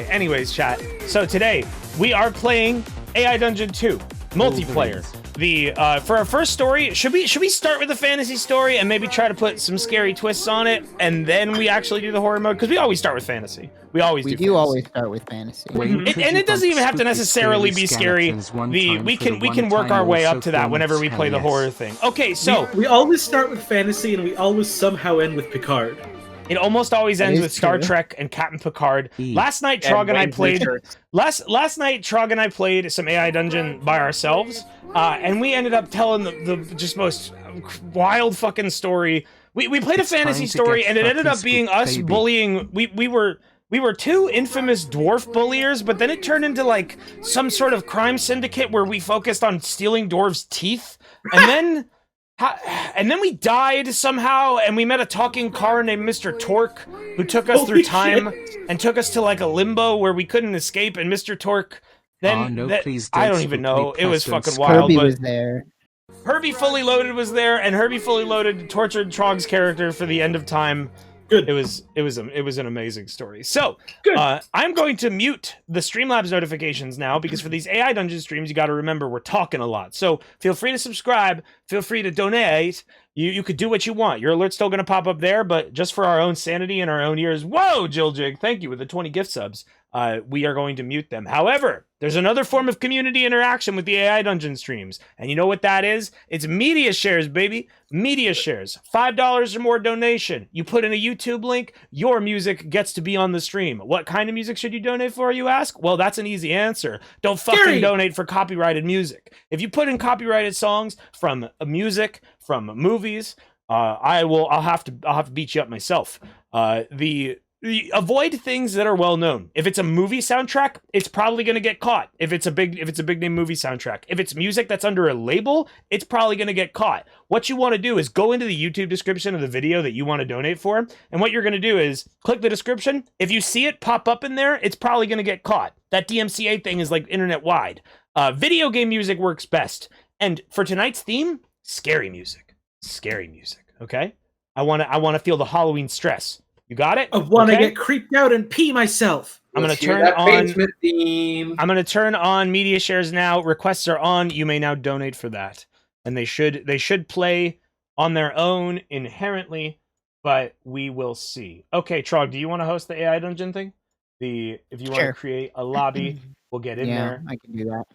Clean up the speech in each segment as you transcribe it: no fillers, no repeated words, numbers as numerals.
Anyways, chat. So today we are playing AI Dungeon 2 multiplayer. For our first story, should we start with the fantasy story and maybe try to put some scary twists on it, and then we actually do the horror mode? Because we always start with fantasy. We do always start with fantasy. And it doesn't even have to necessarily be scary. We can work our way up to that whenever we play the horror thing. Okay, so we always start with fantasy and we always somehow end with Picard. It almost always ends with Star Trek and Captain Picard. Last night, Trog and I played. Last night, Trog and I played some AI Dungeon by ourselves, and we ended up telling the just most wild fucking story. We played a fantasy story, and it ended up being us bullying. We were two infamous dwarf bulliers, but then it turned into like some sort of crime syndicate where we focused on stealing dwarves' teeth, and then we died somehow, and we met a talking car named Mr. Torque, who took us through time and took us to like a limbo where we couldn't escape. And Mr. Torque, then I don't even know. It was fucking wild. Herbie was there. Herbie Fully Loaded was there, and Herbie Fully Loaded tortured Trog's character for the end of time. Good. It was an amazing story. So, I'm going to mute the Streamlabs notifications now, because for these AI Dungeon streams, you got to remember we're talking a lot. So, feel free to subscribe. Feel free to donate. You could do what you want. Your alert's still going to pop up there, but just for our own sanity and our own ears. Whoa, Jill Jig, thank you with the 20 gift subs. We are going to mute them. However, there's another form of community interaction with the AI Dungeon streams. And you know what that is? It's media shares, baby. Media shares. $5 or more donation. You put in a YouTube link, your music gets to be on the stream. What kind of music should you donate for, you ask? Well, that's an easy answer. Don't fucking donate for copyrighted music. If you put in copyrighted songs from music, from movies, I'll have to beat you up myself. Avoid things that are well known. If it's a movie soundtrack, it's probably going to get caught. If it's a big name movie soundtrack, if it's music that's under a label, it's probably going to get caught. What you want to do is go into the YouTube description of the video that you want to donate for, and what you're going to do is click the description. If you see it pop up in there, it's probably going to get caught. That DMCA thing is like internet wide. Video game music works best. And for tonight's theme, scary music. Scary music. Okay? I want to feel the Halloween stress. You got it? I want to get creeped out and pee myself. I'm going to turn on. I'm going to turn on media shares now. Requests are on. You may now donate for that, and they should play on their own inherently, but we will see. Okay, Trog, do you want to host the AI Dungeon thing? If you want to create a lobby, we'll get in there. I can do that.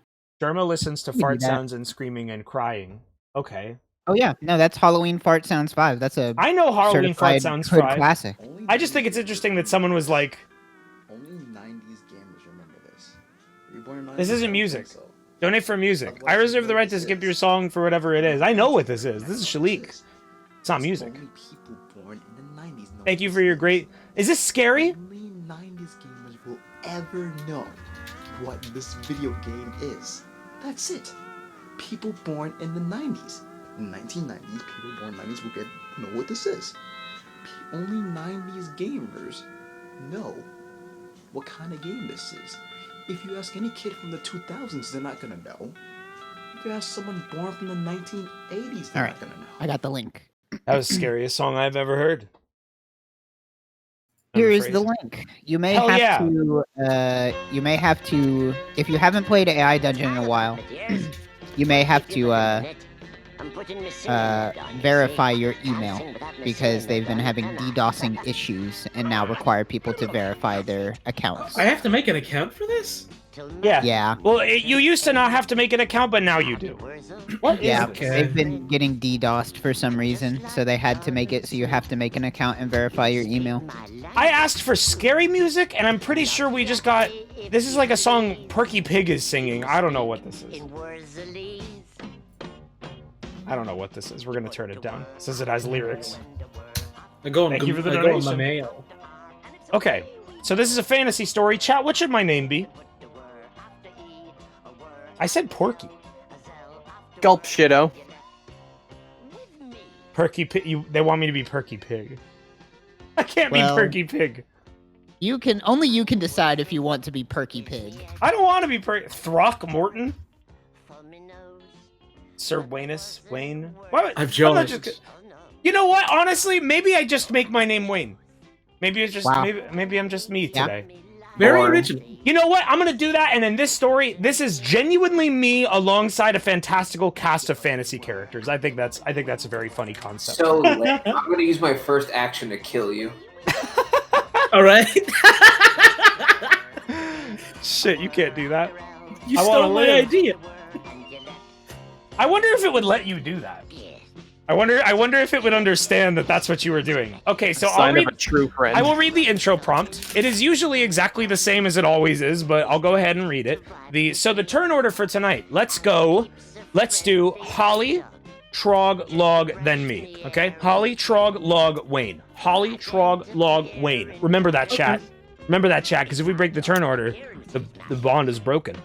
Sherma listens to fart sounds and screaming and crying. Okay. Oh yeah, no, that's Halloween Fart Sounds 5. That's a I know Halloween Fart Sounds 5 classic. I just think it's interesting that someone was like, only 90s gamers remember this. Were you born in 90s? This isn't music. Donate for music. I reserve the right to skip your song for whatever it is. I know what this is. This is Shalik. It's not music. Only people born in the 90s know. Thank you for your great. Is this scary? Only 90s gamers will ever know what this video game is. That's it. People born in the 90s. In the 1990s, people born in the 90s will know what this is. Only 90s gamers know what kind of game this is. If you ask any kid from the 2000s, they're not gonna know. If you ask someone born from the 1980s, they're not gonna know. I got the link. That was the scariest song I've ever heard. Here is the link. You may have to. If you haven't played AI Dungeon in a while, you may have to verify your email, because they've been having DDoSing issues and now require people to verify their accounts. I have to make an account for this? Yeah. Well, you used to not have to make an account, but now you do. What? Yeah, they've been getting DDoSed for some reason, so they had to make it so you have to make an account and verify your email. I asked for scary music, and I'm pretty sure we just got... This is like a song Porky Pig is singing. I don't know what this is. I don't know what this is. We're gonna turn it down. It says it has lyrics. Thank you for the donation. Okay, so this is a fantasy story. Chat, what should my name be? I said Porky. Gulp shitto. Perky Pig. They want me to be Perky Pig. I can't be Perky Pig. Only you can decide if you want to be Perky Pig. I don't want to be Throckmorton. Sir Wayneus? Wayne? What? I've joined. You know what? Honestly, maybe I just make my name Wayne. Maybe it's just maybe I'm just me today. Very Or- original. You know what? I'm gonna do that, and in this story, this is genuinely me alongside a fantastical cast of fantasy characters. I think that's a very funny concept. So lame. I'm gonna use my first action to kill you. All right. Shit, you can't do that. You I stole wanna my live. idea. I wonder if it would let you do that. I wonder if it would understand that that's what you were doing. Okay, so I'll Sign read. of a true friend. I will read the intro prompt. It is usually exactly the same as it always is, but I'll go ahead and read it. So the turn order for tonight. Let's do Holly, Trog, Log, then me. Okay? Holly, Trog, Log, Wayne. Holly, Trog, Log, Wayne. Remember that, chat. Remember that, chat, because if we break the turn order, the bond is broken.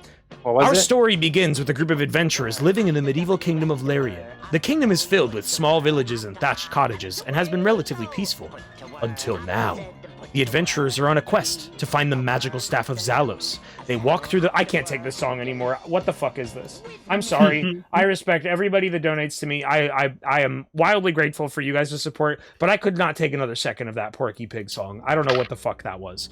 What was Our it? story begins with a group of adventurers living in the medieval kingdom of Larian. The kingdom is filled with small villages and thatched cottages and has been relatively peaceful. Until now. The adventurers are on a quest to find the magical staff of Zalos. They walk through the... I can't take this song anymore. What the fuck is this? I'm sorry. I respect everybody that donates to me. I am wildly grateful for you guys to support, but I could not take another second of that Porky Pig song. I don't know what the fuck that was.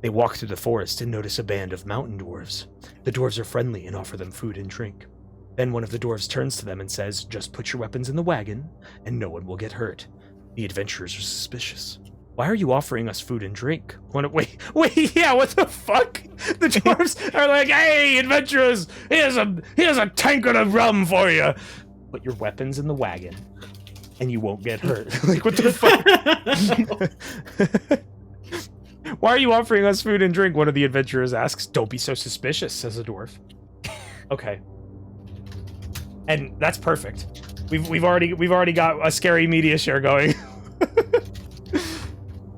They walk through the forest and notice a band of mountain dwarves. The dwarves are friendly and offer them food and drink. Then one of the dwarves turns to them and says, "Just put your weapons in the wagon, and no one will get hurt." The adventurers are suspicious. "Why are you offering us food and drink?" Wait, yeah, what the fuck? The dwarves are like, "Hey, adventurers, here's a tankard of rum for you. Put your weapons in the wagon, and you won't get hurt." Like, what the fuck? "Why are you offering us food and drink?" one of the adventurers asks. "Don't be so suspicious," says a dwarf. Okay. And that's perfect. We've already got a scary media share going.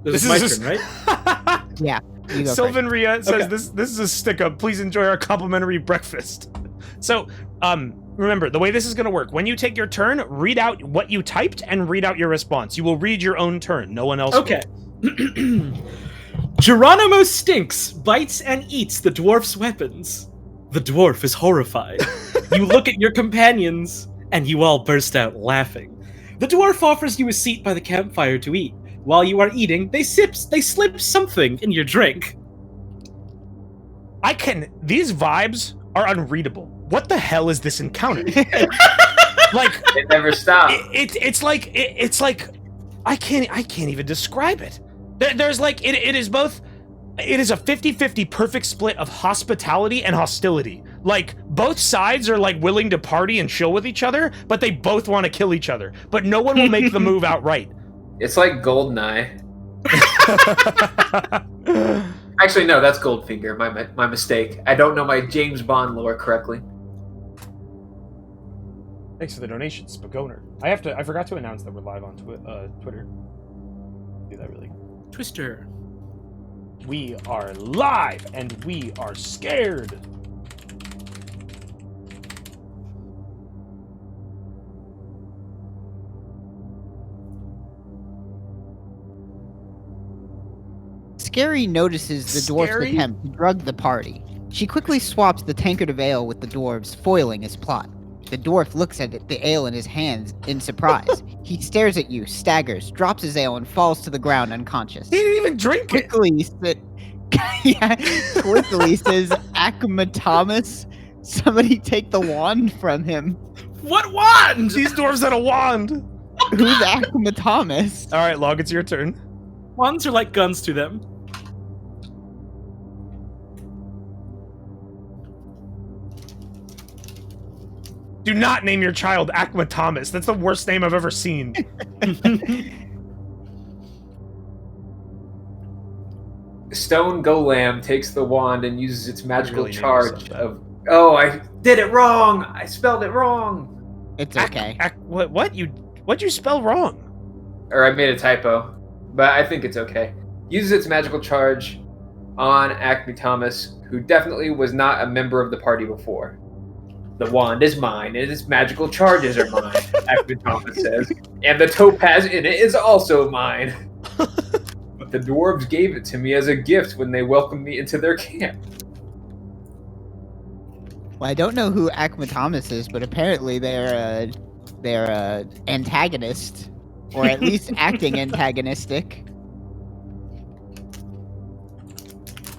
This is my turn, right? Yeah, you go Sylvan Ria says Okay. this is a stick up. Please enjoy our complimentary breakfast. So, remember, the way this is going to work, when you take your turn, read out what you typed and read out your response. You will read your own turn. No one else Okay. will. Geronimo stinks, bites and eats the dwarf's weapons. The dwarf is horrified. You look at your companions, and you all burst out laughing. The dwarf offers you a seat by the campfire to eat. While you are eating, they slip something in your drink. These vibes are unreadable. What the hell is this encounter? Like, It never stops. it's like I can't even describe it. There's like it is a 50-50 perfect split of hospitality and hostility. Like, both sides are like willing to party and chill with each other, but they both want to kill each other. But no one will make the move outright. It's like Goldeneye. Actually, no, that's Goldfinger. My mistake. I don't know my James Bond lore correctly. Thanks for the donation, Spagoner. I forgot to announce that we're live on Twitter. Do that really. Twister. We are live and we are scared. Scary notices the dwarf's Scary? attempt to drug the party. She quickly swaps the tankard of ale with the dwarves, foiling his plot. The dwarf looks at the ale in his hands in surprise. He stares at you, staggers, drops his ale, and falls to the ground unconscious. He didn't even drink it. Quickly says, "Akma Thomas, somebody take the wand from him." What wand? These dwarves had a wand. Who's Akma Thomas? All right, Log, it's your turn. Wands are like guns to them. Do not name your child Akma Thomas. That's the worst name I've ever seen. Stone Golem takes the wand and uses its magical really named charge yourself that. of... Oh, I did it wrong! I spelled it wrong! It's okay. What'd you spell wrong? Or I made a typo. But I think it's okay. Uses its magical charge on Acme Thomas, who definitely was not a member of the party before. The wand is mine, and its magical charges are mine, Acme Thomas says. And the topaz in it is also mine. But the dwarves gave it to me as a gift when they welcomed me into their camp. Well, I don't know who Akma Thomas is, but apparently they're antagonist, or at least acting antagonistic.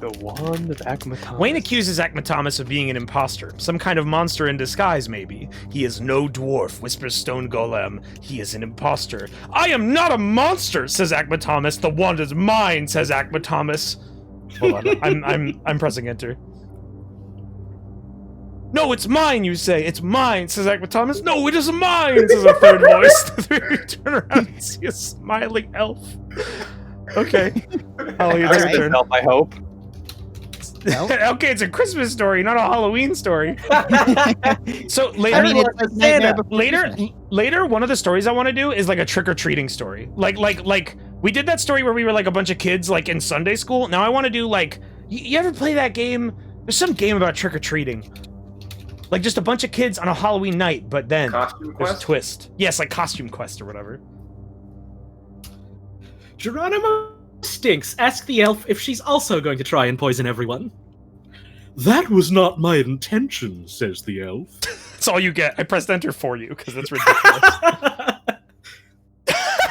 The wand of Akmatamas. Wayne accuses Akmatamas of being an imposter, some kind of monster in disguise, maybe. He is no dwarf, whispers Stone Golem. He is an imposter. I am not a monster, says Akmatamas. The wand is mine, says Akmatamas. Hold on, I'm pressing enter. No, it's mine, you say. It's mine, says Akmatamas. No, it isn't mine, says a third voice. You turn around and see a smiling elf. Okay. Holly, it's your turn. Help, I hope. Nope. Okay, it's a Christmas story, not a Halloween story. So later, I mean, it's like Nightmare Before later, Christmas. later, one of the stories I want to do is like a trick-or-treating story. Like we did that story where we were like a bunch of kids like in Sunday school. Now I want to do like, you ever play that game? There's some game about trick-or-treating. Like just a bunch of kids on a Halloween night, but then Costume there's a Quest? twist. Yes, like Costume Quest or whatever. Geronimo Stinks, ask the elf if she's also going to try and poison everyone. That was not my intention, says the elf. That's all you get. I pressed enter for you because that's ridiculous.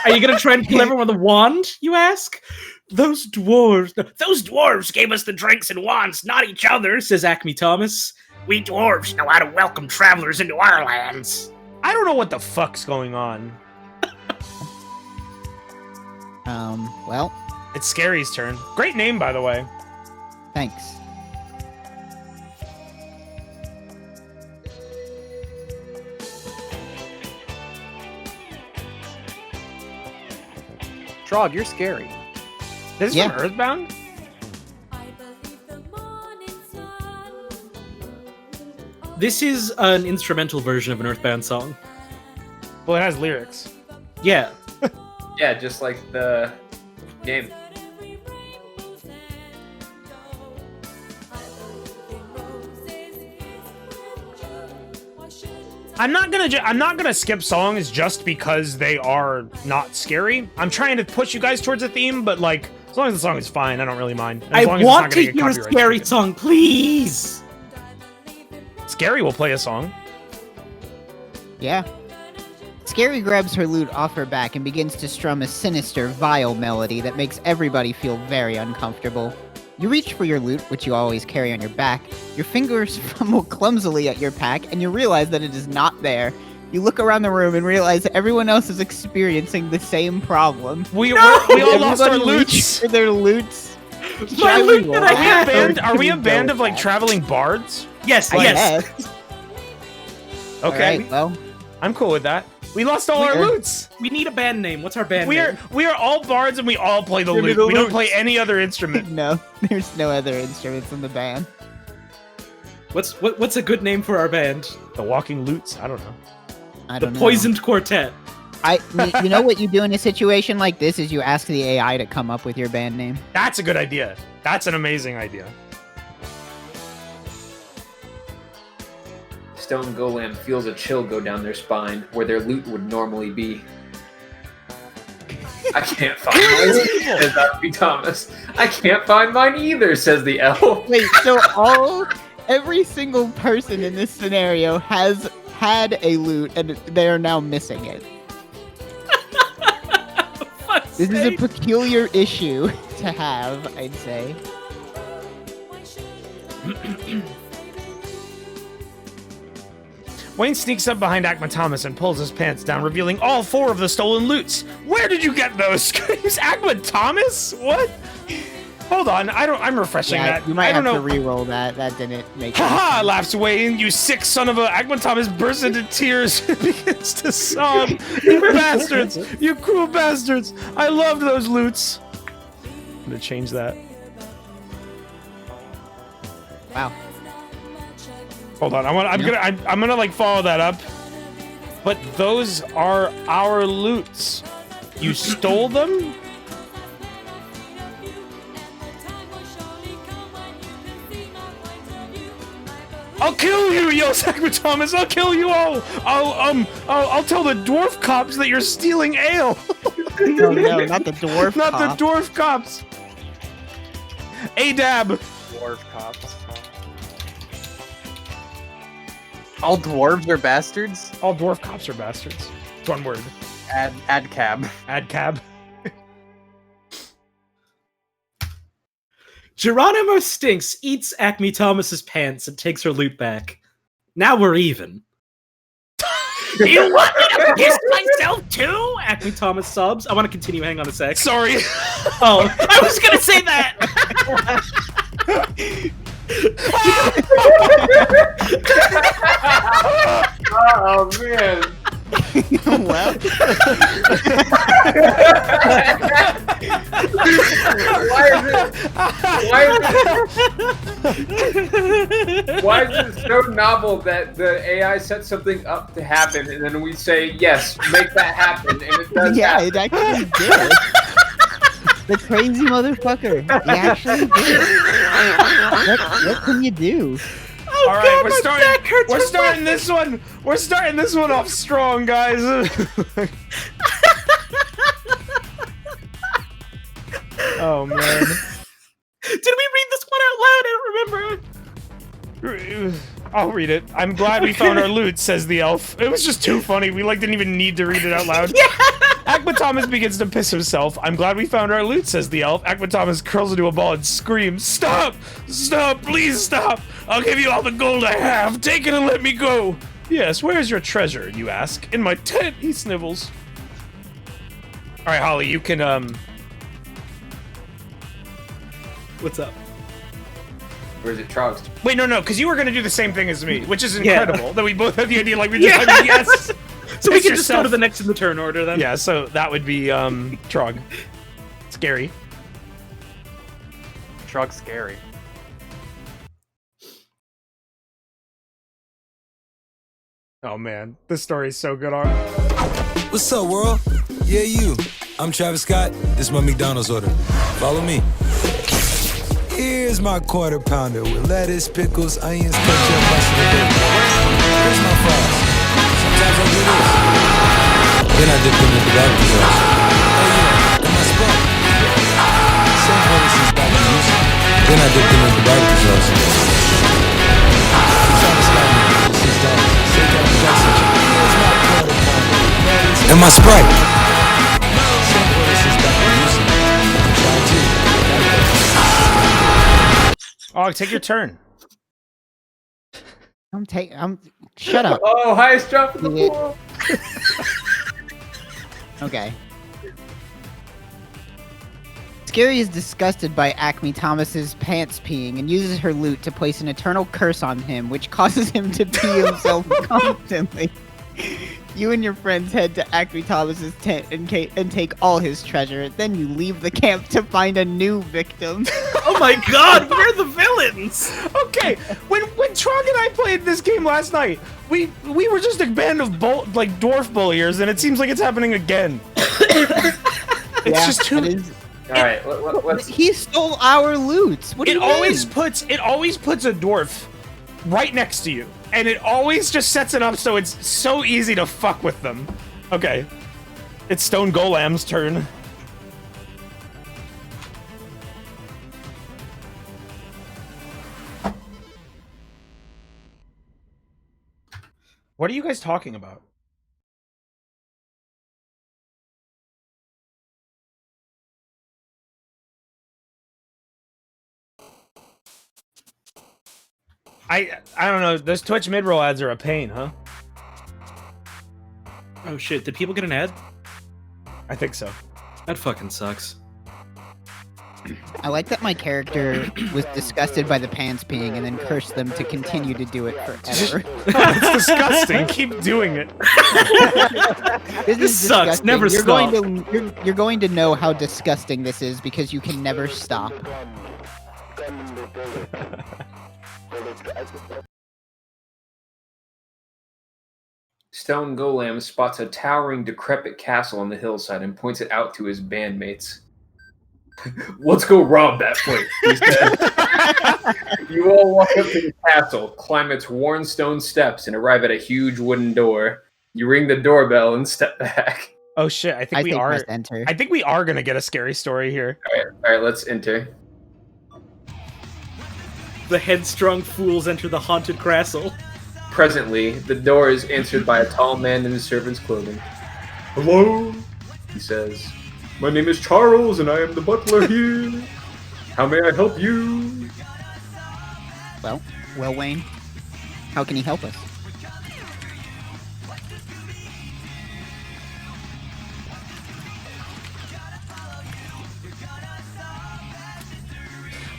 Are you going to try and kill everyone with a wand, you ask? Those dwarves gave us the drinks and wands, not each other, says Acme Thomas. We dwarves know how to welcome travelers into our lands. I don't know what the fuck's going on. Well, It's Scary's turn. Great name, by the way. thanks. Trog, you're scary. This is Yeah. from Earthbound? This is an instrumental version of an Earthbound song. Well, it has lyrics. Yeah. Yeah, just like the game. I'm not gonna skip songs just because they are not scary. I'm trying to push you guys towards a theme, but like as long as the song is fine, I don't really mind. And I as long as it's want not to gonna get hear a copyright scary stricken. song, please! Scary will play a song. Yeah. Scary grabs her lute off her back and begins to strum a sinister, vile melody that makes everybody feel very uncomfortable. You reach for your lute, which you always carry on your back. Your fingers fumble clumsily at your pack, and you realize that it is not there. You look around the room and realize that everyone else is experiencing the same problem. We all lost our Everybody reach loots. for their lutes. My Shall lute we that roll? I had! Are we a Go band of with like that. traveling bards? Yes, I yes. guess. Okay, Alright, well, I'm cool with that. We lost all our We're- loots. We need a band name. What's our band We name? are all bards and we all play the Give me lute. the We don't lutes. play any other instrument. no, there's no other instruments in the band. What's a good name for our band? The Walking Lutes. I don't know. I The don't know. Poisoned Quartet. You know what you do in a situation like this is you ask the AI to come up with your band name. That's a good idea. That's an amazing idea. Stone Golem feels a chill go down their spine where their loot would normally be. I can't find mine, says Dr. Thomas. I can't find mine either, says the elf. Wait, so every single person in this scenario has had a lute and they are now missing it. Fuck's This is a sake. peculiar issue to have, I'd say. Wayne sneaks up behind Akmatamas and pulls his pants down, revealing all 4 of the stolen loots. Where did you get those? Screams Akmatamas? What? Hold on, I'm refreshing Yeah, that. you might I don't have know. to re-roll that. That didn't make Haha, sense. laughs Wayne, you sick son of a... Akmatamas bursts into tears and begins to sob. You bastards! You cruel bastards! I loved those loots. I'm gonna change that. Wow. Hold on, I'm gonna like follow that up. But those are our loots. You stole them? I'll kill you, yells Akmatamas. I'll kill you all. I'll tell the dwarf cops that you're stealing ale. No, no, not the dwarf Not cop. the dwarf cops. ADAB. Dwarf cops. All dwarves are bastards? All dwarf cops are bastards. It's one word. Ad cab. Ad cab. Geronimo Stinks eats Acme Thomas's pants and takes her loot back. Now we're even. You want me to piss myself too? Acme Thomas subs. I want to continue. Hang on a sec. Sorry. Oh, I was gonna say that. Oh man. Well, Why is it so novel that the AI sets something up to happen and then we say yes, make that happen, and it does yeah, happen. it actually did. The crazy motherfucker. He actually did. What can you do? Oh, All right, God, we're my starting. back hurts We're from starting this one. We're starting this one off strong, guys. Oh man. Did we read this one out loud? I don't remember. I'll read it. I'm glad we found our loot, says the elf. It was just too funny. We didn't even need to read it out loud. Yeah. Akma Thomas begins to piss himself. I'm glad we found our loot, says the elf. Akma Thomas curls into a ball and screams, "Stop! Stop! Please stop! I'll give you all the gold I have. Take it and let me go." Yes, where is your treasure, you ask? In my tent, he snivels. All right, Holly, you can, What's up? Or is it Trog's? Wait, no, because you were gonna do the same thing as me, which is Yeah. incredible that we both had the idea, like, we just had yes! So we It's can just go yourself. to the next in the turn order then. Yeah, so that would be, Trog. Scary. Trog's scary. Oh man, this story is so good. What's up, world? Yeah, you. I'm Travis Scott. This is my McDonald's order. Follow me. Here's my quarter pounder with lettuce, pickles, onions, ketchup, mustard. Here's my fries. Sometimes I do this. Then I dip them in the barbecue sauce. Oh yeah, and my Sparky. Same flavor since back in Houston. Then I dip them in the barbecue sauce. Travis Scott, $6. Shake out the Jackson. Here's my quarter pounder. And my Sprite. Same flavor since back in Houston. Try too. Oh, take your turn. Shut up. Oh, highest jump in the Yeah. pool. Okay. Scary is disgusted by Acme Thomas's pants peeing and uses her loot to place an eternal curse on him, which causes him to pee himself constantly. You and your friends head to Acme Thomas's tent and take all his treasure. Then you leave the camp to find a new victim. Oh my God, we're the villains. Okay, when Trog and I played this game last night, we were just a band of dwarf bulliers, and it seems like it's happening again. It's just too. All right, let's. He stole our loot. What do you always mean? puts a dwarf right next to you, and it always just sets it up so it's so easy to fuck with them. Okay, it's Stone Golem's turn. What are you guys talking about? I don't know. Those Twitch mid-roll ads are a pain, huh? Oh shit, did people get an ad? I think so. That fucking sucks. I like that my character was disgusted by the pants peeing and then cursed them to continue to do it forever. It's disgusting. Keep doing it. This This is sucks. disgusting. Never you're stop. You're going to know how disgusting this is because you can never stop. Stone Golem spots a towering, decrepit castle on the hillside and points it out to his bandmates. Let's go rob that place, he said. You all walk up to the castle, climb its worn stone steps, and arrive at a huge wooden door. You ring the doorbell and step back. Oh shit! I think we are. Must enter. I think we are gonna get a scary story here. All right, let's enter. The headstrong fools enter the haunted castle. Presently, the door is answered by a tall man in his servant's clothing. Hello, he says. My name is Charles, and I am the butler here. How may I help you? Well, Wayne, how can he help us?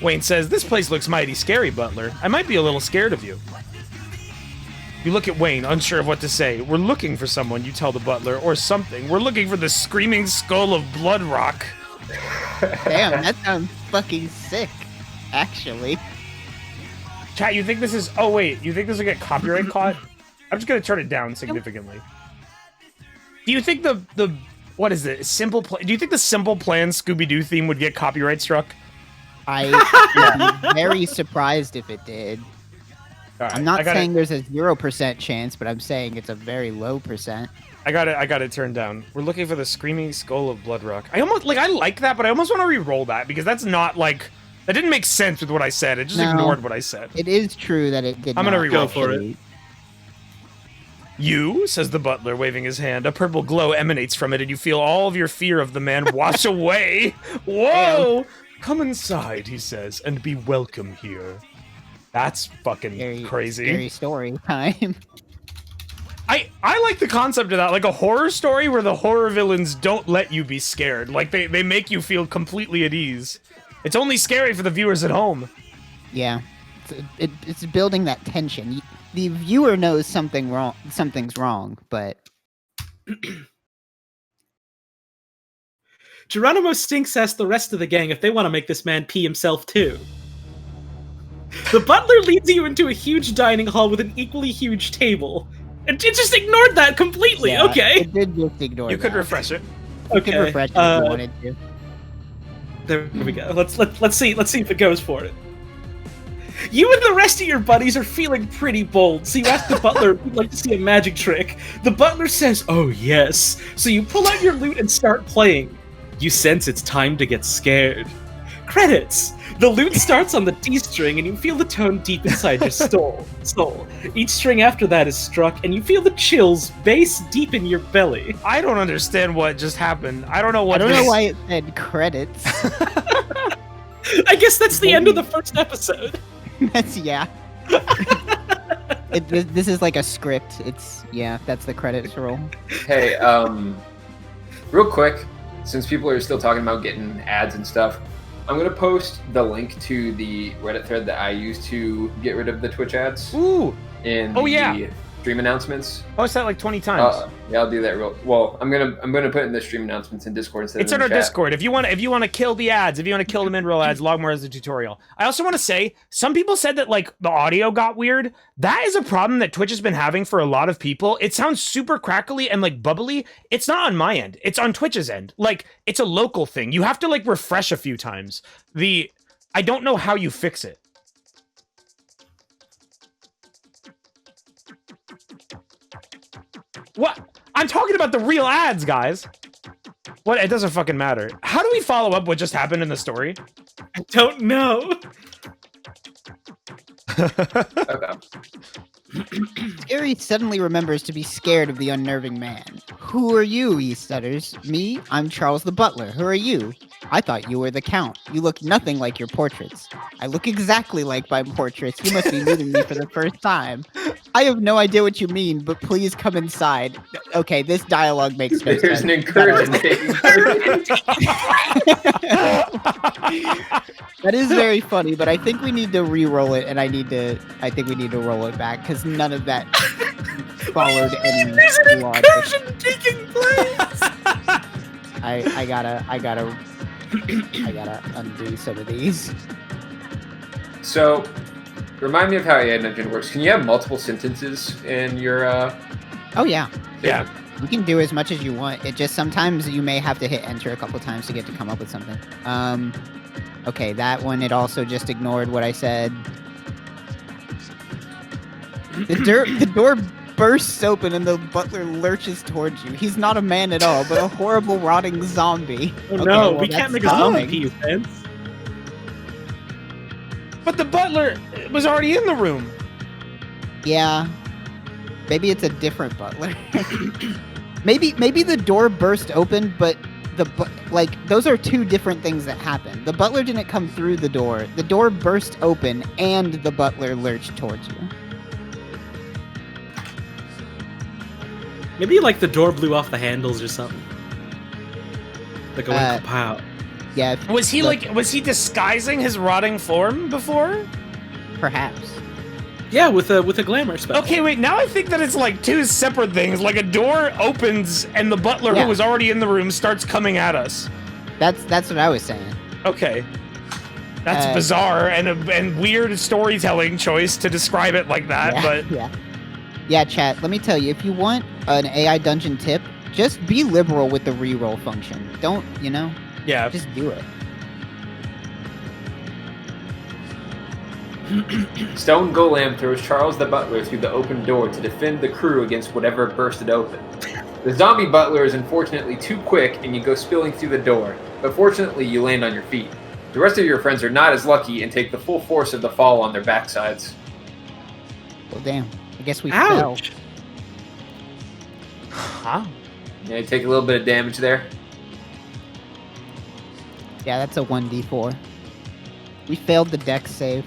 Wayne says, "This place looks mighty scary, Butler. I might be a little scared of you." You look at Wayne, unsure of what to say. "We're looking for someone," you tell the butler, "or something. We're looking for the screaming skull of Bloodrock." Damn, that sounds fucking sick, actually. Chat, you think this is... Oh, wait. You think this will get copyright caught? I'm just going to turn it down significantly. Do you think the what is it? Simple Plan... Do you think the Simple Plan Scooby-Doo theme would get copyright struck? I would be very surprised if it did. Right, I'm not saying there's a 0% chance, but I'm saying it's a very low percent. I got it turned down. We're looking for the screaming skull of Bloodrock. I like that, but I almost want to re-roll that because that's not like... That didn't make sense with what I said. It just ignored what I said. It is true that it did I'm gonna re-roll for it. "You," says the butler, waving his hand. A purple glow emanates from it, and you feel all of your fear of the man wash away. Whoa! "Come inside," he says, "and be welcome here." That's fucking crazy. Scary story time. I like the concept of that, like a horror story where the horror villains don't let you be scared. Like, they make you feel completely at ease. It's only scary for the viewers at home. Yeah. It's building that tension. The viewer knows something's wrong, but... Geronimo Stinks asks the rest of the gang if they want to make this man pee himself too. The butler leads you into a huge dining hall with an equally huge table. And it just ignored that completely, Yeah, okay. It did just ignore You that. could refresh it. You could refresh it if you wanted to. There we go. Let's see if it goes for it. You and the rest of your buddies are feeling pretty bold, so you ask the butler if you'd like to see a magic trick. The butler says, "Oh yes." So you pull out your lute and start playing. You sense it's time to get scared. Credits! The lute starts on the D string and you feel the tone deep inside your soul. Each string after that is struck and you feel the chills bass deep in your belly. I don't understand what just happened. I don't know what I don't know why it said credits. I guess that's the end of the first episode. Yeah. This is like a script. That's the credits roll. Hey, real quick, since people are still talking about getting ads and stuff, I'm gonna post the link to the Reddit thread that I use to get rid of the Twitch ads. Ooh! In the stream announcements. Post that like 20 times. Yeah, I'll do that real. Well, I'm gonna put in the stream announcements in Discord instead. It's in our Discord. If you want to kill the ads, if you want to kill the mid-roll ads, log more as a tutorial. I also want to say, some people said that like the audio got weird. That is a problem that Twitch has been having for a lot of people. It sounds super crackly and like bubbly. It's not on my end. It's on Twitch's end. Like, it's a local thing. You have to like refresh a few times. I don't know how you fix it. What? I'm talking about the real ads, guys. What? It doesn't fucking matter. How do we follow up what just happened in the story? I don't know. Okay. Scary suddenly remembers to be scared of the unnerving man. "Who are you?" he stutters. "Me? I'm Charles the butler. Who are you?" "I thought you were the count. You look nothing like your portraits." "I look exactly like my portraits. You must be meeting me for the first time." "I have no idea what you mean, but please come inside." Okay, this dialogue makes no sense. There's an encouragement. That is very funny, but I think we need to re-roll it, and I think we need to roll it back because none of that followed any There's an logic. incursion taking place. I gotta undo some of these. So, remind me of how AI Engine works. Can you have multiple sentences in your? Oh yeah, Yeah. you can do as much as you want. It just sometimes you may have to hit enter a couple times to get to come up with something. Okay, that one it also just ignored what I said. The door bursts open and the butler lurches towards you. He's not a man at all, but a horrible rotting zombie. Oh Okay, no, well, we can't that's make a zombie coming. pee his pants. But the butler was already in the room. Yeah. Maybe it's a different butler. maybe the door burst open, but those are two different things that happen. The butler didn't come through the door. The door burst open, and the butler lurched towards you. Maybe like the door blew off the handles or something. Like a went kapow. Yeah. Was he disguising his rotting form before? Perhaps. Yeah, with a glamour spell. Okay, wait, now I think that it's like two separate things. Like a door opens and the butler who was already in the room starts coming at us. That's what I was saying. Okay. That's bizarre and weird storytelling choice to describe it like that, but Yeah, chat, let me tell you, if you want an AI dungeon tip, just be liberal with the reroll function. Don't, just do it. Stone Golem throws Charles the Butler through the open door to defend the crew against whatever bursted open. The zombie butler is unfortunately too quick and you go spilling through the door, but fortunately you land on your feet. The rest of your friends are not as lucky and take the full force of the fall on their backsides. Well, damn. I guess we fell. Huh? Yeah, you take a little bit of damage there. Yeah, that's a 1d4. We failed the dex save.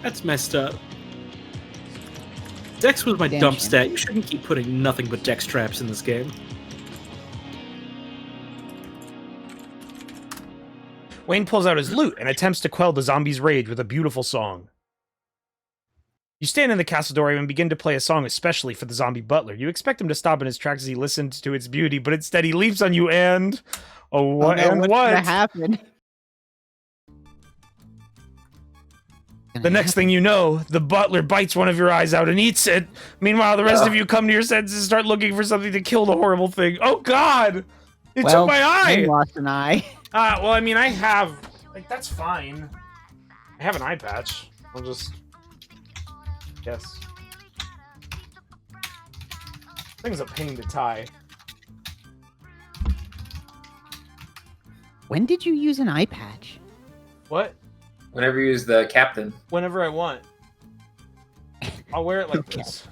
That's messed up. Dex was my Damn dump shame. stat. You shouldn't keep putting nothing but dex traps in this game. Wayne pulls out his lute and attempts to quell the zombie's rage with a beautiful song. You stand in the castle doorway and begin to play a song especially for the zombie butler. You expect him to stop in his tracks as he listens to its beauty, but instead he leaps on you and... what? What's gonna happen? The next thing you know, the butler bites one of your eyes out and eats it. Meanwhile, the rest of you come to your senses and start looking for something to kill the horrible thing. Oh, God! It took my eye! I lost an eye. Well, I mean, I have... Like, that's fine. I have an eye patch. I'll just... Yes. Thing's a pain to tie. When did you use an eye patch? What? Whenever you use the captain. Whenever I want. I'll wear it like this.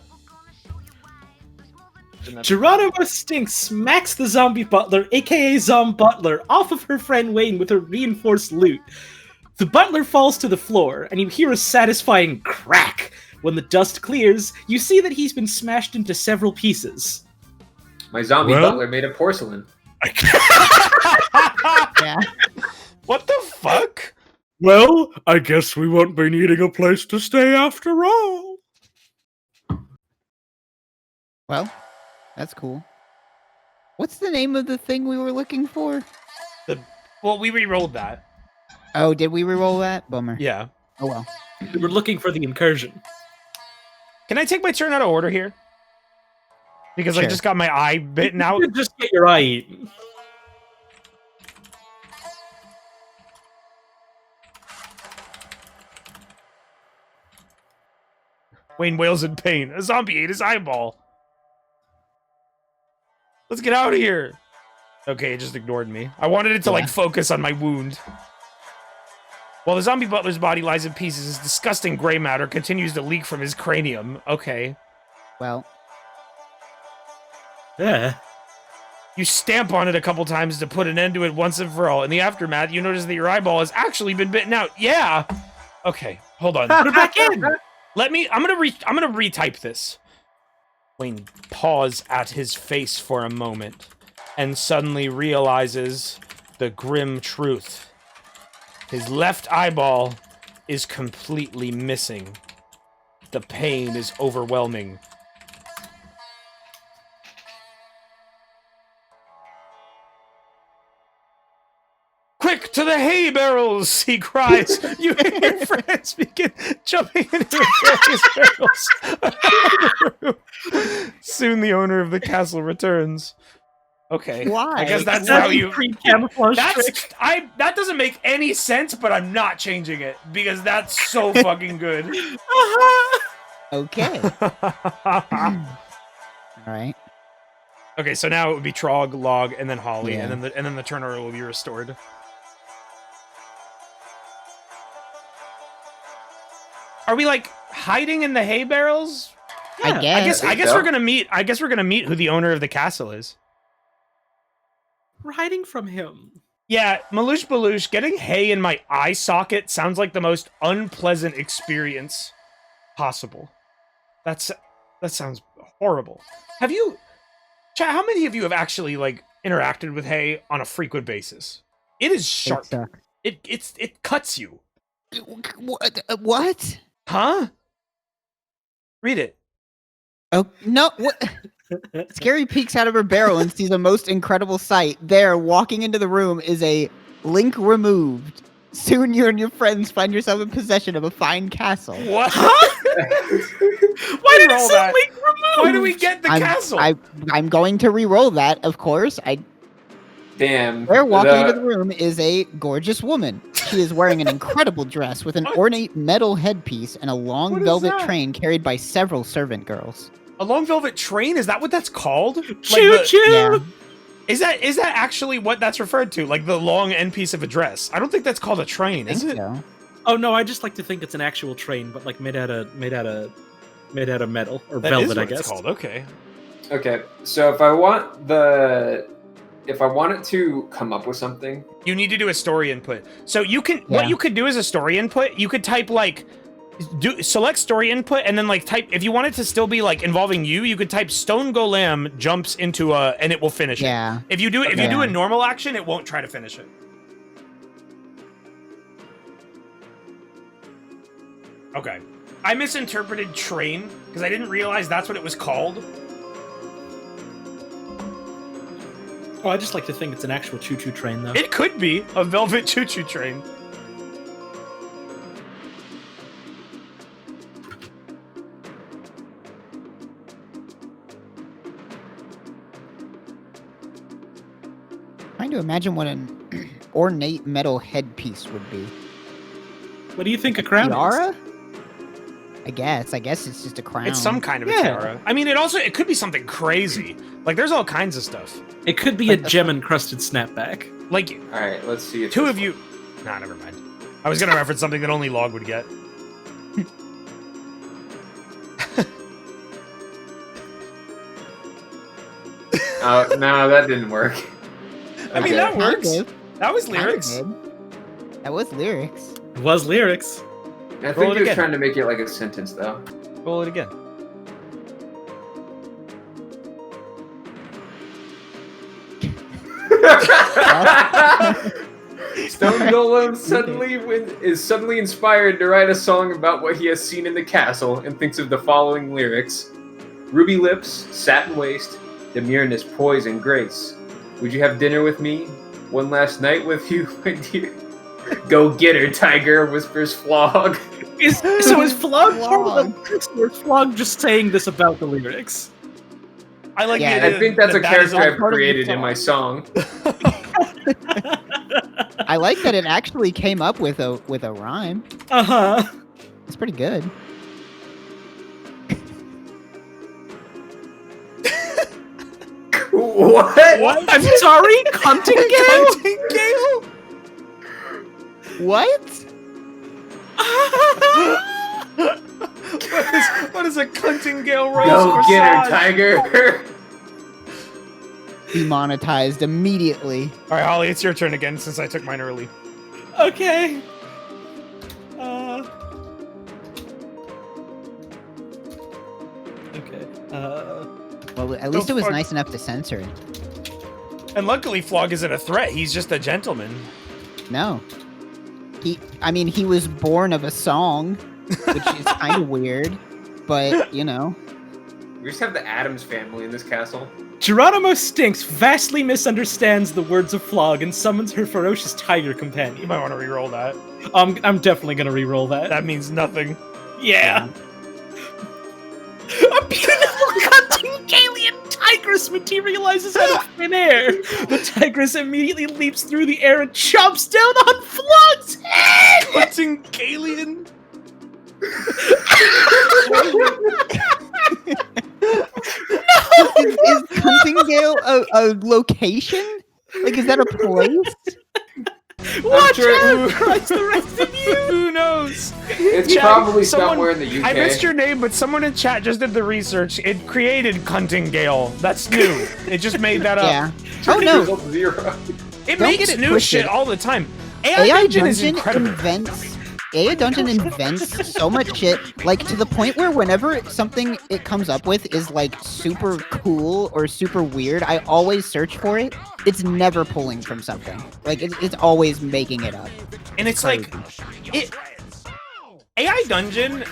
Geronimo Stinks smacks the zombie butler, aka Zom Butler, off of her friend Wayne with a reinforced lute. The butler falls to the floor, and you hear a satisfying crack. When the dust clears, you see that he's been smashed into several pieces. My zombie butler made of porcelain. Yeah. What the fuck? Well, I guess we won't be needing a place to stay after all. Well, that's cool. What's the name of the thing we were looking for? Well, we re-rolled that. Oh, did we re-roll that? Bummer. Yeah. Oh well. We were looking for the incursion. Can I take my turn out of order here? Because I Sure. just got my eye bitten out. You just get your eye eaten. Wayne wails in pain. A zombie ate his eyeball. Let's get out of here. Okay, it just ignored me. I wanted it to, like, focus on my wound. While the zombie butler's body lies in pieces, his disgusting gray matter continues to leak from his cranium. Okay. Well, Yeah. You stamp on it a couple times to put an end to it once and for all. In the aftermath, you notice that your eyeball has actually been bitten out. Yeah. Okay, hold on. Put it back in. I'm gonna retype this. Wayne paws at his face for a moment and suddenly realizes the grim truth. His left eyeball is completely missing. The pain is overwhelming. Quick to the hay barrels, he cries. You and your friends begin jumping into various barrels around the room. Soon the owner of the castle returns. Okay. Why? I guess that's how you... camouflage That doesn't make any sense, but I'm not changing it because that's so fucking good. okay. All right. Okay, so now it would be Trog, Log, and then Holly, Yeah. and then the turn order will be restored. Are we like hiding in the hay barrels? I guess. I guess we're gonna meet. I guess we're gonna meet who the owner of the castle is. hiding from him. Yeah, Maloosh Baloosh, getting hay in my eye socket sounds like the most unpleasant experience possible. That sounds horrible. Have you, chat, how many of you have actually, like, interacted with hay on a frequent basis? It is sharp. It cuts you. What? Huh? Read it. Oh, no. What? Scary peeks out of her barrel and sees a most incredible sight. There, walking into the room, is a link removed. Soon you and your friends find yourself in possession of a fine castle. What? Why did it say link removed? Why do we get the castle? I'm going to re-roll that, of course. Damn. There, walking into the room, is a gorgeous woman. She is wearing an incredible dress with an ornate metal headpiece and a long velvet train carried by several servant girls. A long velvet train? Is that what that's called? Choo-choo! Yeah. Is that actually what that's referred to? Like the long end piece of a dress? I don't think that's called a train, is it? So. Oh no, I just like to think it's an actual train, but like made out of metal or That velvet, is what I guess. it's called. Okay. Okay, so if I want it to come up with something, You need to do a story input. So you can what you could do as a story input, you could type like select story input and then like type, if you want it to still be like involving you could type Stone Golem jumps into a and it will finish it. If you do a normal action, it won't try to finish it. Okay. I misinterpreted train because I didn't realize that's what it was called. Oh, I just like to think it's an actual choo-choo train, though. It could be a velvet choo-choo train. Trying to imagine what an ornate metal headpiece would be. What do you think a crown tiara? is? I guess it's just a crown. It's some kind of a tiara. I mean, it could be something crazy. Like, there's all kinds of stuff. It could be a gem-encrusted snapback. Like, all right, let's see. If two of you. Nah, never mind. I was gonna reference something that only Log would get. No, that didn't work. I mean, that works. That was lyrics. That was lyrics. It was lyrics. I think he was trying to make it like a sentence, though. Roll it again. Stone Golem is suddenly inspired to write a song about what he has seen in the castle and thinks of the following lyrics: ruby lips, satin waist, demureness, poise, and grace. Would you have dinner with me? One last night with you, my dear? Go get her, tiger, whispers Flog. Is Flog part of the lyrics, or is Flog just saying this about the lyrics? I like. I think that's a character I've created in my song. I like that it actually came up with a rhyme. It's pretty good. What? I'm sorry, Cuntingale? Cuntingale? What? What is a Cuntingale rose? Go get her, tiger. Demonetized immediately. All right, Holly, it's your turn again since I took mine early. Okay. Okay. Well, at least it was nice enough to censor it. And luckily, Flog isn't a threat. He's just a gentleman. No. He was born of a song, which is kind of weird, but, you know. We just have the Addams family in this castle. Geronimo Stinks vastly misunderstands the words of Flog and summons her ferocious tiger companion. You might want to re-roll that. I'm definitely gonna re-roll that. That means nothing. Yeah. A beautiful Cuntingalian tigress materializes out of thin air. The tigress immediately leaps through the air and chomps down on Flog's head! Cuntingalian? Is Cuntingale a location? Like, is that a place? Watch out, Christ, the rest of you! Who knows? It's Chat, probably someone- somewhere in the UK. I missed your name, but someone in chat just did the research. It created Cuntingale. That's new. It just made that up. Yeah. Oh no. Result 0. It Don't makes get it new twisted. shit all the time. AI Dungeon is Dungeon incredible. invents so much shit, like to the point where whenever something it comes up with is like super cool or super weird, I always search for it. It's never pulling from something. Like it's always making it up. And it's like, AI Dungeon.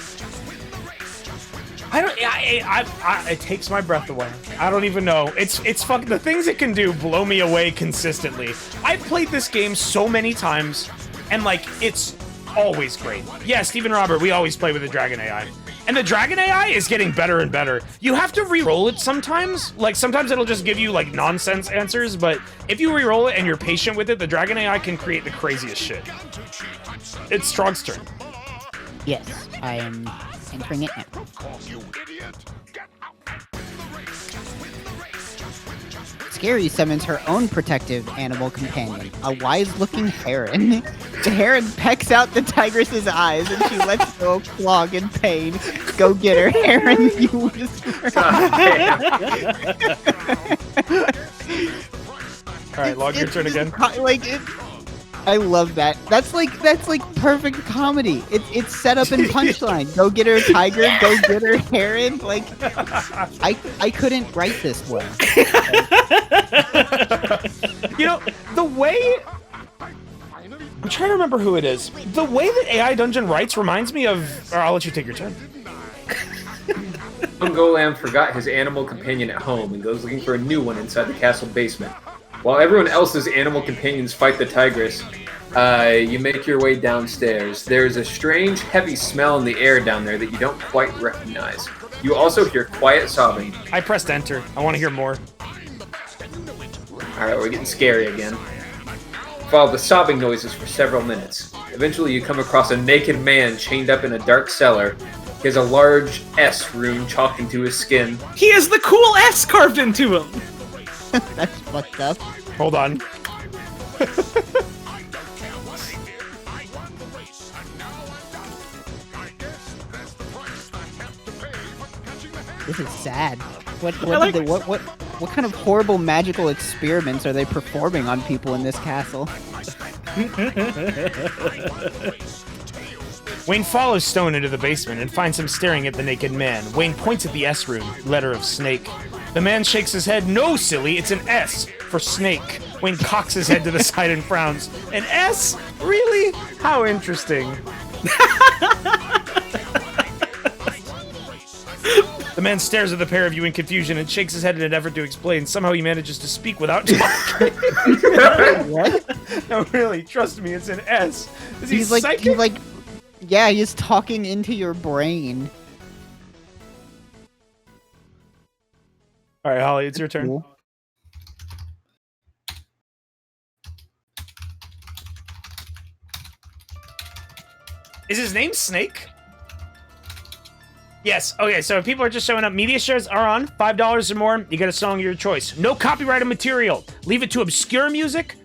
It takes my breath away. I don't even know. It's fucking the things it can do blow me away consistently. I've played this game so many times, and like it's always great. Yeah, Stephen Robert, we always play with the Dragon AI. And the Dragon AI is getting better and better. You have to re-roll it sometimes. Like, sometimes it'll just give you, like, nonsense answers, but if you re-roll it and you're patient with it, the Dragon AI can create the craziest shit. It's Trog's turn. Yes, I am entering it now. Scary summons her own protective animal companion, a wise-looking heron. The heron pecks out the tigress's eyes, and she lets go of Clog in pain. Go get her, heron, you whisper. Alright, log your turn again. I love that. That's like perfect comedy. It's set up in punchline. Go get her, tiger. Go get her, heron. Like, I couldn't write this well. You know, the way... I'm trying to remember who it is. The way that AI Dungeon writes reminds me of... Or I'll let you take your turn. Golam forgot his animal companion at home and goes looking for a new one inside the castle basement. While everyone else's animal companions fight the tigress, you make your way downstairs. There's a strange, heavy smell in the air down there that you don't quite recognize. You also hear quiet sobbing. I pressed enter. I want to hear more. Alright, we're getting scary again. Follow the sobbing noises for several minutes. Eventually you come across a naked man chained up in a dark cellar. He has a large S rune chalked into his skin. He has the cool S carved into him! That's fucked up. Hold on. This is sad. What kind of horrible magical experiments are they performing on people in this castle? Wayne follows Stone into the basement and finds him staring at the naked man. Wayne points at the S rune, letter of snake. The man shakes his head. No, silly, it's an S for snake. Wayne cocks his head to the side and frowns. An S? Really? How interesting. The man stares at the pair of you in confusion and shakes his head in an effort to explain. Somehow he manages to speak without talking. What? No, really, trust me, it's an S. Is he psychic? He's like, yeah, he's talking into your brain. All right, Holly, it's your turn. Cool. Is his name Snake? Yes. Okay, so if people are just showing up, media shares are on. $5 or more, you get a song of your choice. No copyrighted material. Leave it to obscure music,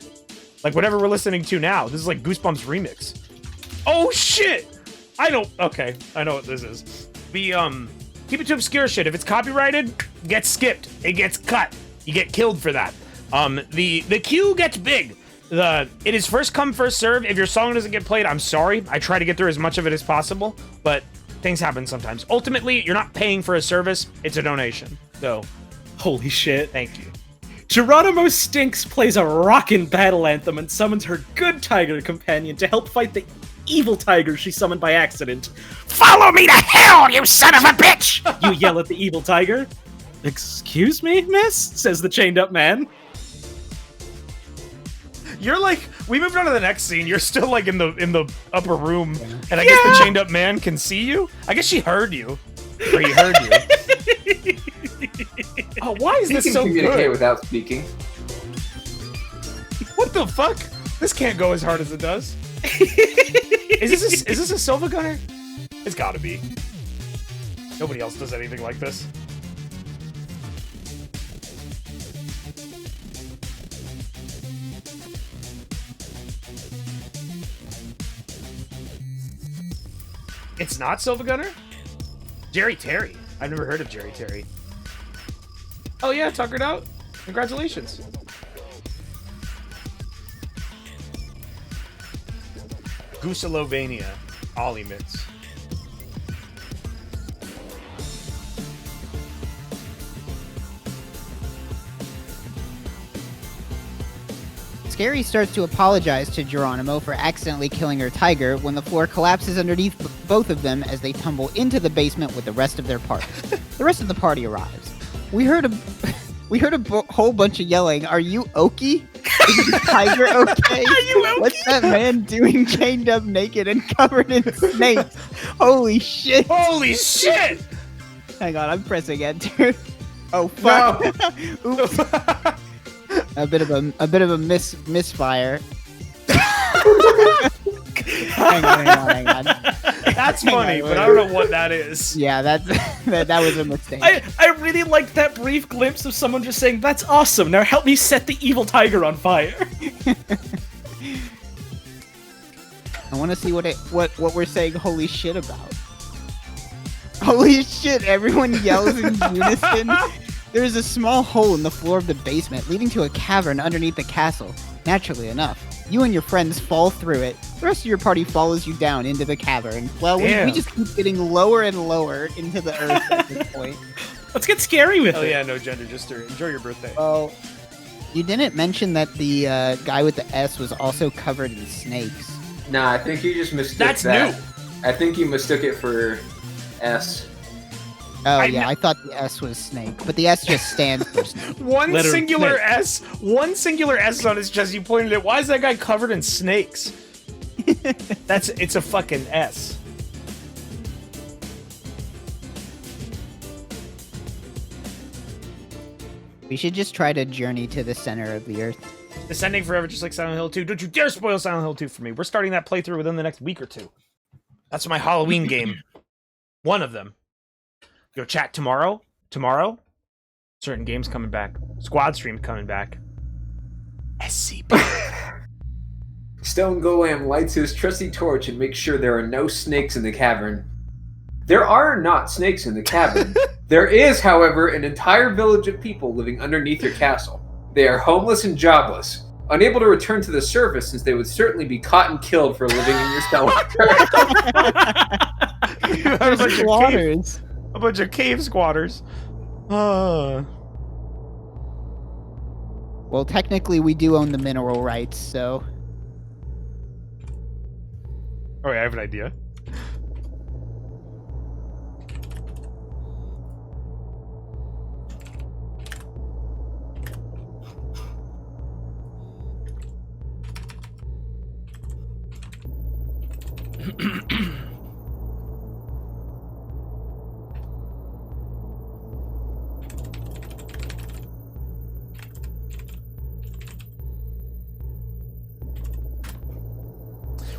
like whatever we're listening to now. This is like Goosebumps remix. Oh shit! Okay, I know what this is. Keep it to obscure shit. If it's copyrighted, it gets skipped. It gets cut. You get killed for that. The queue gets big. It is first come, first serve. If your song doesn't get played, I'm sorry. I try to get through as much of it as possible, but things happen sometimes. Ultimately, you're not paying for a service. It's a donation. So, holy shit. Thank you. Geronimo Stinks plays a rockin' battle anthem and summons her good tiger companion to help fight the evil tiger she summoned by accident. Follow me to hell, you son of a bitch! You yell at the evil tiger. Excuse me, miss? Says the chained up man. You're like, we moved on to the next scene. You're still like in the upper room, and I guess the chained up man can see you. I guess she heard you, or he heard you. Oh, why is this so communicate good? without speaking. What the fuck? This can't go as hard as it does. Is this a Silva Gunner? It's gotta be. Nobody else does anything like this. It's not Silva Gunner? Jerry Terry. I've never heard of Jerry Terry. Oh yeah, tuckered out. Congratulations. Gusalovania. Ollie mitts. Scary starts to apologize to Geronimo for accidentally killing her tiger when the floor collapses underneath both of them as they tumble into the basement with the rest of their party. The rest of the party arrives. We heard a whole bunch of yelling. Are you Okie? Is the tiger okay? Are you Okie? What's that man doing chained up naked and covered in snakes? Holy shit. Holy shit! Hang on, I'm pressing enter. Oh fuck. No. Oops. A bit of a misfire. hang on. That's Hang funny, on, but I don't know what that is. Yeah, that was a mistake. I really liked that brief glimpse of someone just saying, "That's awesome. Now help me set the evil tiger on fire." I want to see what we're saying holy shit about. Holy shit, everyone yells in unison. There is a small hole in the floor of the basement leading to a cavern underneath the castle. Naturally enough, you and your friends fall through it. The rest of your party follows you down into the cavern. Well, we just keep getting lower and lower into the earth at this point. Let's get scary with Oh it. yeah, no gender, just enjoy your birthday. Well, you didn't mention that the guy with the S was also covered in snakes. Nah, I think you just mistook That's that. new. I think you mistook it for S. Oh, I thought the S was snake, but the S just stands for snake. One singular snake. S on his chest. You pointed at. Why is that guy covered in snakes? It's a fucking S. We should just try to journey to the center of the earth. Descending forever, just like Silent Hill 2. Don't you dare spoil Silent Hill 2 for me. We're starting that playthrough within the next week or two. That's my Halloween game. One of them. Yo, chat, tomorrow, certain games coming back. Squad stream coming back. SCP. Stone Golem lights his trusty torch and makes sure there are no snakes in the cavern. There are not snakes in the cavern. There is, however, an entire village of people living underneath your castle. They are homeless and jobless, unable to return to the surface since they would certainly be caught and killed for living in your cellar. A bunch of cave squatters. Well, technically, we do own the mineral rights, so... Oh, yeah, I have an idea.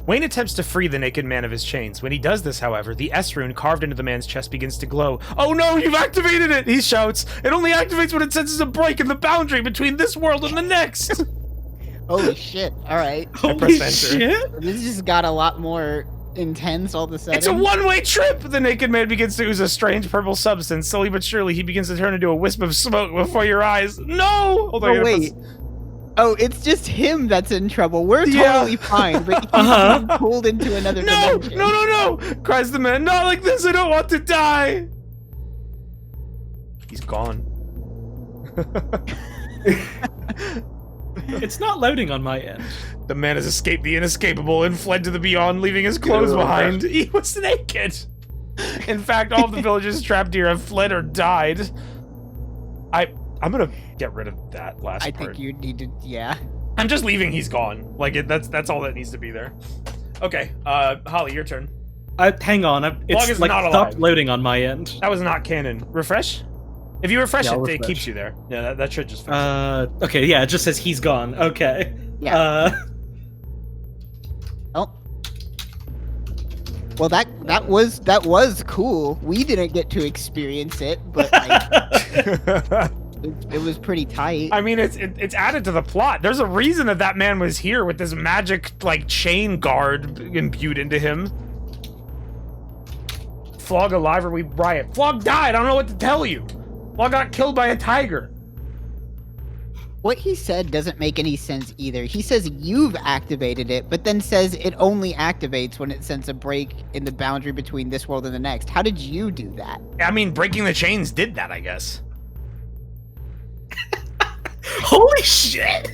Wayne attempts to free the naked man of his chains. When he does this, however, the S rune carved into the man's chest begins to glow. Oh no, you've activated it! He shouts. It only activates when it senses a break in the boundary between this world and the next. Holy shit, alright. Holy shit! This just got a lot more intense all of a sudden. It's a one-way trip! The naked man begins to ooze a strange purple substance. Slowly but surely, he begins to turn into a wisp of smoke before your eyes. No! Hold on, Oh, wait. Oh, it's just him that's in trouble. We're totally fine, but he's being pulled into another dimension. No! Cries the man. Not like this, I don't want to die! He's gone. It's not loading on my end. The man has escaped the inescapable and fled to the beyond, leaving his clothes behind. He was naked! In fact, all of the villagers trapped here have fled or died. I'm gonna get rid of that last part. I think you need to, yeah. I'm just leaving he's gone. Like, that's all that needs to be there. Okay, Holly, your turn. Hang on, it's is like not stopped alive. loading on my end. That was not canon. Refresh? If you refresh Yeah, I'll it, it refresh. keeps you there. Yeah, that should just fix it. Okay, yeah, it just says he's gone. Okay. Yeah. Oh. Well, that was cool. We didn't get to experience it, but like, it was pretty tight. I mean, it's added to the plot. There's a reason that man was here with this magic, like, chain guard imbued into him. Flog alive or we riot. Flog died. I don't know what to tell you. Flog got killed by a tiger. What he said doesn't make any sense either. He says you've activated it, but then says it only activates when it sends a break in the boundary between this world and the next. How did you do that? I mean, breaking the chains did that, I guess. Holy shit!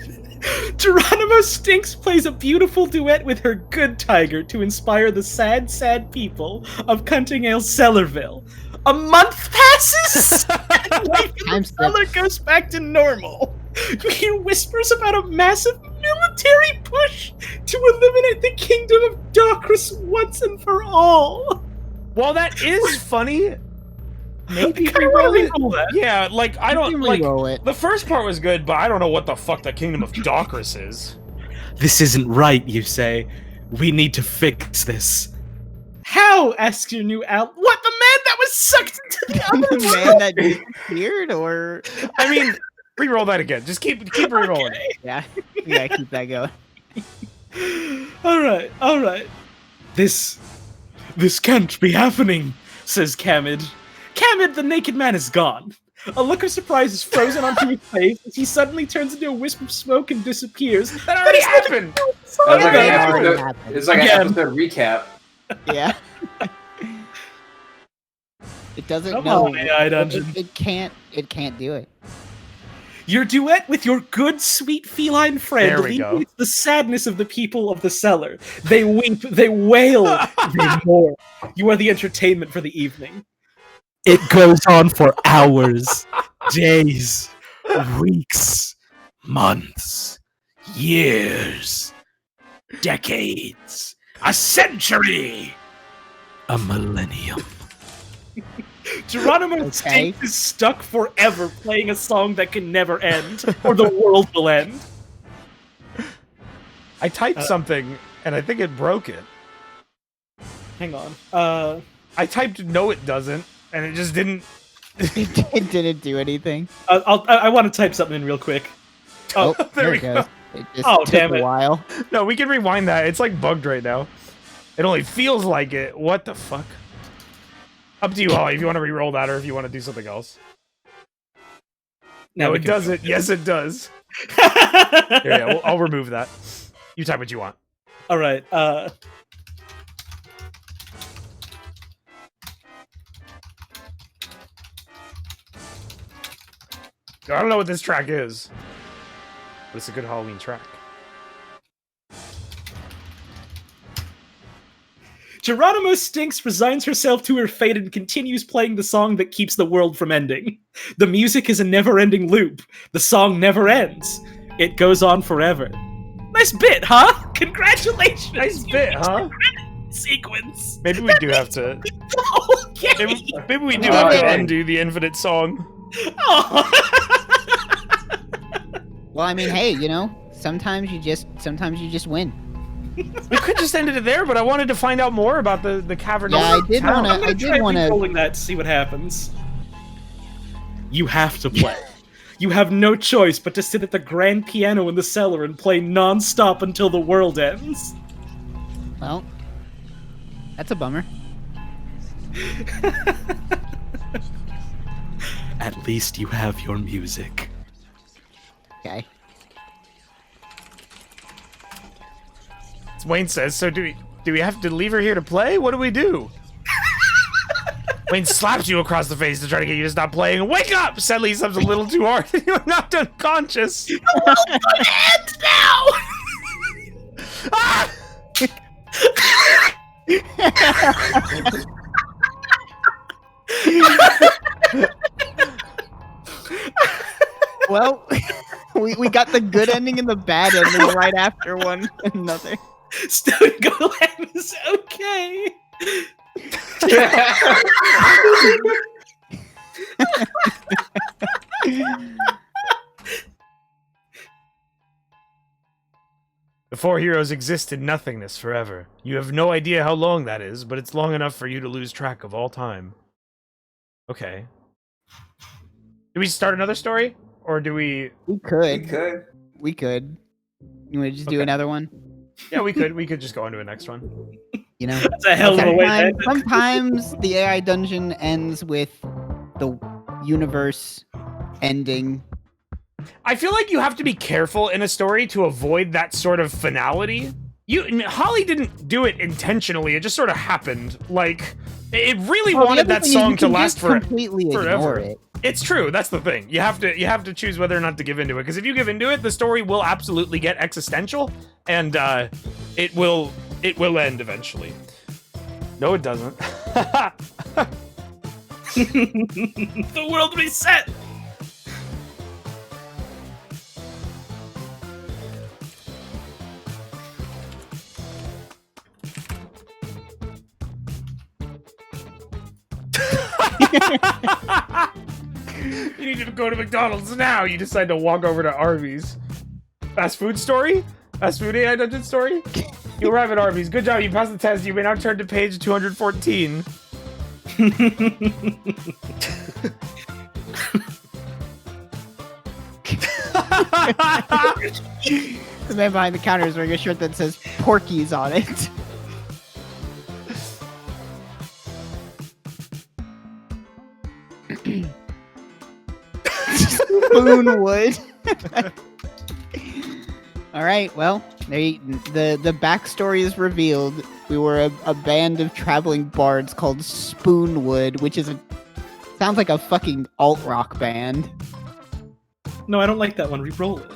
Geronimo Stinks plays a beautiful duet with her good tiger to inspire the sad, sad people of Cuntingale Cellarville. A month passes, and life in the cellar goes back to normal. You hear whispers about a massive military push to eliminate the kingdom of Darkness once and for all. Well, that is funny. Maybe I re-roll it. Yeah, like I don't like. It. The first part was good, but I don't know what the fuck the kingdom of Darkness is. This isn't right, you say. We need to fix this. How? Asks your new What, the man that was sucked into the other The man that disappeared, or I mean, re-roll that again. Just keep re-rolling. Okay. yeah, keep that going. All right. This can't be happening, says Kamid. Kamid, the naked man, is gone. A look of surprise is frozen onto his face as he suddenly turns into a wisp of smoke and disappears. That already happened. It's like an already episode, happened. it's like an episode recap. Yeah. It doesn't Come know. on, AI Dungeon. It can't do it. Your duet with your good, sweet feline friend There we go. alleviates the sadness of the people of the cellar. They weep, they wail, they mourn. You are the entertainment for the evening. It goes on for hours, days, weeks, months, years, decades, a century, a millennium. Geronimo Stinks is stuck forever playing a song that can never end, or the world will end. I typed something and I think it broke it. Hang on. I typed no, it doesn't, and it just didn't. It didn't do anything. I want to type something in real quick. Oh, there there we it goes. It just Oh, took damn a it. while. No, we can rewind that. It's like bugged right now. It only feels like it. What the fuck? Up to you, Holly, if you want to re-roll that or if you want to do something else. No, we it can doesn't. Yes, it does. Here, yeah, I'll remove that. You type what you want. All right. I don't know what this track is, but it's a good Halloween track. Geronimo Stinks resigns herself to her fate and continues playing the song that keeps the world from ending. The music is a never-ending loop. The song never ends. It goes on forever. Nice bit, huh? Congratulations! Nice bit, huh? Sequence. Maybe we do have to. Okay. Maybe we do have to undo the infinite song. Oh. Well, I mean, hey, you know, sometimes you just win. We could just ended it there, but I wanted to find out more about the cavern. Yeah, I did town. wanna- I'm gonna try wanna- re-rolling that to see what happens. You have to play. You have no choice but to sit at the grand piano in the cellar and play non-stop until the world ends. Well, that's a bummer. At least you have your music. Okay. Wayne says, so do we have to leave her here to play? What do we do? Wayne slaps you across the face to try to get you to stop playing. Wake up! Sadly, something's a little too hard. You're knocked unconscious. End now! Ah! Well, we got the good ending and the bad ending right after one another. Stone Golem is okay. The four heroes exist in nothingness forever. You have no idea how long that is, but it's long enough for you to lose track of all time. Okay. Do we start another story? Or do we... We could. We could. You want to just do Okay. another one? Yeah, we could. We could just go on to the next one. You know, That's a hell of a way to end it. sometimes the AI dungeon ends with the universe ending. I feel like you have to be careful in a story to avoid that sort of finality. Holly didn't do it intentionally. It just sort of happened. Like, it really wanted that song to last completely forever. Ignore it. It's true. That's the thing. You have to choose whether or not to give into it. Because if you give into it, the story will absolutely get existential, and it will end eventually. No, it doesn't. The world reset. You need to go to McDonald's now. You decide to walk over to Arby's. Fast food story? Fast food AI dungeon story? You arrive at Arby's. Good job. You passed the test. You may now turn to page 214. The man behind the counter is wearing a shirt that says Porky's on it. Spoonwood. All right, well, the backstory is revealed. We were a band of traveling bards called Spoonwood, which sounds like a fucking alt-rock band. No, I don't like that one. Re-roll it.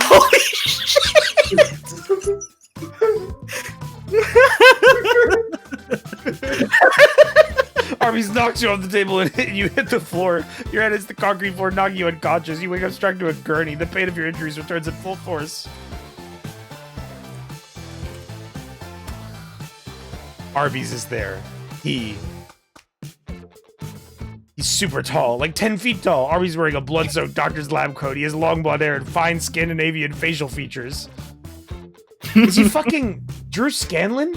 Holy shit! Arby's knocks you off the table and you hit the floor. Your head hits the concrete floor, knocking you unconscious. You wake up strapped to a gurney. The pain of your injuries returns in full force. Arby's is there. He's super tall, like 10 feet tall. Arby's wearing a blood-soaked doctor's lab coat. He has long blonde hair and fine Scandinavian facial features. Is he fucking Drew Scanlon?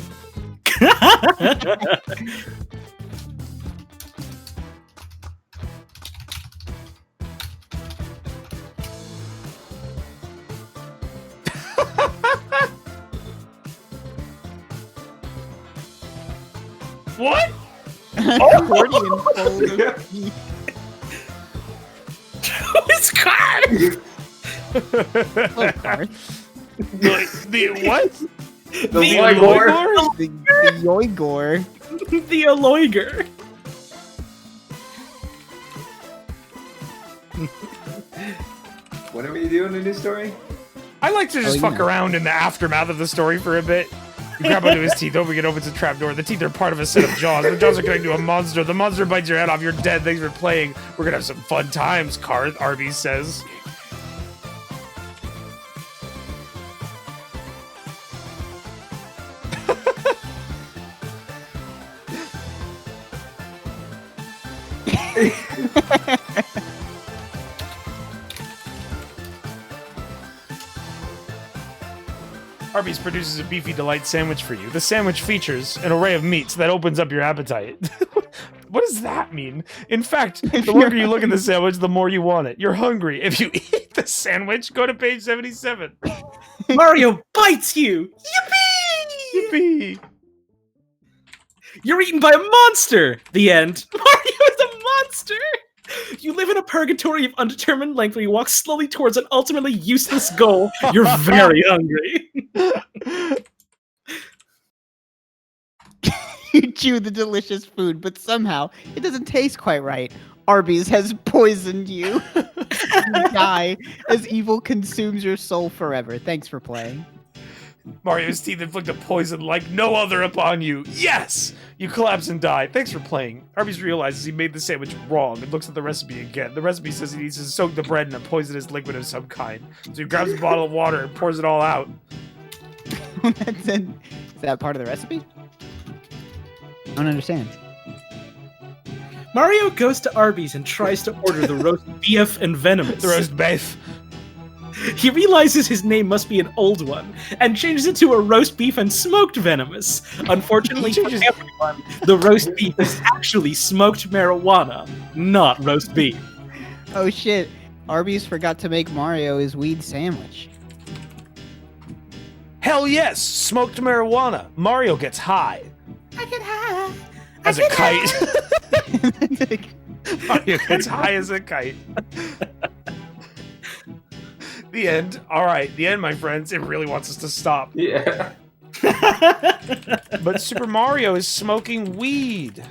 What? Accordion fold of teeth. It's Card! Oh, Garth. The what? The Loigor? The Yoigor. The Aloiger. When are we doing a new story? I like to just fuck yeah. around in the aftermath of the story for a bit. You grab onto his teeth, opening it opens a trapdoor. The teeth are part of a set of jaws. The jaws are connected to a monster. The monster bites your head off. You're dead. Thanks for playing. We're gonna have some fun times, Karth, Arby's says. Arby's produces a beefy delight sandwich for you. The sandwich features an array of meats that opens up your appetite. What does that mean? In fact, the longer you look at the sandwich, the more you want it. You're hungry. If you eat the sandwich, go to page 77. Mario bites you! Yippee! Yippee! You're eaten by a monster! The end. Mario is a monster! You live in a purgatory of undetermined length where you walk slowly towards an ultimately useless goal. You're very hungry. You chew the delicious food, but somehow it doesn't taste quite right. Arby's has poisoned you. You die as evil consumes your soul forever. Thanks for playing. Mario's teeth inflict a poison like no other upon you. Yes! You collapse and die. Thanks for playing. Arby's realizes he made the sandwich wrong and looks at the recipe again. The recipe says he needs to soak the bread in a poisonous liquid of some kind. So he grabs a bottle of water and pours it all out. Is that part of the recipe? I don't understand. Mario goes to Arby's and tries to order the roast beef and venomous. The roast beef. He realizes his name must be an old one, and changes it to a roast beef and smoked venomous. Unfortunately for everyone, the roast beef is actually smoked marijuana, not roast beef. Oh shit. Arby's forgot to make Mario his weed sandwich. Hell yes! Smoked marijuana. Mario gets high. I get high. As a kite. Mario gets high as a kite. The end. All right, the end, my friends. It really wants us to stop. Yeah. But Super Mario is smoking weed.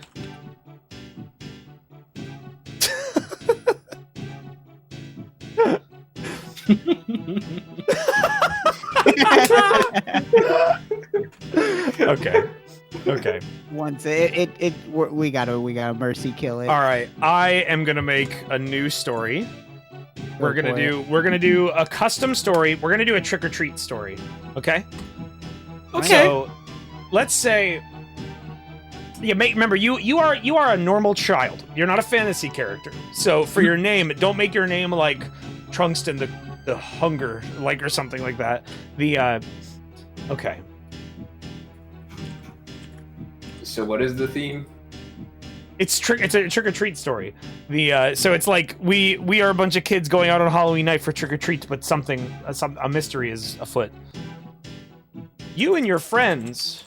Okay. Once we gotta mercy kill it. All right. I am gonna make a new story. We're gonna do a custom story. We're gonna do a trick or treat story. Okay. Okay. So, let's say. Yeah, remember you are a normal child. You're not a fantasy character. So for your name, don't make your name like Trunkston the Hunger, like, or something like that. Okay. So what is the theme? It's a trick or treat story. So it's like we are a bunch of kids going out on Halloween night for trick or treats, but a mystery is afoot. You and your friends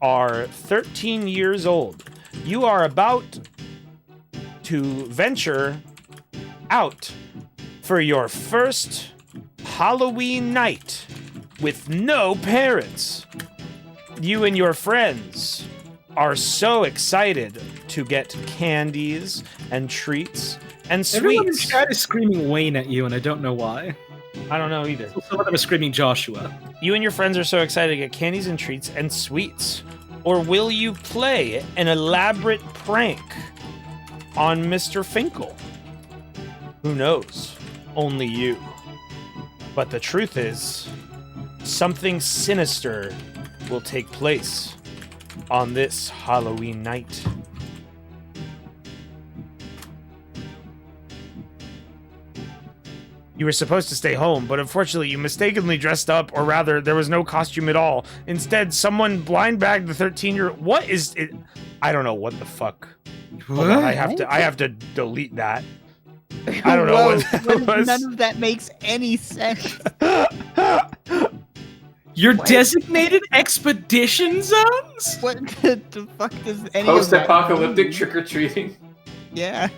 are 13 years old. You are about to venture out for your first Halloween night with no parents. You and your friends are so excited to get candies and treats and Everyone in sweets. chat is screaming Wayne at you, and I don't know why. I don't know either. Some of them are screaming Joshua. You and your friends are so excited to get candies and treats and sweets. Or will you play an elaborate prank on Mr. Finkel? Who knows? Only you. But the truth is, something sinister will take place on this Halloween night. You were supposed to stay home, but unfortunately you mistakenly dressed up, or rather, there was no costume at all. Instead, someone blind bagged the 13-year-old. What is it? I don't know what the fuck. Hold on, I have to delete that. I don't know what that was. None of that makes any sense. Your designated expedition zones? What the fuck does any of that Post-apocalyptic mean? trick-or-treating. Yeah.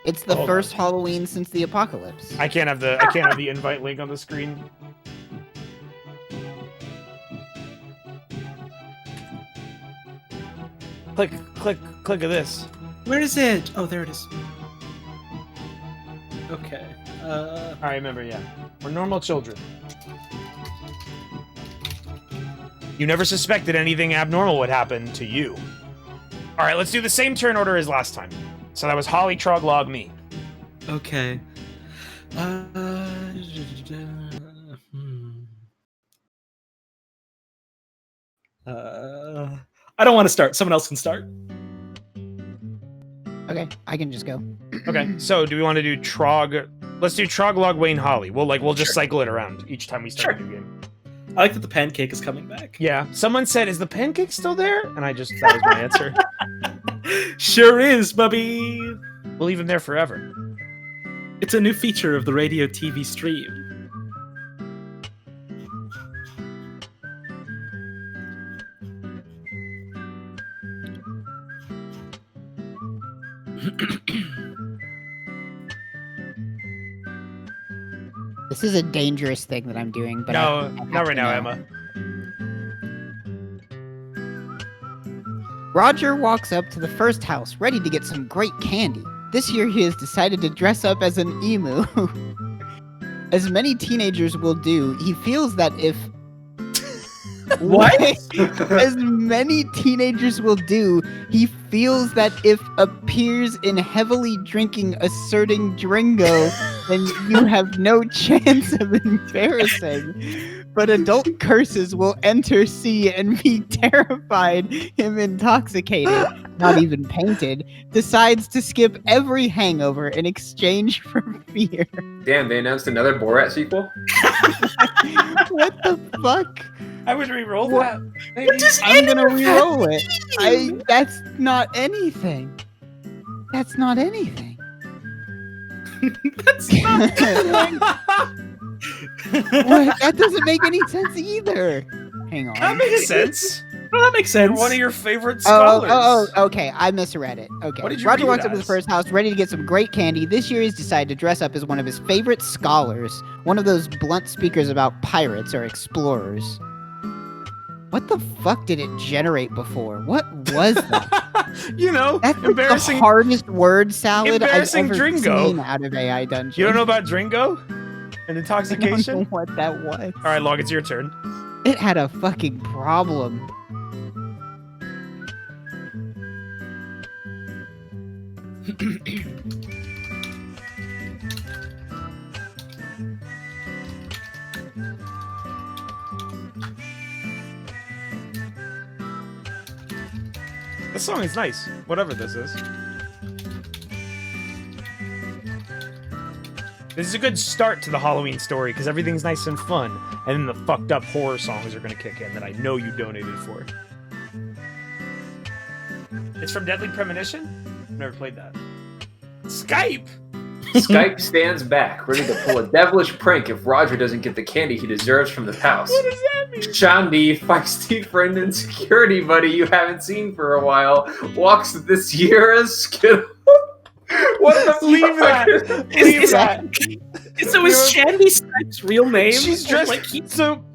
It's the Hold first Halloween since the apocalypse. I can't have the invite link on the screen. Click of this. Where is it? Oh, there it is. Okay. I remember, yeah. We're normal children. You never suspected anything abnormal would happen to you. All right, let's do the same turn order as last time. So that was Holly, Trog, Log, me. Okay. I don't want to start. Someone else can start. Okay, I can just go. Okay, so do we want to do Trog? Let's do Trog, Log, Wayne, Holly. We'll just cycle it around each time we start a new game. I like that the pancake is coming back. Yeah, someone said, "Is the pancake still there?" And that was my answer. Sure is, Bubby. We'll leave him there forever. It's a new feature of the radio TV stream. This is a dangerous thing that I'm doing, but No, I have not to right now, know. Emma. Roger walks up to the first house, ready to get some great candy. This year he has decided to dress up as an emu. As many teenagers will do, he feels that if... What? As many teenagers will do, he feels that if appears in heavily drinking asserting Dringo, then you have no chance of embarrassing. But adult curses will enter see and be terrified, him intoxicated, not even painted, decides to skip every hangover in exchange for fear. Damn, they announced another Borat sequel? What the fuck? I would re-roll What? that. I'm gonna re-roll it. That's not anything. That's not anything. That's not What? That doesn't make any sense either. Hang on. That makes sense. Well, that makes sense. One of your favorite scholars. Okay. I misread it. Okay. What did you Roger read walks it up to the as? first house, ready to get some great candy. This year, he's decided to dress up as one of his favorite scholars, one of those blunt speakers about pirates or explorers. What the fuck did it generate before? What was that? You know, That's like embarrassing. the hardest word salad Embarrassing I've ever Dringo. seen out of AI Dungeon. You don't know about Dringo? An I intoxication? don't know what that was. All right, Log, it's your turn. It had a fucking problem. This song is nice, whatever this is. This is a good start to the Halloween story because everything's nice and fun, and then the fucked up horror songs are gonna kick in that I know you donated for. It's from Deadly Premonition? I've never played that. Skype! Skype stands back, ready to pull a devilish prank if Roger doesn't get the candy he deserves from the house. What does that mean? Shandi, feisty friend and security buddy you haven't seen for a while, walks this year as Skittle. What the Leave fuck? that! Leave that! So is Shandy Skype's real name? She's dressed like so.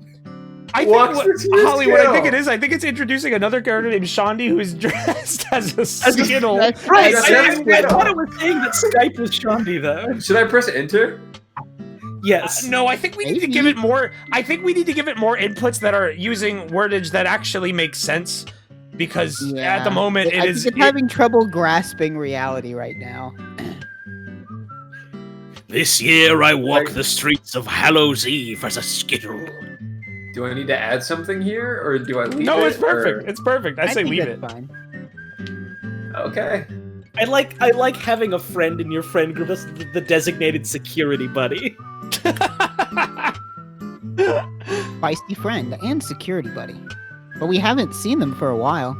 I Walks think this year's Holly, what I think Skittle. it is, I think it's introducing another character named Shandi who is dressed as a Skittle. That's Right, That's I it. thought it was saying that Skype was Shandy, though. Should I press enter? Yes. No, I think we need to Maybe. give it more. I think we need to give it more inputs that are using wordage that actually makes sense, because at the moment I it is. think it's having trouble grasping reality right now. This year I walk Like- the streets of Hallows Eve as a Skittle. Do I need to add something here, or do I leave No, it? it's perfect. or- It's perfect. I say think leave that's it. Fine. Okay. I like having a friend in your friend group as the designated security buddy. Feisty friend and security buddy. But we haven't seen them for a while.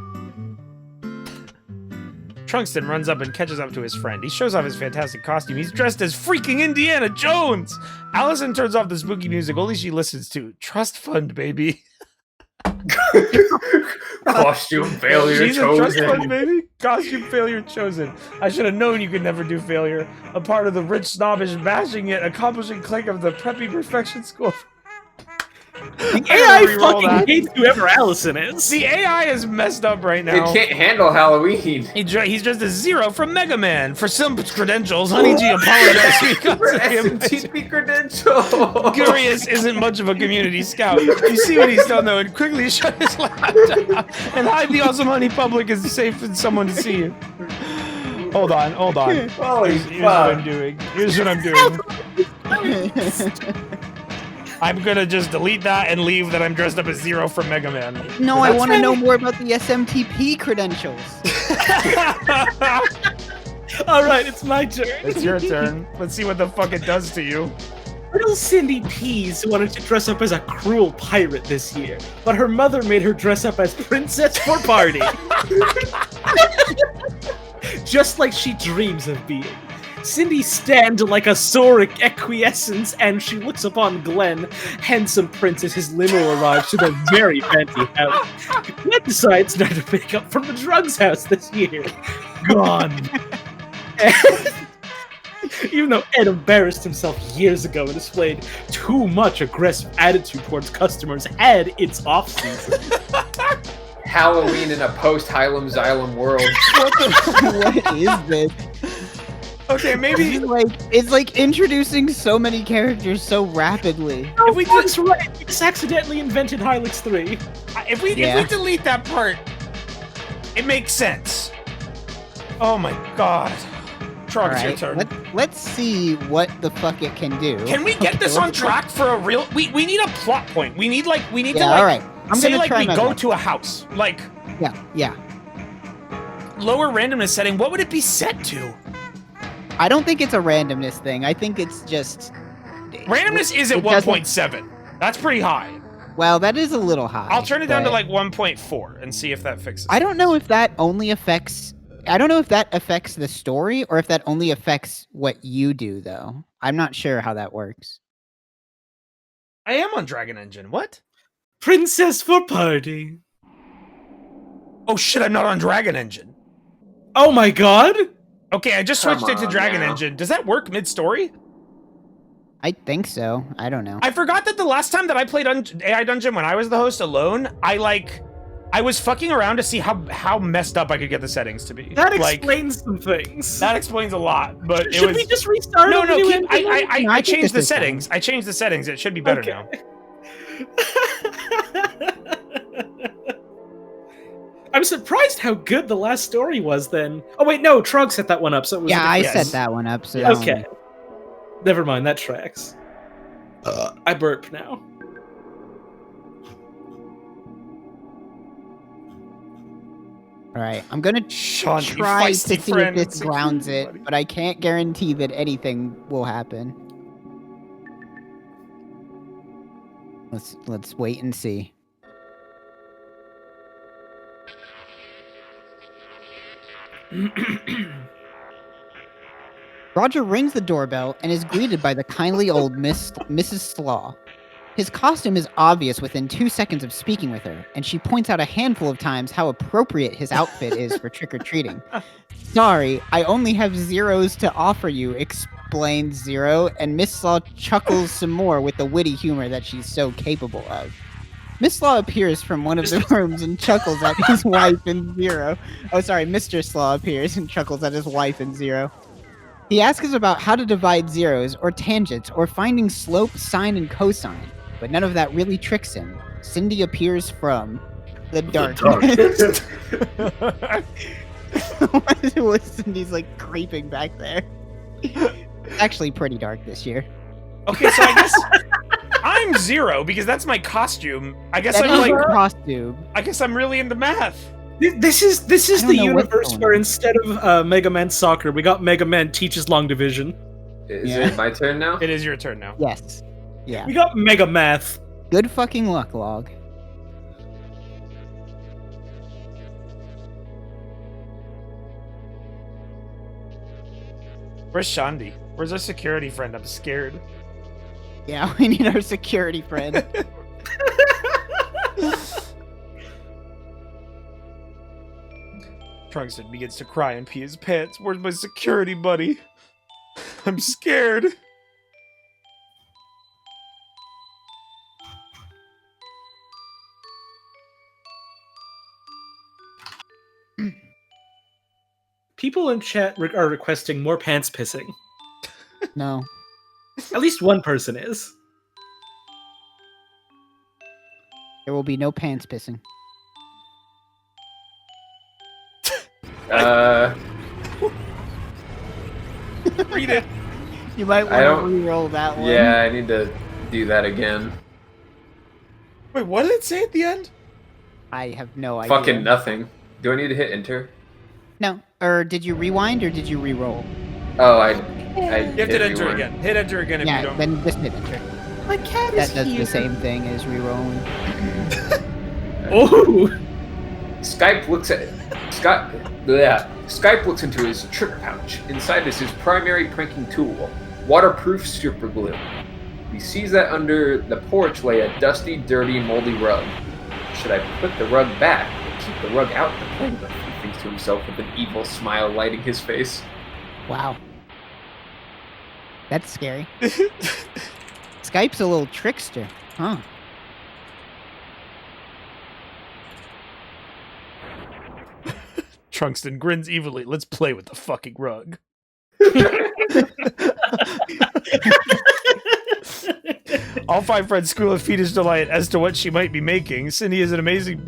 Trunkston runs up and catches up to his friend. He shows off his fantastic costume. He's dressed as freaking Indiana Jones. Allison turns off the spooky music only she listens to. Trust fund, baby. Costume failure She's a trust fund, chosen. baby. Costume failure chosen. I should have known you could never do failure. A part of the rich, snobbish, bashing yet accomplishing clique of the preppy perfection school. The I AI gotta re-roll fucking that. hates whoever Allison is. The AI is messed up right now. It can't handle Halloween. He's just a Zero from Mega Man. For some credentials, Honey G apologized because For of him. SMTP credential. Curious isn't much of a community scout. You see what he's done though, and quickly shut his laptop and hide the awesome honey public is safe for someone to see you. Hold on. Holy Here's what I'm fuck. doing. Here's what I'm doing. I'm gonna just delete that and leave that I'm dressed up as Zero from Mega Man. No, I want to know more about the SMTP credentials. Alright, it's my turn. It's your turn. Let's see what the fuck it does to you. Little Cindy Pease wanted to dress up as a cruel pirate this year, but her mother made her dress up as princess for party. Just like she dreams of being. Cindy stands like a Sauric acquiescence, and she looks upon Glenn, handsome prince, as his limo arrives to the very fancy house. Glenn decides not to pick up from the drugs house this year. Gone. Even though Ed embarrassed himself years ago and displayed too much aggressive attitude towards customers, Ed, it's off-season. Halloween in a post-Hylam Xylem world. What is this? Okay, maybe It's like introducing so many characters so rapidly. if we That's right, we just accidentally invented Hylix 3. if we delete that part, it makes sense. Oh my god. Trog, it's your turn. Let's see what the fuck it can do. Can we get this on track for a real? We need a plot point. We need to All right. I'm say gonna like try we my go best. to a house. Like Yeah. lower randomness setting. What would it be set to? I don't think it's a randomness thing. I think it's just Randomness is at It doesn't- 1.7. That's pretty high. well, that is a little high. I'll turn it down to but like 1.4 and see if that fixes. I don't know if that only affects I don't know if that affects the story or if that only affects what you do, though. I'm not sure how that works. I am on Dragon Engine. What? Princess for party. Oh shit! I'm not on Dragon Engine. Oh my god! Okay, I just Come switched it to on Dragon now. Engine. Does that work mid-story? I think so. I don't know. I forgot that the last time that I played AI Dungeon when I was the host alone, I was fucking around to see how messed up I could get the settings to be. That Like, explains some things. that explains a lot, but it Should was we just restart? no, on no. the new Keep, engine? I No, I think changed the this is fine. settings. I changed the settings. It should be better now. I'm surprised how good the last story was then. Oh wait, no, Trog set that one up, so it was Yeah, I Yes. set that one up. So Yes. that okay. Never mind, that tracks. I burp now. All right, I'm gonna Sean, you try to feisty see friend. if this grounds it, but I can't guarantee that anything will happen. Let's wait and see. Roger rings the doorbell and is greeted by the kindly old Mrs. Slaw. His costume is obvious within 2 seconds of speaking with her, and she points out a handful of times how appropriate his outfit is for trick-or-treating. Sorry, I only have zeros to offer you, explains Zero, and Miss Slaw chuckles some more with the witty humor that she's so capable of. Miss Slaw appears from one of the rooms and chuckles at his wife and Zero. Oh, sorry, Mr. Slaw appears and chuckles at his wife and Zero. He asks about how to divide zeros or tangents or finding slope, sine, and cosine, but none of that really tricks him. Cindy appears from the darkness. What was Cindy's like creeping back there? It's actually pretty dark this year. Okay, so I guess I'm Zero because that's my costume. I guess That I'm is like, your costume. I guess I'm really into math. This is I the don't know what's universe going where on. instead of Mega Man Soccer, we got Mega Man Teaches Long Division. Is Yeah. it my turn now? It is your turn now. Yes. Yeah. We got Mega Math. Good fucking luck, Log. Where's Shandi? Where's our security friend? I'm scared. Yeah, we need our security friend. Trunkston begins to cry and pee his pants. Where's my security buddy? I'm scared. People in chat are requesting more pants pissing. No. At least one person is. There will be no pants pissing. Read it. You might want I to don't- re-roll that one. Yeah, I need to do that again. Wait, what did it say at the end? I have no idea. Fucking nothing. Do I need to hit enter? No. Or did you rewind or did you re-roll? Oh, I You have hit to enter rewind. again. Hit enter again if you Yeah, don't. then just hit enter. My cat That does the same thing as re-rolling. Oh, Skype looks at Scott. Yeah, Skype looks into his trick pouch. Inside is his primary pranking tool, waterproof super glue. He sees that under the porch lay a dusty, dirty, moldy rug. Should I put the rug back or keep the rug out to play with? He thinks to himself with an evil smile lighting his face. Wow. That's scary. Skype's a little trickster, huh? Trunkston grins evilly. Let's play with the fucking rug. All five friends squeal in fiendish delight as to what she might be making. Cindy is an amazing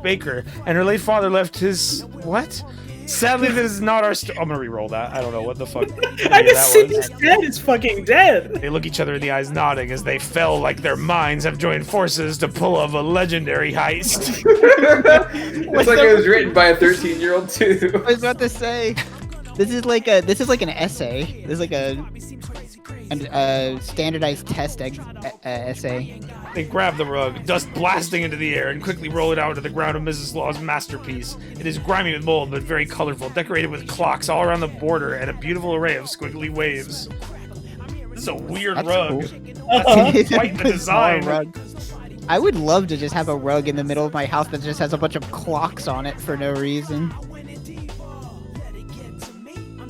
baker, and her late father left his... What? Sadly, this is not our... I'm gonna re-roll that. I don't know what the fuck I that just Cindy's was. dead is fucking dead. They look each other in the eyes, nodding as they fell like their minds have joined forces to pull off a legendary heist. It's like it was written by a 13-year-old too. I was about to say, this is like an essay. This is like an and standardized test essay. They grab the rug, dust blasting into the air, and quickly roll it out to the ground of Mrs. Law's masterpiece. It is grimy with mold, but very colorful, decorated with clocks all around the border and a beautiful array of squiggly waves. This is a weird That's rug. cool. That's quite the Bizarre design. rug. I would love to just have a rug in the middle of my house that just has a bunch of clocks on it for no reason.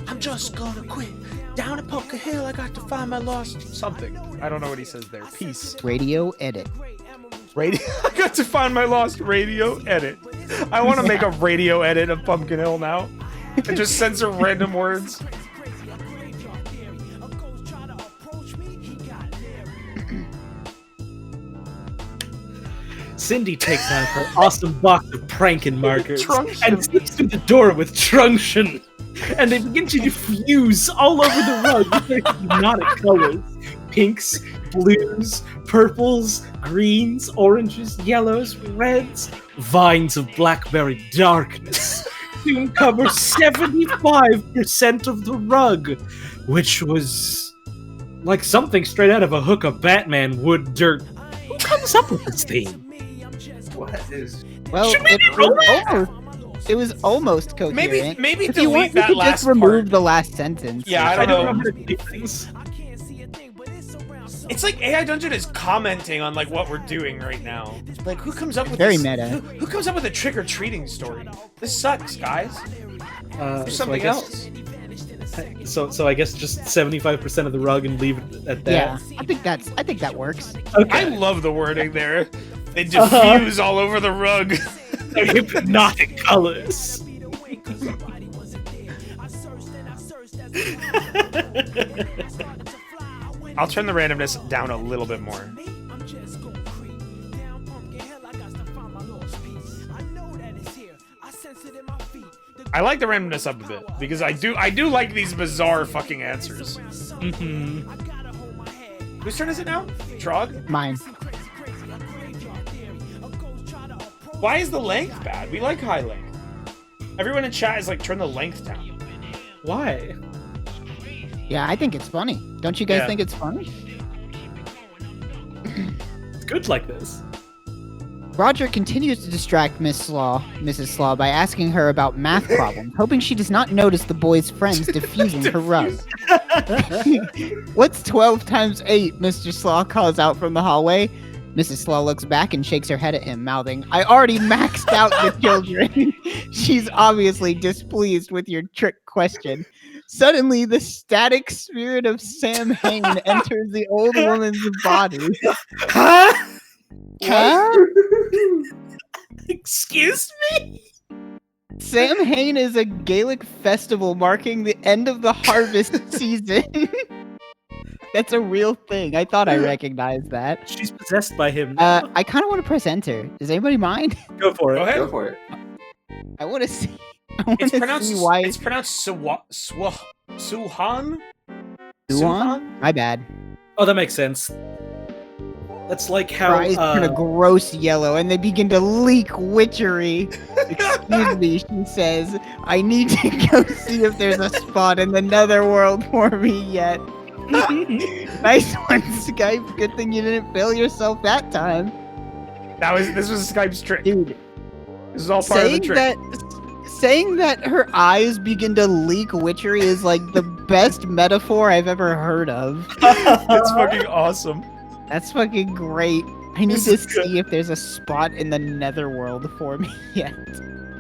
I'm just gonna quit. Down at Poker Hill, I got to find my lost something. I don't know what he says there. Peace. Radio edit. Radio. I got to find my lost radio edit. I want to make a radio edit of Pumpkin Hill now and just censor random words. Cindy takes out her awesome box of pranking markers Trunction. and slips through the door with Trunction. And they begin to diffuse all over the rug with their hypnotic colors. Pinks, blues, purples, greens, oranges, yellows, reds. Vines of blackberry darkness soon cover 75% of the rug, which was like something straight out of a Hook of Batman wood dirt. Who comes up with this theme? What is? Well, it was almost coherent. Maybe If you delete want, you that could last just remove part. the last sentence. Yeah, I I don't don't know. know how to do things. It's like AI Dungeon is commenting on like what we're doing right now. Like, who comes up with Very this? meta. Who comes up with a trick or treating story? This sucks, guys. So There's something I guess, else. So I guess just 75% of the rug and leave it at Yeah, that. I think that works. Okay. I love the wording there. They diffuse all over the rug. They're hypnotic colors. I'll turn the randomness down a little bit more. I like the randomness up a bit because I do like these bizarre fucking answers. Whose turn is it now? Trog? Mine. Why is the length bad? We like high length. Everyone in chat is like, turn the length down. Why? Yeah, I think it's funny. Don't you guys Yeah. think it's funny? It's good like this. Roger continues to distract Mrs. Slaw by asking her about math problems, hoping she does not notice the boy's friends diffusing her rug. What's 12 times 8? Mr. Slaw calls out from the hallway. Mrs. Slaw looks back and shakes her head at him, mouthing, I already maxed out the children. She's obviously displeased with your trick question. Suddenly, the static spirit of Sam Hain enters the old woman's body. Huh? Huh? Excuse me? Sam Hain is a Gaelic festival marking the end of the harvest season. That's a real thing. I thought I recognized that. She's possessed by him. now. I kind of want to press enter. Does anybody mind? Go for it. Go ahead. Go for it. I want to see. I want It's to pronounced. see why. It's pronounced Suhan. Suhan? My bad. Oh, that makes sense. That's like Her how eyes turn a gross yellow and they begin to leak witchery. Excuse me, she says. I need to go see if there's a spot in the netherworld for me yet. Nice one, Skype. Good thing you didn't fail yourself that time. This was Skype's trick. Dude, This is all part of the trick. saying that her eyes begin to leak witchery is like the best metaphor I've ever heard of. It's fucking awesome. That's fucking great. I need This to is good. see if there's a spot in the netherworld for me yet.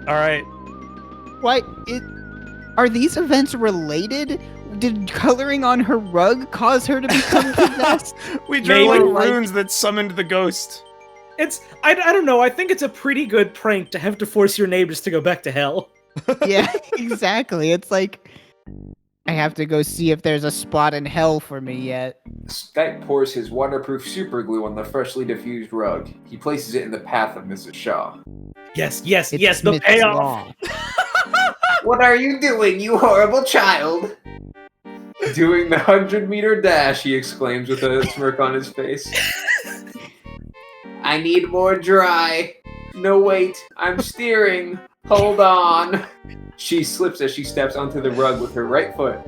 All right. Are these events related? Did coloring on her rug cause her to become possessed? We drew Maybe like like- runes that summoned the ghost. I don't know. I think it's a pretty good prank to have to force your neighbors to go back to hell. Yeah, exactly. It's like, I have to go see if there's a spot in hell for me yet. Skype pours his waterproof super glue on the freshly diffused rug. He places it in the path of Mrs. Shaw. Yes, It's the Mrs. payoff. Law. What are you doing, you horrible child? Doing the 100-meter dash, he exclaims with a smirk on his face. I need more dry. No, wait, I'm steering. Hold on. She slips as she steps onto the rug with her right foot.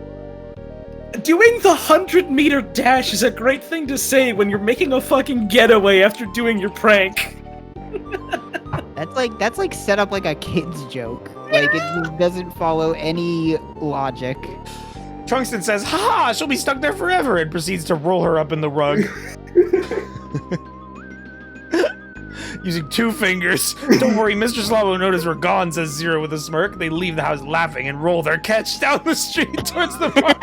Doing the 100-meter dash is a great thing to say when you're making a fucking getaway after doing your prank. That's like set up like a kid's joke. Like it just doesn't follow any logic. Trunkston says, "Ha! She'll be stuck there forever," and proceeds to roll her up in the rug. Using 2 fingers. "Don't worry, Mr. Slav will notice we're gone," says Zero with a smirk. They leave the house laughing and roll their catch down the street towards the park.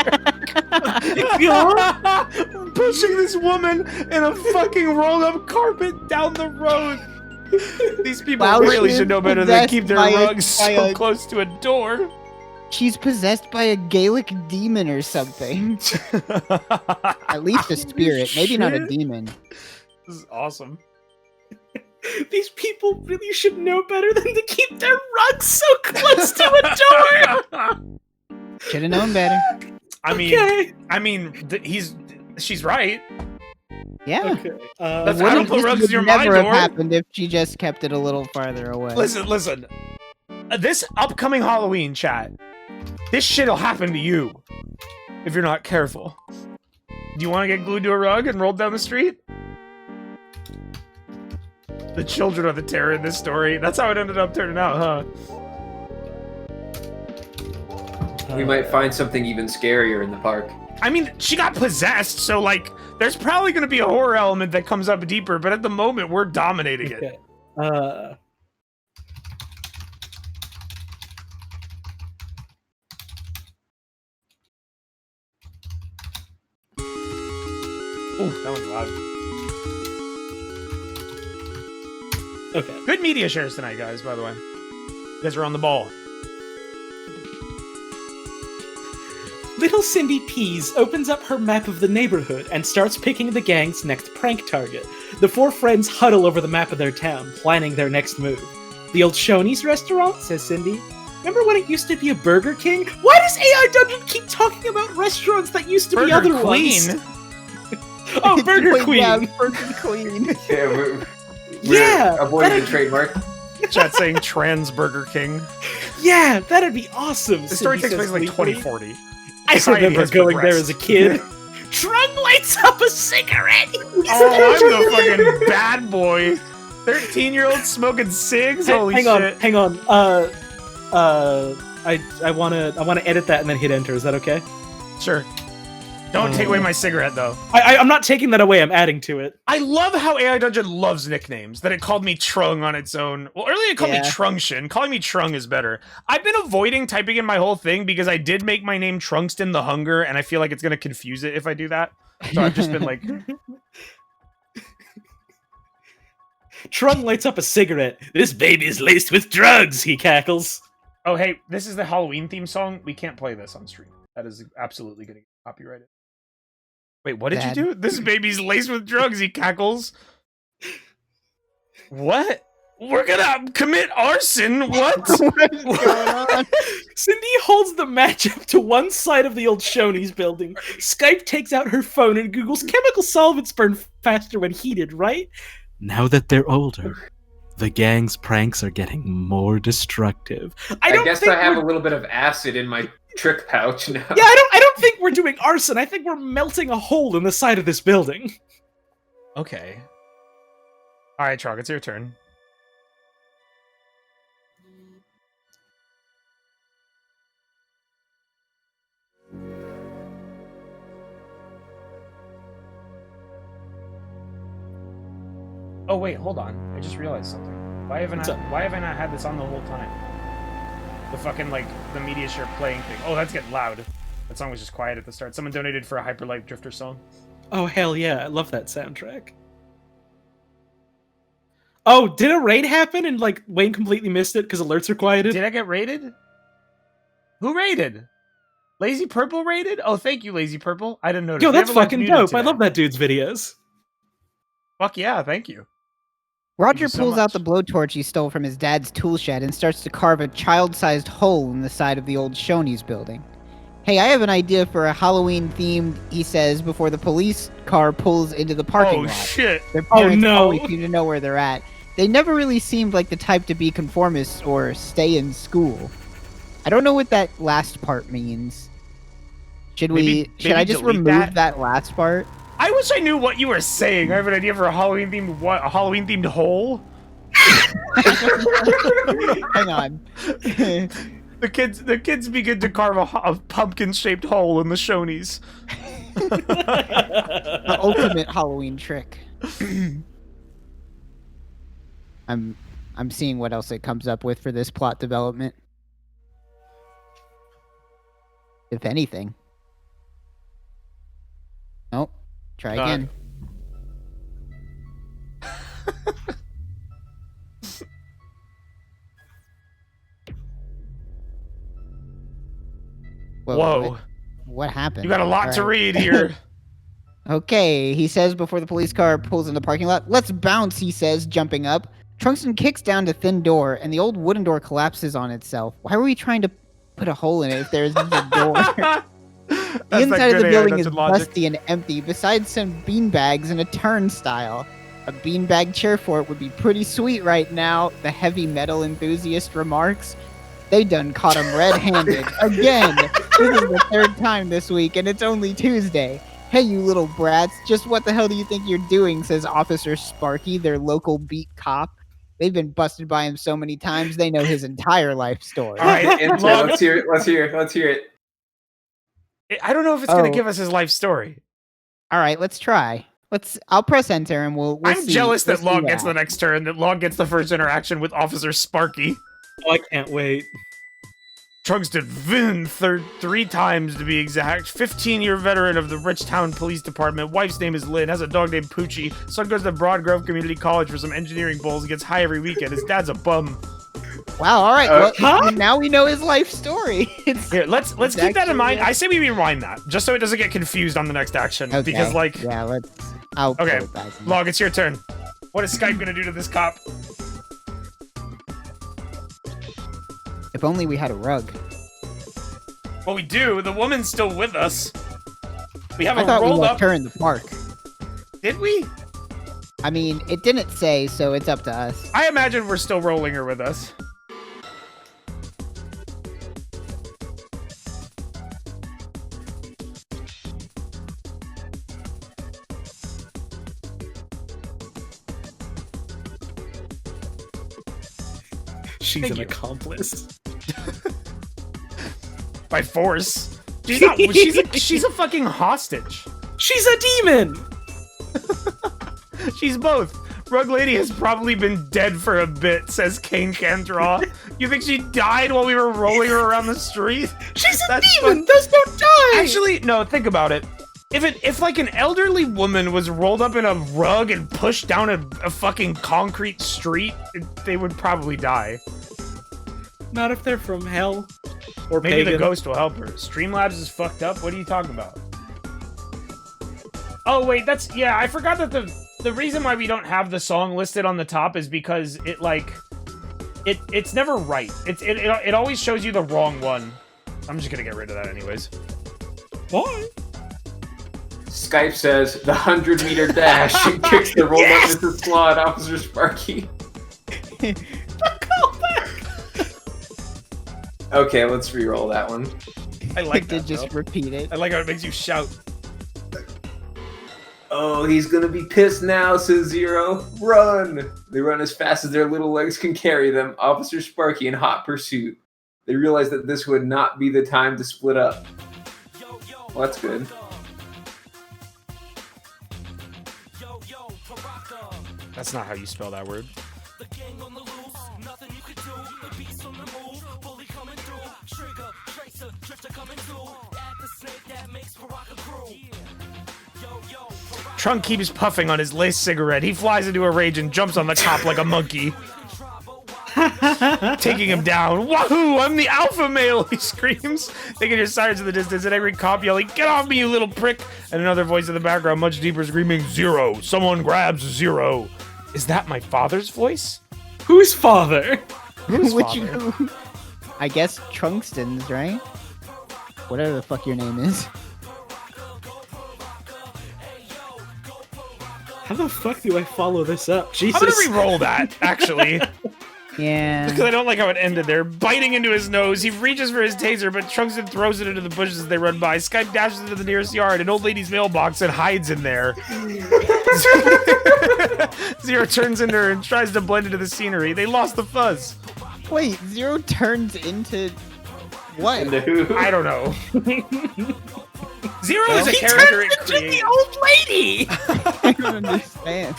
Pushing this woman in a fucking rolled-up carpet down the road. These people really should know better than keep their rugs so close to a door. She's possessed by a Gaelic demon or something. At least a spirit, maybe not a demon. This is awesome. These people really should know better than to keep their rugs so close to a door. Should have known better. She's right. Yeah. Okay. I don't put rugs near my never have door. happened if she just kept it a little farther away. Listen. This upcoming Halloween, chat, this shit'll happen to you if you're not careful. Do you want to get glued to a rug and rolled down the street? The children are the terror in this story. That's how it ended up turning out, huh? We might find something even scarier in the park. I mean, she got possessed, so, like, there's probably going to be a horror element that comes up deeper, but at the moment, we're dominating it. Ooh, that was loud. Okay. Good media shares tonight, guys, by the way. You guys are on the ball. Little Cindy Pease opens up her map of the neighborhood and starts picking the gang's next prank target. The 4 friends huddle over the map of their town, planning their next move. The old Shoney's restaurant, says Cindy. Remember when it used to be a Burger King? Why does AI Dungeon keep talking about restaurants that used to be other Queen. ones? Oh, Burger Queen! Yeah, Burger Queen. We're avoiding the trademark. Chat saying trans Burger King. Yeah, that'd be awesome. The story takes place in like 2040. I Society remember has going there progressed. as a kid. Trog lights up a cigarette! Oh, I'm the fucking bad boy. 13-year-old smoking cigs? Holy shit. Hang on. I wanna edit that and then hit enter. Is that okay? Sure. Don't take away my cigarette, though. I'm not taking that away. I'm adding to it. I love how AI Dungeon loves nicknames. That it called me Trung on its own. Well, earlier it called me Trunction. Calling me Trung is better. I've been avoiding typing in my whole thing because I did make my name Trunkston the Hunger, and I feel like it's going to confuse it if I do that. So I've just been like... Trung lights up a cigarette. This baby is laced with drugs, he cackles. Oh, hey, this is the Halloween theme song. We can't play this on stream. That is absolutely going to get copyrighted. Wait, what did you do? This baby's laced with drugs, he cackles. What? We're gonna commit arson? What? What's going on? Cindy holds the match up to one side of the old Shoney's building. Skype takes out her phone and Google's chemical solvents burn faster when heated, right? Now that they're older, the gang's pranks are getting more destructive. I guess I have a little bit of acid in my trick pouch now. Yeah, I don't think we're doing arson. I think we're melting a hole in the side of this building. Okay. All right, Trog, it's your turn. Oh wait, hold on. I just realized something. Why have I not had this on the whole time? The fucking, like, the media share playing thing. Oh, that's getting loud. That song was just quiet at the start. Someone donated for a Hyperlight Drifter song. Oh, hell yeah. I love that soundtrack. Oh, did a raid happen and, like, Wayne completely missed it because alerts are quieted? Did I get raided? Who raided? Lazy Purple raided? Oh, thank you, Lazy Purple. I didn't notice. Yo, that's fucking dope. I love that dude's videos. Fuck yeah, thank you. Roger so pulls out much. the blowtorch he stole from his dad's tool shed and starts to carve a child-sized hole in the side of the old Shoney's building. Hey, I have an idea for a Halloween-themed, he says, before the police car pulls into the parking Oh lot. shit. Their parents no. always seem to know where they're at. They never really seemed like the type to be conformists or stay in school. I don't know what that last part means. Should Maybe I just delete remove that last part? I wish I knew what you were saying. I have an idea for a Halloween themed hole. Hang on. The kids begin to carve a pumpkin-shaped hole in the Shonies. The ultimate Halloween trick. I'm seeing what else it comes up with for this plot development. If anything. Nope. Try again. Whoa. What happened? You got a lot to read here. Okay, he says before the police car pulls in the parking lot. Let's bounce, he says, jumping up. Trunkston kicks down the thin door, and the old wooden door collapses on itself. Why were we trying to put a hole in it if there's a door? The inside of the building is dusty and empty, besides some beanbags and a turnstile. A beanbag chair fort would be pretty sweet right now, the heavy metal enthusiast remarks. They done caught him red-handed. Again! This is the third time this week, and it's only Tuesday. Hey, you little brats, just what the hell do you think you're doing, says Officer Sparky, their local beat cop. They've been busted by him so many times, they know his entire life story. All right, Let's hear it. Let's hear it. I don't know if it's going to give us his life story. All right, let's try. I'll press enter and we'll I'm see. jealous that We'll see Log gets the next turn, that Log gets the first interaction with Officer Sparky. Oh, I can't wait. Trugston Vin, three times to be exact. 15-year veteran of the Richtown Police Department. Wife's name is Lynn. Has a dog named Poochie. Son goes to Broad Grove Community College for some engineering bowls. Gets high every weekend. His dad's a bum. Wow. All right. Well, now we know his life story. Here, let's keep that in mind. I say we rewind that just so it doesn't get confused on the next action. Okay. Because yeah, I'll okay, pull it back in. Log, it's your turn. What is Skype gonna do to this cop? If only we had a rug. Well, we do. The woman's still with us. We have I a thought we rolled left up. her in the park. Did we? I mean, it didn't say, so it's up to us. I imagine we're still rolling her with us. She's Thank an you. accomplice. By force. She's not. She's a fucking hostage. She's a demon! She's both. Rug Lady has probably been dead for a bit, says Kane Candraw. You think she died while we were rolling her around the street? She's a demon! Those don't die! Actually, no, think about it. If like an elderly woman was rolled up in a rug and pushed down a fucking concrete street, they would probably die. Not if they're from hell. Or Maybe pagan. the ghost will help her. Streamlabs is fucked up? What are you talking about? Oh, wait, yeah, I forgot that the reason why we don't have the song listed on the top is because it's never right. It always shows you the wrong one. I'm just gonna get rid of that anyways. Why? Skype says the 100-meter dash and kicks the rolled up Mrs. Claw at Officer Sparky. Okay, let's re-roll that one. I like Did that, just though. repeat it. I like how it makes you shout. Oh, he's gonna be pissed now, says Zero. Run! They run as fast as their little legs can carry them. Officer Sparky in hot pursuit. They realize that this would not be the time to split up. Well, that's good. That's not how you spell that word. Trunk keeps puffing on his lace cigarette. He flies into a rage and jumps on the cop like a monkey. Taking him down. Wahoo! I'm the alpha male, he screams. Thinking his sirens in the distance, an angry cop yelling, "Get off me, you little prick!" And another voice in the background, much deeper, screaming, "Zero! Someone grabs Zero!" Is that my father's voice? Whose father? Whose Which father? I guess Trunkston's, right? Whatever the fuck your name is. How the fuck do I follow this up? Jesus. I'm gonna re-roll that, actually. Yeah. Because I don't like how it ended there. Biting into his nose, he reaches for his taser, but Trunks throws it into the bushes as they run by. Skype dashes into the nearest yard, an old lady's mailbox, and hides in there. Zero turns into her and tries to blend into the scenery. They lost the fuzz. Wait, Zero turns into what? I don't know. Zero is a character it created. The old lady. I don't understand.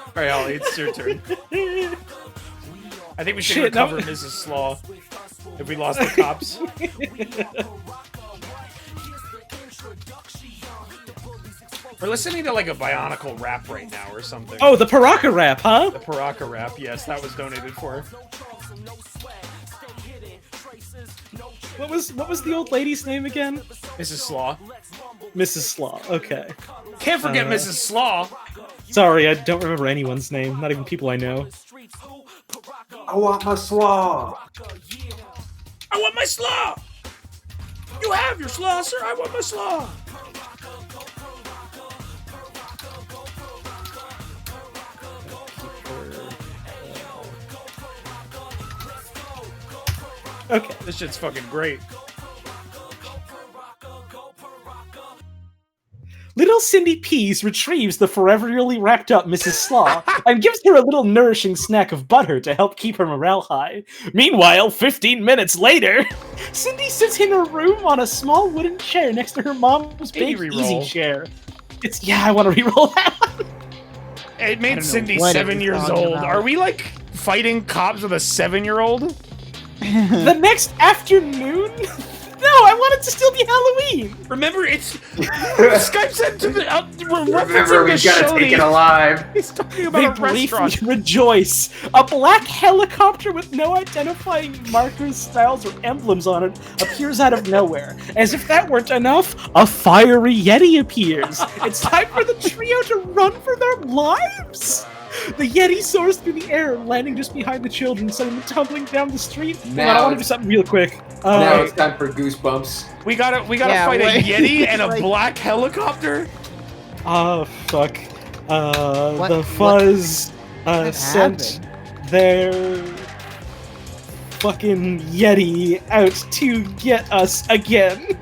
All right, Ollie, it's your turn. I think we should Shit, no. recover Mrs. Slaw if we lost the cops. We're listening to like a Bionicle rap right now or something. Oh, the Paraka rap, huh? The Paraka rap, yes, that was donated for. What was the old lady's name again? Mrs. Slaw. Mrs. Slaw. Okay. Can't forget Mrs. Slaw. Sorry, I don't remember anyone's name. Not even people I know. I want my slaw. I want my slaw. You have your slaw, sir. I want my slaw. Okay. This shit's fucking great. Little Cindy Pease retrieves the foreverly wrapped up Mrs. Slaw and gives her a little nourishing snack of butter to help keep her morale high. Meanwhile, 15 minutes later, Cindy sits in her room on a small wooden chair next to her mom's big reroll. easy chair. I want to reroll that one. It made Cindy what 7 it years was old. about. Are we like fighting cops with a 7-year-old? The next afternoon? No, I want it to still be Halloween. Remember, it's Skype said to the. We're Remember, referencing we've the got to show. take it alive. He's talking They about a restaurant. briefly rejoice. A black helicopter with no identifying markers, styles, or emblems on it appears out of nowhere. As if that weren't enough, a fiery Yeti appears. It's time for the trio to run for their lives. The Yeti soars through the air, landing just behind the children, sending them tumbling down the street. Hold on, I want to do something real quick. Now it's time for goosebumps. We gotta Yeah, fight a wait. Yeti and a Like- black helicopter. Oh, fuck. What- The Fuzz what sent happened? their fucking Yeti out to get us again.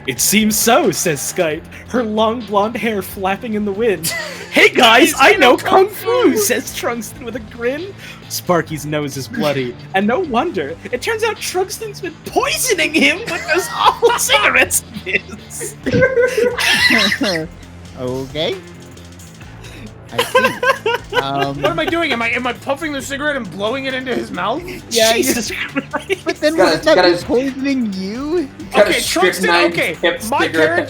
It seems so, says Skype, her long blonde hair flapping in the wind. Hey guys, I know Kung Fu, says Trunkston with a grin. Sparky's nose is bloody, and no wonder. It turns out Trunkston's been poisoning him with those awful cigarettes of his. Okay. I see. What am I doing? Am I puffing the cigarette and blowing it into his mouth? Yeah, Jesus Christ. But then Gotta- wouldn't that be gotta- poisoning you? Got a Okay, Trunkston. strychnine Okay, tip my cigarette.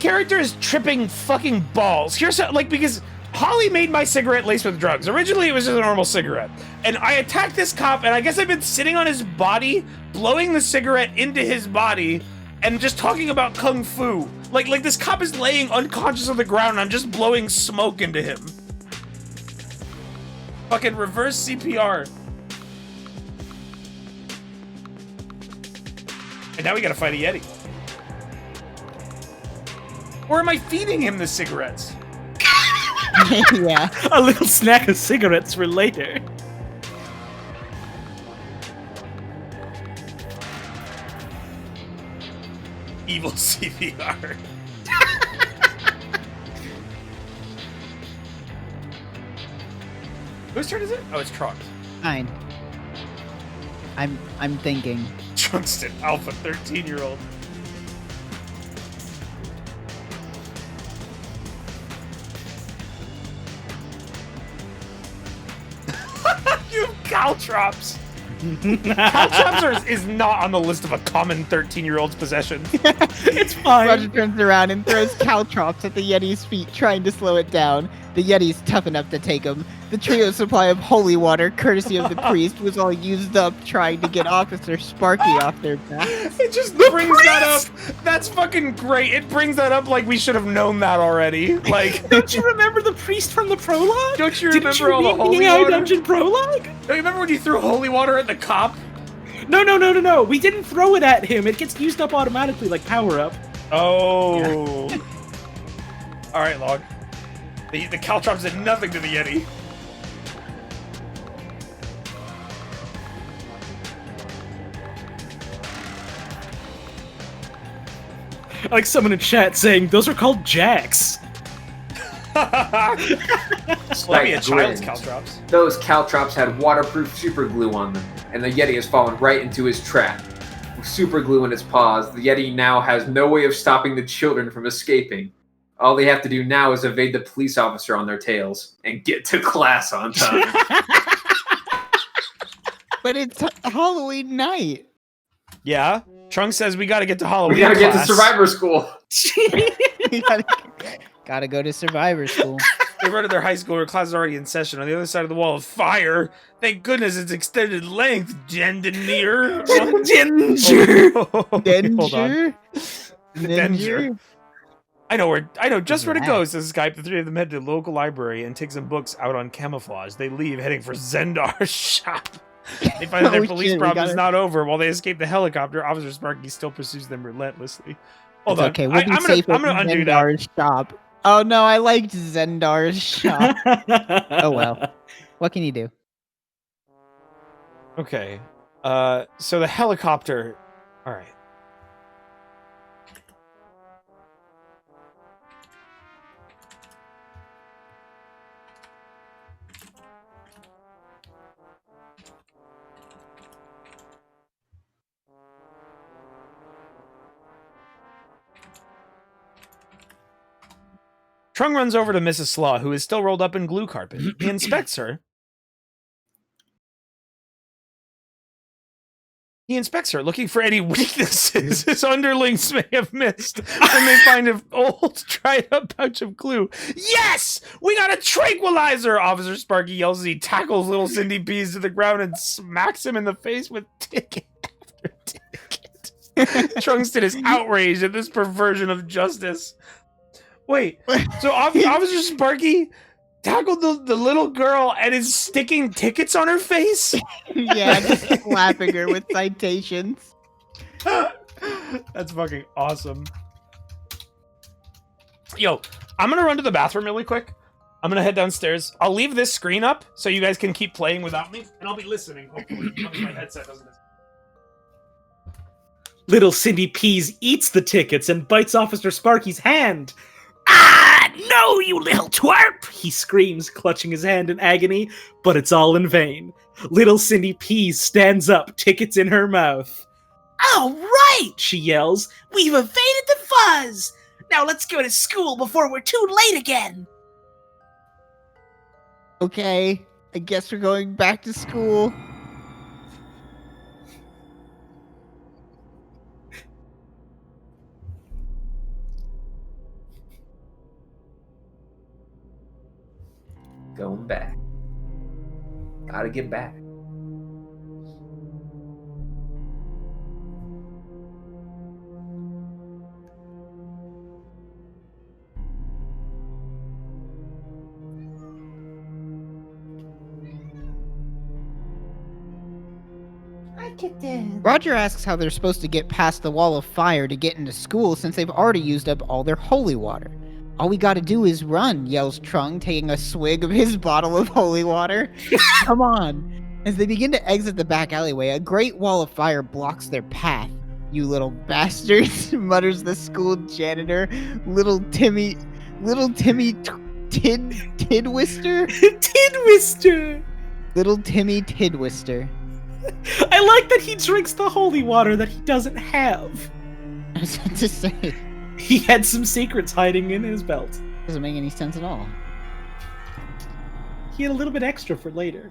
character is tripping fucking balls. Here's how, like, because Holly made my cigarette laced with drugs. Originally, it was just a normal cigarette, and I attacked this cop, and I guess I've been sitting on his body, blowing the cigarette into his body, and just talking about kung fu. Like this cop is laying unconscious on the ground, and I'm just blowing smoke into him. Fucking reverse CPR. And now we gotta fight a Yeti. Or am I feeding him the cigarettes? Yeah. A little snack of cigarettes for later. Evil CPR. Whose turn is it? Oh, it's Trog. Fine. I'm thinking. Trunkston, alpha 13-year-old. You have caltrops. Caltrops is not on the list of a common 13-year-old's possession. It's fine. Roger turns around and throws caltrops at the Yeti's feet, trying to slow it down. The Yeti's tough enough to take him. The trio's supply of holy water, courtesy of the priest, was all used up trying to get Officer Sparky off their back. It just brings that up. That's fucking great. It brings that up like we should have known that already. Like, Don't you remember the priest from the prologue? don't you Didn't remember you all the read holy AI water? Dungeon prologue? Don't you remember when you threw holy water at the cop? No. We didn't throw it at him. It gets used up automatically, like power up. Oh. All right, Log. The caltrops did nothing to the Yeti. Like someone in chat saying, those are called jacks. Well, that'd be a child's grinned. caltrops. Those caltrops had waterproof super glue on them, and the Yeti has fallen right into his trap. With super glue in its paws, the Yeti now has no way of stopping the children from escaping. All they have to do now is evade the police officer on their tails and get to class on time. But it's Halloween night. Yeah. Trunk says we got to get to Halloween. We gotta get to class. Survivor School. You gotta go to Survivor School. They run to their high school where class is already in session. On the other side of the wall of fire. Thank goodness it's extended length, Dendineer. Hold on. Danger. I know just where to go, says Skype. The three of them head to the local library and take some books out on camouflage. They leave, heading for Zendar's shop. They find that their police problem is not over. While they escape the helicopter, Officer Sparky still pursues them relentlessly. Hold on. Okay, we'll be safe I'm gonna undo Zendar's shop. Oh no, I liked Zendar's shop. Oh well. What can you do? Okay. So the helicopter. All right. Trung runs over to Mrs. Slaw, who is still rolled up in glue carpet. He inspects her. Looking for any weaknesses his underlings may have missed when they find an old, dried-up pouch of glue. Yes! We got a tranquilizer! Officer Sparky yells as he tackles little Cindy Peas to the ground and smacks him in the face with ticket after ticket. Trunkston is outraged at this perversion of justice. Wait, so Officer Sparky tackled the little girl and is sticking tickets on her face? Yeah, just slapping her with citations. That's fucking awesome. Yo, I'm gonna run to the bathroom really quick. I'm gonna head downstairs. I'll leave this screen up so you guys can keep playing without me, and I'll be listening, hopefully. My headset doesn't. Little Cindy Peas eats the tickets and bites Officer Sparky's hand. Ah, no, you little twerp! He screams, clutching his hand in agony, but it's all in vain. Little Cindy Peas stands up, tickets in her mouth. All right, she yells. We've evaded the fuzz. Now let's go to school before we're too late again. Okay, I guess we're going back to school. Going back. Gotta get back. Roger asks how they're supposed to get past the wall of fire to get into school since they've already used up all their holy water. All we gotta do is run, yells Trung, taking a swig of his bottle of holy water. Come on. As they begin to exit the back alleyway, a great wall of fire blocks their path. You little bastards, mutters the school janitor. Little Timmy Tidwister? Tidwister! Little Timmy Tidwister. I like that he drinks the holy water that he doesn't have. I was about to say. He had some secrets hiding in his belt. Doesn't make any sense at all. He had a little bit extra for later.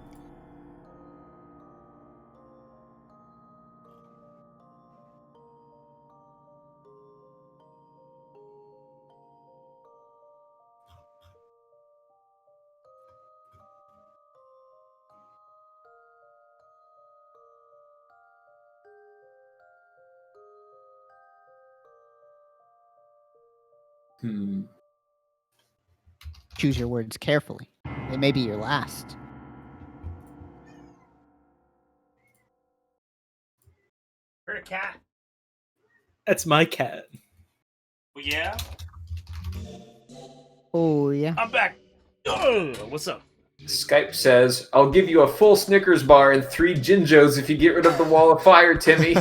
Choose your words carefully. They may be your last. Heard a cat? That's my cat. Well, yeah. Oh yeah. I'm back. Ugh, what's up? Skype says, I'll give you a full Snickers bar and 3 Jinjos if you get rid of the wall of fire, Timmy.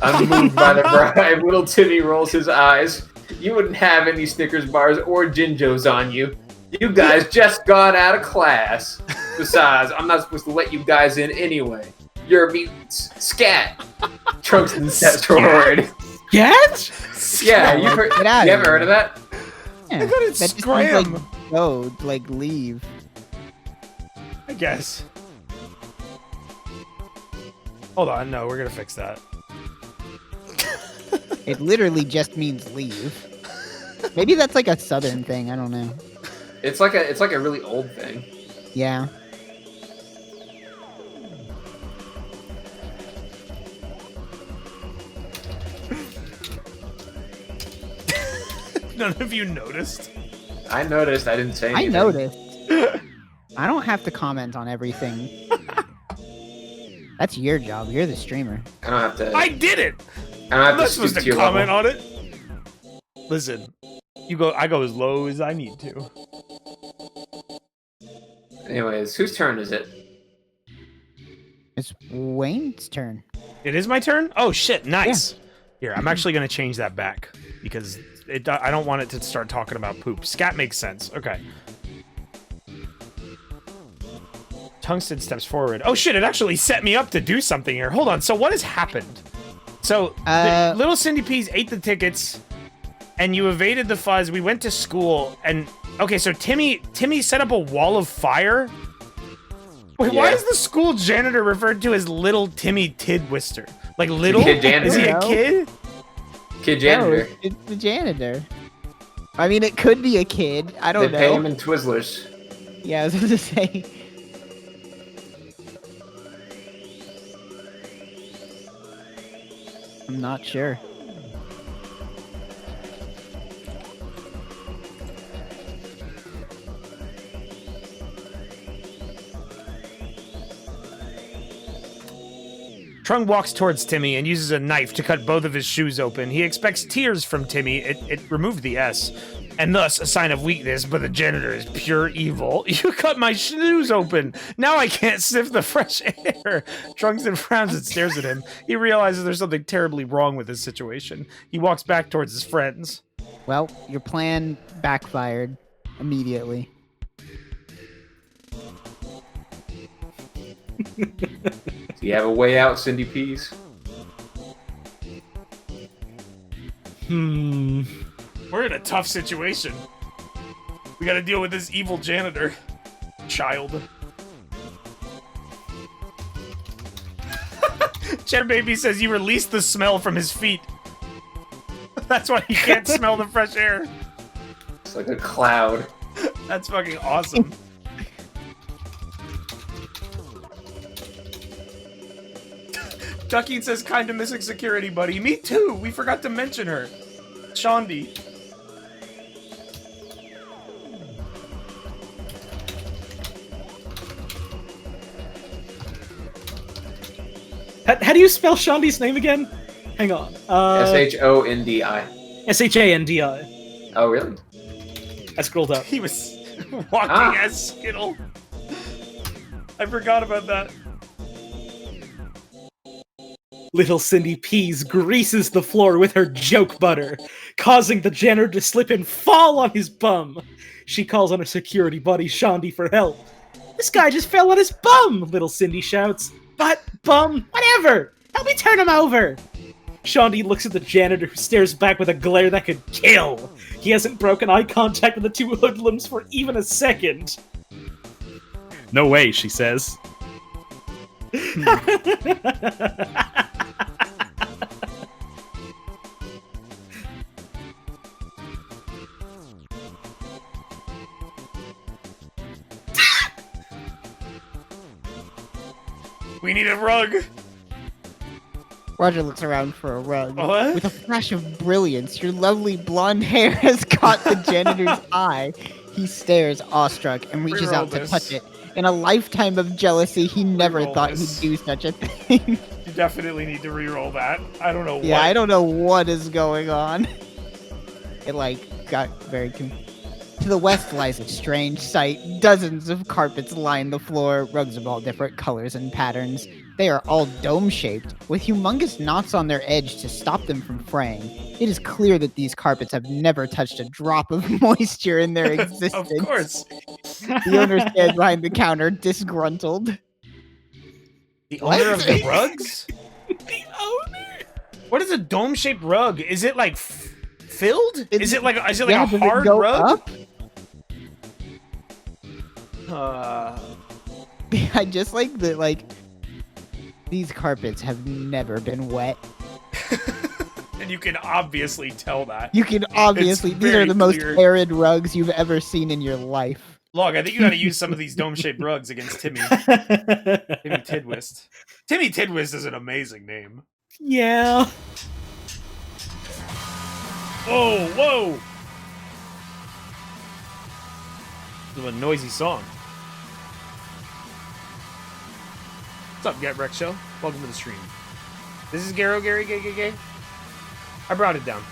Unmoved by the bribe, little Timmy rolls his eyes. You wouldn't have any Snickers bars or Jinjos on you. You guys just got out of class. Besides, I'm not supposed to let you guys in anyway. You're mutants. Scat. Trunks and steps forward. Cat? Yeah, you haven't heard of that? Yeah, I thought it's that just scram. means, go, leave. I guess. Hold on, no, we're gonna fix that. It literally just means leave. Maybe that's like a southern thing. I don't know. It's like a really old thing. Yeah. None of you noticed. I noticed. I didn't say anything. I noticed. I don't have to comment on everything. That's your job. You're the streamer. I don't have to. I did it. I don't have I'm to not stoop supposed to to your comment level. on it. Listen, I go as low as I need to. Anyways, whose turn is it? It's Wayne's turn. It is my turn? Oh shit, nice. Here, I'm actually gonna change that back because I don't want it to start talking about poop. Scat makes sense. Okay. Tungsten steps forward. Oh shit, it actually set me up to do something here. Hold on, so what has happened? So, the little Cindy Peas ate the tickets, and you evaded the fuzz. We went to school, and... Okay, so Timmy set up a wall of fire? Wait, why Yeah. is the school janitor referred to as Little Timmy Tidwister? Like, little? Kid janitor. Is he a No. kid? Kid No, janitor. it's the janitor. I mean, it could be a kid. I They don't pay know. him in Twizzlers. Yeah, I was going to say. I'm not sure. Trung walks towards Timmy and uses a knife to cut both of his shoes open. He expects tears from Timmy. It removed the S, and thus a sign of weakness, but the janitor is pure evil. You cut my shoes open. Now I can't sniff the fresh air. Trunks then frowns and stares at him. He realizes there's something terribly wrong with this situation. He walks back towards his friends. Well, your plan backfired immediately. Do you have a way out, Cindy Peas? We're in a tough situation. We gotta deal with this evil janitor. Child. Cheddar Baby says you released the smell from his feet. That's why he can't smell the fresh air. It's like a cloud. That's fucking awesome. Ducky says, kinda missing security, buddy. Me too. We forgot to mention her. Shondi. How do you spell Shondi's name again? Hang on. Shondi. Shandi. Oh, really? I scrolled up. He was walking as Skittle. I forgot about that. Little Cindy Peas greases the floor with her joke butter, causing the janitor to slip and fall on his bum. She calls on her security buddy Shondi for help. This guy just fell on his bum, little Cindy shouts. But, bum, whatever! Help me turn him over! Shondi looks at the janitor who stares back with a glare that could kill. He hasn't broken eye contact with the two hoodlums for even a second. No way, she says. We need a rug. Roger looks around for a rug. What? With a flash of brilliance, your lovely blonde hair has caught the janitor's eye. He stares, awestruck, and reaches Reroll out to this. touch it. In a lifetime of jealousy, he never Re-roll thought this. he'd do such a thing. You definitely need to re-roll that. I don't know Yeah, what. I don't know what is going on. It, got very confused. To the west lies a strange sight. Dozens of carpets line the floor, rugs of all different colors and patterns. They are all dome-shaped, with humongous knots on their edge to stop them from fraying. It is clear that these carpets have never touched a drop of moisture in their existence. Of course. The owner stands behind the counter, disgruntled. The What? owner of the rugs? The owner? What is a dome-shaped rug? Is it like filled? Is it like a does it hard go rug? up? I just like that, these carpets have never been wet. And you can obviously tell that. You can obviously, these are very the most clear. arid rugs you've ever seen in your life. Log, I think you got to use some of these dome-shaped rugs against Timmy. Timmy Tidwist. Timmy Tidwist is an amazing name. Yeah. Whoa, whoa! This is a noisy song. What's up, Get Wreck Show? Welcome to the stream. This is Gary, gay. I brought it down.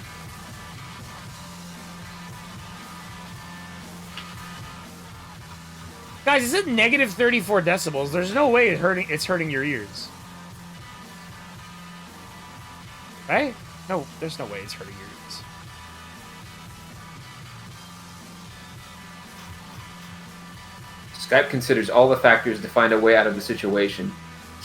Guys, it's at negative 34 decibels. There's no way it's hurting your ears. Right? No, there's no way it's hurting your ears. Skype considers all the factors to find a way out of the situation.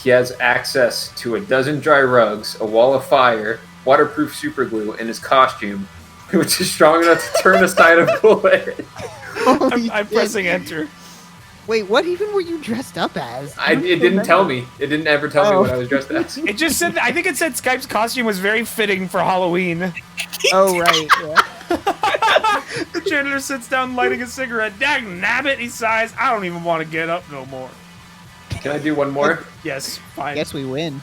He has access to a dozen dry rugs, a wall of fire, waterproof superglue, and his costume, which is strong enough to turn aside a bullet. I'm pressing enter. Wait, what even were you dressed up as? It didn't tell me. It didn't ever tell me what I was dressed as. It just said, I think it said Skype's costume was very fitting for Halloween. Oh, right, yeah. The janitor sits down lighting a cigarette. Dag nabbit, he sighs. I don't even want to get up no more. Can I do one more? Yes, fine. Guess we win.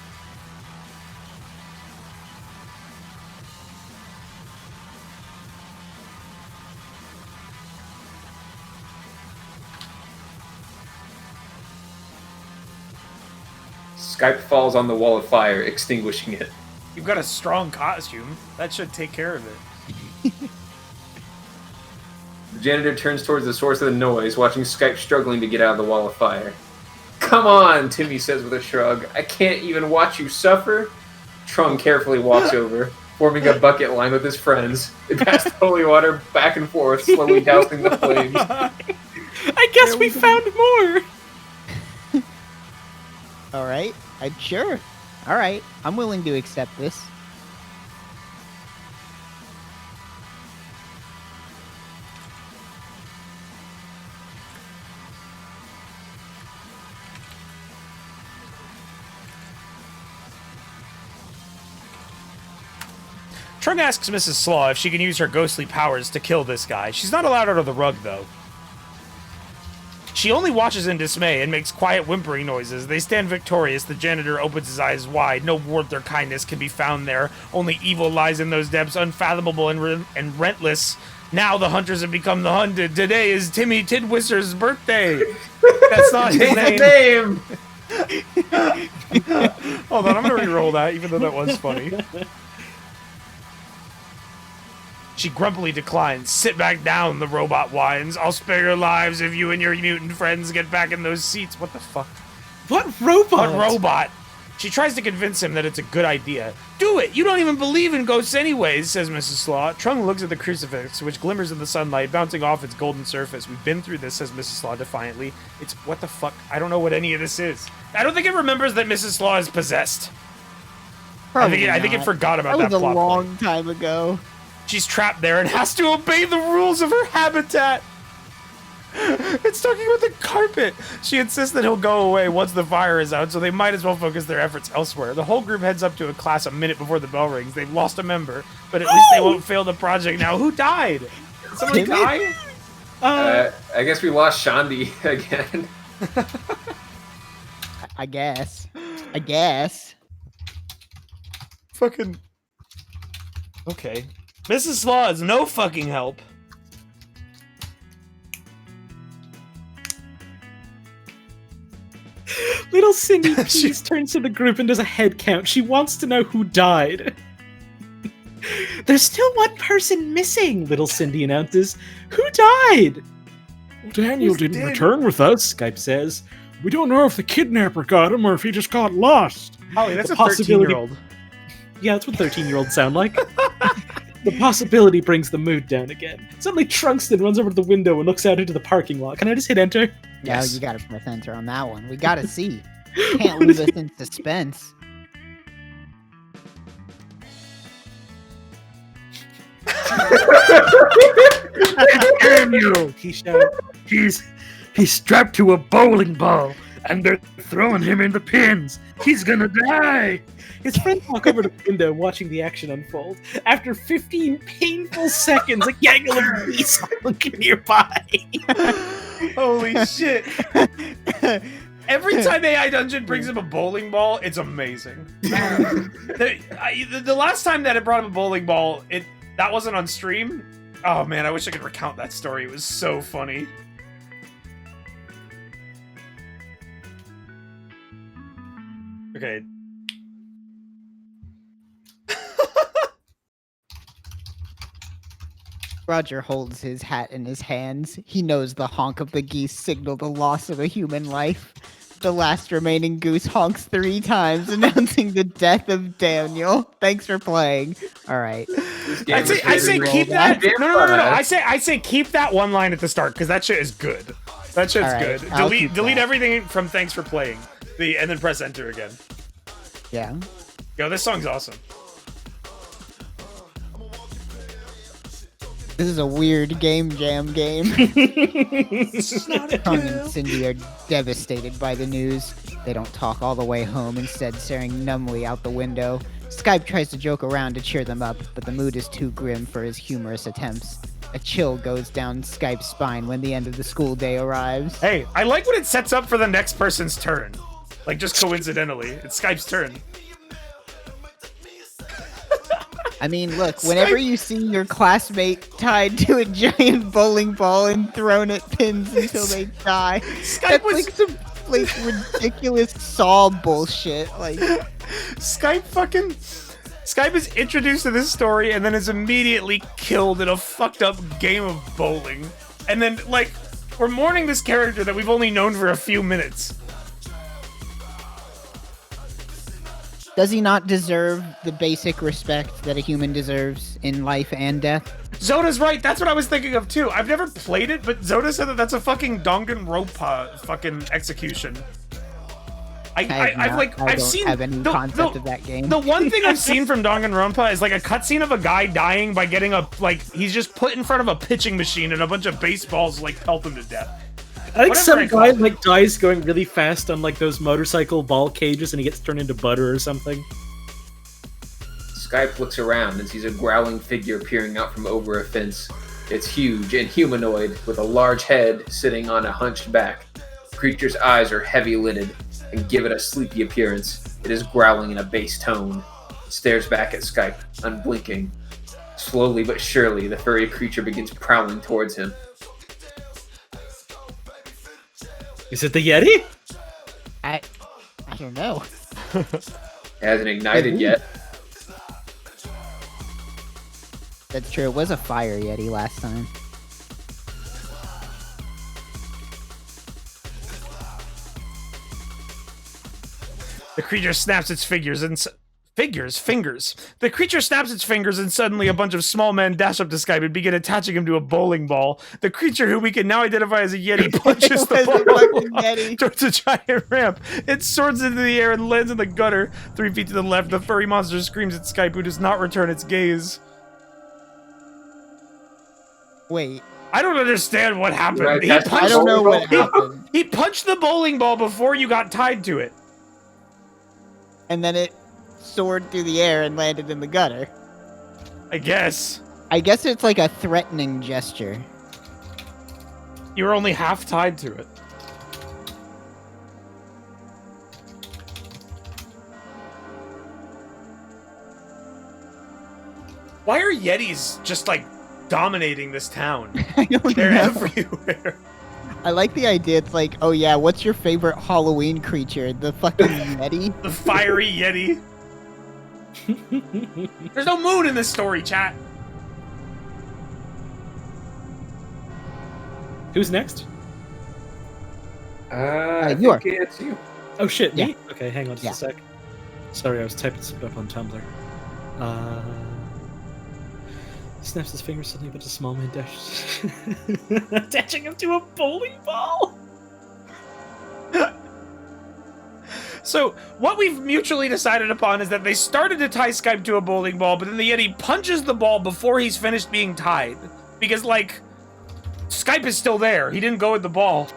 Skype falls on the wall of fire, extinguishing it. You've got a strong costume. That should take care of it. The janitor turns towards the source of the noise, watching Skype struggling to get out of the wall of fire. Come on, Timmy says with a shrug. I can't even watch you suffer. Trog carefully walks over, forming a bucket line with his friends. They pass the holy water back and forth, slowly dousing the flames. I guess we found more. Alright, sure. Alright, I'm willing to accept this. Trog asks Mrs. Slaw if she can use her ghostly powers to kill this guy. She's not allowed out of the rug, though. She only watches in dismay and makes quiet whimpering noises. They stand victorious. The janitor opens his eyes wide. No warmth or kindness can be found there. Only evil lies in those depths, unfathomable and rentless. Now the hunters have become the hunted. Today is Timmy Tidwister's birthday. That's not his name. Hold on, I'm gonna re-roll that, even though that was funny. She grumpily declines. Sit back down, the robot whines. I'll spare your lives if you and your mutant friends get back in those seats. What the fuck? What robot? What robot? She tries to convince him that it's a good idea. Do it! You don't even believe in ghosts anyways, says Mrs. Slaw. Trog looks at the crucifix, which glimmers in the sunlight, bouncing off its golden surface. We've been through this, says Mrs. Slaw defiantly. It's what the fuck? I don't know what any of this is. I don't think it remembers that Mrs. Slaw is possessed. I think it forgot about that was a plot long point. time ago. She's trapped there and has to obey the rules of her habitat. It's talking about the carpet. She insists that he'll go away once the fire is out, so they might as well focus their efforts elsewhere. The whole group heads up to a class a minute before the bell rings. They've lost a member, but at least they won't fail the project now. Who died? Did someone die? I guess we lost Shandi again. I guess. Fucking... Okay. Mrs. Slaw is no fucking help. Cindy Pease turns to the group and does a head count. She wants to know who died. There's still one person missing, little Cindy announces. Who died? Daniel didn't return with us, Skype says. We don't know if the kidnapper got him or if he just got lost. Holly, that's The a 13-year-old. Yeah, that's what 13-year-olds sound like. The possibility brings the mood down again. Suddenly Trunkston runs over to the window and looks out into the parking lot. Can I just hit enter? Yeah, you gotta press enter on that one. We gotta see. Can't leave us in suspense. Daniel! He shouted. He's strapped to a bowling ball, and they're throwing him in the pins. He's gonna die! His friends walk over to the window watching the action unfold. After 15 painful seconds, a gaggle of geese are looking nearby. Holy shit. Every time AI Dungeon brings him a bowling ball, it's amazing. The last time that it brought him a bowling ball, that wasn't on stream. Oh man, I wish I could recount that story. It was so funny. Okay. Roger holds his hat in his hands. He knows the honk of the geese signal the loss of a human life. The last remaining goose honks 3 times, announcing the death of Daniel. Thanks for playing. All right. I say keep that. No. I say keep that one line at the start because that shit is good. That shit's right, good. Delete everything from thanks for playing. And then press enter again. Yeah. Yo, this song's awesome. This is a weird game jam game. Tom and Cindy are devastated by the news. They don't talk all the way home, instead staring numbly out the window. Skype tries to joke around to cheer them up, but the mood is too grim for his humorous attempts. A chill goes down Skype's spine when the end of the school day arrives. Hey, I like when it sets up for the next person's turn. Like, just coincidentally. It's Skype's turn. I mean, look, whenever you see your classmate tied to a giant bowling ball and thrown at pins until they die, that's like some ridiculous Saw bullshit. Like, Skype is introduced to this story and then is immediately killed in a fucked up game of bowling. And then, like, we're mourning this character that we've only known for a few minutes. does he not deserve the basic respect that a human deserves in life and death? Zoda's right. That's what I was thinking of too. I've never played it, but Zoda said that that's a fucking Danganronpa fucking execution. I've seen have any concept of that game. The one thing I've seen from Danganronpa is like a cutscene of a guy dying by getting he's just put in front of a pitching machine and a bunch of baseballs pelt him to death. I think some guy dies going really fast on those motorcycle ball cages and he gets turned into butter or something. Skype looks around and sees a growling figure peering out from over a fence. It's huge and humanoid with a large head sitting on a hunched back. The creature's eyes are heavy-lidded and give it a sleepy appearance. It is growling in a bass tone. It stares back at Skype, unblinking. Slowly but surely, the furry creature begins prowling towards him. Is it the Yeti? I don't know. It hasn't ignited yet. That's true. It was a fire Yeti last time. The creature snaps its fingers. The creature snaps its fingers and suddenly a bunch of small men dash up to Skype and begin attaching him to a bowling ball. The creature, who we can now identify as a Yeti, punches the ball towards a giant ramp. It soars into the air and lands in the gutter. 3 feet to the left, the furry monster screams at Skype, who does not return its gaze. Wait. I don't understand what happened. I don't know what happened. He punched the bowling ball before you got tied to it. And then it soared through the air and landed in the gutter. I guess it's like a threatening gesture. You were only half tied to it. Why are Yetis just dominating this town? I don't They're know. everywhere. I like the idea. It's like, oh yeah, what's your favorite Halloween creature? The fucking Yeti? The fiery Yeti. There's no moon in this story, chat. Who's next? I you are. think it's you. Oh shit, Yeah. me? Okay, hang on just Yeah. a sec. Sorry, I was typing something up on Tumblr. Snaps his fingers suddenly, but a small man dashes, attaching him to a bowling ball. So, what we've mutually decided upon is that they started to tie Skype to a bowling ball, but then the Yeti punches the ball before he's finished being tied. Because, like, Skype is still there. He didn't go with the ball.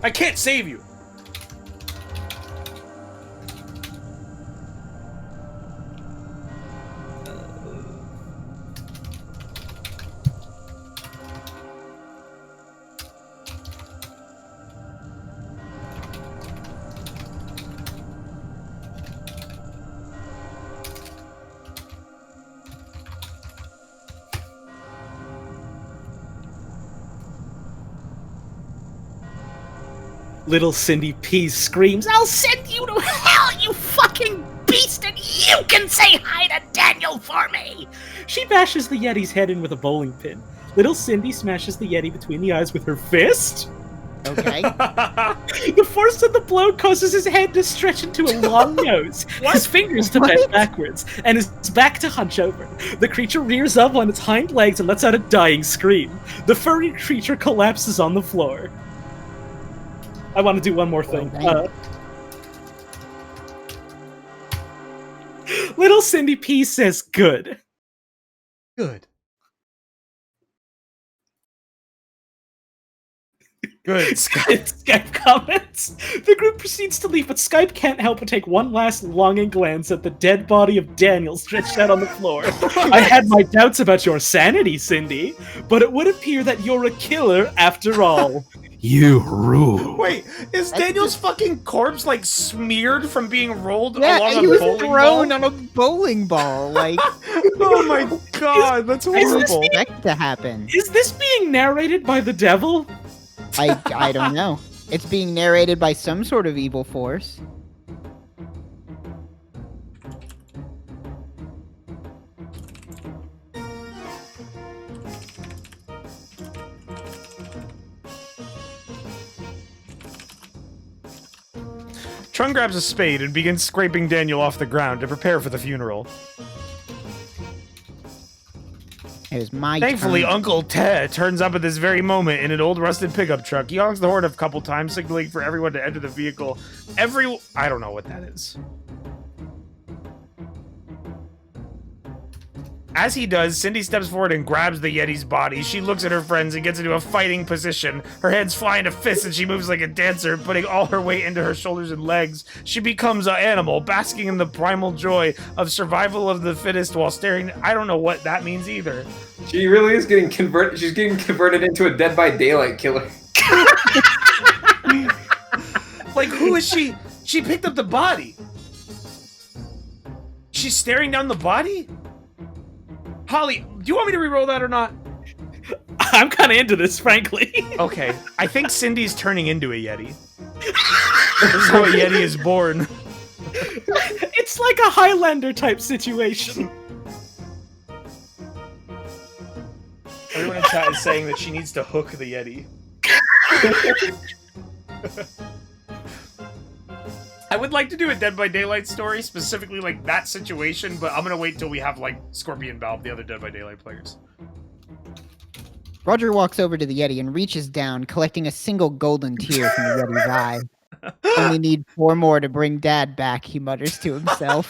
I can't save you. Little Cindy P screams, "I'll send you to hell, you fucking beast, and you can say hi to Daniel for me!" She bashes the Yeti's head in with a bowling pin. Little Cindy smashes the Yeti between the eyes with her fist. Okay. The force of the blow causes his head to stretch into a long nose, his fingers to bend backwards, and his back to hunch over. The creature rears up on its hind legs and lets out a dying scream. The furry creature collapses on the floor. I want to do one more thing. Little Cindy P says good. Good. Good. Skype comments. The group proceeds to leave, but Skype can't help but take one last longing glance at the dead body of Daniel stretched out on the floor. I had my doubts about your sanity, Cindy, but it would appear that you're a killer after all. You rule. Wait, is Daniel's fucking corpse like smeared from being rolled Yeah, along he a was bowling thrown ball? on a bowling ball. Like, Oh my god, that's horrible. expect to happen. Is this being narrated by the devil? I don't know. It's being narrated by some sort of evil force. Trung grabs a spade and begins scraping Daniel off the ground to prepare for the funeral. It was my Thankfully, turn. Uncle Ted turns up at this very moment in an old rusted pickup truck. He honks the horn a couple times, signaling for everyone to enter the vehicle. I don't know what that is. As he does, Cindy steps forward and grabs the Yeti's body. She looks at her friends and gets into a fighting position. Her hands fly into fists and she moves like a dancer, putting all her weight into her shoulders and legs. She becomes an animal, basking in the primal joy of survival of the fittest while staring. I don't know what that means either. She really is getting converted. She's getting converted into a Dead by Daylight killer. Like, who is she? She picked up the body. She's staring down the body? Holly, do you want me to re-roll that or not? I'm kind of into this, frankly. Okay, I think Cindy's turning into a Yeti. This is how a Yeti is born. It's like a Highlander type situation. Everyone in chat is saying that she needs to hook the Yeti. I would like to do a Dead by Daylight story, specifically like that situation, but I'm gonna wait till we have like Scorpion Valve, the other Dead by Daylight players. Roger walks over to the Yeti and reaches down, collecting a single golden tear from the Yeti's eye. Only need 4 more to bring Dad back, he mutters to himself.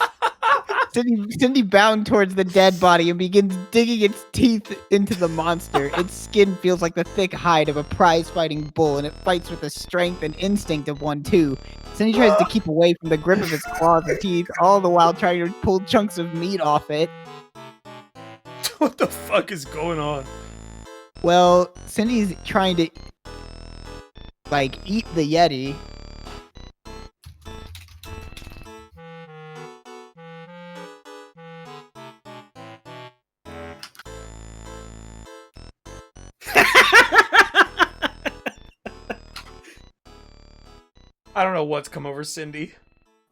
Cindy bounds towards the dead body and begins digging its teeth into the monster. Its skin feels like the thick hide of a prize-fighting bull, and it fights with the strength and instinct of one too. Cindy tries to keep away from the grip of its claws and teeth, all the while trying to pull chunks of meat off it. What the fuck is going on? Well, Cindy's trying to, like, eat the Yeti. I don't know what's come over Cindy.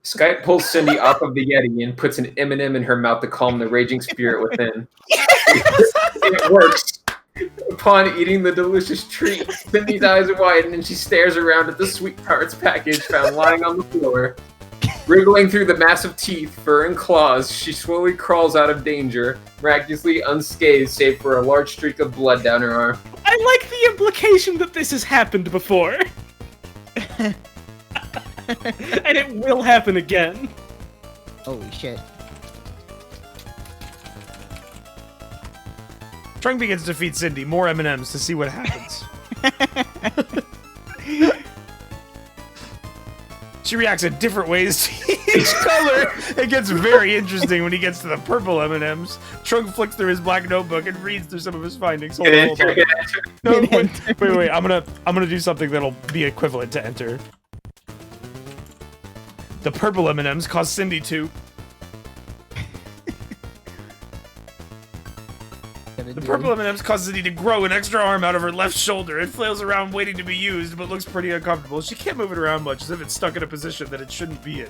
Skype pulls Cindy off of the Yeti and puts an M&M in her mouth to calm the raging spirit within. It works. Upon eating the delicious treat, Cindy's eyes widen and she stares around at the sweet tarts package found lying on the floor. Wriggling through the massive teeth, fur, and claws, she slowly crawls out of danger, miraculously unscathed save for a large streak of blood down her arm. I like the implication that this has happened before. And it will happen again. Holy shit. Trog begins to feed Cindy more M&Ms to see what happens. She reacts in different ways to each color. It gets very interesting when he gets to the purple M&Ms. Trog flicks through his black notebook and reads through some of his findings. Hold on. No, wait. I'm gonna do something that'll be equivalent to enter. The purple M&Ms cause Cindy to. The purple M&Ms cause Cindy to grow an extra arm out of her left shoulder. It flails around waiting to be used, but looks pretty uncomfortable. She can't move it around much, as if it's stuck in a position that it shouldn't be in.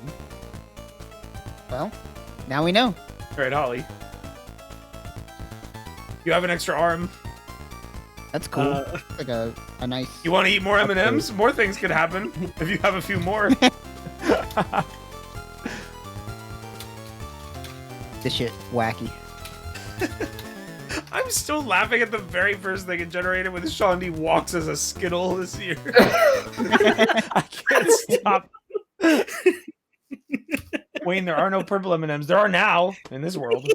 Well, now we know. Alright, Holly. You have an extra arm. That's cool. Like a nice... You want to eat more M&Ms? More things could happen if you have a few more. This shit wacky. I'm still laughing at the very first thing it generated when Shaundy walks as a Skittle this year. I can't stop. Wayne, there are no purple M&Ms. There are now in this world.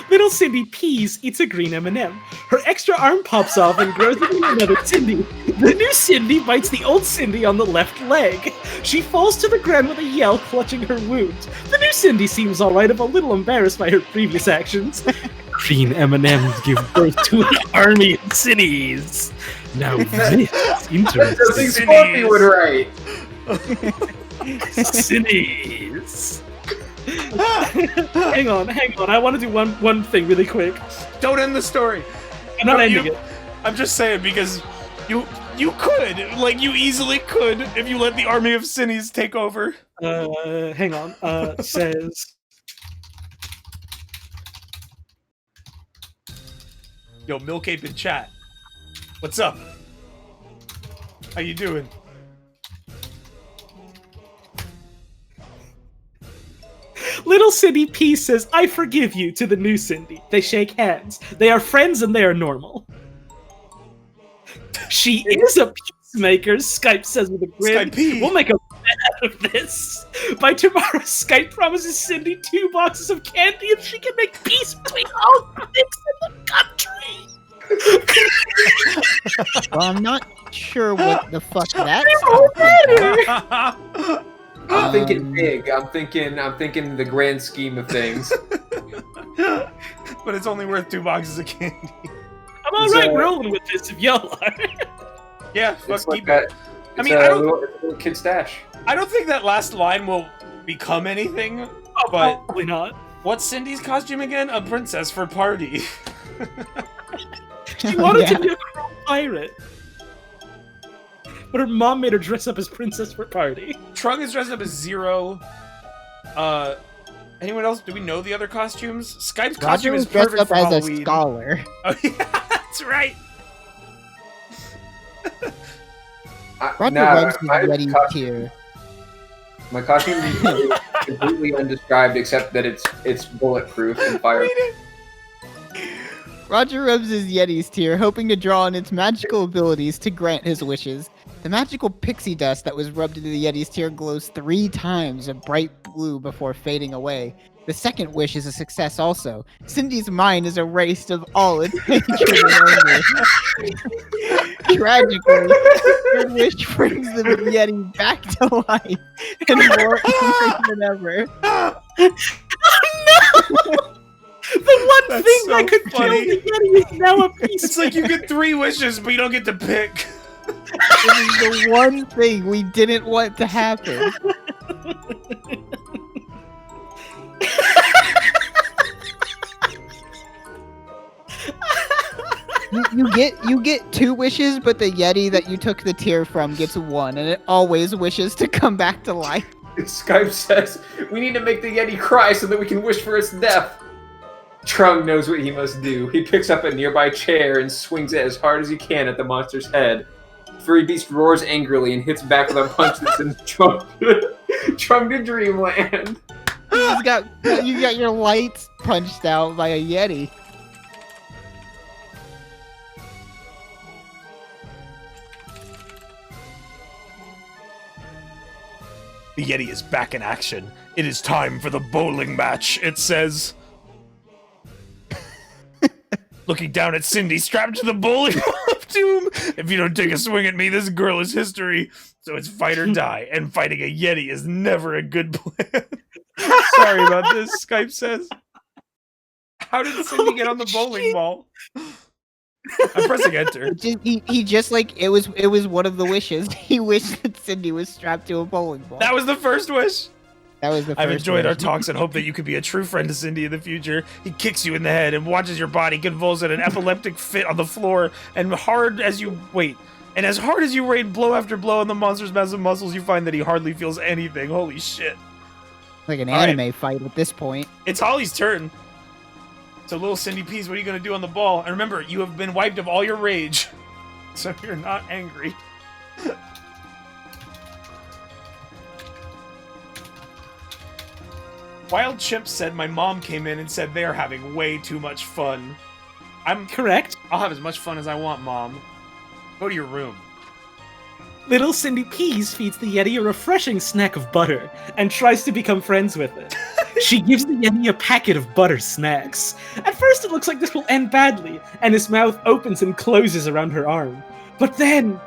Little Cindy pees, eats a green M&M. Her extra arm pops off and grows into another Cindy. The new Cindy bites the old Cindy on the left leg. She falls to the ground with a yell, clutching her wound. The new Cindy seems alright, if a little embarrassed by her previous actions. Green M&Ms give birth to an army of Cindies. Now this is interesting. Sparky would write. Cindies. hang on. I want to do one thing really quick. Don't end the story. I'm not ending it. I'm just saying because you could, like, you easily could if you let the army of Cinnies take over. Hang on. Says... Yo, Milk Ape in chat. What's up? How you doing? Little Cindy P says, "I forgive you" to the new Cindy. They shake hands. They are friends and they are normal. She is a peacemaker, Skype says with a grin. Skype. We'll make a bet out of this. By tomorrow, Skype promises Cindy 2 boxes of candy if she can make peace between all critics in the country. Well, I'm not sure what the fuck that's I'm thinking big. I'm thinking the grand scheme of things. But it's only worth 2 boxes of candy. I'm alright rolling with this if y'all are. Yeah, It's keep like it. I mean, I don't. Little kid stash. I don't think that last line will become anything. Oh, but probably not. What's Cindy's costume again? A princess for party. She wanted to be a crow pirate. But her mom made her dress up as princess for party. Trog is dressed up as Zero. Anyone else? Do we know the other costumes? Skype's costume Roger is is dressed perfect up for as Halloween. a scholar. Oh yeah, that's right. Roger loves his Yeti tier. My costume is completely undescribed, except that it's bulletproof and fire. Roger rubs his Yeti's tear, hoping to draw on its magical abilities to grant his wishes. The magical pixie dust that was rubbed into the Yeti's tear glows 3 times a bright blue before fading away. The second wish is a success also. Cindy's mind is erased of all its hatred and anger. Tragically, her wish brings the Yeti back to life and more angry than ever. Oh, no! The one thing so that could funny. kill the Yeti is now a piece. It's like you get 3 wishes, but you don't get to pick. This is the one thing we didn't want to happen. You get 2 wishes, but the Yeti that you took the tear from gets 1, and it always wishes to come back to life. Skype says, we need to make the Yeti cry so that we can wish for its death. Trog knows what he must do. He picks up a nearby chair and swings it as hard as he can at the monster's head. Furry Beast roars angrily and hits back with a punch that sends Trog to dreamland. You got your lights punched out by a Yeti. The Yeti is back in action. It is time for the bowling match, it says. Looking down at Cindy, strapped to the bowling ball of doom. If you don't take a swing at me, this girl is history. So it's fight or die, and fighting a Yeti is never a good plan. Sorry about this, Skype says. How did Cindy get on the bowling ball? I'm pressing enter. He just like it was one of the wishes. He wished that Cindy was strapped to a bowling ball. That was the first wish. That was the first I've enjoyed wish. our talks and hope that you could be a true friend to Cindy in the future. He kicks you in the head and watches your body convulse in an epileptic fit on the floor, and as hard as you rain blow after blow on the monster's massive muscles, you find that he hardly feels anything. Holy shit. Like an All right. anime fight at this point. It's Holly's turn. So little Cindy Peas, what are you going to do on the ball? And remember, you have been wiped of all your rage. So you're not angry. Wild Chimp said my mom came in and said they are having way too much fun. I'm Correct. I'll have as much fun as I want, Mom. Go to your room. Little Cindy Peas feeds the Yeti a refreshing snack of butter and tries to become friends with it. She gives the Yeti a packet of butter snacks. At first it looks like this will end badly, and his mouth opens and closes around her arm. But then,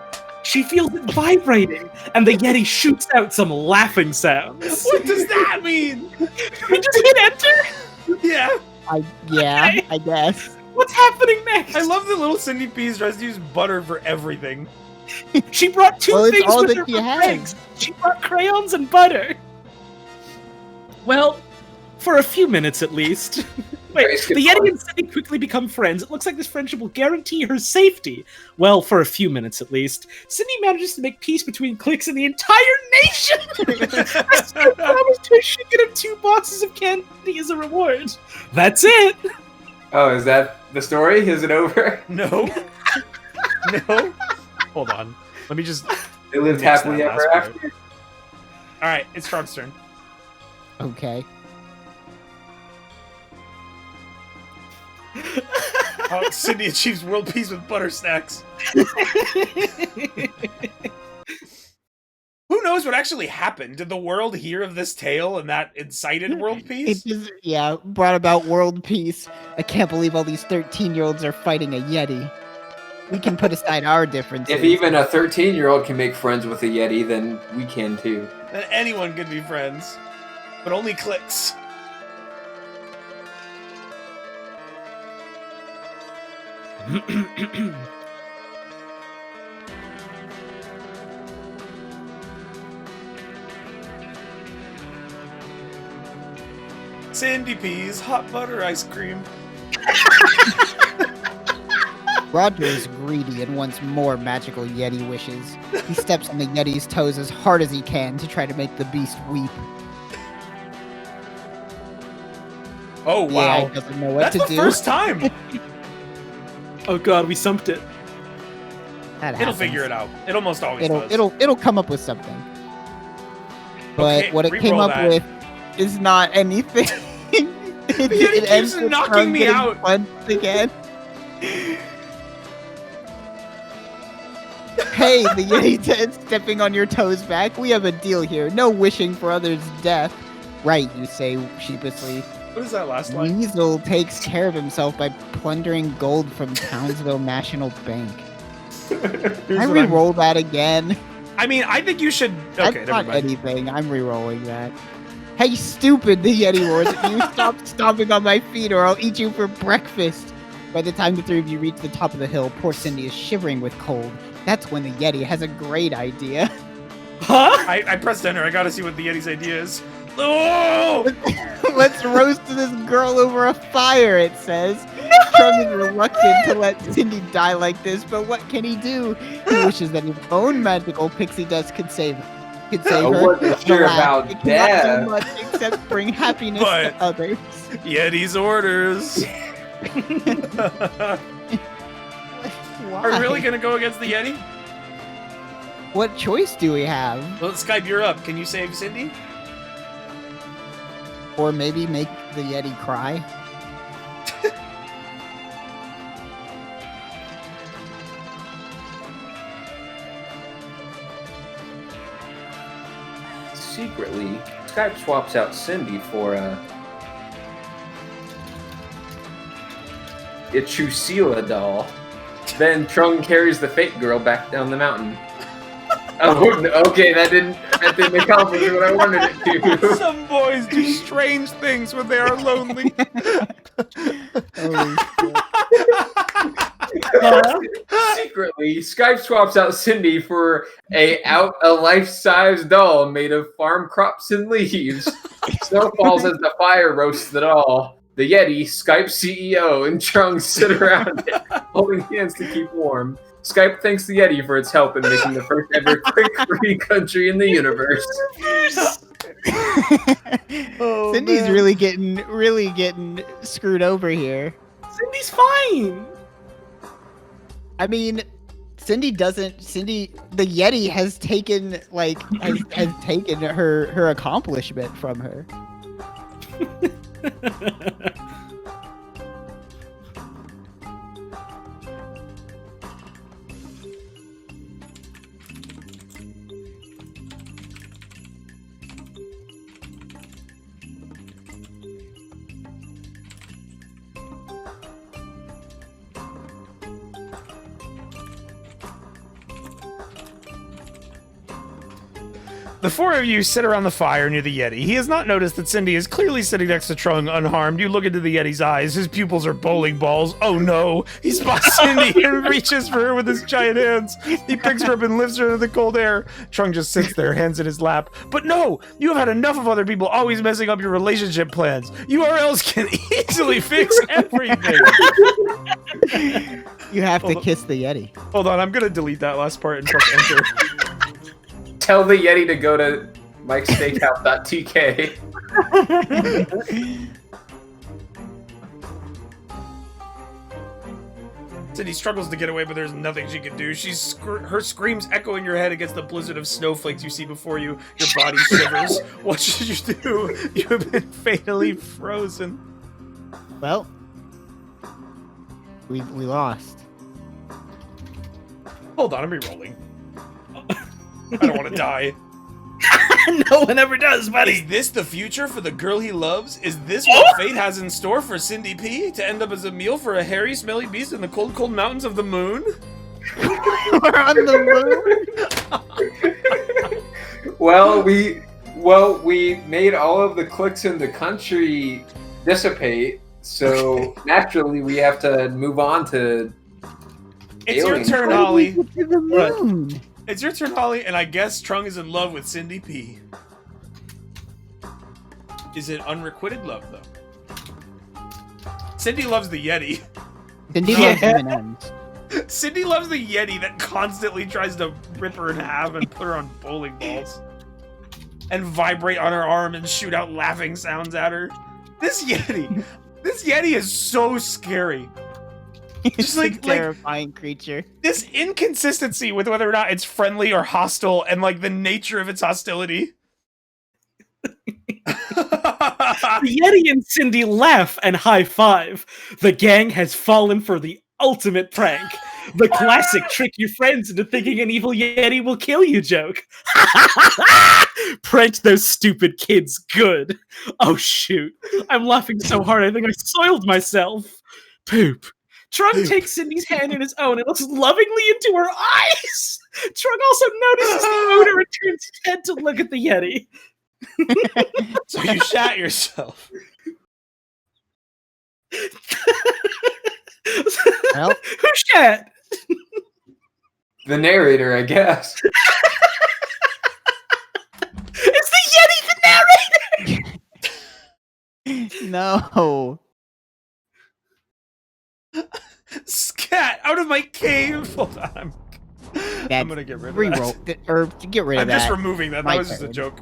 she feels it vibrating, and the Yeti shoots out some laughing sounds. What does that mean? We just hit enter? Yeah. I guess. What's happening next? I love that little Cindy Peas tries to use butter for everything. She brought 2 Well, it's things all with that her she for has. friends. She brought crayons and butter. Well, for a few minutes at least. Wait, the Yeti and Cindy quickly become friends. It looks like this friendship will guarantee her safety. Well, for a few minutes at least. Cindy manages to make peace between cliques and the entire nation! As she promised her she could have 2 boxes of candy as a reward. That's it! Oh, is that the story? Is it over? No. No. Hold on. Let me just... They lived Mix happily that ever last after? Alright, it's Trog's turn. Okay. Oh, Cindy achieves world peace with butter snacks. Who knows what actually happened? Did the world hear of this tale and that incited world It peace? just, brought about world peace. I can't believe all these 13-year-olds are fighting a Yeti. We can put aside our differences. If even a 13-year-old can make friends with a Yeti, then we can too. Then anyone can be friends. But only cliques. Cindy Peas, hot butter ice cream. Roger is greedy and wants more magical Yeti wishes. He steps on the Yeti's toes as hard as he can to try to make the beast weep. Oh, wow. Yeah, he doesn't know what That's to the do. first time. Oh god, we sumped it. That It'll happens. figure it out. It almost always does. It'll come up with something. But Okay, what it came re-roll up that. with is not anything. Yeti keeps with knocking Trog me getting out. punched again. Hey, the Yeti stepping on your toes back. We have a deal here. No wishing for others' death. Right, you say sheepishly. What is that last line? Weasel takes care of himself by plundering gold from Townsville National Bank. Here's I what I'm- re-roll that again. I mean, I think you should... That's Okay, never not mind. anything. I'm re-rolling that. Hey, stupid, the Yeti roars at you. Stop stomping on my feet or I'll eat you for breakfast. By the time the 3 of you reach the top of the hill, poor Cindy is shivering with cold. That's when the Yeti has a great idea. Huh? I pressed enter. I gotta see what the Yeti's idea is. Oh! Let's roast this girl over a fire, it says. Trog is reluctant to let Cindy die like this, but what can he do? He wishes that his own magical pixie dust could save I her. wasn't sure Alas, about it cannot that. do much except bring happiness But- to others. Yeti's orders. Why? Are we really gonna go against the Yeti? What choice do we have? Well, Skype, you're up. Can you save Cindy? Or maybe make the Yeti cry? Secretly, Skype swaps out Cindy for a Chusila doll. Then Trog carries the fake girl back down the mountain. Oh, okay, that didn't accomplish what I wanted it to. Some boys do strange things when they are lonely. Secretly, Skype swaps out Cindy for a life-size doll made of farm crops and leaves. Snow falls as the fire roasts the doll. The Yeti, Skype CEO, and Trog sit around it, holding hands to keep warm. Skype thanks the Yeti for its help in making the first ever quick-free country in the universe. Oh, Cindy's man. really getting screwed over here. Cindy's fine. I mean, the Yeti has taken has taken her accomplishment from her. The four of you sit around the fire near the Yeti. He has not noticed that Cindy is clearly sitting next to Trog unharmed. You look into the Yeti's eyes. His pupils are bowling balls. Oh no! He spots Cindy and reaches for her with his giant hands. He picks her up and lifts her into the cold air. Trog just sits there, hands in his lap. But no! You have had enough of other people always messing up your relationship plans. URLs can easily fix everything. You have to Hold on. kiss the Yeti. Hold on, I'm gonna delete that last part and press enter. Tell the Yeti to go to mikesteakhouse.tk. Cindy struggles to get away, but there's nothing she can do. Her screams echo in your head against the blizzard of snowflakes you see before you. Your body shivers. What should you do? You have been fatally frozen. Well, we lost. Hold on, I'm re-rolling. I don't want to die. No one ever does, buddy. Is this the future for the girl he loves? Is this what fate has in store for Cindy P? To end up as a meal for a hairy, smelly beast in the cold, cold mountains of the moon? We're on the moon. Well, we made all of the clicks in the country dissipate, so naturally we have to move on to It's your aliens. turn, How did we Holly. get to the moon? It's your turn, Holly, and I guess Trog is in love with Cindy P. Is it unrequited love, though? Cindy loves the Yeti. Cindy loves M&Ms. Cindy loves the Yeti that constantly tries to rip her in half and put her on bowling balls. And vibrate on her arm and shoot out laughing sounds at her. This Yeti is so scary. It's like- a terrifying creature. This inconsistency with whether or not it's friendly or hostile and like the nature of its hostility. The Yeti and Cindy laugh and high five. The gang has fallen for the ultimate prank. The classic trick your friends into thinking an evil Yeti will kill you joke. Pranked those stupid kids good. Oh shoot. I'm laughing so hard I think I soiled myself. Poop. Trog takes Cindy's hand in his own and looks lovingly into her eyes. Trog also notices the odor and turns his head to look at the Yeti. So you shat yourself. Well, Who shat? the narrator, I guess. Is the Yeti the narrator? No. Scat out of my cave. Hold on. I'm gonna get rid of Reroll. that. Or get rid of I'm that. just removing that. My That was just a turn. joke.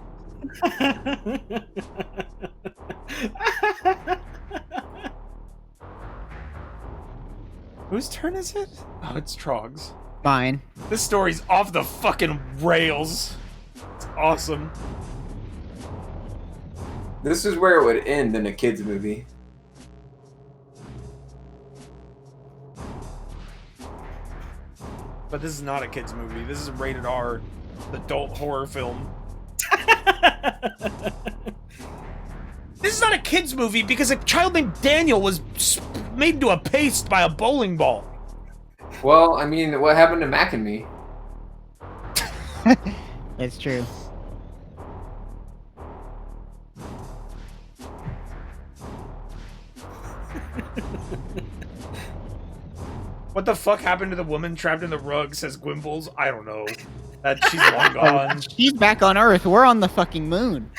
Whose turn is it? Oh, it's Trog's. Mine. This story's off the fucking rails. It's awesome. This is where it would end in a kids movie. But this is not a kids movie. This is a rated R adult horror film. This is not a kids movie because a child named Daniel was made into a paste by a bowling ball. Well, I mean, what happened to Mac and me? It's true. What the fuck happened to the woman trapped in the rug, says Gwimbles? I don't know. That she's long gone. She's back on Earth. We're on the fucking moon.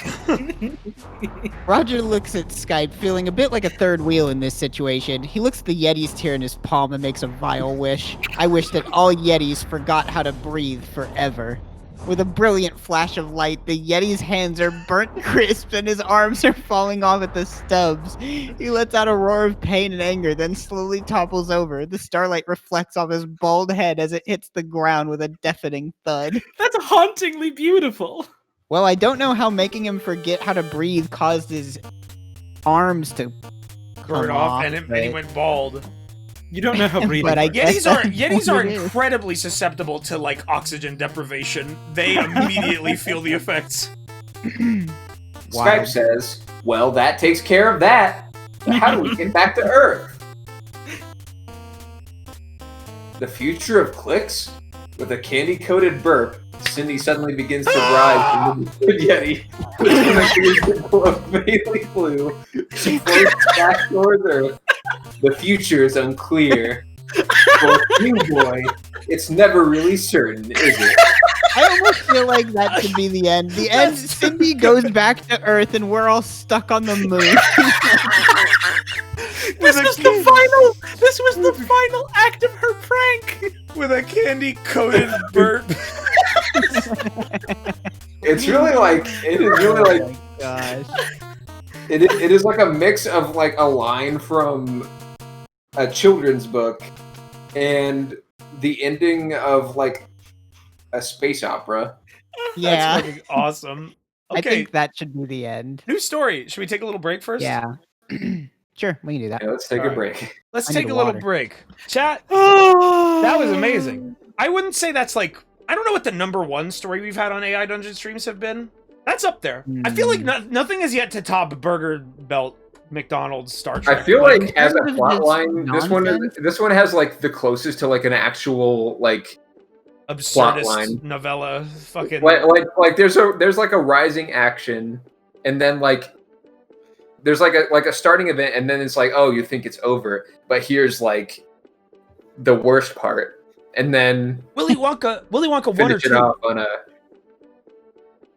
Roger looks at Skype, feeling a bit like a third wheel in this situation. He looks at the Yeti's tear in his palm and makes a vile wish. I wish that all Yetis forgot how to breathe forever. With a brilliant flash of light, the Yeti's hands are burnt crisp and his arms are falling off at the stubs. He lets out a roar of pain and anger, then slowly topples over. The starlight reflects off his bald head as it hits the ground with a deafening thud. That's hauntingly beautiful. Well, I don't know how making him forget how to breathe caused his arms to Burn come off, and he but- went bald. You don't know how breathing But I works. guess Yetis are that's what it is. incredibly susceptible to like oxygen deprivation. They immediately feel the effects. Wow. Skype says, well, that takes care of that. But how do we get back to Earth? The future of clicks? With a candy-coated burp, Cindy suddenly begins to rise into the good Yeti. Of Bailey Blue, she floats back towards Earth. The future is unclear. For you, boy, it's never really certain, is it? I almost feel like that should be the end. The end, Cindy goes back to Earth and we're all stuck on the moon. This was the final act of her prank. With a candy-coated burp. It's really like, it is really like, Gosh. it is like a mix of like a line from a children's book and the ending of like a space opera. Yeah, That's fucking awesome. I Okay, think that should be the end. new story. Should we take a little break first? Yeah. Sure, we can do that. Yeah, let's take a Alright. break. Let's I take need a little water. break. Chat, that was amazing. I wouldn't say that's like, I don't know what the #1 story we've had on AI Dungeon streams have been. That's up there. I feel like nothing has yet to top Burger Belt McDonald's Star Trek. I feel like as a terms of plot this line, nonsense- this one has like the closest to like an actual like plot line. absurdist novella. Fucking like there's like a rising action, and then like there's like a starting event, and then it's like, oh, you think it's over, but here's like the worst part, and then Willy Wonka 1 or finish it 2. off on a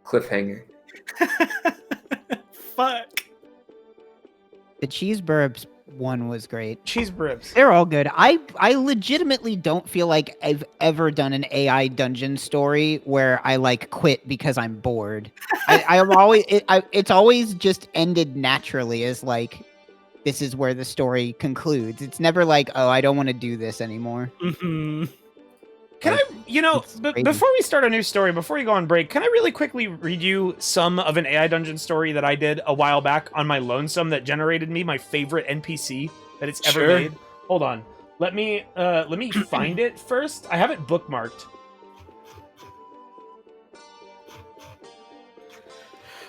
cliffhanger. Fuck. The cheese burps one was great. Cheese Bribs. They're all good. I legitimately don't feel like I've ever done an AI dungeon story where I like quit because I'm bored. I'm always it's always just ended naturally as like this is where the story concludes. It's never like, oh, I don't want to do this anymore. Mm-hmm. Can I, It's crazy. before we start a new story, before you go on break, can I really quickly read you some of an AI Dungeon story that I did a while back on my Lonesome that generated me my favorite NPC that it's ever Sure. made? Hold on. Let me find it first. I have it bookmarked.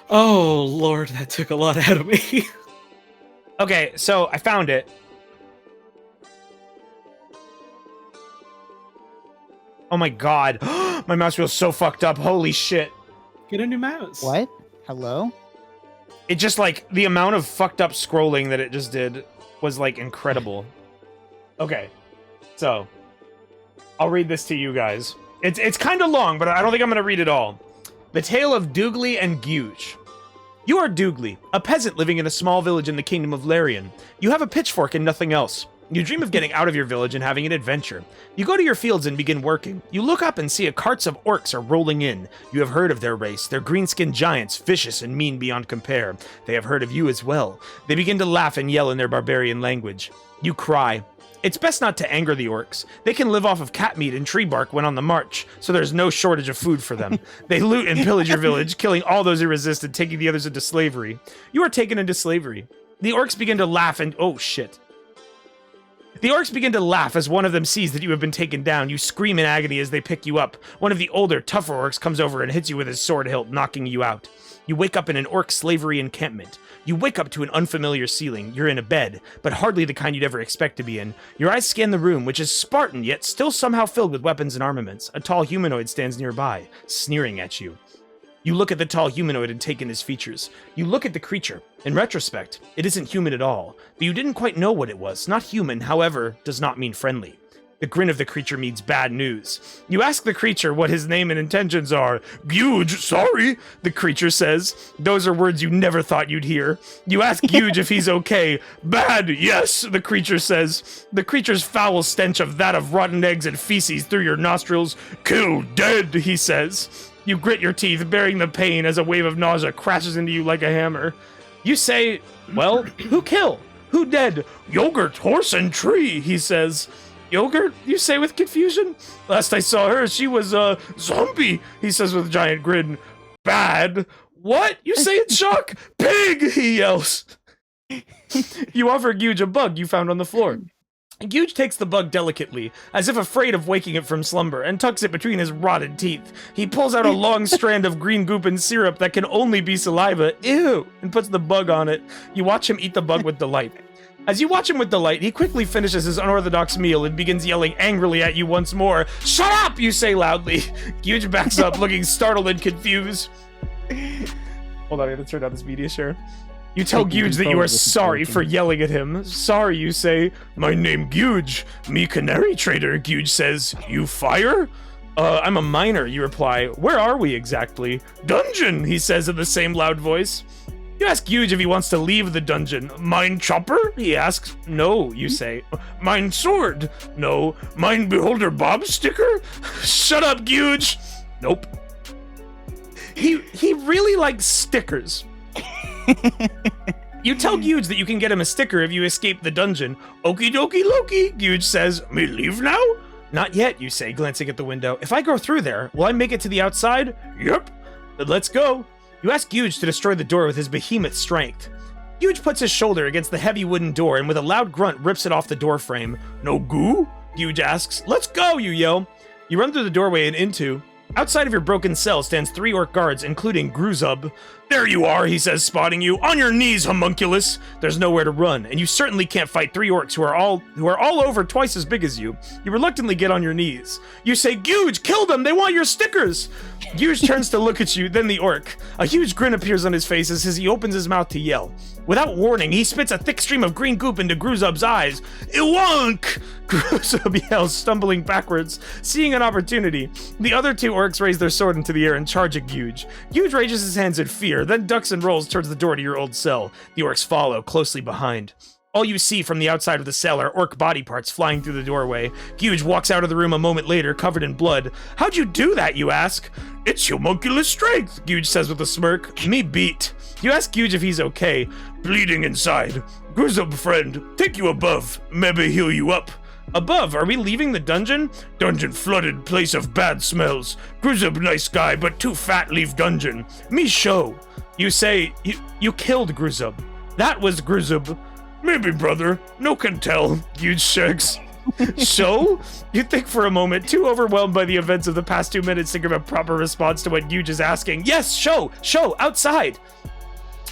Oh Lord, that took a lot out of me. Okay, so I found it. Oh my god. My mouse feels so fucked up. Holy shit. Get a new mouse. What? Hello? It just like the amount of fucked up scrolling that it just did was like incredible. Okay. So, I'll read this to you guys. It's kind of long, but I don't think I'm going to read it all. The Tale of Doogly and Gooch. You are Doogly, a peasant living in a small village in the kingdom of Larian. You have a pitchfork and nothing else. You dream of getting out of your village and having an adventure. You go to your fields and begin working. You look up and see a carts of orcs are rolling in. You have heard of their race. They're green-skinned giants, vicious and mean beyond compare. They have heard of you as well. They begin to laugh and yell in their barbarian language. You cry. It's best not to anger the orcs. They can live off of cat meat and tree bark when on the march, so there's no shortage of food for them. They loot and pillage your village, killing all those who resist and taking the others into slavery. You are taken into slavery. The orcs begin to laugh and... oh, shit. The orcs begin to laugh as one of them sees that you have been taken down. You scream in agony as they pick you up. One of the older, tougher orcs comes over and hits you with his sword hilt, knocking you out. You wake up in an orc slavery encampment. You wake up to an unfamiliar ceiling. You're in a bed, but hardly the kind you'd ever expect to be in. Your eyes scan the room, which is Spartan, yet still somehow filled with weapons and armaments. A tall humanoid stands nearby, sneering at you. You look at the tall humanoid and take in his features. You look at the creature. In retrospect, it isn't human at all, but you didn't quite know what it was. Not human, however, does not mean friendly. The grin of the creature means bad news. You ask the creature what his name and intentions are. Huge, sorry, the creature says. Those are words you never thought you'd hear. You ask Huge if he's okay. Bad, yes, the creature says. The creature's foul stench of that of rotten eggs and feces through your nostrils. Kill, dead, he says. You grit your teeth, bearing the pain as a wave of nausea crashes into you like a hammer. You say, well, who kill? Who dead? Yogurt, horse, and tree, he says. Yogurt, you say with confusion? Last I saw her, she was a zombie, he says with a giant grin. Bad? What? You say in shock? Pig, he yells. You offer Huge a bug you found on the floor. Huge takes the bug delicately, as if afraid of waking it from slumber, and tucks it between his rotted teeth. He pulls out a long strand of green goop and syrup that can only be saliva, ew, and puts the bug on it. You watch him eat the bug with delight. As you watch him with delight, he quickly finishes his unorthodox meal and begins yelling angrily at you once more. Shut up, you say loudly. Huge backs up, looking startled and confused. Hold on, I gotta turn down this media share. You tell Huge that you are sorry for yelling at him. Sorry, you say. My name Huge. Me canary trader, Huge says. You fire? I'm a miner, you reply. Where are we exactly? Dungeon, he says in the same loud voice. You ask Huge if he wants to leave the dungeon. Mine chopper? He asks. No, you say. Mine sword? No. Mine beholder Bob sticker? Shut up, Huge. Nope. He really likes stickers. You tell Huge that you can get him a sticker if you escape the dungeon. Okie dokie Loki, Huge says. Me leave now? Not yet, you say, glancing at the window. If I go through there, will I make it to the outside? Yep. Then let's go. You ask Huge to destroy the door with his behemoth strength. Huge puts his shoulder against the heavy wooden door and with a loud grunt rips it off the door frame. No goo? Huge asks. Let's go, you yell. You run through the doorway and into... Outside of your broken cell stands 3 orc guards, including Gruzub. There you are, he says, spotting you. On your knees, homunculus. There's nowhere to run, and you certainly can't fight 3 orcs who are all over twice as big as you. You reluctantly get on your knees. You say, Huge, kill them, they want your stickers. Huge turns to look at you, then the orc. A huge grin appears on his face as he opens his mouth to yell. Without warning, he spits a thick stream of green goop into Gruzub's eyes. Iwonk! Gruzub yells, stumbling backwards. Seeing an opportunity, the other 2 orcs raise their sword into the air and charge at Huge. Huge raises his hands in fear, then ducks and rolls towards the door to your old cell. The orcs follow, closely behind. All you see from the outside of the cell are orc body parts flying through the doorway. Huge walks out of the room a moment later, covered in blood. How'd you do that, you ask? It's homunculus strength, Huge says with a smirk. Me beat. You ask Huge if he's okay. Bleeding inside. Gruzub friend, take you above. Maybe heal you up. Above, are we leaving the dungeon? Dungeon flooded, place of bad smells. Gruzub nice guy, but too fat leave dungeon. Me show. You say, you killed Gruzub. That was Gruzub. Maybe, brother. No can tell. Huge shakes. Show? You think for a moment, too overwhelmed by the events of the past 2 minutes to give a proper response to what Huge is asking. Yes, show! Show! Outside!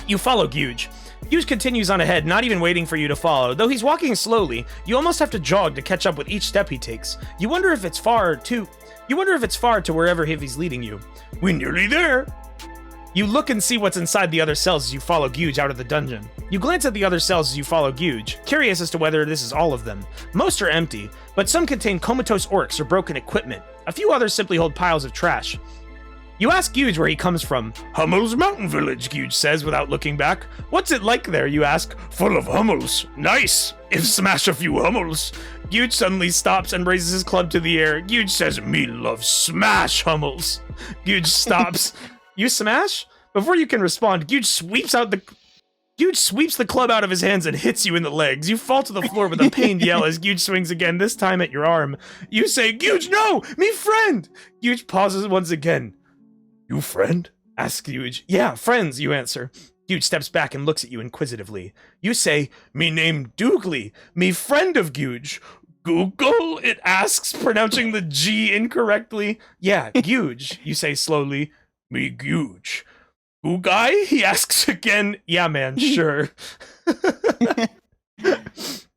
You follow Huge. Huge continues on ahead, not even waiting for you to follow. Though he's walking slowly, you almost have to jog to catch up with each step he takes. You wonder if it's far to wherever he's leading you. We're nearly there. You look and see what's inside the other cells as you follow Huge out of the dungeon. You glance at the other cells as you follow Huge, curious as to whether this is all of them. Most are empty, but some contain comatose orcs or broken equipment. A few others simply hold piles of trash. You ask Guge where he comes from. Hummel's Mountain Village, Guge says without looking back. What's it like there, you ask. Full of Hummels. Nice. If smash a few Hummels. Guge suddenly stops and raises his club to the air. Guge says, me love smash Hummels. Guge stops. You smash? Before you can respond, Guge sweeps the club out of his hands and hits you in the legs. You fall to the floor with a pained yell as Guge swings again, this time at your arm. You say, Guge, no! Me friend! Guge pauses once again. You friend? Asks Guge. Yeah, friends, you answer. Guge steps back and looks at you inquisitively. You say, me name Doogly, me friend of Guge. Google? It asks, pronouncing the G incorrectly. Yeah, Guge, you say slowly. Me Guge. Who guy? He asks again. Yeah, man, sure.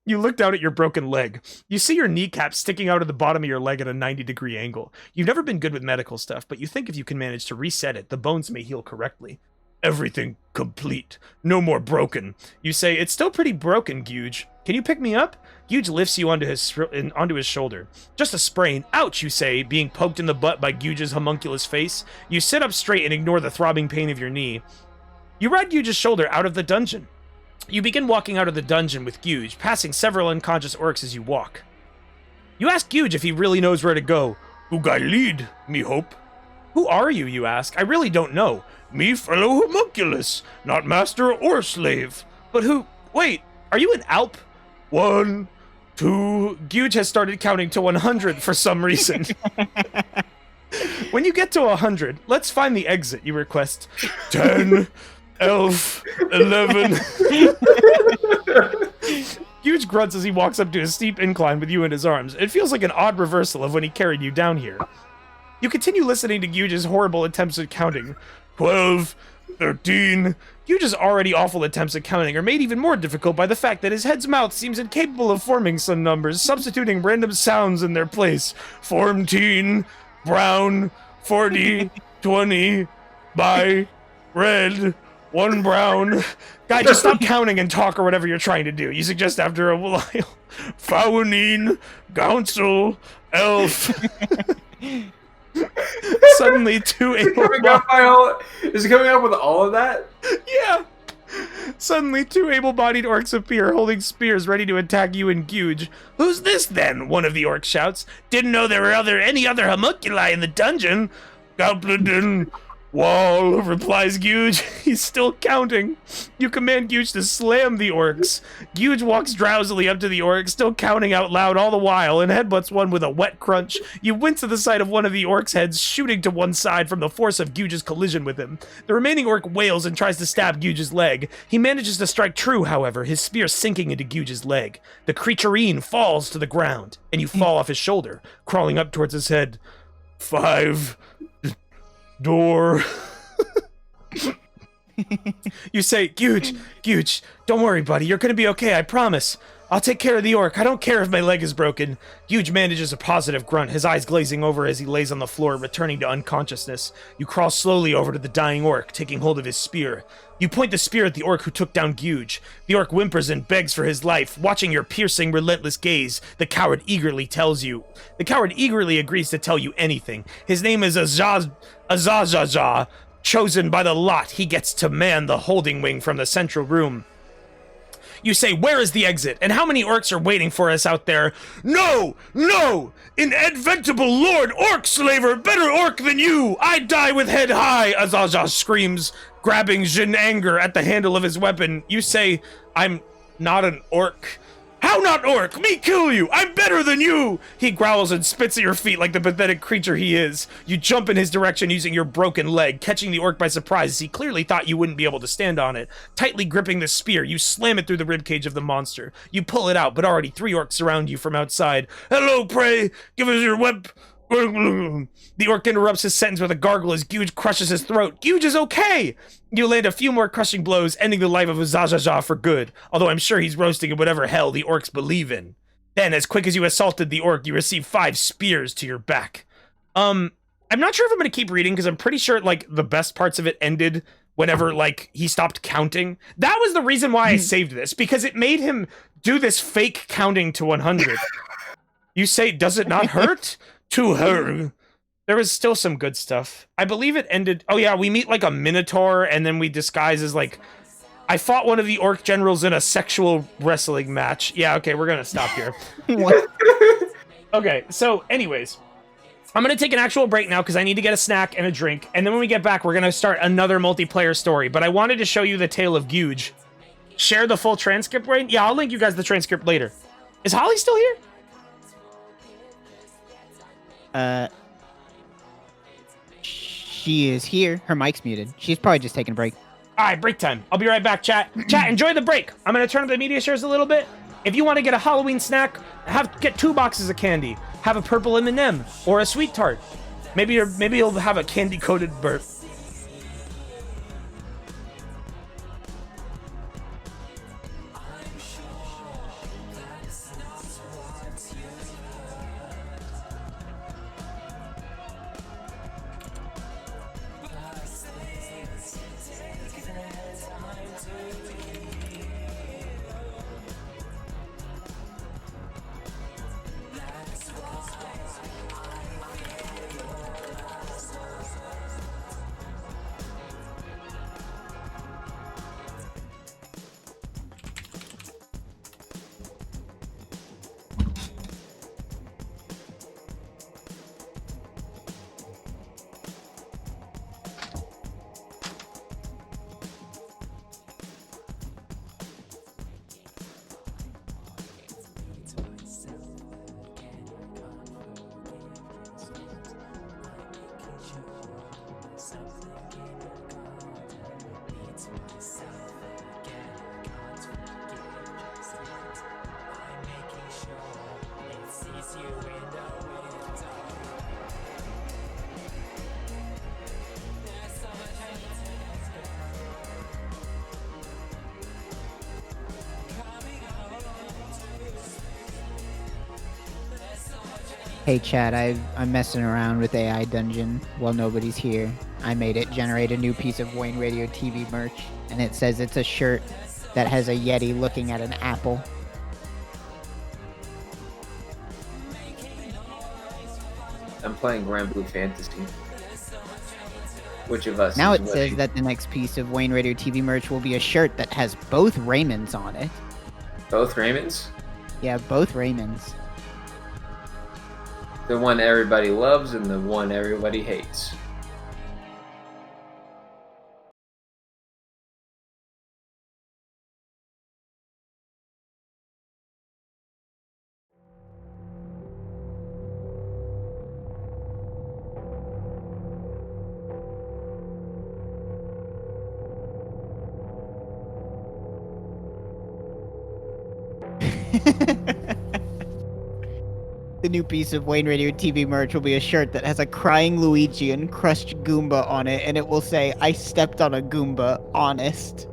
You look down at your broken leg. You see your kneecap sticking out of the bottom of your leg at a 90-degree angle. You've never been good with medical stuff, but you think if you can manage to reset it, the bones may heal correctly. Everything complete. No more broken. You say, it's still pretty broken, Guge. Can you pick me up? Guge lifts you onto his shoulder. Just a sprain. Ouch, you say, being poked in the butt by Guge's homunculus face. You sit up straight and ignore the throbbing pain of your knee. You ride Guge's shoulder out of the dungeon. You begin walking out of the dungeon with Guge, passing several unconscious orcs as you walk. You ask Guge if he really knows where to go. Who guy lead, me hope? Who are you, you ask? I really don't know. Me fellow homunculus, not master or slave. But who... Wait, are you an Alp? 1, 2... Guge has started counting to 100 for some reason. When you get to 100, let's find the exit, you request. 10... 11... Guge grunts as he walks up to a steep incline with you in his arms. It feels like an odd reversal of when he carried you down here. You continue listening to Guge's horrible attempts at counting. 12... 13... Guge's already awful attempts at counting are made even more difficult by the fact that his head's mouth seems incapable of forming some numbers, substituting random sounds in their place. 14... Brown... 40... 20... By... Red... 1 brown. Guy, just stop counting and talk or whatever you're trying to do. You suggest after a while. Faunine, Council, Elf. Suddenly, 2 Is it coming up with all of that? Yeah. Suddenly, 2 able-bodied orcs appear, holding spears, ready to attack you and Guge. Who's this, then? One of the orcs shouts. Didn't know there were any other homunculi in the dungeon. Goblin. Wall, replies Guge. He's still counting. You command Guge to slam the orcs. Guge walks drowsily up to the orcs, still counting out loud all the while, and headbutts one with a wet crunch. You wince at the sight of one of the orcs' heads shooting to one side from the force of Guge's collision with him. The remaining orc wails and tries to stab Guge's leg. He manages to strike true, however, his spear sinking into Guge's leg. The creaturine falls to the ground, and you fall off his shoulder, crawling up towards his head. 5... Door. You say, Guge, don't worry, buddy. You're gonna be okay, I promise. I'll take care of the orc. I don't care if my leg is broken. Guge manages a positive grunt, his eyes glazing over as he lays on the floor, returning to unconsciousness. You crawl slowly over to the dying orc, taking hold of his spear. You point the spear at the orc who took down Guge. The orc whimpers and begs for his life. Watching your piercing, relentless gaze, the coward eagerly agrees to tell you anything. His name is Azazaja. Chosen by the lot, he gets to man the holding wing from the central room. You say, where is the exit? And how many orcs are waiting for us out there? No! Inadventable Lord Orc Slaver! Better orc than you! I die with head high! Azaza screams, grabbing Jin anger at the handle of his weapon. You say, I'm not an orc. How not orc? Me kill you! I'm better than you! He growls and spits at your feet like the pathetic creature he is. You jump in his direction using your broken leg, catching the orc by surprise as he clearly thought you wouldn't be able to stand on it. Tightly gripping the spear, you slam it through the ribcage of the monster. You pull it out, but already 3 orcs surround you from outside. Hello, prey! Give us your whip! The orc interrupts his sentence with a gargle as Guge crushes his throat. Guge is okay! You land a few more crushing blows, ending the life of Zazaza for good, although I'm sure he's roasting in whatever hell the orcs believe in. Then, as quick as you assaulted the orc, you receive 5 spears to your back. I'm not sure if I'm gonna keep reading, because I'm pretty sure, like, the best parts of it ended whenever, like, he stopped counting. That was the reason why I saved this, because it made him do this fake counting to 100. You say, does it not hurt? To her. There was still some good stuff. I believe it ended. Oh yeah, we meet like a minotaur, and then we disguise as like. I fought one of the orc generals in a sexual wrestling match. Yeah, okay, we're gonna stop here. What? Okay, so anyways, I'm gonna take an actual break now because I need to get a snack and a drink, and then when we get back, we're gonna start another multiplayer story. But I wanted to show you the tale of Guge. Share the full transcript, Wayne? Yeah, I'll link you guys the transcript later. Is Holly still here? She is here. Her mic's muted. She's probably just taking a break. All right, break time. I'll be right back, chat. Chat, enjoy the break. I'm gonna turn up the media shares a little bit. If you want to get a Halloween snack, get 2 boxes of candy. Have a purple M&M or a sweet tart. Maybe you'll have a candy coated burp. Hey chat, I'm messing around with AI Dungeon while nobody's here. I made it generate a new piece of Wayne Radio TV merch, and it says it's a shirt that has a Yeti looking at an apple. I'm playing Grand Blue Fantasy. Which of us? Now is it says winning? that the next piece of Wayne Radio TV merch will be a shirt that has both Raymonds on it. Both Raymonds? Yeah, both Raymonds. The one everybody loves and the one everybody hates. The new piece of Wayne Radio TV merch will be a shirt that has a crying Luigi and crushed Goomba on it, and it will say, "I stepped on a Goomba, honest."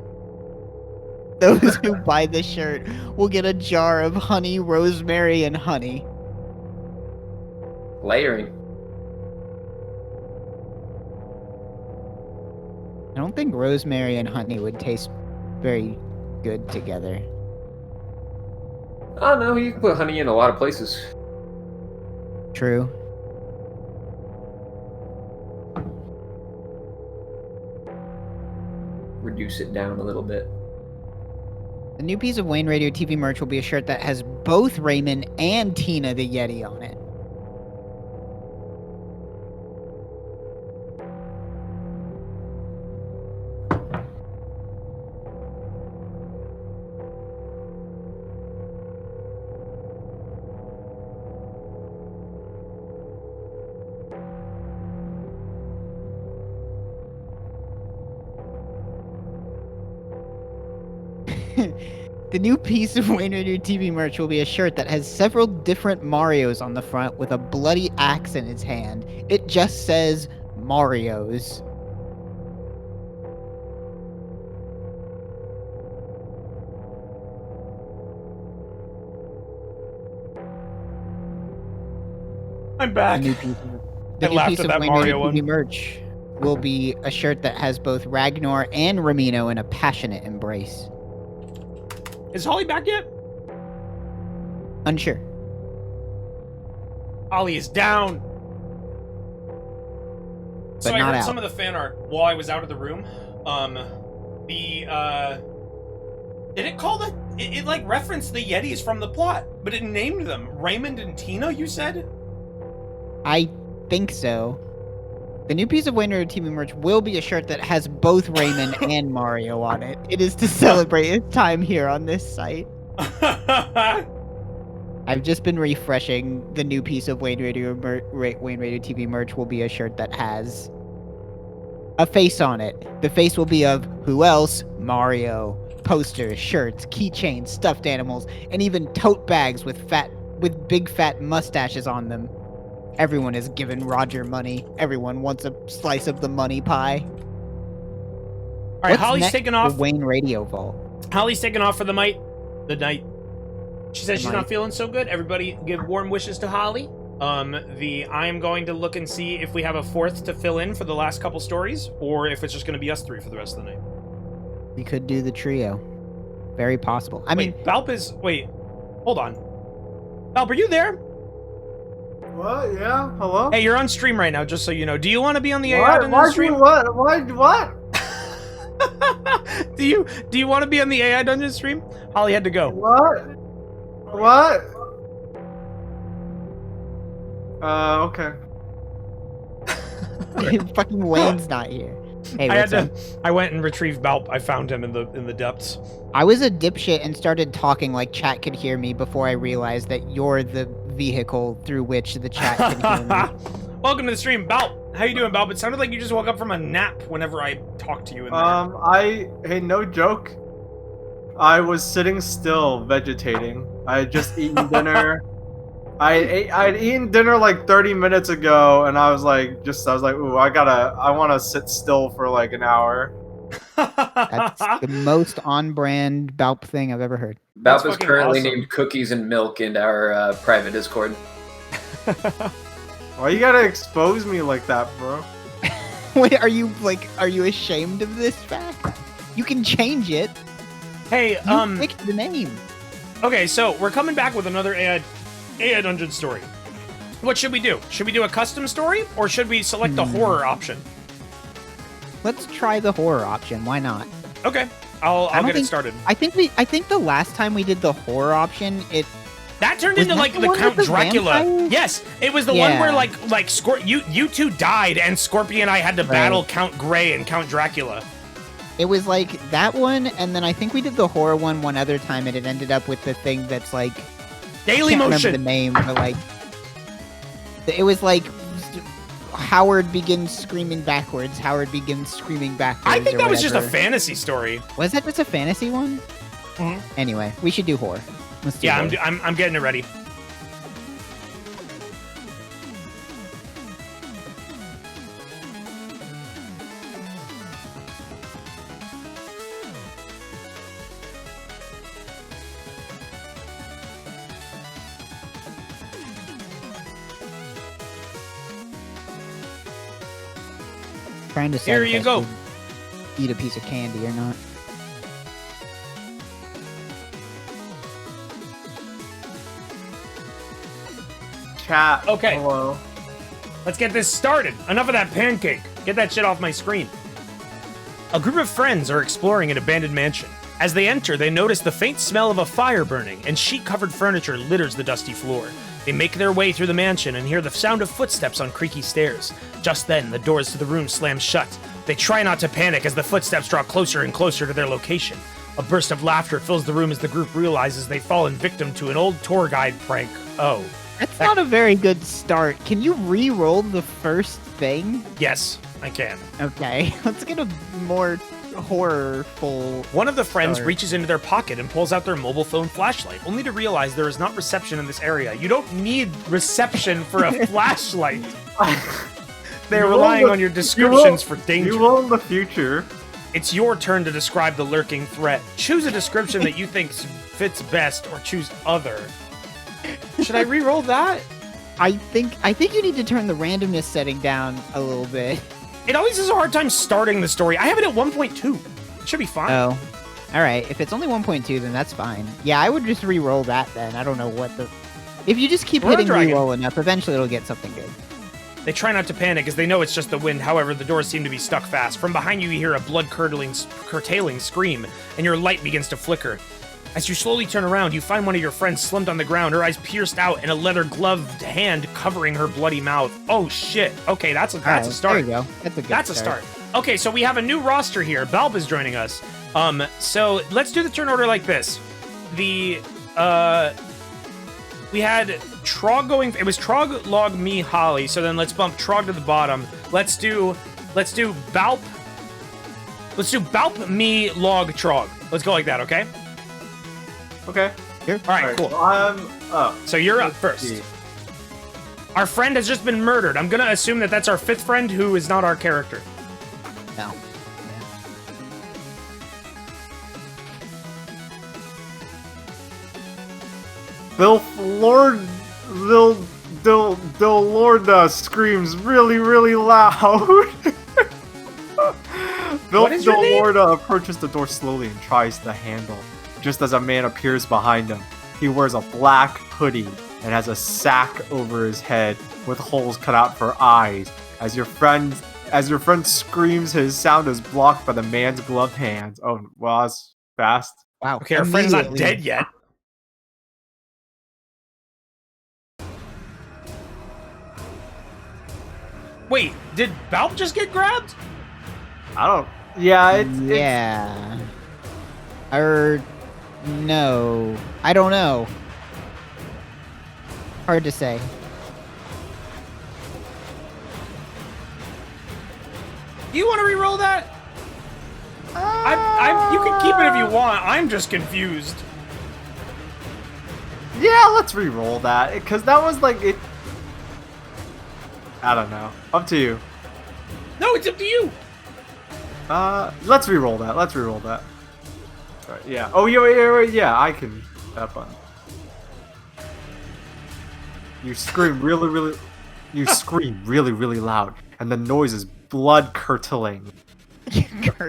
Those who buy the shirt will get a jar of honey, rosemary, and honey. Layering. I don't think rosemary and honey would taste very good together. Oh no, you can put honey in a lot of places. True. Reduce it down a little bit. The new piece of Wayne Radio TV merch will be a shirt that has both Raymond and Tina the Yeti on it. The new piece of Wayne Radio TV merch will be a shirt that has several different Marios on the front with a bloody axe in his hand. It just says Marios. I'm back. The new I laughed piece at of that Wayne Mario Radio TV one. merch will be a shirt that has both Ragnar and Ramino in a passionate embrace. Is Holly back yet? Unsure. Holly is down. So I not heard out. some of the fan art while I was out of the room. Did it call the? It like referenced the Yetis from the plot, but it named them Raymond and Tina. You said? I think so. The new piece of Wayneradiotv merch will be a shirt that has both Raymond and Mario on it. It is to celebrate its time here on this site. I've just been refreshing. The new piece of Wayneradiotv merch will be a shirt that has a face on it. The face will be of who else? Mario. Posters, shirts, keychains, stuffed animals, and even tote bags with big fat mustaches on them. Everyone is giving Roger money. Everyone wants a slice of the money pie. All right, What's Holly's next taking for off. Wayne Radio Vault. Holly's taking off for the night. She says The she's night. not feeling so good. Everybody give warm wishes to Holly. I am going to look and see if we have a fourth to fill in for the last couple stories, or if it's just going to be us three for the rest of the night. We could do the trio. Very possible. I mean, Balp is. Wait, hold on. Balp, are you there? What? Yeah. Hello. Hey, you're on stream right now, just so you know. Do you want to be on the AI What? dungeon Why stream? What? What? Do you want to be on the AI dungeon stream? Holly had to go. What? What? Okay. fucking Wayne's not here. Hey, what's up? I went and retrieved Balp. I found him in the depths. I was a dipshit and started talking like chat could hear me before I realized that you're the vehicle through which the chat can hear me. Welcome to the stream, Balp. How you doing, Balp? It sounded like you just woke up from a nap whenever I talked to you in there. Hey, no joke. I was sitting still, vegetating. I had just eaten dinner. I'd eaten dinner like 30 minutes ago, and I was like, ooh, I want to sit still for like an hour. That's the most on-brand Balp thing I've ever heard. Balp is fucking currently awesome. named Cookies and Milk in our private Discord. Why you gotta expose me like that, bro? Wait, are you ashamed of this fact? You can change it. Hey, You picked the name. okay, so we're coming back with another AI dungeon story. What should we do? Should we do a custom story, or should we select the horror option? Let's try the horror option. Why not? Okay, I'll don't get it think- started. I think the last time we did the horror option, That turned Was into that like the the one Count with the Dracula. vampires? Yes, it was the one Yeah. where you two died and Scorpion and I had to battle Count Grey and Count Dracula. it was like that one, and then I think we did the horror one other time, and it ended up with the thing that's like Daily I can't Motion. remember the name, but like it was like Howard begins screaming backwards. Howard begins screaming backwards. I think or that was just a whatever. fantasy story. Was that just a fantasy one? Mhm. Anyway, we should do horror. Let's do Yeah, horror. I'm getting it ready. Trying to decide Here if you I go. should eat a piece of candy or not. Chat. Okay. Hello. Let's get this started. Enough of that pancake. Get that shit off my screen. A group of friends are exploring an abandoned mansion. As they enter, they notice the faint smell of a fire burning, and sheet-covered furniture litters the dusty floor. They make their way through the mansion and hear the sound of footsteps on creaky stairs. Just then, the doors to the room slam shut. They try not to panic as the footsteps draw closer and closer to their location. A burst of laughter fills the room as the group realizes they've fallen victim to an old tour guide prank. Oh. That's not a very good start. Can you re-roll the first thing? Yes, I can. Okay, let's get a more horrorful. One of the friends Sorry. reaches into their pocket and pulls out their mobile phone flashlight, only to realize there is not reception in this area. You don't need reception for a flashlight. They're You relying will- on your descriptions for danger. You will in the future. It's your turn to describe the lurking threat. Choose a description that you think fits best, or choose other. Should I re-roll that? I think you need to turn the randomness setting down a little bit. It always has a hard time starting the story. I have it at 1.2. It should be fine. Oh, all right. If it's only 1.2, then that's fine. Yeah, I would just re-roll that then. I don't know what the. If you just keep We're on hitting Dragon. re-roll enough, eventually it'll get something good. They try not to panic as they know it's just the wind. However, the doors seem to be stuck fast. From behind you, you hear a blood-curtailing scream, and your light begins to flicker. As you slowly turn around, you find one of your friends slumped on the ground, her eyes pierced out, and a leather-gloved hand covering her bloody mouth. Oh, shit. Okay, that's a start. There you go. That's a good start. Okay, so we have a new roster here. Balb is joining us. So let's do the turn order like this. We had Trog going. It was Trog, Log, me, Holly. So then let's bump Trog to the bottom. Let's do Balp. Let's do Balp, me, Log, Trog. Let's go like that, okay? Okay. All right, cool. So I'm up. So you're up first. Our friend has just been murdered. I'm gonna assume that that's our 5th friend who is not our character. No. Lorda screams really loud. What is your name? Lorda approaches the door slowly and tries the handle. Just as a man appears behind him, he wears a black hoodie and has a sack over his head with holes cut out for eyes. As your friend screams, his sound is blocked by the man's gloved hands. Oh, well, that's fast. Wow. Okay, our friend's not dead yet. Wait, did Balp just get grabbed? I don't. Yeah, Yeah. No. I don't know. Hard to say. Do you want to re-roll that? You can keep it if you want. I'm just confused. Yeah, let's re-roll that because that was like it. I don't know. Up to you. No, it's up to you. Let's re-roll that. Right, yeah. Oh, yeah. I can. That button. You scream really. You scream really loud, and the noise is blood-curdling.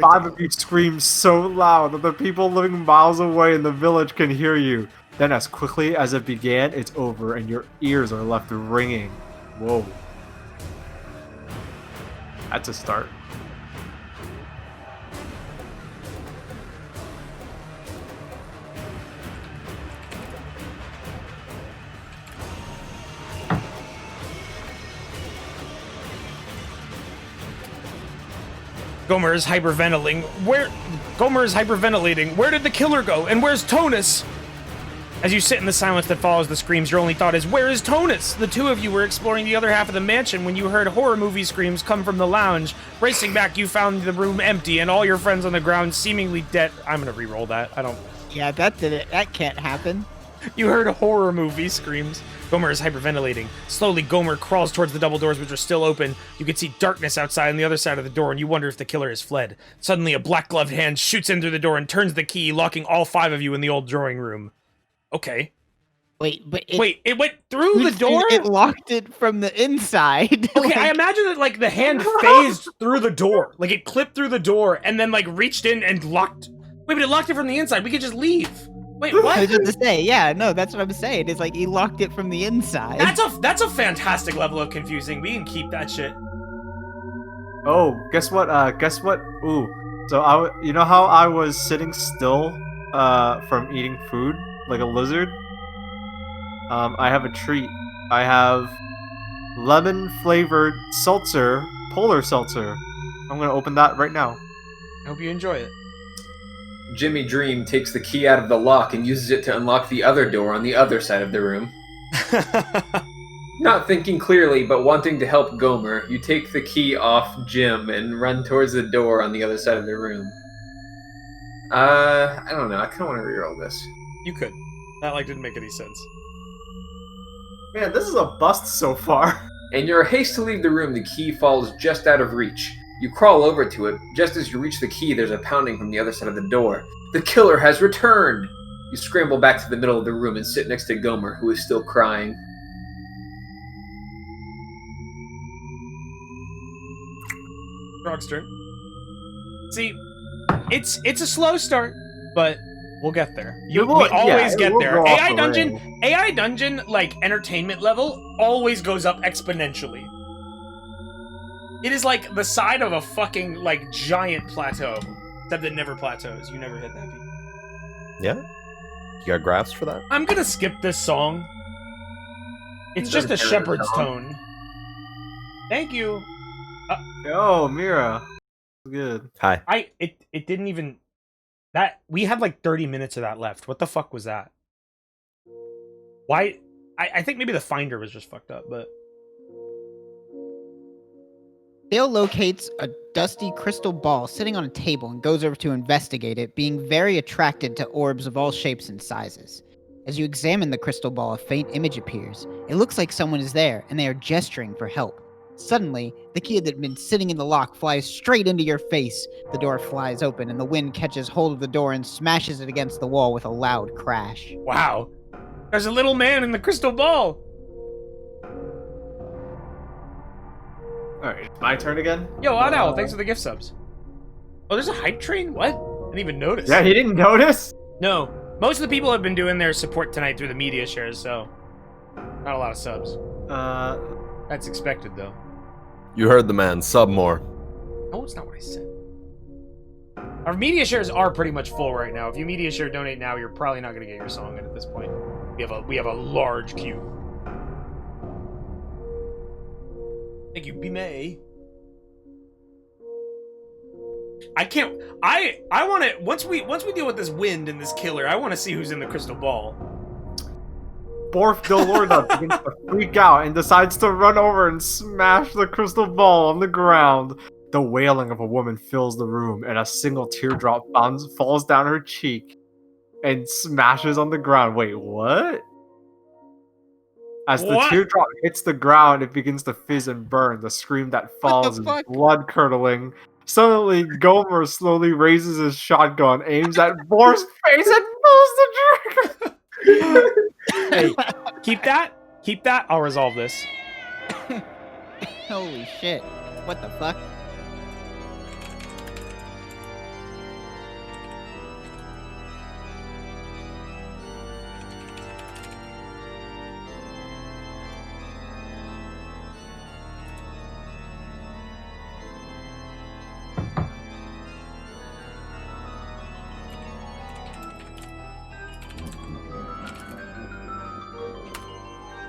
5 of you scream so loud that the people living miles away in the village can hear you. Then, as quickly as it began, it's over, and your ears are left ringing. Whoa. That's a start. Gomer is hyperventilating. Where did the killer go? And where's Tonus? As you sit in the silence that follows the screams, your only thought is, where is Tonus? The two of you were exploring the other half of the mansion when you heard horror movie screams come from the lounge. Racing back, you found the room empty and all your friends on the ground seemingly dead. I'm gonna re-roll that. Yeah, that can't happen. You heard horror movie screams. Gomer is hyperventilating. Slowly, Gomer crawls towards the double doors, which are still open. You can see darkness outside on the other side of the door, and you wonder if the killer has fled. Suddenly, a black-gloved hand shoots in through the door and turns the key, locking all 5 of you in the old drawing room. Okay. Wait, it went through the door? It locked it from the inside. Okay, I imagine that, like, the hand phased through the door. Like, it clipped through the door and then, like, reached in and locked... Wait, but it locked it from the inside. We could just leave. Wait, what? I was just to say, yeah, no, that's what I'm saying. It's like he locked it from the inside. That's a fantastic level of confusing. We can keep that shit. Oh, guess what? Ooh, so you know how I was sitting still, from eating food like a lizard? I have a treat. I have lemon-flavored seltzer, polar seltzer. I'm gonna open that right now. I hope you enjoy it. Jimmy Dream takes the key out of the lock and uses it to unlock the other door on the other side of the room. Not thinking clearly, but wanting to help Gomer, you take the key off Jim and run towards the door on the other side of the room. I don't know. I kind of want to reroll this. You could. That, like, didn't make any sense. Man, this is a bust so far. In your haste to leave the room, the key falls just out of reach. You crawl over to it. Just as you reach the key, there's a pounding from the other side of the door. The killer has returned! You scramble back to the middle of the room and sit next to Gomer, who is still crying. Trog's turn. See, it's a slow start, but we'll get there. We always get there. AI dungeon, like, entertainment level always goes up exponentially. It is like the side of a fucking like giant plateau, except it never plateaus. You never hit that peak. Yeah? You got graphs for that? I'm gonna skip this song. It's just a shepherd's tone. Thank you. Yo, Mira. Good. Hi. It didn't even that we had like 30 minutes of that left. What the fuck was that? Why? I think maybe the finder was just fucked up, but Dale locates a dusty crystal ball sitting on a table and goes over to investigate it, being very attracted to orbs of all shapes and sizes. As you examine the crystal ball, a faint image appears. It looks like someone is there, and they are gesturing for help. Suddenly, the key that had been sitting in the lock flies straight into your face. The door flies open, and the wind catches hold of the door and smashes it against the wall with a loud crash. wow. There's a little man in the crystal ball. Alright, my turn again? Yo, Odd Owl, thanks for the gift subs. Oh, there's a hype train? What? I didn't even notice. Yeah, he didn't notice? No. Most of the people have been doing their support tonight through the media shares, so not a lot of subs. That's expected, though. You heard the man. Sub more. No, it's not what I said. Our media shares are pretty much full right now. If you media share donate now, you're probably not going to get your song in at this point. We have a large queue. Thank you, B-May. I can't. I want to. Once we deal with this wind and this killer, I want to see who's in the crystal ball. Borf Delorda begins to freak out and decides to run over and smash the crystal ball on the ground. The wailing of a woman fills the room, and a single teardrop falls down her cheek and smashes on the ground. Wait, what? As the teardrop hits the ground, it begins to fizz and burn. The scream that follows is blood-curdling. Suddenly, Gomer slowly raises his shotgun, aims at Borf's face, and pulls the trigger! Hey, keep that. Keep that. I'll resolve this. Holy shit. What the fuck?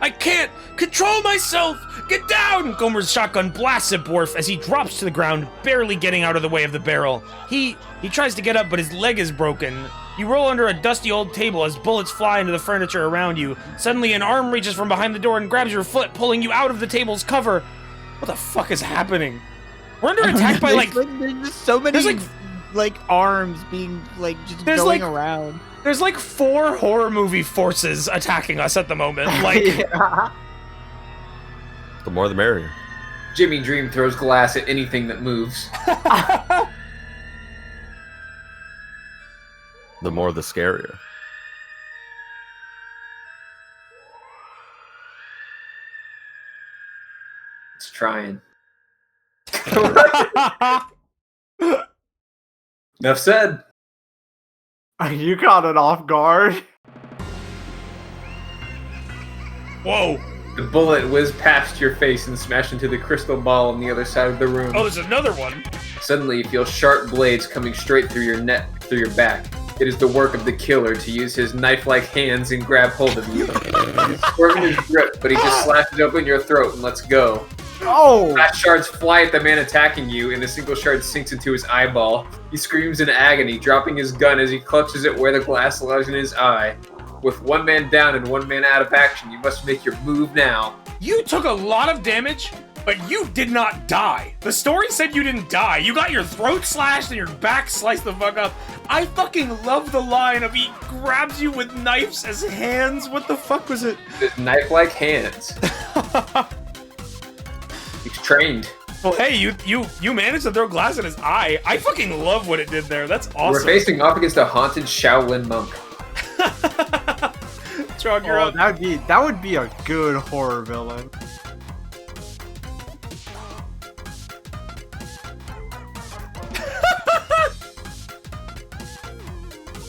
I can't control myself! Get down! Gomer's shotgun blasts at Borf as he drops to the ground, barely getting out of the way of the barrel. He tries to get up, but his leg is broken. You roll under a dusty old table as bullets fly into the furniture around you. Suddenly, an arm reaches from behind the door and grabs your foot, pulling you out of the table's cover. What the fuck is happening? We're under attack by, like... There's just so many, like arms being, like, just going around. There's like 4 horror movie forces attacking us at the moment. Like, Yeah. The more the merrier. Jimmy Dream throws glass at anything that moves. The more the scarier. It's trying. Enough said. You caught it off guard. whoa. The bullet whizzed past your face and smashed into the crystal ball on the other side of the room. Oh, there's another one. Suddenly, you feel sharp blades coming straight through your your back. It is the work of the killer to use his knife-like hands and grab hold of you. He's swerving his grip, but he just slashes open your throat and lets go. Oh! Glass shards fly at the man attacking you, and a single shard sinks into his eyeball. He screams in agony, dropping his gun as he clutches it where the glass lies in his eye. With one man down and one man out of action, you must make your move now. You took a lot of damage, but you did not die. The story said you didn't die. You got your throat slashed and your back sliced the fuck up. I fucking love the line of he grabs you with knives as hands. What the fuck was it? Knife-like hands. He's trained. Well, hey, you managed to throw glass in his eye. I fucking love what it did there. That's awesome. We're facing off against a haunted Shaolin monk. Trog, you're up. That would be a good horror villain.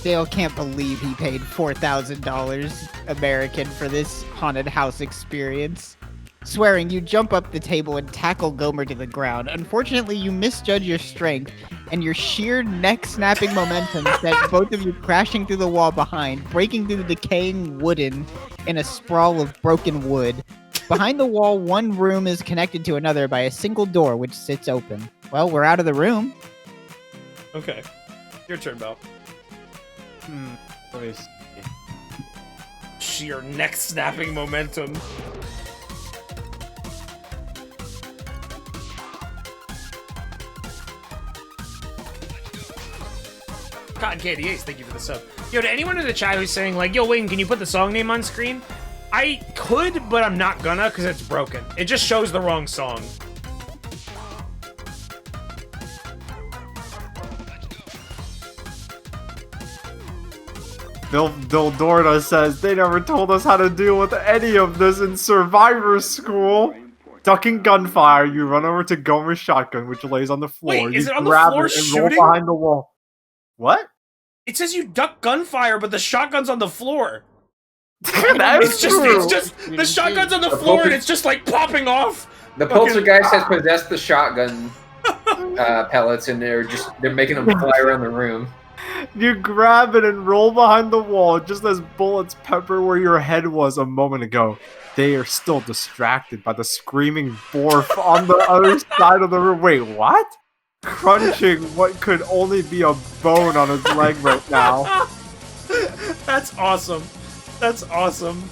Dale can't believe he paid $4,000 American for this haunted house experience. Swearing, you jump up the table and tackle Gomer to the ground. Unfortunately, you misjudge your strength, and your sheer neck-snapping momentum sent both of you crashing through the wall behind, breaking through the decaying wooden in a sprawl of broken wood. Behind the wall, one room is connected to another by a single door, which sits open. Well, we're out of the room. Okay. Your turn, Belle. Let me see. Sheer neck-snapping momentum. Cotton Candy Ace, thank you for the sub. Yo, to anyone in the chat who's saying, like, yo, Wayne, can you put the song name on screen? I could, but I'm not gonna, because it's broken. It just shows the wrong song. Dildorna says, they never told us how to deal with any of this in Survivor School. Ducking gunfire, you run over to Gomer's shotgun, which lays on the floor. Wait, is you it on the grab floor it and shooting? roll behind the wall. What? It says you duck gunfire, but the shotgun's on the floor. That's It's just the shotgun's on the floor and it's just like popping off. The poltergeist has possessed the shotgun pellets, and they're making them fly around the room. You grab it and roll behind the wall just as bullets pepper where your head was a moment ago. They are still distracted by the screaming Borf on the other side of the room. Wait, what? Crunching what could only be a bone on his leg right now. That's awesome. That's awesome.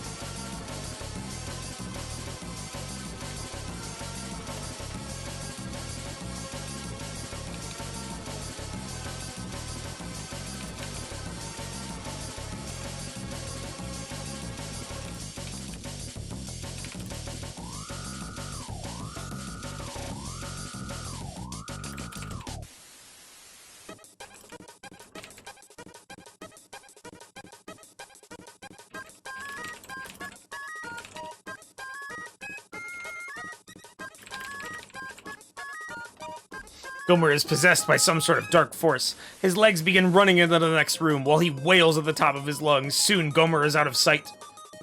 Gomer is possessed by some sort of dark force. His legs begin running into the next room while he wails at the top of his lungs. Soon, Gomer is out of sight.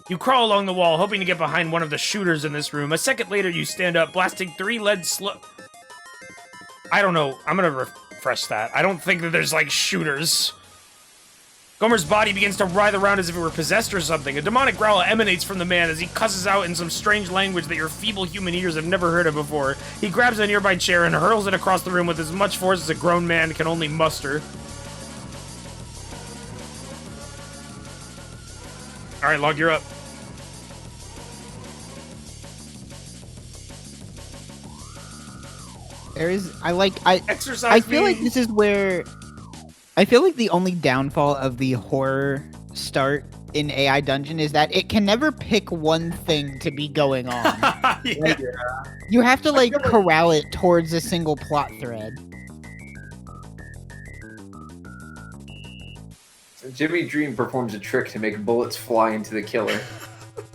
You crawl along the wall, hoping to get behind one of the shooters in this room. A second later, you stand up, blasting 3 lead I don't know. I'm gonna refresh that. I don't think that there's, like, shooters. Gomer's body begins to writhe around as if it were possessed or something. A demonic growl emanates from the man as he cusses out in some strange language that your feeble human ears have never heard of before. He grabs a nearby chair and hurls it across the room with as much force as a grown man can only muster. Alright, Log, you're up. I feel like this is where I feel like the only downfall of the horror start in AI Dungeon is that it can never pick one thing to be going on. Like, you have to like corral it towards a single plot thread. Jimmy Dream performs a trick to make bullets fly into the killer.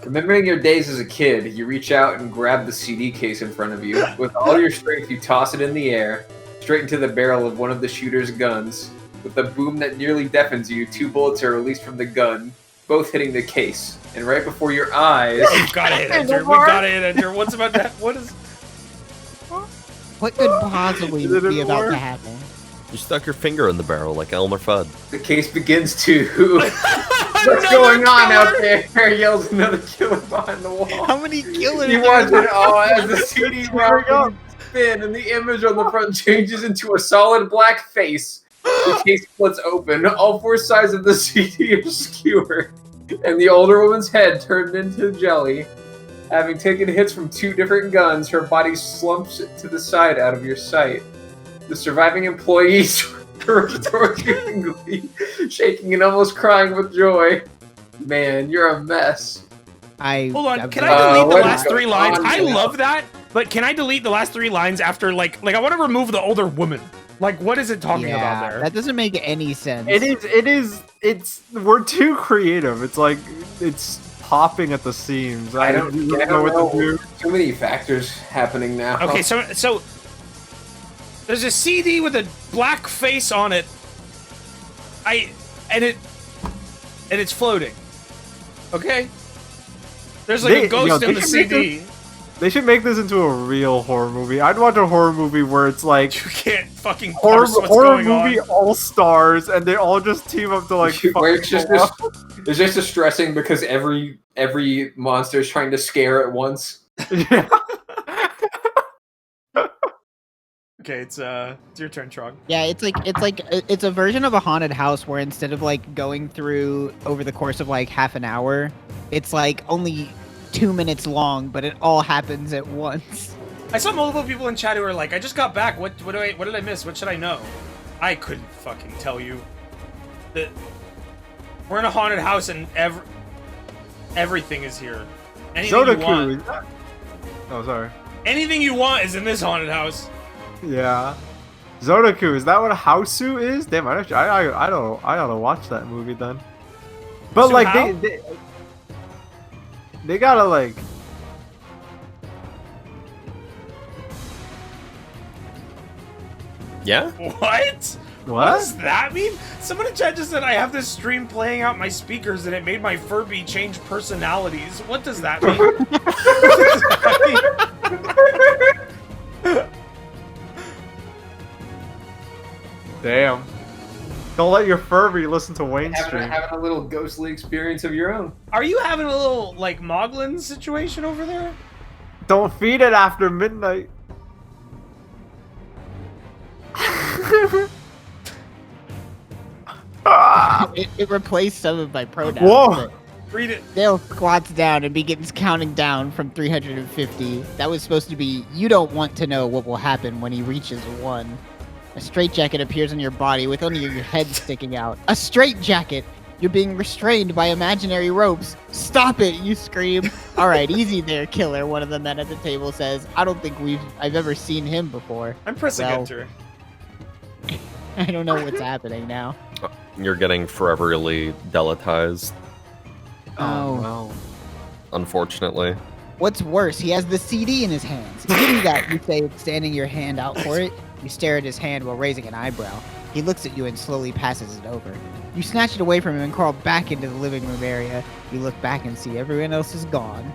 Remembering your days as a kid, you reach out and grab the CD case in front of you. With all your strength, you toss it in the air, straight into the barrel of one of the shooter's guns. With a boom that nearly deafens you, 2 bullets are released from the gun, both hitting the case. And right before your eyes... We've gotta hit enter. We've gotta hit enter. What's about that? What is... What could possibly be about to happen? You stuck your finger in the barrel like Elmer Fudd. The case begins to... What's going on out there? Yells another killer behind the wall. How many killers? You watch it all as the CD round spin and the image on the front changes into a solid black face. The case splits open. All 4 sides of the CD are skewered, and the older woman's head turned into jelly. Having taken hits from 2 different guns, her body slumps to the side out of your sight. The surviving employees shaking and almost crying with joy. Man, you're a mess. Hold on, can I delete the last 3 lines? I love that, but can I delete the last 3 lines after, like I want to remove the older woman. Like, what is it talking about there? That doesn't make any sense. We're too creative. It's like, it's popping at the seams. I don't know what to do. Too many factors happening now. Okay, so there's a CD with a black face on it. And it's floating. Okay? There's like a ghost in the CD. They should make this into a real horror movie. I'd watch a horror movie where it's like You can't fucking horror, parse what's horror going movie on. all stars, and they all just team up to like. Where it's fucking just pull off. it's just distressing because every monster is trying to scare at once. Yeah. Okay, it's your turn, Trog. Yeah, it's a version of a haunted house where instead of like going through over the course of like half an hour, it's like only 2 minutes long, but it all happens at once. I saw multiple people in chat who were like, "I just got back. What did I miss? What should I know?" I couldn't fucking tell you. That we're in a haunted house and everything is here. Anything you want. Oh, sorry. Anything you want is in this haunted house. Yeah. Zodaku, is that what a Hausu is? Damn, I gotta watch that movie then. But So like how? they gotta like. Yeah? What? What What? does that mean? Someone in chat just said I have this stream playing out my speakers and it made my Furby change personalities. What does that mean? Damn. Don't let your Furby listen to Wayne stream. Having a little ghostly experience of your own. Are you having a little like Moglin situation over there? Don't feed it after midnight. It replaced some of my pronouns. Whoa. but Read it. Dale squats down and begins counting down from 350. That was supposed to be, you don't want to know what will happen when he reaches 1. A straitjacket appears on your body with only your head sticking out. A straitjacket! You're being restrained by imaginary ropes. Stop it, you scream. Alright, easy there, killer, one of the men at the table says. I don't think I've ever seen him before. I'm pressing Well, enter. I don't know what's happening now. You're getting foreverly deletized, Oh. no. unfortunately. What's worse, he has the CD in his hands. Give me that, you say, standing your hand out for it. You stare at his hand while raising an eyebrow. He looks at you and slowly passes it over. You snatch it away from him and crawl back into the living room area. You look back and see everyone else is gone.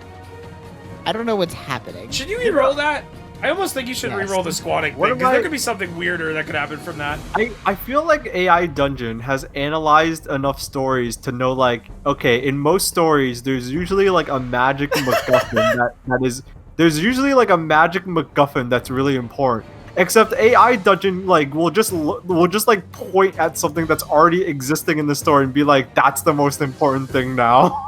I don't know what's happening. Should you re-roll that? I almost think you should Yes. re-roll the squatting What thing, am because there I- could be something weirder that could happen from that. I feel like AI Dungeon has analyzed enough stories to know, like, okay, in most stories, there's usually like a magic MacGuffin there's usually like a magic MacGuffin that's really important. Except AI Dungeon like will just like point at something that's already existing in the story and be like, that's the most important thing now.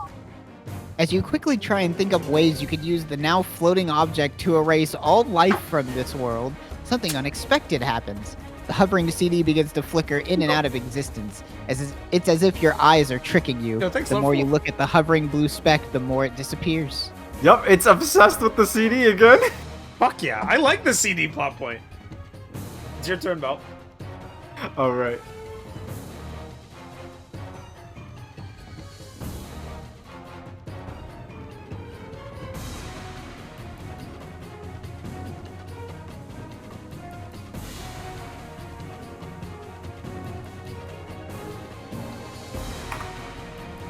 As you quickly try and think up ways you could use the now floating object to erase all life from this world, something unexpected happens. The hovering CD begins to flicker in and out of existence. It's as if your eyes are tricking you. Yo, thanks, The more you Loveful. look at the hovering blue speck, the more it disappears. Yup, it's obsessed with the CD again. Fuck yeah, I like the CD plot point. It's your turn, Belt. Alright.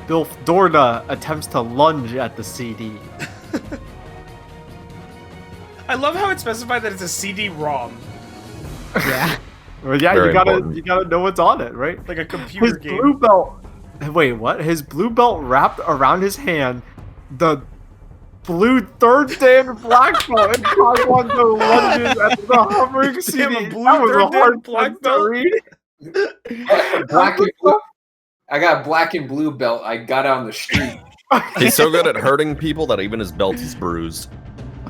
Bilf Dorda attempts to lunge at the CD. I love how it specified that it's a CD-ROM, Yeah. Well, yeah, Very you gotta important. know what's on it, right? like a computer His game. blue belt. Wait, what? His blue belt wrapped around his hand. The blue third dan black belt and Taekwondo lunges at the hovering CD. Damn, a blue That was third a dan hard black sentence belt? to read. Black and blue. I got a black and blue belt. I got it on the street. He's so good at hurting people that even his belt is bruised.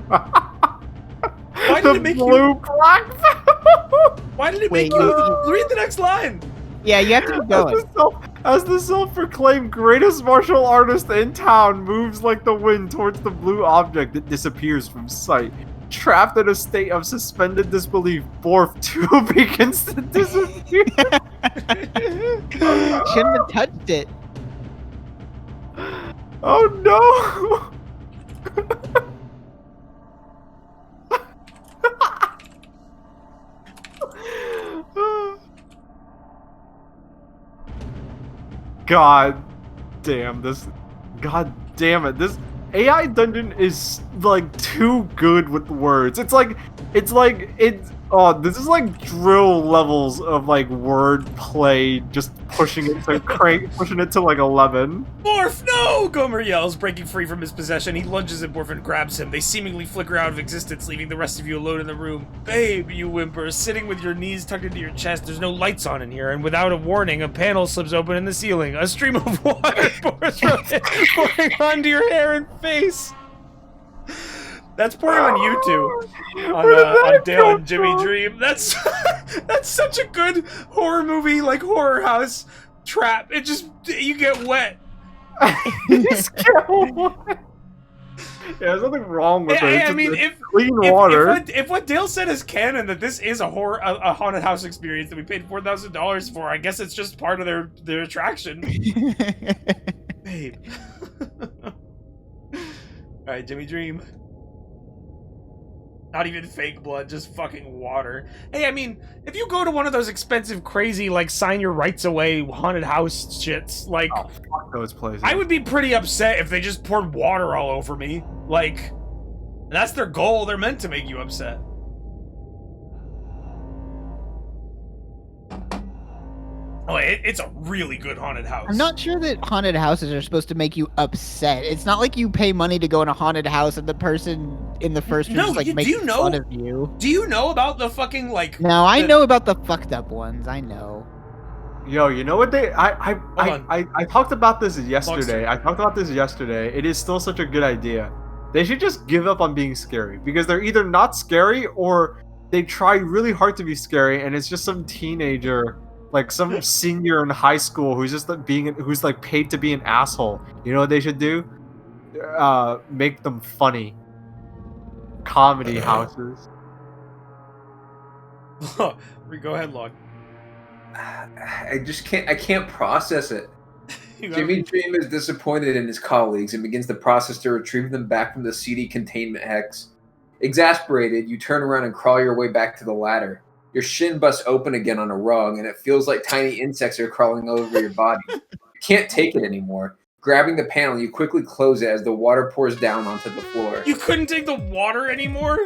Why did The it make blue you? black belt. Why did it Wait, make you read the next line? Yeah, you have to keep going. As the self-proclaimed greatest martial artist in town moves like the wind towards the blue object, it disappears from sight. Trapped in a state of suspended disbelief, Borf 2 begins to disappear. Shouldn't have touched it. Oh no! God damn this. God damn it. AI Dungeon is like too good with words. It's this is like drill levels of like word play, just pushing it to like 11. Morph, no! Gomer yells, breaking free from his possession. He lunges at Morph and grabs him. They seemingly flicker out of existence, leaving the rest of you alone in the room. Babe, you whimper, sitting with your knees tucked into your chest. There's no lights on in here, and without a warning, a panel slips open in the ceiling. A stream of water pours from it, pouring onto your hair and face. That's pouring on you two, on Dale and Jimmy Dream. That's that's such a good horror movie, like horror house trap. It just, you get wet. There's nothing wrong with it. I mean, clean water. If what Dale said is canon, that this is a haunted house experience that we paid $4,000 for, I guess it's just part of their attraction. Babe. All right, Jimmy Dream. Not even fake blood, just fucking water. Hey, I mean, if you go to one of those expensive, crazy, like, sign your rights away haunted house shits, like... Oh, fuck those places. I would be pretty upset if they just poured water all over me. Like, that's their goal. They're meant to make you upset. Oh, it's a really good haunted house. I'm not sure that haunted houses are supposed to make you upset. It's not like you pay money to go in a haunted house and the person in the first room is like making fun of you. Do you know about the fucking like? No, I know about the fucked up ones. I know. Yo, you know what I talked about this yesterday. It is still such a good idea. They should just give up on being scary because they're either not scary or they try really hard to be scary and it's just some teenager, like some senior in high school who's just like who's like paid to be an asshole. You know what they should do? Make them funny. Comedy houses. Go ahead, Log. I can't process it. Jimmy Dream is disappointed in his colleagues and begins the process to retrieve them back from the seedy containment hex. Exasperated, you turn around and crawl your way back to the ladder. Your shin busts open again on a rug, and it feels like tiny insects are crawling over your body. You can't take it anymore. Grabbing the panel, you quickly close it as the water pours down onto the floor. You couldn't take the water anymore?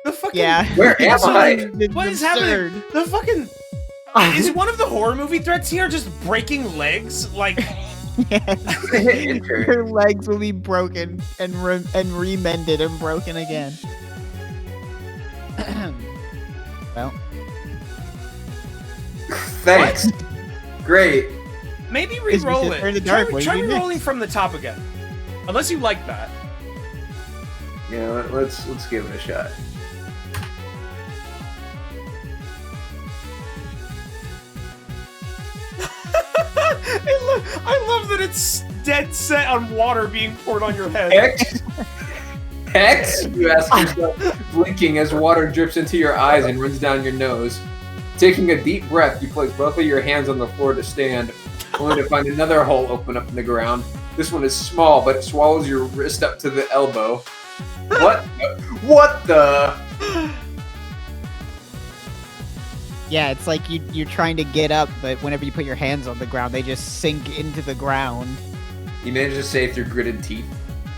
The fucking... Yeah. Where am I? What is happening? The fucking... Is one of the horror movie threats here just breaking legs? Like... Your legs will be broken and remended and broken again. Well... Thanks. Great. Maybe re-roll it. Try re-rolling from the top again. Unless you like that. Yeah, let's give it a shot. I love that it's dead set on water being poured on your head. Hex? You ask yourself, blinking as water drips into your eyes and runs down your nose. Taking a deep breath, you place both of your hands on the floor to stand, only to find another hole open up in the ground. This one is small, but it swallows your wrist up to the elbow. What the? Yeah, it's like you're trying to get up, but whenever you put your hands on the ground, they just sink into the ground. You manage to say through gritted teeth.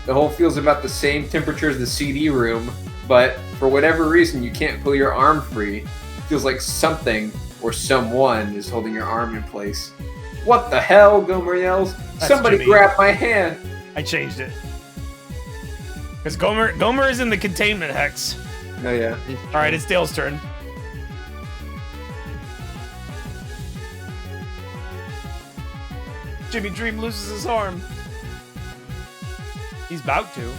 The hole feels about the same temperature as the CD room, but for whatever reason, you can't pull your arm free. Feels like something or someone is holding your arm in place. What the hell? Gomer yells. Somebody grab my hand. I changed it. Because Gomer is in the containment hex. Oh yeah. Alright, it's Dale's turn. Jimmy Dream loses his arm. He's about to.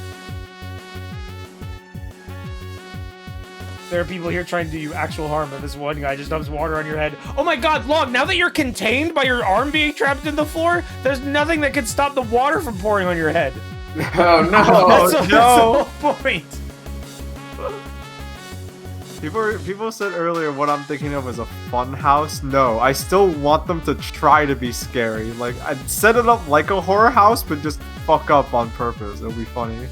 There are people here trying to do you actual harm, and this one guy just dumps water on your head. Oh my god, Log, now that you're contained by your arm being trapped in the floor, there's nothing that can stop the water from pouring on your head. Oh no, that's the whole point. People said earlier what I'm thinking of as a fun house. No, I still want them to try to be scary. Like, I'd set it up like a horror house, but just fuck up on purpose. It'll be funny.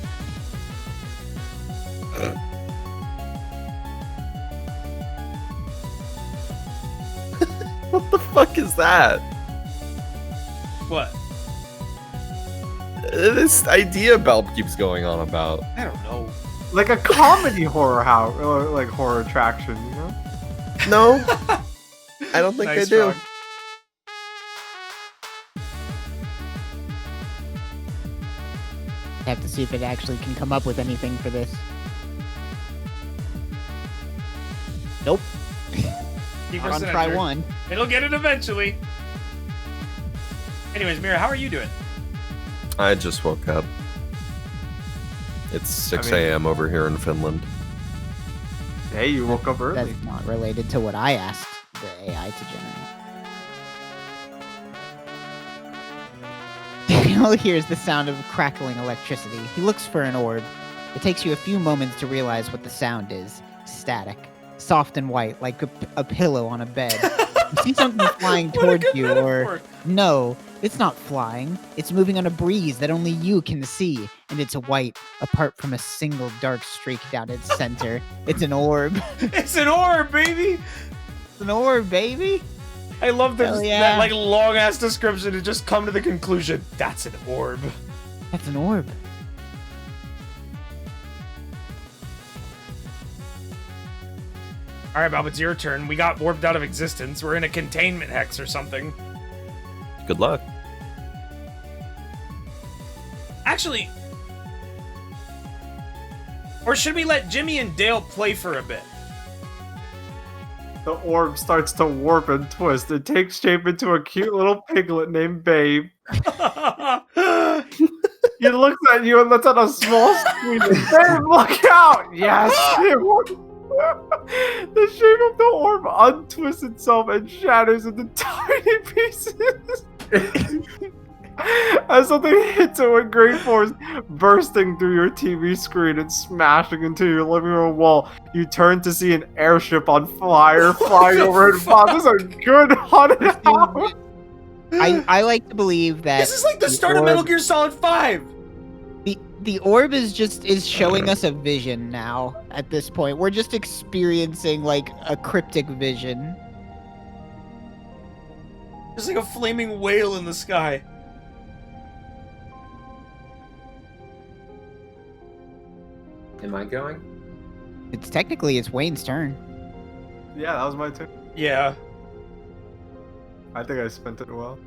What the fuck is that? What? This idea Belp keeps going on about. I don't know. Like a comedy horror house, or like horror attraction, you know? No, I don't think Nice they do. frog. I have to see if it actually can come up with anything for this. Nope. Keep Not on pressing try enter. 1. It'll get it eventually. Anyways, Mira, how are you doing? I just woke up. It's 6 mean- a.m. over here in Finland. Hey, you woke up early. That's not related to what I asked the AI to generate. Daniel hears the sound of crackling electricity. He looks for an orb. It takes you a few moments to realize what the sound is. Static. Soft and white, like a pillow on a bed. You see something flying What a towards good you, metaphor. or no, it's not flying. It's moving on a breeze that only you can see, and it's white, apart from a single dark streak down its center. It's an orb. It's an orb, baby. It's an orb, baby. I love Hell yeah. that like long ass description to just come to the conclusion. That's an orb. That's an orb. All right, Bob, it's your turn. We got warped out of existence. We're in a containment hex or something. Good luck. Actually, or should we let Jimmy and Dale play for a bit? The orb starts to warp and twist. It takes shape into a cute little piglet named Babe. He looks at you and lets out a small scream. Babe, look out! Yes! The shape of the orb untwists itself and shatters into tiny pieces. As something hits it with great force, bursting through your TV screen and smashing into your living room wall, you turn to see an airship on fire flying overhead. Wow, this is a good haunted house. I like to believe that This is like the start of Metal Gear Solid 5. the orb is showing us a vision now at this point. We're just experiencing like a cryptic vision. There's like a flaming whale in the sky. Am I going? It's Wayne's turn. Yeah, that was my turn. Yeah. I think I spent it well.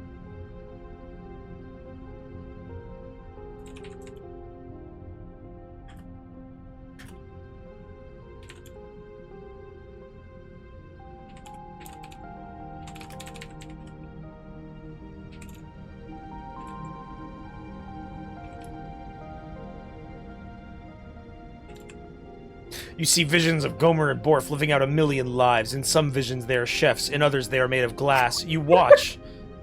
You see visions of Gomer and Borf living out 1,000,000 lives. In some visions, they are chefs. In others, they are made of glass. You watch,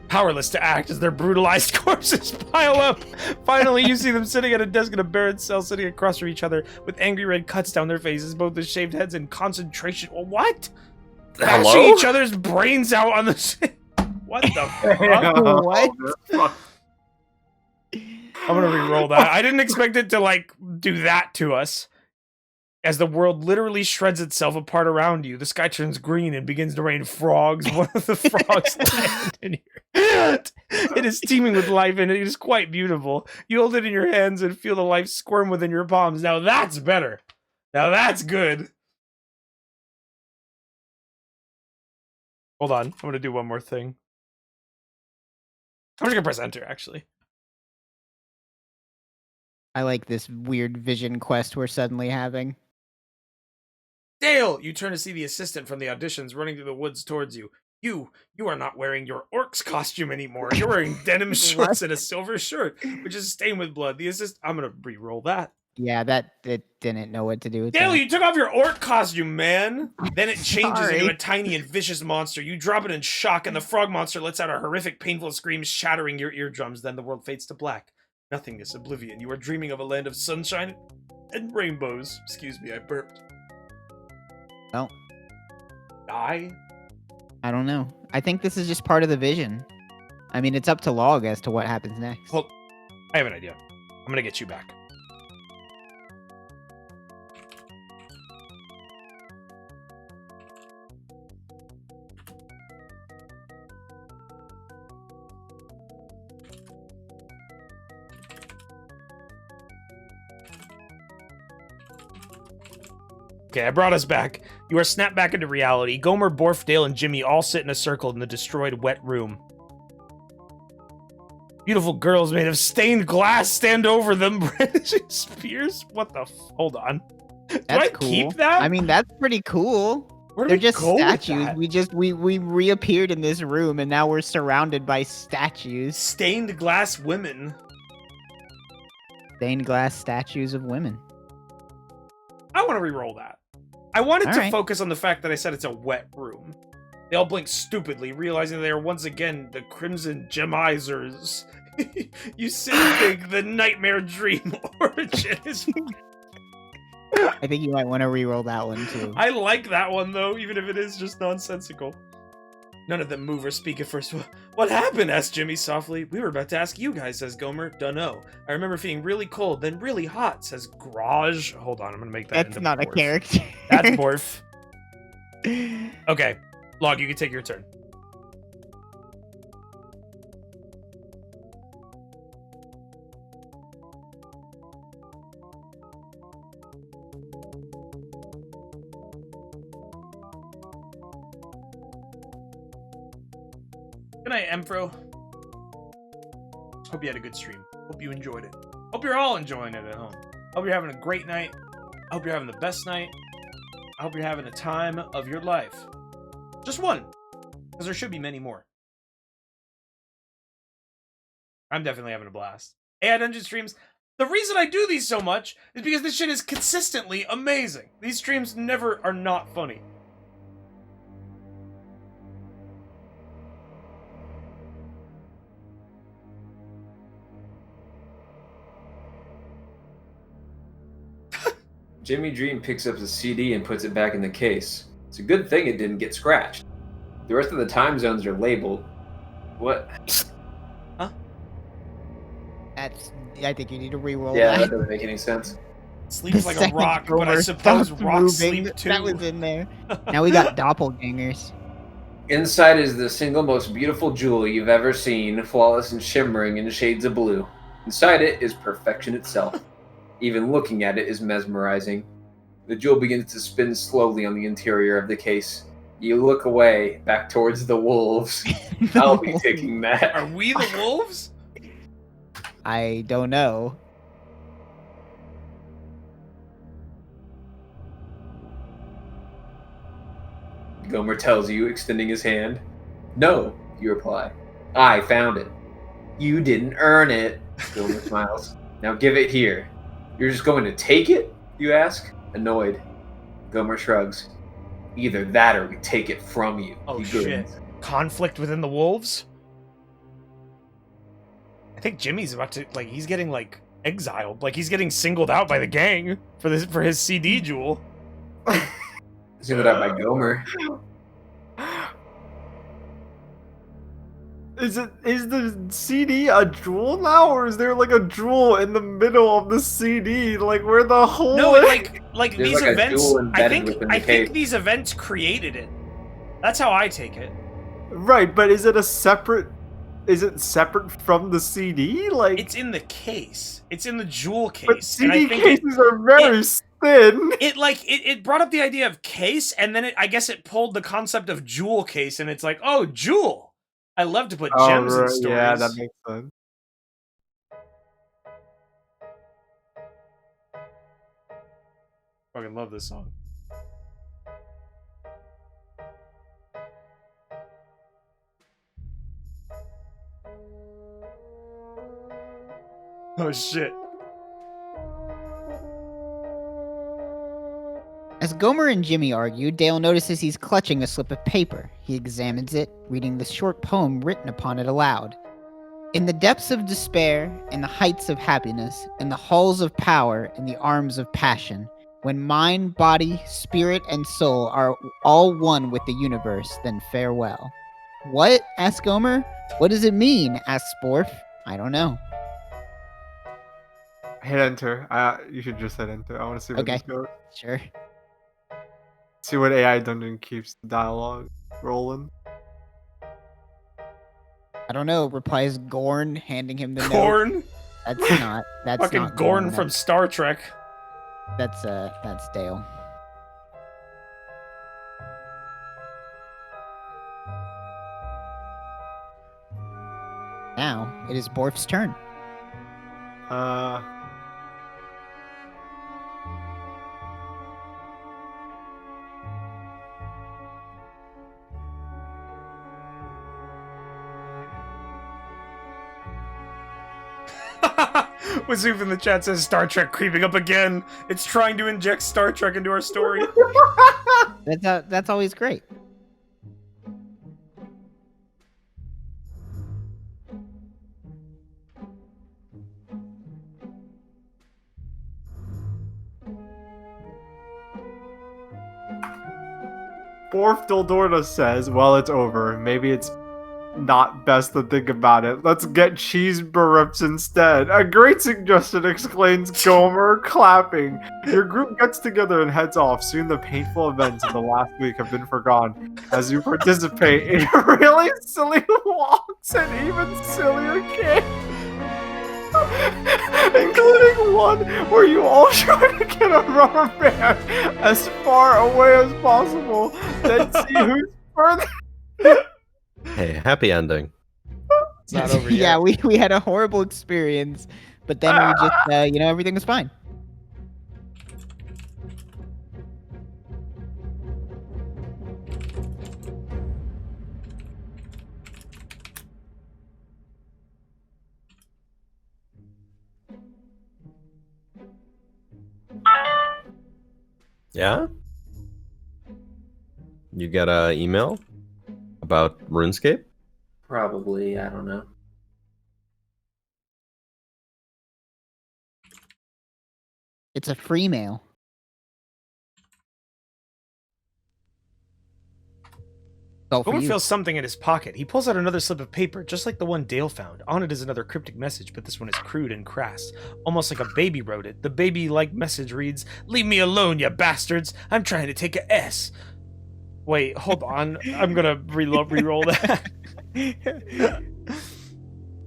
powerless to act as their brutalized corpses pile up. Finally, you see them sitting at a desk in a barren cell, sitting across from each other, with angry red cuts down their faces, both with shaved heads and concentration. What? Bashing Hello? each other's brains out on the... What the fuck? What? I'm gonna re-roll that. I didn't expect it to, like, do that to us. As the world literally shreds itself apart around you, the sky turns green and begins to rain frogs. One of the frogs land in here. It is teeming with life and it is quite beautiful. You hold it in your hands and feel the life squirm within your palms. Now that's better. Now that's good. Hold on. I'm going to do one more thing. I'm just going to press enter, actually. I like this weird vision quest we're suddenly having. Dale! You turn to see the assistant from the auditions running through the woods towards you. You are not wearing your orc's costume anymore. You're wearing denim shorts and a silver shirt, which is stained with blood. The assistant... I'm gonna re-roll that. Yeah, that it didn't know what to do with Dale, that. you took off your orc costume, man! Then it changes Sorry. into a tiny and vicious monster. You drop it in shock, and the frog monster lets out a horrific, painful scream, shattering your eardrums. Then the world fades to black. Nothingness, oblivion. You are dreaming of a land of sunshine and rainbows. Excuse me, I burped. Well, Die? I don't know. I think this is just part of the vision. I mean, it's up to Log as to what happens next. Hold. I have an idea. I'm gonna get you back. Okay, I brought us back. You are snapped back into reality. Gomer, Borf, Dale, and Jimmy all sit in a circle in the destroyed wet room. Beautiful girls made of stained glass stand over them, brandishing spears. What the? Hold on. Do I That's cool. keep that? I mean, that's pretty cool. Where do They're we just go with statues. that? We reappeared in this room, and now we're surrounded by statues. Stained glass women. Stained glass statues of women. I want to re-roll that. I wanted to Alright. focus on the fact that I said it's a wet room. They all blink stupidly, realizing they are once again the Crimson Gemizers. You think the nightmare dream origin is... I think you might want to re-roll that one too. I like that one, though, even if it is just nonsensical. None of them move or speak at first. What happened? Asked Jimmy softly. We were about to ask you guys, says Gomer. Dunno. I remember feeling really cold, then really hot, says Graj. Hold on, I'm gonna make that That's into not a Borf. character. That's Borf. Okay. Log, you can take your turn. Good night, Emfro. Hope you had a good stream. Hope you enjoyed it. Hope you're all enjoying it at home. Hope you're having a great night. I hope you're having the best night. I hope you're having the time of your life. Just one. Because there should be many more. I'm definitely having a blast. AI Dungeon streams. The reason I do these so much is because this shit is consistently amazing. These streams never are not funny. Jimmy Dream picks up the CD and puts it back in the case. It's a good thing it didn't get scratched. The rest of the time zones are labeled. What? Huh? I think you need to re-roll Yeah, that that. doesn't make any sense. Sleeps The like a second rock, but I Gomer suppose stopped rocks moving, sleep too. That was in there. Now we got doppelgangers. Inside is the single most beautiful jewel you've ever seen, flawless and shimmering in shades of blue. Inside it is perfection itself. Even looking at it is mesmerizing. The jewel begins to spin slowly on the interior of the case. You look away, back towards the wolves. I'll be taking that. Are we the wolves? I don't know. Gomer tells you, extending his hand. No, you reply. I found it. You didn't earn it. Gomer smiles. Now give it here. You're just going to take it? You ask, annoyed. Gomer shrugs. Either that or we take it from you. Oh He shit. grins. Conflict within the wolves? I think Jimmy's about to, like, he's getting, like, exiled. Like, he's getting singled out by the gang for his CD jewel. Singled out by Gomer. Is the CD a jewel now, or is there like a jewel in the middle of the CD? Like where the whole No, like There's these like a events. jewel I embedded think within the think case. these events created it. That's how I take it. Right, but is it separate from the CD? Like It's in the case. It's in the jewel case. but and I CD think cases are very thin. it brought up the idea of case, and then I guess it pulled the concept of jewel case, and it's like, oh, jewel. I love to put gems in stories. Yeah, that makes sense. Fucking love this song. Oh shit. As Gomer and Jimmy argue, Dale notices he's clutching a slip of paper. He examines it, reading the short poem written upon it aloud. In the depths of despair, in the heights of happiness, in the halls of power, in the arms of passion, when mind, body, spirit, and soul are all one with the universe, then farewell. What? Asks Gomer. What does it mean? Asks Borf. I don't know. Hit enter. You should just hit enter. I want to see where Okay. this goes. Sure. See what AI dungeon keeps the dialogue rolling. I don't know. Replies Gorn, handing him the note. Gorn? That's Fucking not Gorn from Star Trek. That's Dale. Now, it is Borf's turn. Wazoof in the chat says Star Trek creeping up again. It's trying to inject Star Trek into our story. That's always great. Borf Dildorda says, well, it's over. Maybe it's not best to think about it. Let's get cheese burrips instead. A great suggestion, exclaims Gomer, clapping. Your group gets together and heads off. Soon the painful events of the last week have been forgotten as you participate in really silly walks and even sillier games. Including one where you all try to get a rubber band as far away as possible, then see who's further. Hey, happy ending. It's not over yet. Yeah, we had a horrible experience, but then we just, everything was fine. Yeah? You got an email about RuneScape? Probably, I don't know. It's a free mail. Go for Gomer you. feels something in his pocket. He pulls out another slip of paper, just like the one Dale found. On it is another cryptic message, but this one is crude and crass. Almost like a baby wrote it. The baby-like message reads, "Leave me alone, you bastards! I'm trying to take a S." Wait, hold on. I'm gonna re-roll that.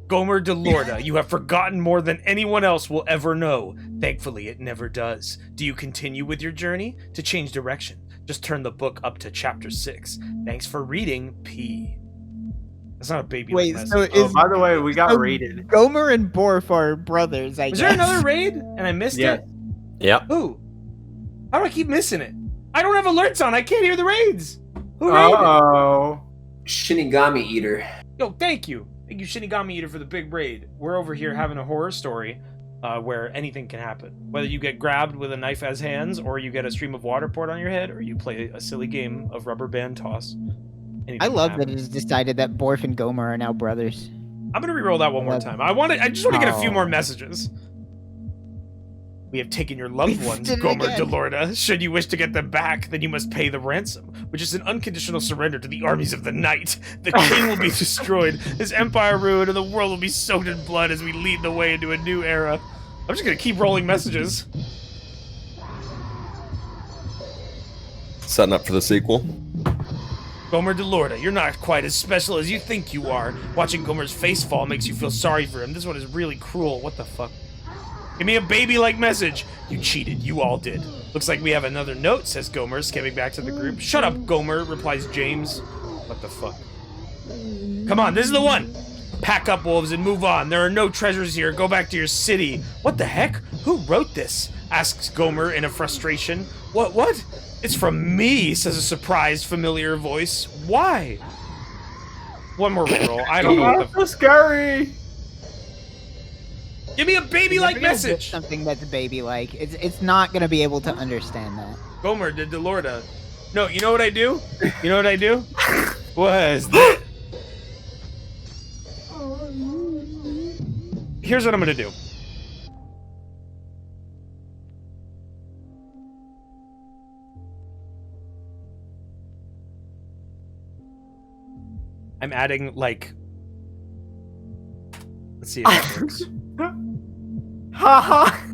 Gomer Delorda, you have forgotten more than anyone else will ever know. Thankfully, it never does. Do you continue with your journey? To change direction, just turn the book up to chapter 6. Thanks for reading, P. That's not a baby. Wait, message. so Oh, by the way, we got raided. Gomer and Borf are brothers, I Was guess. there another raid and I missed Yeah. it? Yep. Who? How do I keep missing it? I don't have alerts on. I can't hear the raids. Who raided? Uh-oh. Shinigami Eater. Yo, thank you. Thank you, Shinigami Eater, for the big raid. We're over here having a horror story where anything can happen. Whether you get grabbed with a knife as hands, or you get a stream of water poured on your head, or you play a silly game of rubber band toss. Anything I love can that it happen. is decided that Borf and Gomer are now brothers. I'm gonna re-roll that one more time. I just want to get a few Oh. more messages. We have taken your loved We ones, did it Gomer again. Delorda. Should you wish to get them back, then you must pay the ransom, which is an unconditional surrender to the armies of the night. The king will be destroyed, his empire ruined, and the world will be soaked in blood as we lead the way into a new era. I'm just gonna keep rolling messages. Setting up for the sequel. Gomer Delorda, you're not quite as special as you think you are. Watching Gomer's face fall makes you feel sorry for him. This one is really cruel. What the fuck? Give me a baby-like message. You cheated. You all did. Looks like we have another note, says Gomer, skimming back to the group. Shut up, Gomer, replies James. What the fuck? Come on, this is the one. Pack up, wolves, and move on. There are no treasures here. Go back to your city. What the heck? Who wrote this? Asks Gomer in a frustration. What? It's from me, says a surprised, familiar voice. Why? One more reroll. I don't know what That's so scary. Give me a baby-like You're gonna get message. Something that's baby-like. It's not gonna be able to understand that. Gomer de Delorda. No, you know what I do? You know what I do? Was that? Here's what I'm gonna do. I'm adding, like... Let's see if that works. Ha ha.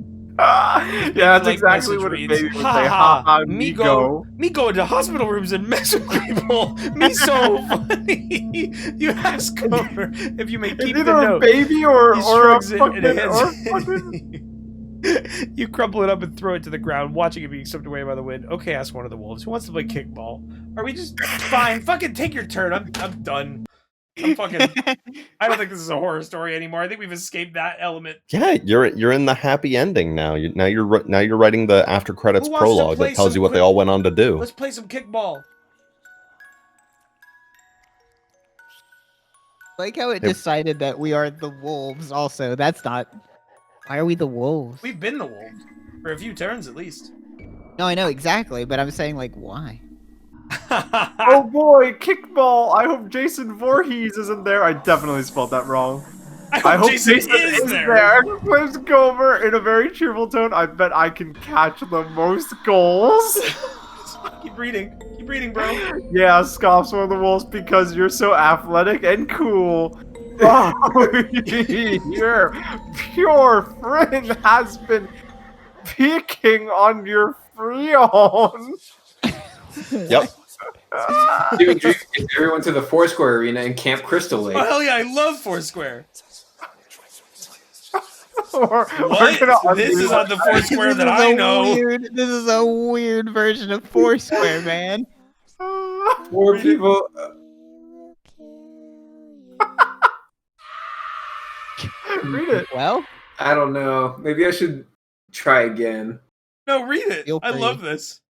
Yeah, that's Like exactly message what a reads, baby would say. ha Ha ha, me me go go. me go into hospital rooms and mess with people. Me so funny. You ask Gomer if you may It's keep the either a note. baby He or a shrugs it fucking, and or hands fucking... You crumple it up and throw it to the ground, watching it being swept away by the wind. Okay, ask one of the wolves. Who wants to play kickball? Are we just fine? Fucking take your turn. I'm done. I'm fucking. I don't think this is a horror story anymore. I think we've escaped that element. Yeah, you're in the happy ending now. Now you're writing the after credits Who wants to prologue play that tells some you what they quick- all went on to do. Let's play some kickball. Like how it decided that we are the wolves. Also, that's not. Why are we the wolves? We've been the wolves for a few turns at least. No, I know exactly, but I'm saying like why? Oh boy, kickball! I hope Jason Voorhees isn't there. I definitely spelled that wrong. I hope Jason is there. Flips Gomer in a very cheerful tone. I bet I can catch the most goals. Keep reading. Keep reading, bro. Yeah, scoffs one of the wolves because you're so athletic and cool. Oh, your pure friend has been peeking on your freon. Yep. Dude, everyone to the Foursquare Arena in Camp Crystal Lake. Oh hell yeah, I love Foursquare. We're What? gonna This is not the Foursquare that This is I a know. This is a weird version of Foursquare, man. Four people. Read it. Well, I don't know. Maybe I should try again. No, read it. Feel I free. love this.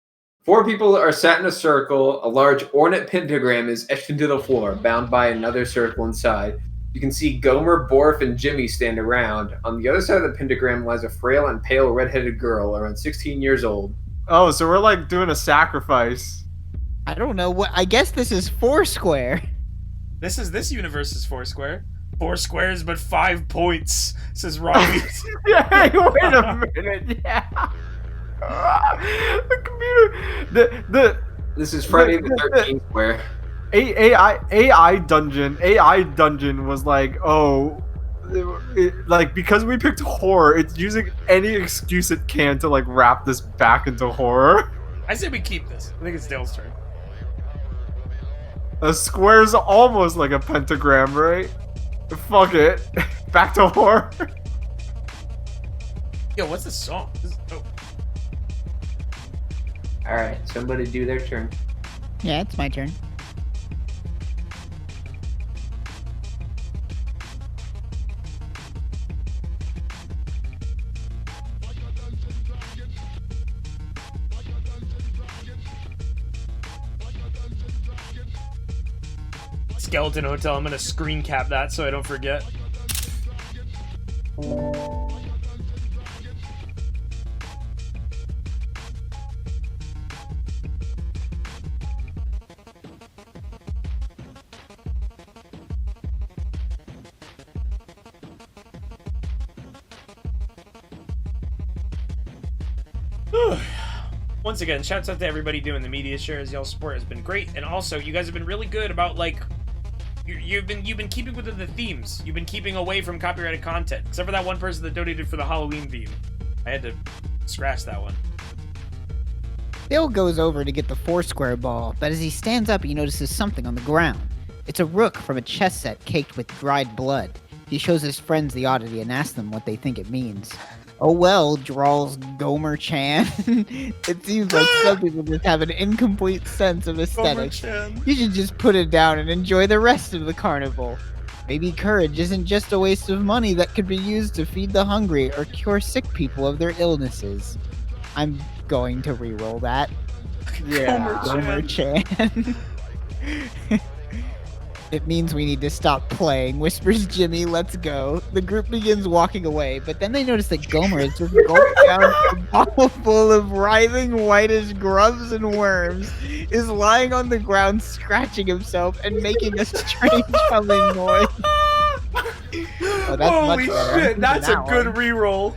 4 people are sat in a circle. A large ornate pentagram is etched into the floor, bound by another circle inside. You can see Gomer, Borf, and Jimmy stand around. On the other side of the pentagram lies a frail and pale red-headed girl, around 16 years old. Oh, so we're like doing a sacrifice. I don't know what. I guess this is Foursquare. This universe is Foursquare. 4 squares, but 5 points, says Robbie. Yeah, hey, wait a minute. Yeah. The computer. This is Friday the 13th square. AI dungeon was like, oh, like because we picked horror, it's using any excuse it can to like wrap this back into horror. I say we keep this. I think it's Dale's turn. A square's almost like a pentagram, right? Fuck it. Back to horror. Yo, what's this song? Oh. Alright, somebody do their turn. Yeah, it's my turn. Skeleton Hotel. I'm gonna screen cap that so I don't forget. Once again, shouts out to everybody doing the media shares. Y'all's support has been great, and also you guys have been really good about like you've been keeping within the themes. You've been keeping away from copyrighted content, except for that one person that donated for the Halloween theme. I had to scratch that one. Bill goes over to get the Foursquare ball, but as he stands up, he notices something on the ground. It's a rook from a chess set caked with dried blood. He shows his friends the oddity and asks them what they think it means. Oh well, drawls Gomer Chan. It seems like some people just have an incomplete sense of aesthetics. You should just put it down and enjoy the rest of the carnival. Maybe courage isn't just a waste of money that could be used to feed the hungry or cure sick people of their illnesses. I'm going to re-roll that. Yeah. Gomer Chan. It means we need to stop playing, whispers Jimmy. Let's go. The group begins walking away, but then they notice that Gomer is just gulped down a bottle full of writhing whitish grubs and worms, is lying on the ground scratching himself and making a strange humming noise. Oh, that's Holy much better. shit, that's a That good one. reroll.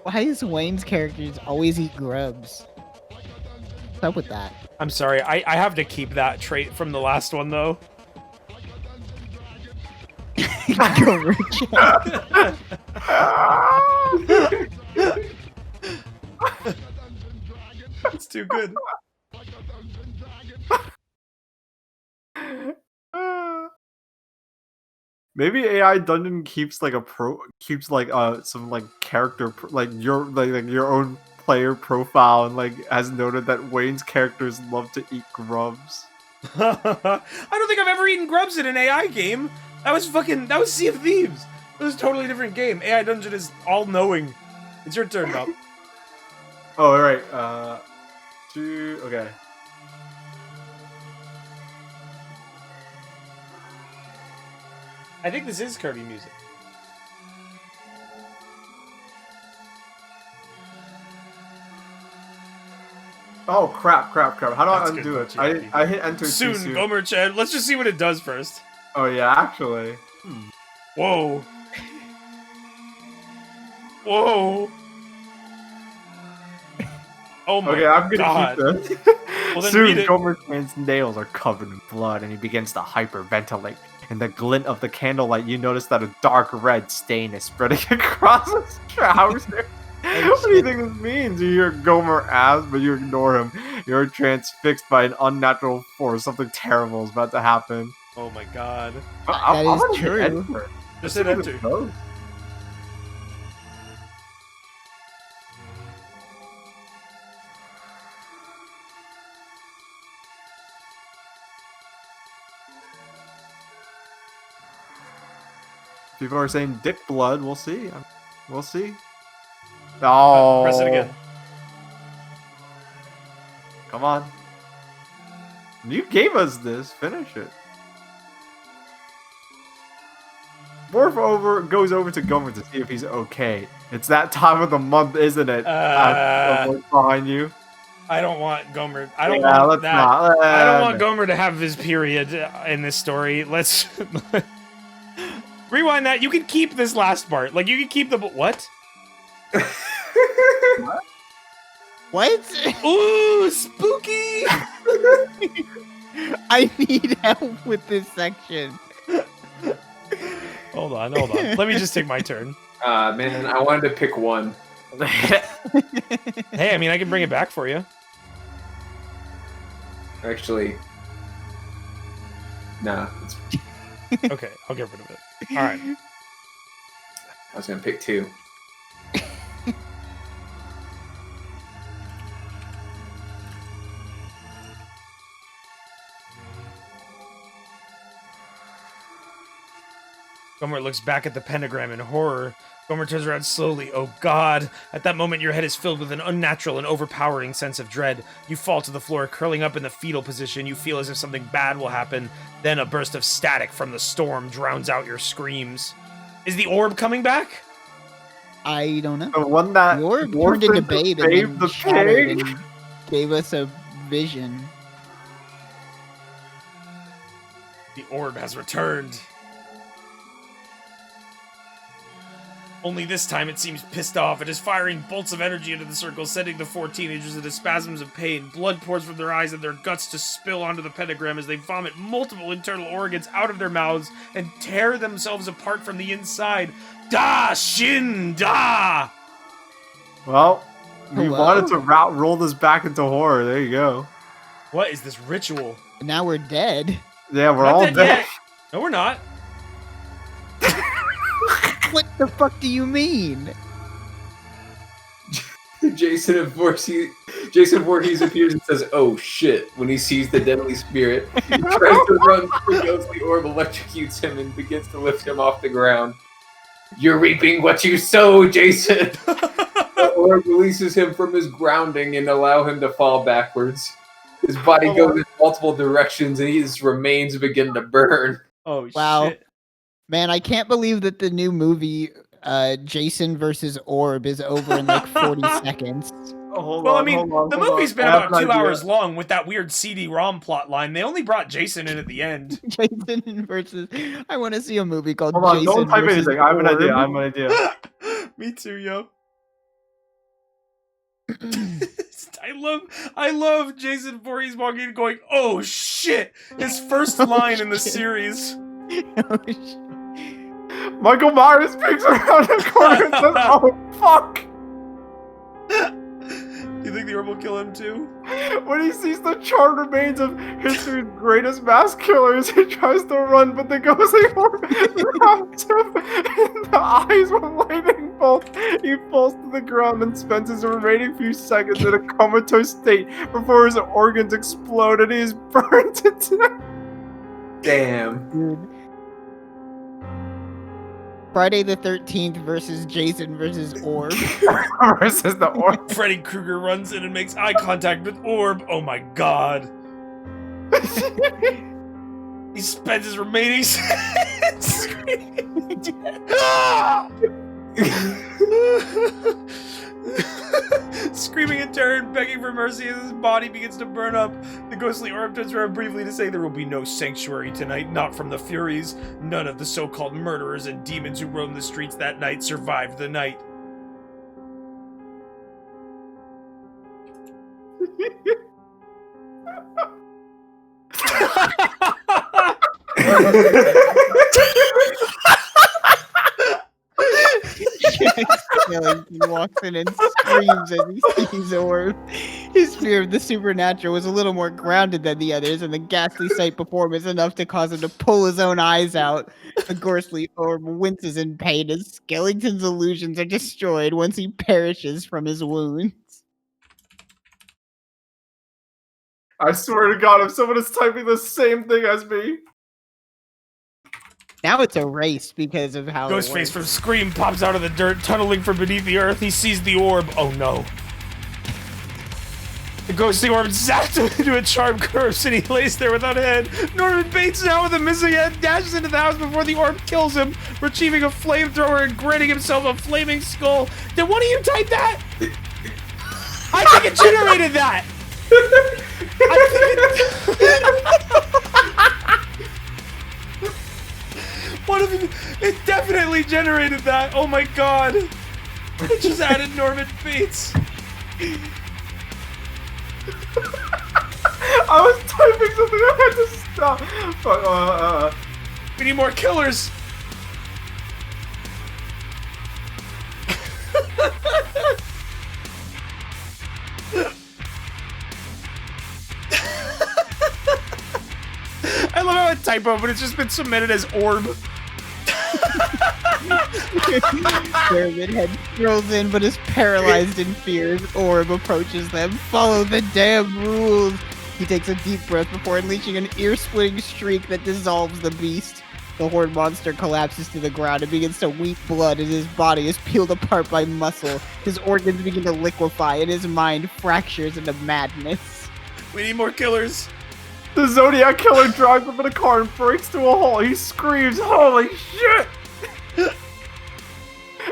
Why does Wayne's characters always eat grubs? What's up with that? I'm sorry, I have to keep that trait from the last one though. Gomer Chan. It's too good. Maybe AI Dungeon keeps like some like character like your own player profile and like has noted that Wayne's characters love to eat grubs. I don't think I've ever eaten grubs in an AI game. That was Sea of Thieves. It was a totally different game. AI Dungeon is all-knowing. It's your turn, Bob. Oh, all right. Okay. I think this is Kirby music. Oh crap! How do That's I undo good, it? Yeti. I hit enter Soon, too soon. Gomer Chan. Let's just see what it does first. Oh yeah, actually. Whoa. Whoa. Oh my Okay, I'm gonna God. keep this. Well, then read Soon, it. Gomer Chan's nails are covered in blood, and he begins to hyperventilate. In the glint of the candlelight, you notice that a dark red stain is spreading across his trouser. What do you think this means? You hear Gomer ask, but you ignore him. You're transfixed by an unnatural force. Something terrible is about to happen. Oh my God. That is gonna hit true. enter. Just See hit what it enter. does. People are saying dick blood. We'll see. We'll see. Oh. Press it again. Come on. You gave us this. Finish it. Goes over to Gomer to see if he's okay. It's that time of the month, isn't it? Behind you. I don't want Gomer. I don't Yeah, want let's that. not. I don't want Gomer to have his period in this story. Let's rewind that. You can keep this last part. Like, you can keep the what? What? Ooh, spooky! I need help with this section. Hold on. Let me just take my turn. Man, I wanted to pick one. Hey, I mean, I can bring it back for you. Actually, nah. Okay, I'll get rid of it. All right. I was gonna pick two. Gomer looks back at the pentagram in horror. Gomer turns around slowly. Oh God. At that moment, your head is filled with an unnatural and overpowering sense of dread. You fall to the floor, curling up in the fetal position. You feel as if something bad will happen. Then a burst of static from the storm drowns out your screams. Is the orb coming back? I don't know. The one that Your morphed turned into into Babe Babe and the then shattered pig. and gave us a vision. The orb has returned. Only this time it seems pissed off. It is firing bolts of energy into the circle, sending the four teenagers into spasms of pain. Blood pours from their eyes and their guts to spill onto the pentagram as they vomit multiple internal organs out of their mouths and tear themselves apart from the inside. Da Shin Da! Well, we Hello? wanted to roll this back into horror. There you go. What is this ritual? And now we're dead. Yeah, we're Not all dead dead. yet. No, we're not. What the fuck do you mean? Jason Voorhees appears and says, "Oh shit," when he sees the deadly spirit. He tries to run, but the orb electrocutes him and begins to lift him off the ground. You're reaping what you sow, Jason! The orb releases him from his grounding and allow him to fall backwards. His body goes in multiple directions and his remains begin to burn. Oh, Wow. shit. Man, I can't believe that the new movie, Jason versus Orb, is over in like 40 seconds. Oh, hold Well, on, I mean, hold on, the hold movie's on. been I have about an 2 idea. hours long with that weird CD-ROM plot line. They only brought Jason in at the end. Jason versus. I want to see a movie called Hold on, Jason don't type versus anything. I have an idea. Orb. I have an idea. Me too, yo. I love Jason Voorhees walking in going, "Oh shit!" His first line in the series. Oh, shit. Michael Myers peeks around the corner and says, "Oh fuck!" You think the orb will kill him too? When he sees the charred remains of history's greatest mass killers, he tries to run, but the ghostly orb wraps him in the eyes with lightning He falls to the ground and spends his remaining few seconds in a comatose state before his organs explode and he is burned to death. Damn. Dude. Friday the 13th versus Jason versus Orb. Versus the orb. Freddy Krueger runs in and makes eye contact with Orb. Oh my god. He spends his remaining seconds screaming in terror and begging for mercy as his body begins to burn up. The ghostly orb turns around briefly to say there will be no sanctuary tonight, not from the Furies. None of the so-called murderers and demons who roamed the streets that night survived the night. He walks in and screams as he sees Orb. His fear of the supernatural was a little more grounded than the others, and the ghastly sight before him is enough to cause him to pull his own eyes out. The ghostly Orb winces in pain as Skellington's illusions are destroyed once he perishes from his wounds. I swear to God, if someone is typing the same thing as me. Now it's a race because of how Ghostface from Scream pops out of the dirt, tunneling from beneath the earth. He sees the orb. Oh no. The ghostly orb zaps him into a sharp curve, and he lays there without a head. Norman Bates, now with a missing head, dashes into the house before the orb kills him, retrieving a flamethrower and granting himself a flaming skull. Did one of you type that? I think it generated that! One of you, it definitely generated that. Oh my god. It just added Norman Bates. I was typing something, I had to stop. We need more killers. I love how it's typo, but it's just been submitted as orb. Pyramid Head strolls in but is paralyzed in fear as Orb approaches them. Follow the damn rules! He takes a deep breath before unleashing an ear-splitting shriek that dissolves the beast. The horned monster collapses to the ground and begins to weep blood as his body is peeled apart by muscle. His organs begin to liquefy and his mind fractures into madness. We need more killers. The Zodiac Killer drives up in a car and breaks to a halt. He screams, "Holy shit!"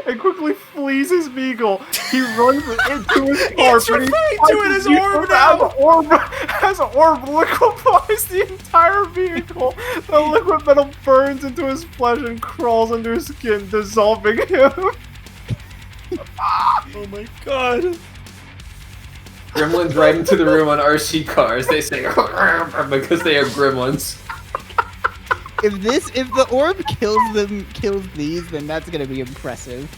and quickly flees his vehicle. He runs into his car. He's referring to it as Orb now! As Orb liquefies the entire vehicle, the liquid metal burns into his flesh and crawls under his skin, dissolving him. Oh my god. Gremlins ride into the room on RC cars. They say because they are gremlins. If the orb kills these, then that's gonna be impressive.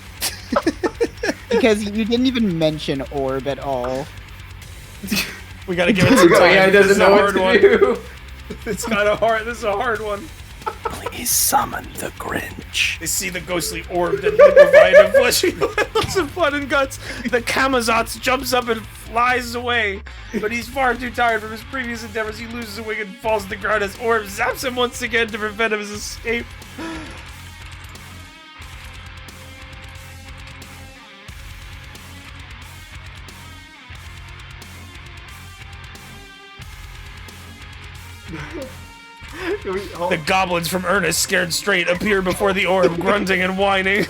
Because you didn't even mention orb at all. We gotta give it some time. AI doesn't know what to do. It's kind of hard. This is a hard one. Please summon the Grinch. They see the ghostly orb that liquefied in fleshy boils of blood and guts. The Kamazotz jumps up and flies away, but he's far too tired from his previous endeavors. He loses a wing and falls to the ground as Orb zaps him once again to prevent his escape. The goblins from Ernest, scared straight, appear before the orb, grunting and whining.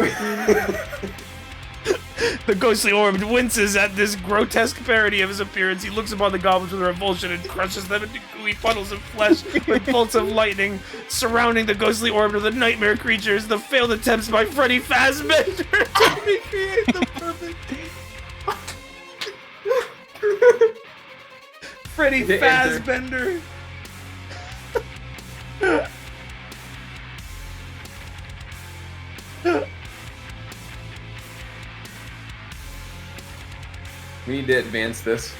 The ghostly orb winces at this grotesque parody of his appearance. He looks upon the goblins with revulsion and crushes them into gooey puddles of flesh with bolts of lightning. Surrounding the ghostly orb are the nightmare creatures, the failed attempts by Freddy Fazbear to recreate the perfect... Freddy Fazbender. We need to advance this.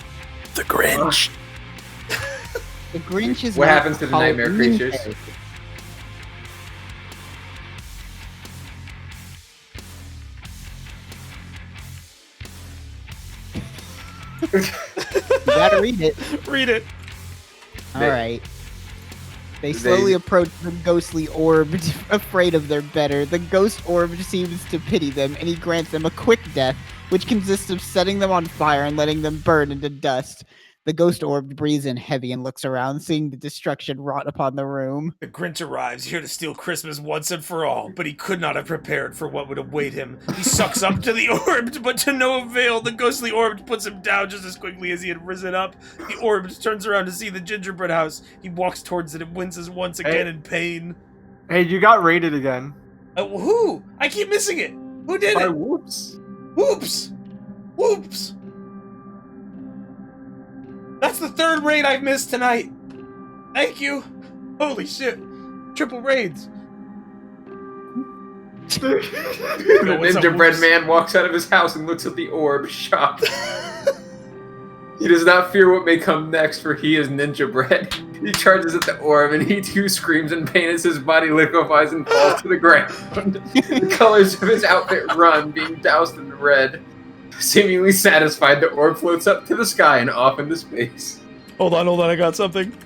The Grinch. The Grinch is What not happens to the nightmare Halloween creatures? character. gotta read it. Read it. All right. They slowly approach the ghostly orb, afraid of their better. The ghost orb seems to pity them, and he grants them a quick death, which consists of setting them on fire and letting them burn into dust. The ghost orb breathes in heavy and looks around, seeing the destruction wrought upon the room. The Grinch arrives here to steal Christmas once and for all, but he could not have prepared for what would await him. He sucks up to the orb, but to no avail. The ghostly orb puts him down just as quickly as he had risen up. The orb turns around to see the gingerbread house. He walks towards it and winces once again in pain. Hey, you got raided again. Who? I keep missing it. Who did it? Whoops. Whoops. Whoops. That's the third raid I've missed tonight. Thank you. Holy shit. Triple raids. The gingerbread man walks out of his house and looks at the orb, shocked. He does not fear what may come next, for he is ninja bread. He charges at the orb, and he too screams in pain as his body liquefies and falls to the ground. The colors of his outfit run, being doused in red. Seemingly satisfied, the orb floats up to the sky and off into space. Hold on, I got something.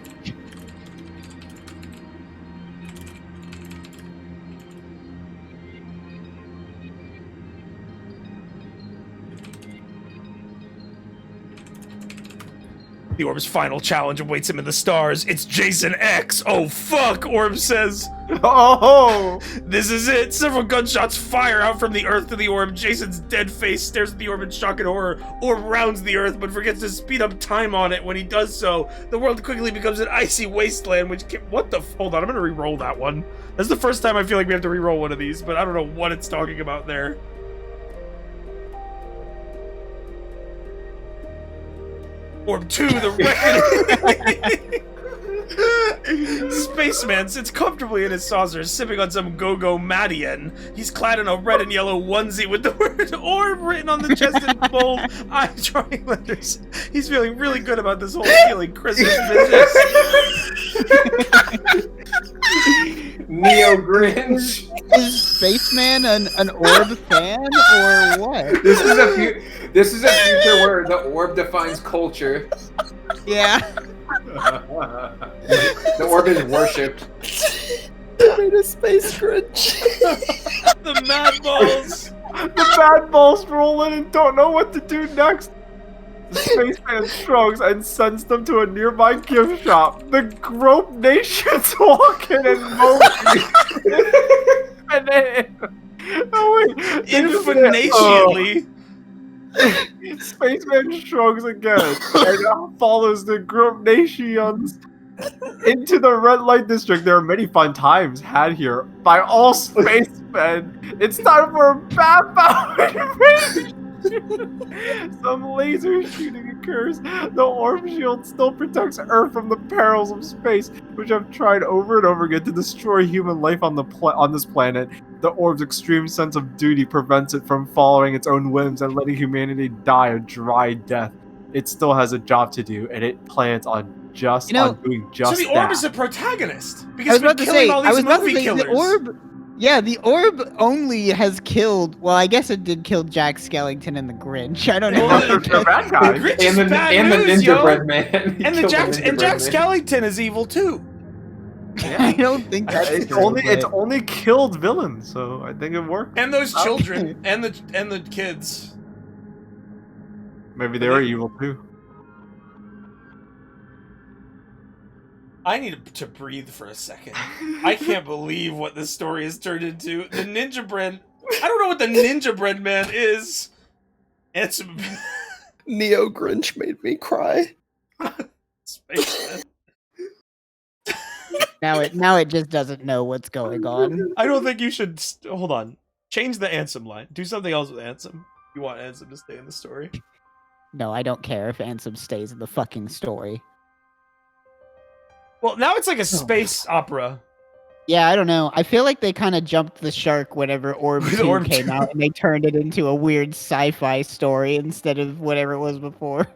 The orb's final challenge awaits him in the stars. It's Jason X. Oh fuck, Orb says. Oh! This is it. Several gunshots fire out from the earth to the orb. Jason's dead face stares at the orb in shock and horror. Orb rounds the earth, but forgets to speed up time on it. When he does so, the world quickly becomes an icy wasteland, which what the hold on, I'm gonna re-roll that one. That's the first time I feel like we have to re-roll one of these, but I don't know what it's talking about there. Orb 2, the Reckoning. Spaceman sits comfortably in his saucer, sipping on some go-go Madian. He's clad in a red and yellow onesie with the word orb written on the chest in bold eye-drawing letters. He's feeling really good about this whole stealing Christmas business. Neo Grinch. Is Spaceman an orb fan or what? This is a future where the orb defines culture. Yeah. The orb is worshipped. They made a space Grinch. The Mad Balls. The Mad Balls roll in and don't know what to do next. The spaceman shrugs and sends them to a nearby gift shop. The Grope Nations walk in and moan. And then, oh wait, Infinitely. Spaceman shrugs again and follows the Grope Nations into the red light district. There are many fun times had here by all spacemen. It's time for a bath invasion. Some laser shooting occurs. The orb shield still protects Earth from the perils of space, which have tried over and over again to destroy human life on this planet. The orb's extreme sense of duty prevents it from following its own whims and letting humanity die a dry death. It still has a job to do, and it plans on doing just that. So the orb is a protagonist because we're killing all these movie killers. The orb. Yeah, the orb only has killed. Well, I guess it did kill Jack Skellington and the Grinch. I don't know. They're bad guys. The Grinch And is the bad news, yo. gingerbread man. He And killed Jack gingerbread man. Skellington is evil too. I don't think that's It's true, but- only killed villains, so I think it worked. And those children and the kids. Maybe they were evil too. I need to breathe for a second. I can't believe what this story has turned into. The Ninja Bread. I don't know what the Ninja Bread Man is. It's Neo Grinch made me cry. Spaceman. Now it just doesn't know what's going on. I don't think you should. Hold on. Change the Ansem line. Do something else with Ansem. You want Ansem to stay in the story. No, I don't care if Ansem stays in the fucking story. Well, now it's like a space opera. Yeah, I don't know. I feel like they kind of jumped the shark whenever Orb 2 Orb came 2. out, and they turned it into a weird sci-fi story instead of whatever it was before.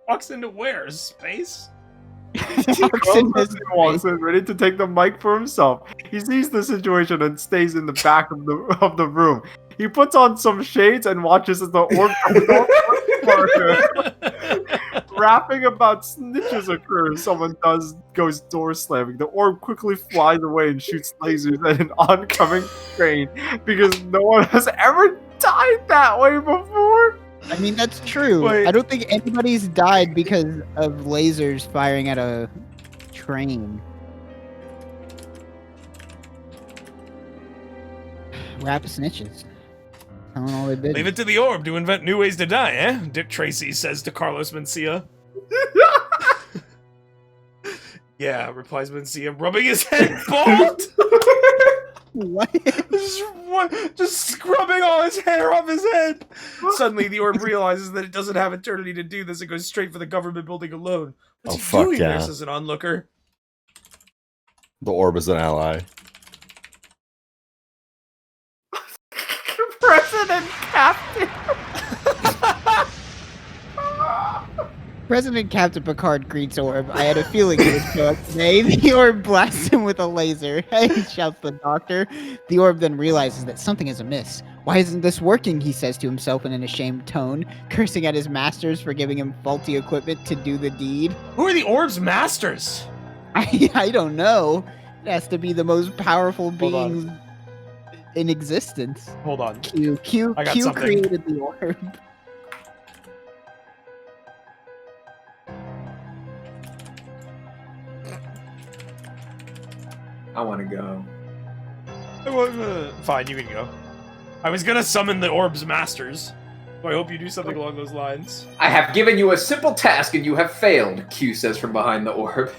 Walks into where? Space? Walks in, ready to take the mic for himself. He sees the situation and stays in the back of the room. He puts on some shades and watches as the orb comes over. rapping about snitches occurs. Someone goes door slamming. The orb quickly flies away and shoots lasers at an oncoming train because no one has ever died that way before. I mean, that's true. Wait. I don't think anybody's died because of lasers firing at a train. Rap snitches. Telling all their business. Leave it to the orb to invent new ways to die, eh? Dick Tracy says to Carlos Mencia. Yeah, replies Mencia, rubbing his head bald. What? Just scrubbing all his hair off his head. Suddenly, the orb realizes that it doesn't have eternity to do this. It goes straight for the government building alone. What's Oh, he fuck doing yeah. this as an onlooker? The orb is an ally. President Captain. President Captain Picard greets Orb. I had a feeling it would show up today. The Orb blasts him with a laser. Hey, shouts the doctor. The Orb then realizes that something is amiss. Why isn't this working? He says to himself in an ashamed tone, cursing at his masters for giving him faulty equipment to do the deed. Who are the orb's masters? I don't know. It has to be the most powerful Hold on. beings in existence. Hold on. Q I got something. created the Orb. I want to go. Fine, you can go. I was gonna summon the orb's masters. So I hope you do something along those lines. I have given you a simple task and you have failed, Q says from behind the orb.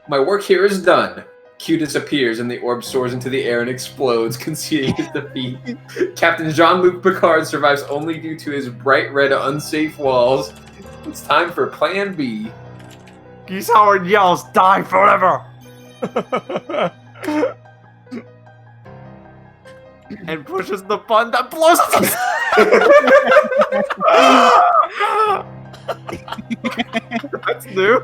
My work here is done. Q disappears and the orb soars into the air and explodes, conceding his defeat. Captain Jean-Luc Picard survives only due to his bright red unsafe walls. It's time for Plan B. Geese Howard yells, "Die forever!" and pushes the button that blows up the That's new.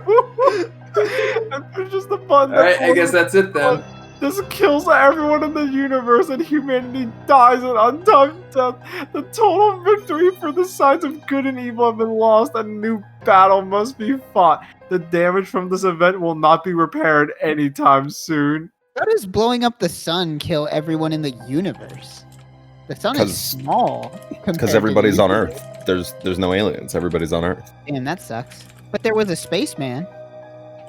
and pushes the button that Alright, I blows guess that's it then. This kills everyone in the universe and humanity dies an untimely death. The total victory for the sides of good and evil have been lost and a new battle must be fought. The damage from this event will not be repaired anytime soon. How does blowing up the sun kill everyone in the universe? The sun is 'Cause- small. Because everybody's on Earth. There's no aliens. Everybody's on Earth. Damn, that sucks. But there was a spaceman.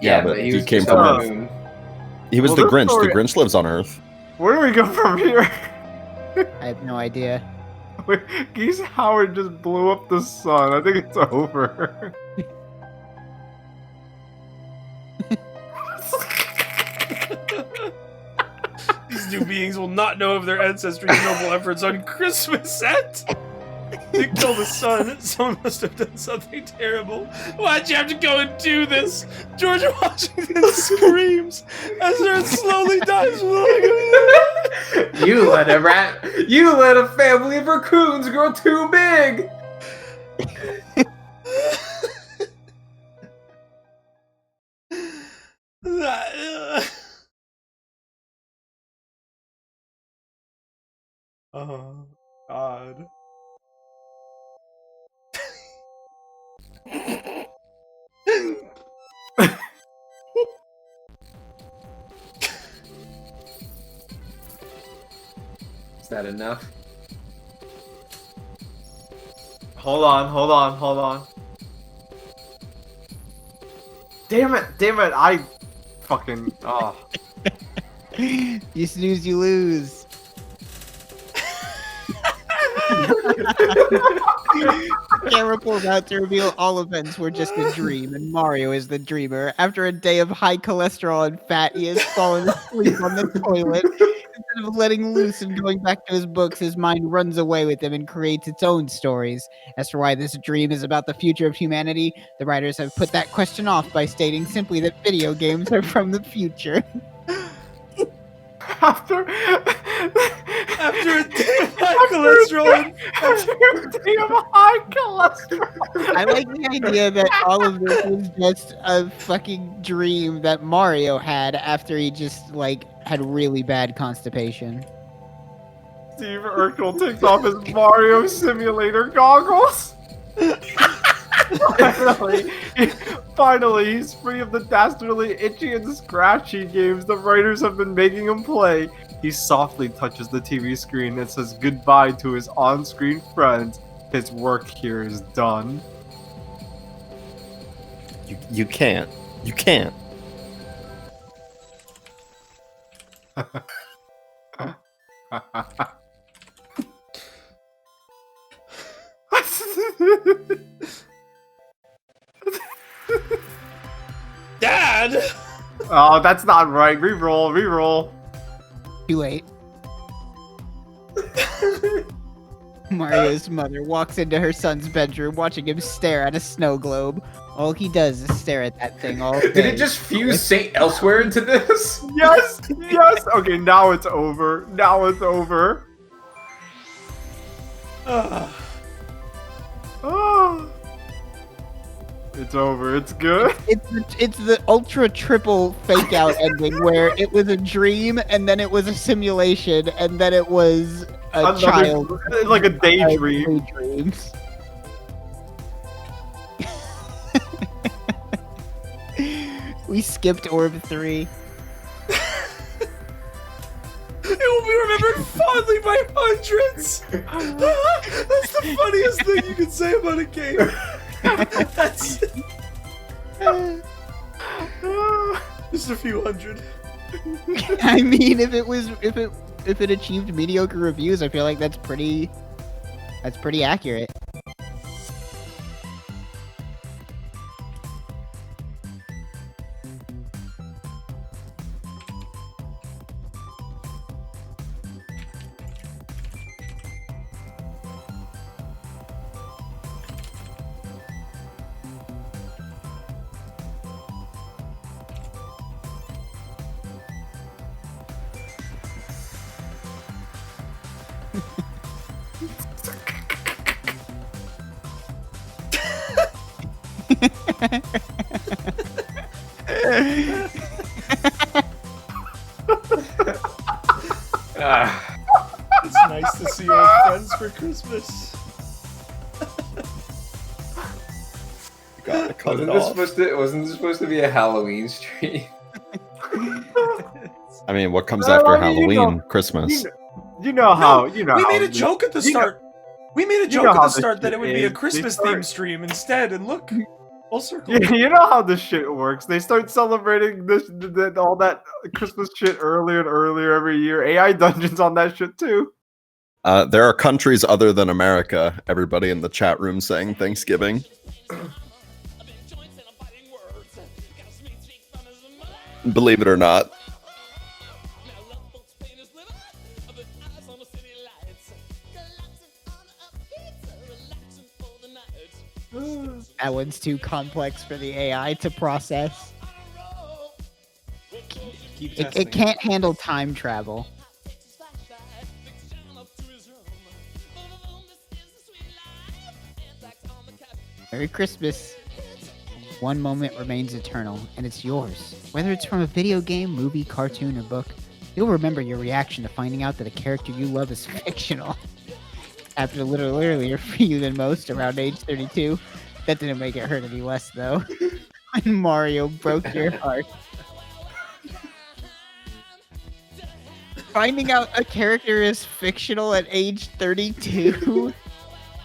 Yeah, but he came just from on the Earth. moon. He was Well, the this Grinch. story- The Grinch lives on Earth. Where do we go from here? I have no idea. Geese Howard just blew up the sun. I think it's over. These new beings will not know of their ancestry's noble efforts on Christmas set. They killed the sun. Someone must have done something terrible. Why'd you have to go and do this? George Washington screams as Earth slowly dies. You let a family of raccoons grow too big. Oh, God. Is that enough? Hold on. Damn it, I fucking, oh. You snooze, you lose. Camera pulls out to reveal all events were just a dream, and Mario is the dreamer. After a day of high cholesterol and fat, he has fallen asleep on the toilet. Instead of letting loose and going back to his books, his mind runs away with him and creates its own stories. As for why this dream is about the future of humanity, the writers have put that question off by stating simply that video games are from the future. After a day of high cholesterol. After a day of high cholesterol. I like the idea that all of this was just a fucking dream that Mario had after he just, like, had really bad constipation. Steve Urkel takes off his Mario simulator goggles. Finally, he's free of the dastardly Itchy and Scratchy games the writers have been making him play. He softly touches the TV screen and says goodbye to his on-screen friends. His work here is done. You can't. You can't. Dad! Oh, that's not right. Reroll, reroll. Too late. Mario's mother walks into her son's bedroom, watching him stare at a snow globe. All he does is stare at that thing all day. Did it just fuse Saint Elsewhere into this? Yes, yes. Okay, now it's over. Now it's over. Oh. It's over. It's good. It's the ultra triple fake out ending where it was a dream and then it was a simulation and then it was a child like a daydream. Daydreams. We skipped Orb 3. It will be remembered fondly by hundreds. That's the funniest thing you can say about a game. That's just a few hundred. I mean, if it achieved mediocre reviews, I feel like that's pretty accurate. It's nice to see old friends for Christmas. You gotta cut Wasn't it this off. supposed to be a Halloween stream? I mean, what comes after I mean, Halloween? Christmas. You know how we made a joke at the start. We made a joke know at how the this start that shit it would be a is. Christmas themed stream instead, and look, full circle. You know how this shit works. They start celebrating all that Christmas shit earlier and earlier every year. AI Dungeons on that shit too. There are countries other than America. Everybody in the chat room saying Thanksgiving. Believe it or not. That one's too complex for the AI to process. It can't handle time travel. Merry Christmas. One moment remains eternal, and it's yours. Whether it's from a video game, movie, cartoon, or book, you'll remember your reaction to finding out that a character you love is fictional. After a little earlier for you than most, around age 32. That didn't make it hurt any less, though. When Mario broke your heart. Finding out a character is fictional at age 32?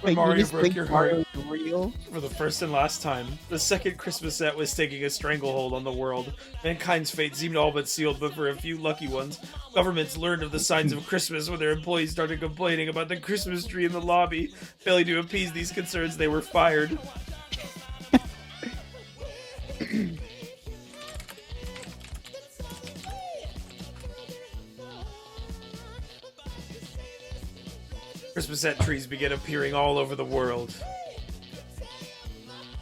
When Mario broke your heart Mario's real? for the first and last time, the second Christmas set was taking a stranglehold on the world. Mankind's fate seemed all but sealed, but for a few lucky ones, governments learned of the signs of Christmas when their employees started complaining about the Christmas tree in the lobby. Failing to appease these concerns, they were fired. Christmas set trees began appearing all over the world.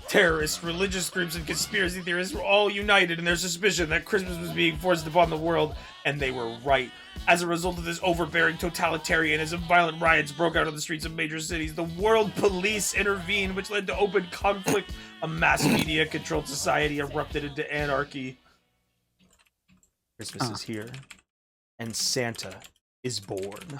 Terrorists, religious groups, and conspiracy theorists were all united in their suspicion that Christmas was being forced upon the world, and they were right. As a result of this overbearing totalitarianism, violent riots broke out on the streets of major cities. The world police intervened, which led to open conflict. A mass media-controlled society erupted into anarchy. Christmas is here, and Santa is born.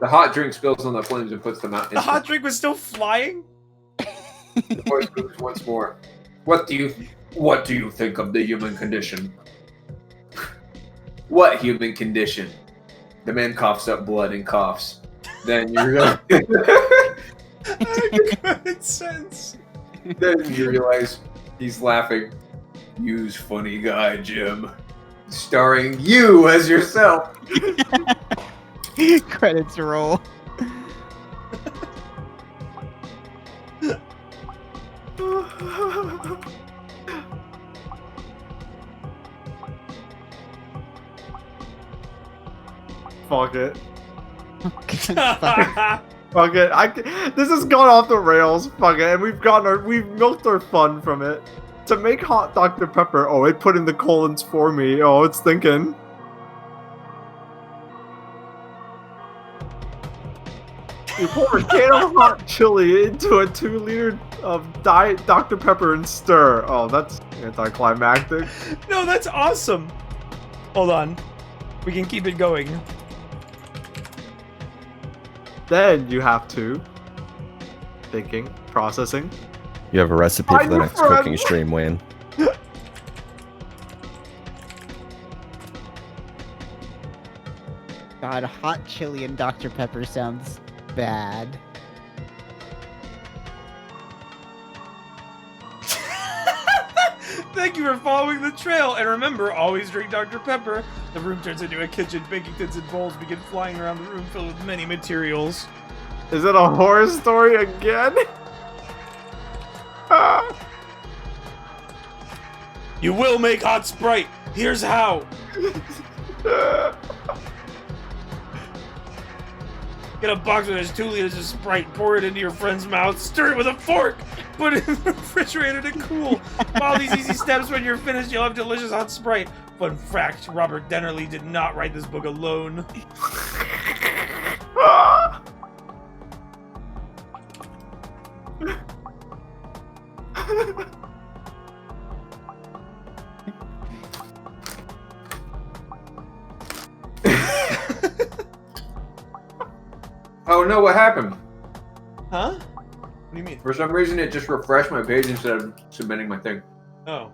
The hot drink spills on the flames and puts them out. The hot drink was still flying? The voice moves once more. What do you think of the human condition? What human condition? The man coughs up blood and coughs. Then you realize. Good sense. Then you realize he's laughing. You's funny guy, Jim. Starring you as yourself. Credits roll. Fuck it. Fuck it. This has gone off the rails. Fuck it. And we've milked our fun from it. To make hot Dr. Pepper. Oh, it put in the colons for me. Oh, it's thinking. You pour a can of hot chili into a 2 liter of Diet Dr. Pepper and stir. Oh, that's anticlimactic. No, that's awesome. Hold on. We can keep it going. Then you have to thinking, processing. You have a recipe for the next cooking stream, Wayne. God, hot chili and Dr. Pepper sounds bad. Thank you for following the trail. And remember, always drink Dr. Pepper. The room turns into a kitchen. Baking tins and bowls begin flying around the room filled with many materials. Is it a horror story again? You will make hot Sprite. Here's how. Get a box with there's 2 liters of Sprite, pour it into your friend's mouth, stir it with a fork, put it in the refrigerator to cool. Follow these easy steps. When you're finished, you'll have delicious hot Sprite. Fun fact, Robert Dennerly did not write this book alone. Oh no, what happened? Huh? What do you mean? For some reason, it just refreshed my page instead of submitting my thing. Oh.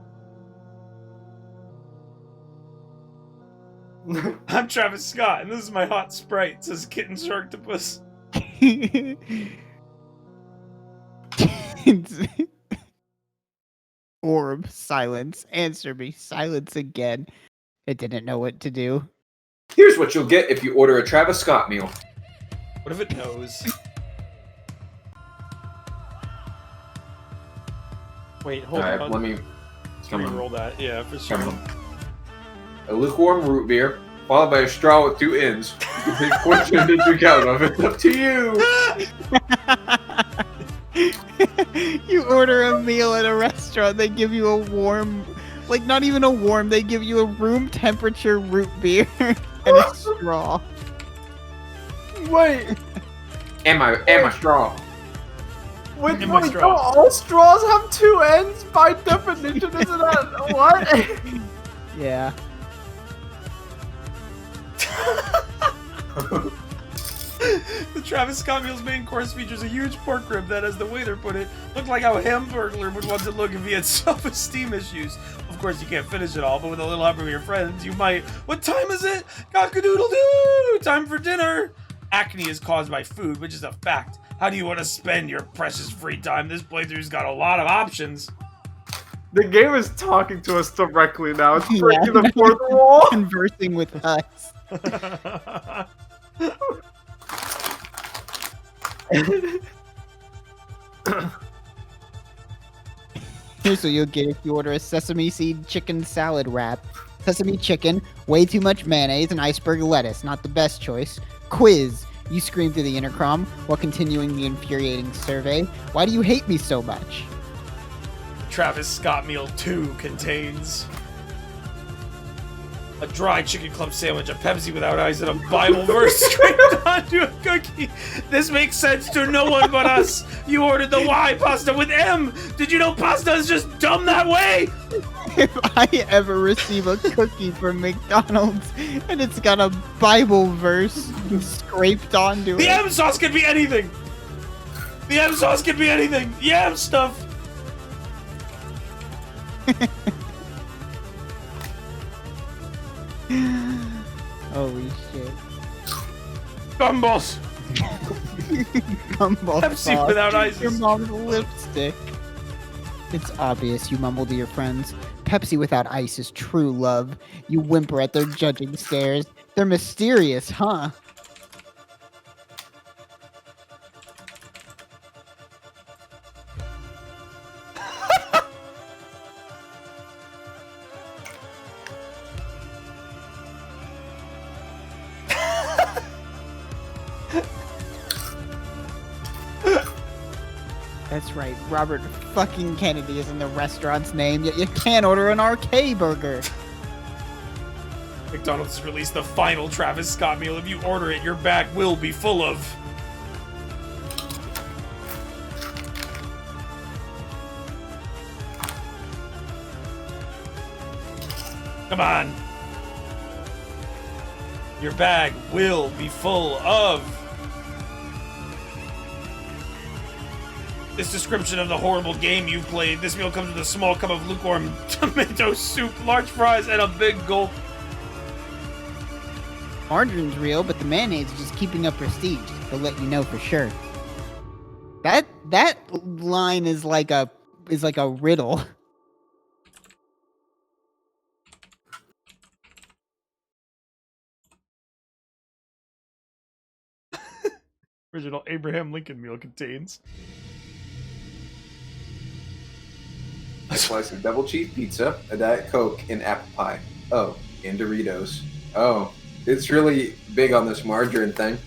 I'm Travis Scott, and this is my hot Sprite. It says Kitten Sharktopus. Orb, silence. Answer me. Silence again. It didn't know what to do. Here's what you'll get if you order a Travis Scott meal. What if it knows? Wait, hold on. Let me roll that. Yeah, for sure. Come on. A lukewarm root beer, followed by a straw with 2 ends. You can pick which end to drink out of. It's up to you. You order a meal at a restaurant, they give you a warm, like not even a warm, they give you a room temperature root beer and a straw. Wait. And my straw. Wait, don't all straws have 2 ends? By definition, isn't that what? Yeah. The Travis Scott meal's main course features a huge pork rib that, as the waiter put it, looked like how a Hamburglar would want to look if he had self-esteem issues. Of course, you can't finish it all, but with a little help from your friends, you might. What time is it? Cock-a-doodle-doo! Time for dinner! Acne is caused by food, which is a fact. How do you want to spend your precious free time? This playthrough's got a lot of options. The game is talking to us directly now. It's breaking the fourth wall. Conversing with us. Here's what you'll get if you order a sesame seed chicken salad wrap. Sesame chicken, way too much mayonnaise, and iceberg lettuce. Not the best choice. Quiz. You scream through the intercom while continuing the infuriating survey. Why do you hate me so much? Travis Scott Meal 2 contains a dry chicken club sandwich, a Pepsi without ice, and a Bible verse scraped onto a cookie. This makes sense to no one but us. You ordered the Y pasta with M. Did you know pasta is just dumb that way? If I ever receive a cookie from McDonald's and it's got a Bible verse, Scraped onto The it. M sauce could be anything. The M sauce could be anything. Yam stuff. Holy shit. Gumballs. Gumball Pepsi sauce. without ice. Your mom's lipstick. It's obvious, you mumble to your friends. Pepsi without ice is true love. You whimper at their judging stares. They're mysterious, huh? That's right, Robert fucking Kennedy is in the restaurant's name, yet you can't order an RK burger. McDonald's has released the final Travis Scott meal. If you order it, your bag will be full of. Come on. Your bag will be full of. This description of the horrible game you played. This meal comes with a small cup of lukewarm tomato soup, large fries, and a big gulp. Margarine's real, but the mayonnaise is just keeping up prestige. They'll let you know for sure. That line is like a riddle. Original Abraham Lincoln meal contains a slice of double cheese pizza, a Diet Coke, and apple pie. Oh, and Doritos. Oh, it's really big on this margarine thing.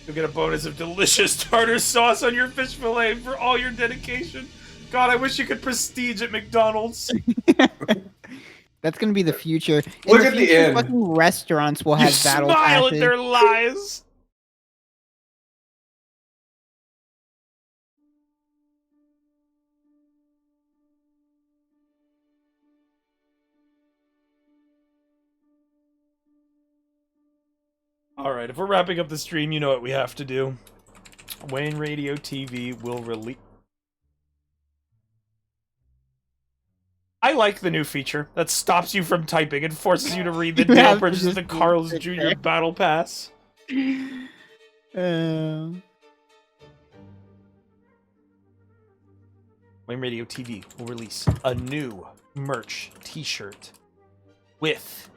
You'll get a bonus of delicious tartar sauce on your fish fillet for all your dedication. God, I wish you could prestige at McDonald's. That's gonna be the future. Look In at the future, end. Fucking restaurants will You have battle smile at passes. their lies. Alright, if we're wrapping up the stream, you know what we have to do. Wayneradiotv will release... I like the new feature that stops you from typing and forces you to read the You Dale have to purchases just the Carl's sit Jr. there. Battle Pass. Wayne Radio TV will release a new merch t-shirt with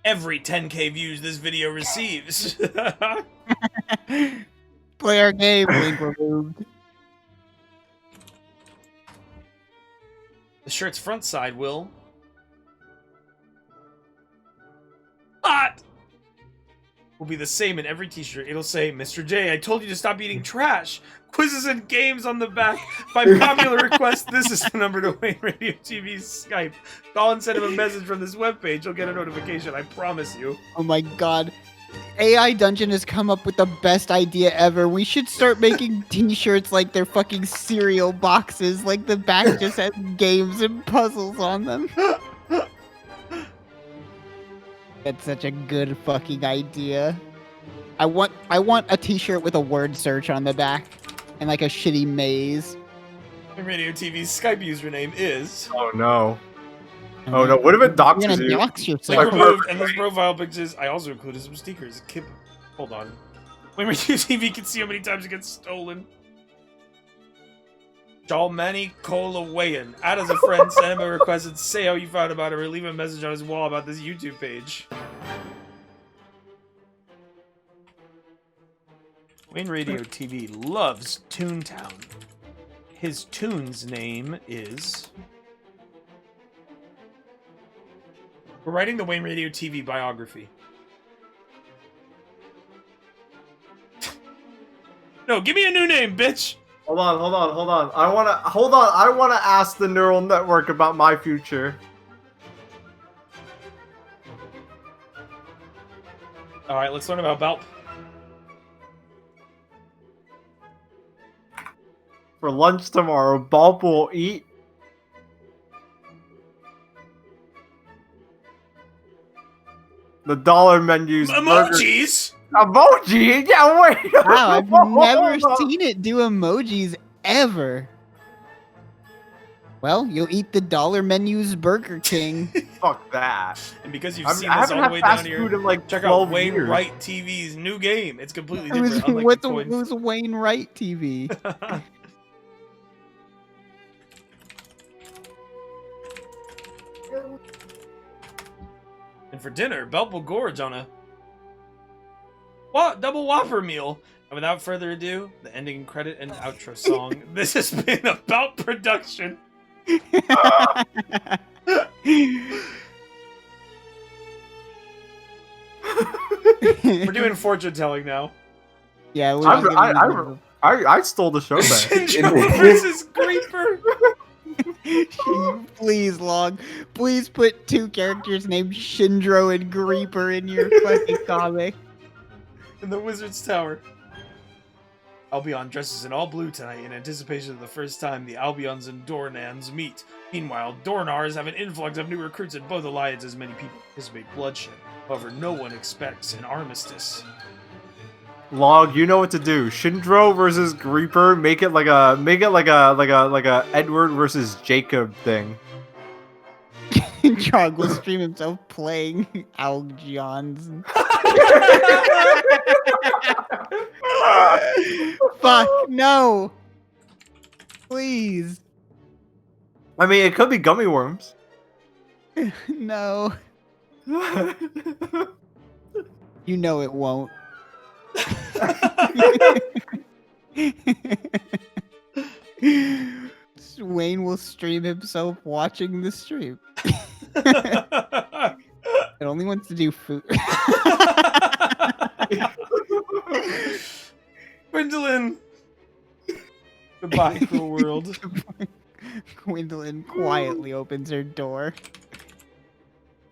every 10k views this video receives. Play our game, link removed. The shirt's front side will be the same in every t-shirt. It'll say, Mr. J, I told you to stop eating trash. Quizzes and games on the back. By popular request, this is the number to Wayne Radio TV's Skype. Call and send him a message from this webpage. You'll get a notification, I promise you. Oh my god. AI Dungeon has come up with the best idea ever. We should start making t-shirts like they're fucking cereal boxes. Like the back just has games and puzzles on them. That's such a good fucking idea. I want a t-shirt with a word search on the back and like a shitty maze. Wayne Radio TV's Skype username is... Oh no. Oh no, what if it doxes You're gonna you? dox yourself. Link removed, endless profile pictures. I also included some stickers. Hold on. Wayne Radio TV can see how many times it gets stolen. Jalmani Kolawayan. Add as a friend, send him a request, and say how you found about it, or leave a message on his wall about this YouTube page. Wayne Radio TV loves Toontown. His Toon's name is... We're writing the Wayne Radio TV biography. No, give me a new name, bitch! Hold on. I wanna ask the neural network about my future. All right, let's learn about Belp. For lunch tomorrow, Bulb will eat the dollar menus. Emojis. Emoji? Yeah, wait. Wow, I've never Hold on. seen it do emojis ever. Well, you'll eat the dollar menus Burger King. Fuck that. And because you've I seen this haven't all the had way fast down food here, in like check out 12 years. Wainwright TV's new game. It's completely different. Unlike What's the coins. who's Wainwright TV? And for dinner, Belp will gorge on a double Whopper meal. And without further ado, the ending credit and outro song. This has been a Belp production. We're doing fortune telling now. Yeah, I stole the show back. Shinjo versus Creeper. Please, Log. Please put 2 characters named Shindro and Creeper in your fucking comic. In the Wizard's Tower. Albion dresses in all blue tonight in anticipation of the first time the Albions and Dornans meet. Meanwhile, Dornars have an influx of new recruits and both alliances. Many people anticipate bloodshed. However, no one expects an armistice. Log, you know what to do. Shindro versus Creeper. Make it like a Edward versus Jacob thing. Trog will stream himself playing Algions. Fuck, no. Please. I mean, it could be gummy worms. No. You know it won't. Wayne will stream himself watching the stream. It only wants to do food. Gwendolyn! Goodbye, cruel world. Gwendolyn quietly opens her door.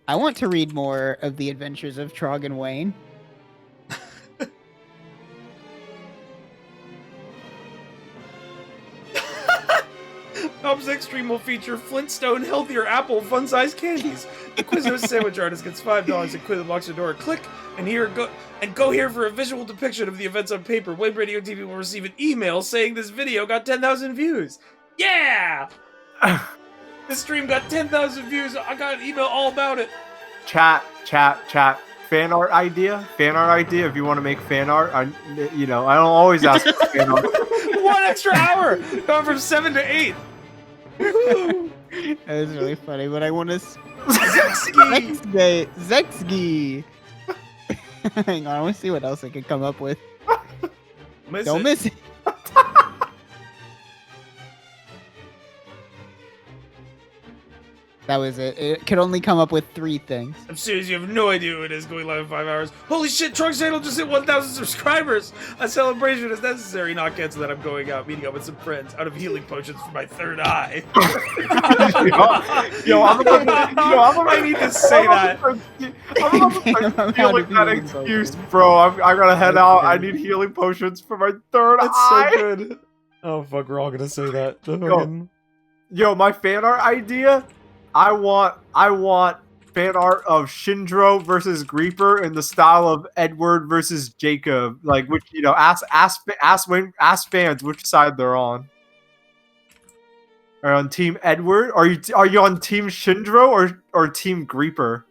I want to read more of the adventures of Trog and Wayne. Bob's Next Stream will feature Flintstone Healthier Apple Fun-Sized Candies. The Quiznos Sandwich Artist gets $5 and Quiz unlocks your door. Click and go here for a visual depiction of the events on paper. Wayneradiotv will receive an email saying this video got 10,000 views. Yeah! This stream got 10,000 views. I got an email all about it. Chat. Fan art idea. If you want to make fan art, I don't always ask for fan art. 1 extra hour, going from 7 to 8. Woohoo! That was really funny, but I want to... Zexgi! Zexgi! Hang on, I want to see what else I can come up with. Don't miss it. That was it. It could only come up with 3 things. I'm serious, you have no idea who it is going live in 5 hours. Holy shit, Trog's channel just hit 1,000 subscribers! A celebration is necessary, not cancel that I'm going out, meeting up with some friends, out of healing potions for my third eye. I need to say that. I'm about to feeling that excuse, bro. I gotta head out. I need healing potions for my third eye. That's so good. Oh fuck, we're all gonna say that. Yo, my fan art idea. I want fan art of Shindro versus Creeper in the style of Edward versus Jacob. Like, which ask fans which side they're on. Are you on Team Edward? Are you on Team Shindro or Team Creeper?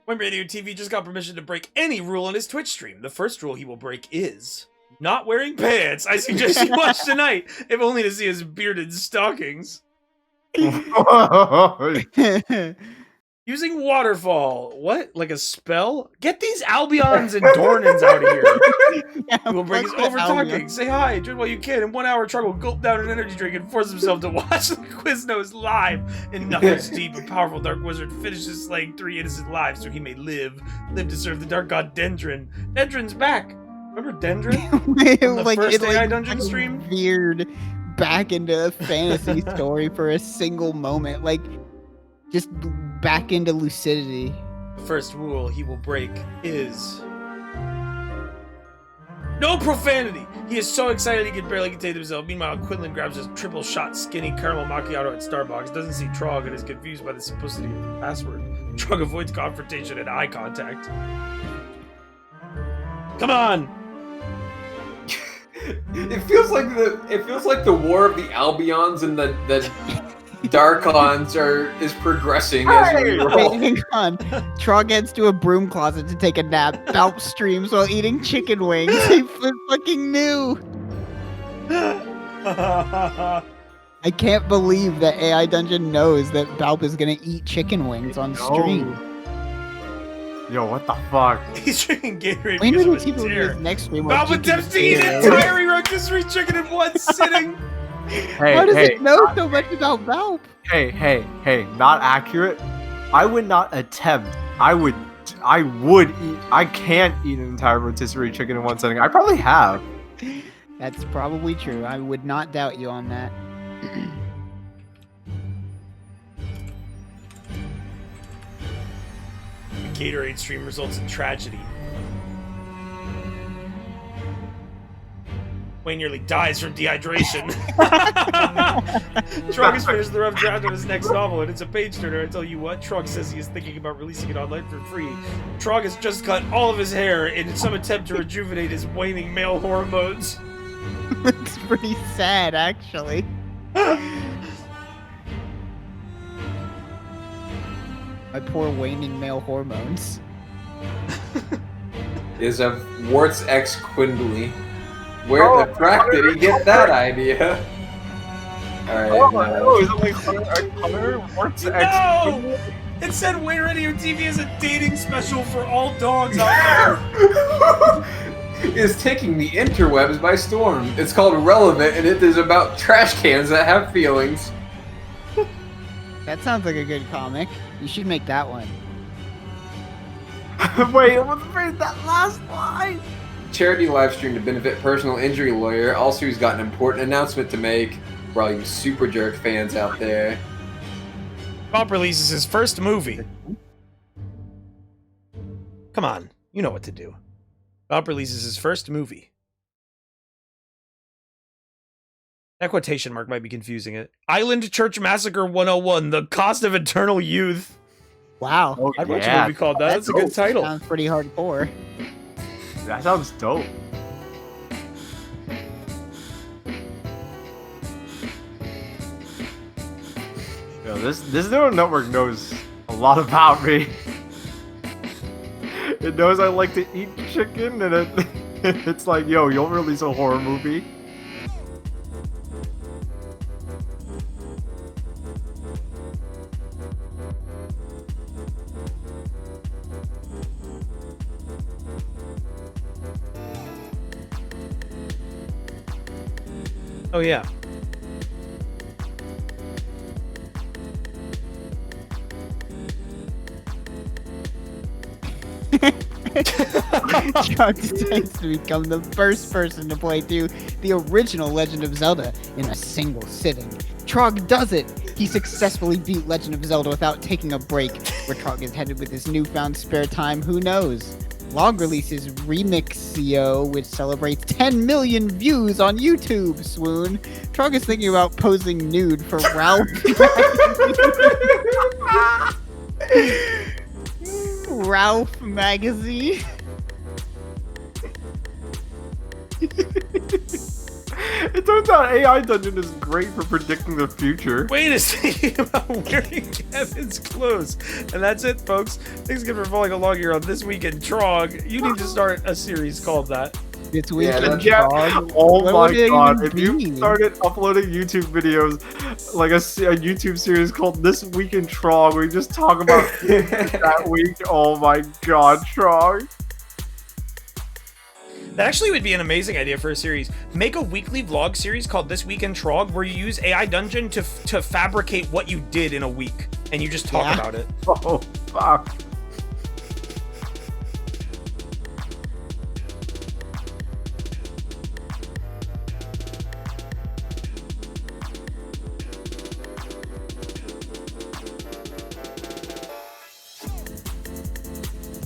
Wayneradiotv just got permission to break any rule on his Twitch stream. The first rule he will break is not wearing pants. I suggest you watch tonight, if only to see his bearded stockings. Using waterfall. What? Like a spell? Get these Albions and Dornans out of here. Yeah, Will bring his over talking. Say hi, drink while you can. In 1 hour, Trog will gulp down an energy drink and force himself to watch the Quiznos live. And knuckles deep, a powerful dark wizard finishes slaying 3 innocent lives so he may live to serve the dark god Dendron. Dendron's back. Remember Dendron? From the first AI dungeon stream? Veered back into a fantasy story for a single moment, like just back into lucidity. The first rule he will break is No profanity! He is so excited he can barely contain himself. Meanwhile, Quinlan grabs his triple shot skinny caramel macchiato at Starbucks, doesn't see Trog, and is confused by the simplicity of the password. Trog avoids confrontation and eye contact. Come on! It feels like the War of the Albions and the Darkons is progressing as we roll. Wait, hang on. Trog heads to a broom closet to take a nap. Balp streams while eating chicken wings. He fucking knew. I can't believe that AI Dungeon knows that Balp is gonna eat chicken wings on stream. Yo, what the fuck? He's drinking Gatorade Wayne because of TV a will be tear. his next stream. Balp attempts to eat an entire rotisserie chicken in one sitting. Hey, How does hey, it know so much about Balp? hey, not accurate. I would not attempt. I would eat. I can't eat an entire rotisserie chicken in one sitting. I probably have. That's probably true. I would not doubt you on that. The Gatorade stream results in tragedy. Wayne nearly dies from dehydration. Trog has finished the rough draft of his next novel, and it's a page-turner. I tell you what, Trog says he is thinking about releasing it online for free. Trog has just cut all of his hair in some attempt to rejuvenate his waning male hormones. It's pretty sad, actually. My poor waning male hormones. Is of Wart's ex Quindley. Where the frack did he get that idea? Alright, Oh, is it like Hunter? Wart's ex? No! It said Wayneradiotv is a dating special for all dogs out there. Is taking the interwebs by storm. It's called Relevant, and it is about trash cans that have feelings. That sounds like a good comic. You should make that one. Wait, that last line. Charity live stream to benefit personal injury lawyer. Also, he's got an important announcement to make for all you super jerk fans out there. Bob releases his first movie. Come on, you know what to do. Bob releases his first movie. That quotation mark might be confusing it. Island Church Massacre 101, The Cost of Eternal Youth. Wow. Oh, I'd watch a movie called that. That's a good title. Sounds pretty hardcore. That sounds dope. Yo, this neural network knows a lot about me. It knows I like to eat chicken, and it's like, yo, you'll release a horror movie. Oh, yeah. Trog decides to become the first person to play through the original Legend of Zelda in a single sitting. Trog does it! He successfully beat Legend of Zelda without taking a break. Where Trog is headed with his newfound spare time, who knows? Log releases Remixio, which celebrates 10 million views on YouTube. Swoon. Trog is thinking about posing nude for Ralph. Ralph magazine. It turns out AI Dungeon is great for predicting the future. Wayne is thinking about wearing Kevin's clothes. And that's it, folks. Thanks again for following along here on This Week in Trog. You need to start a series called that. This Week in Yeah. Trog. Oh What my would it god, even if you be? started uploading YouTube videos, like a YouTube series called This Week in Trog, where you just talk about that week, oh my god, Trog. That actually would be an amazing idea for a series. Make a weekly vlog series called This Week in Trog, where you use AI Dungeon to fabricate what you did in a week, and you just talk about it. Oh, fuck.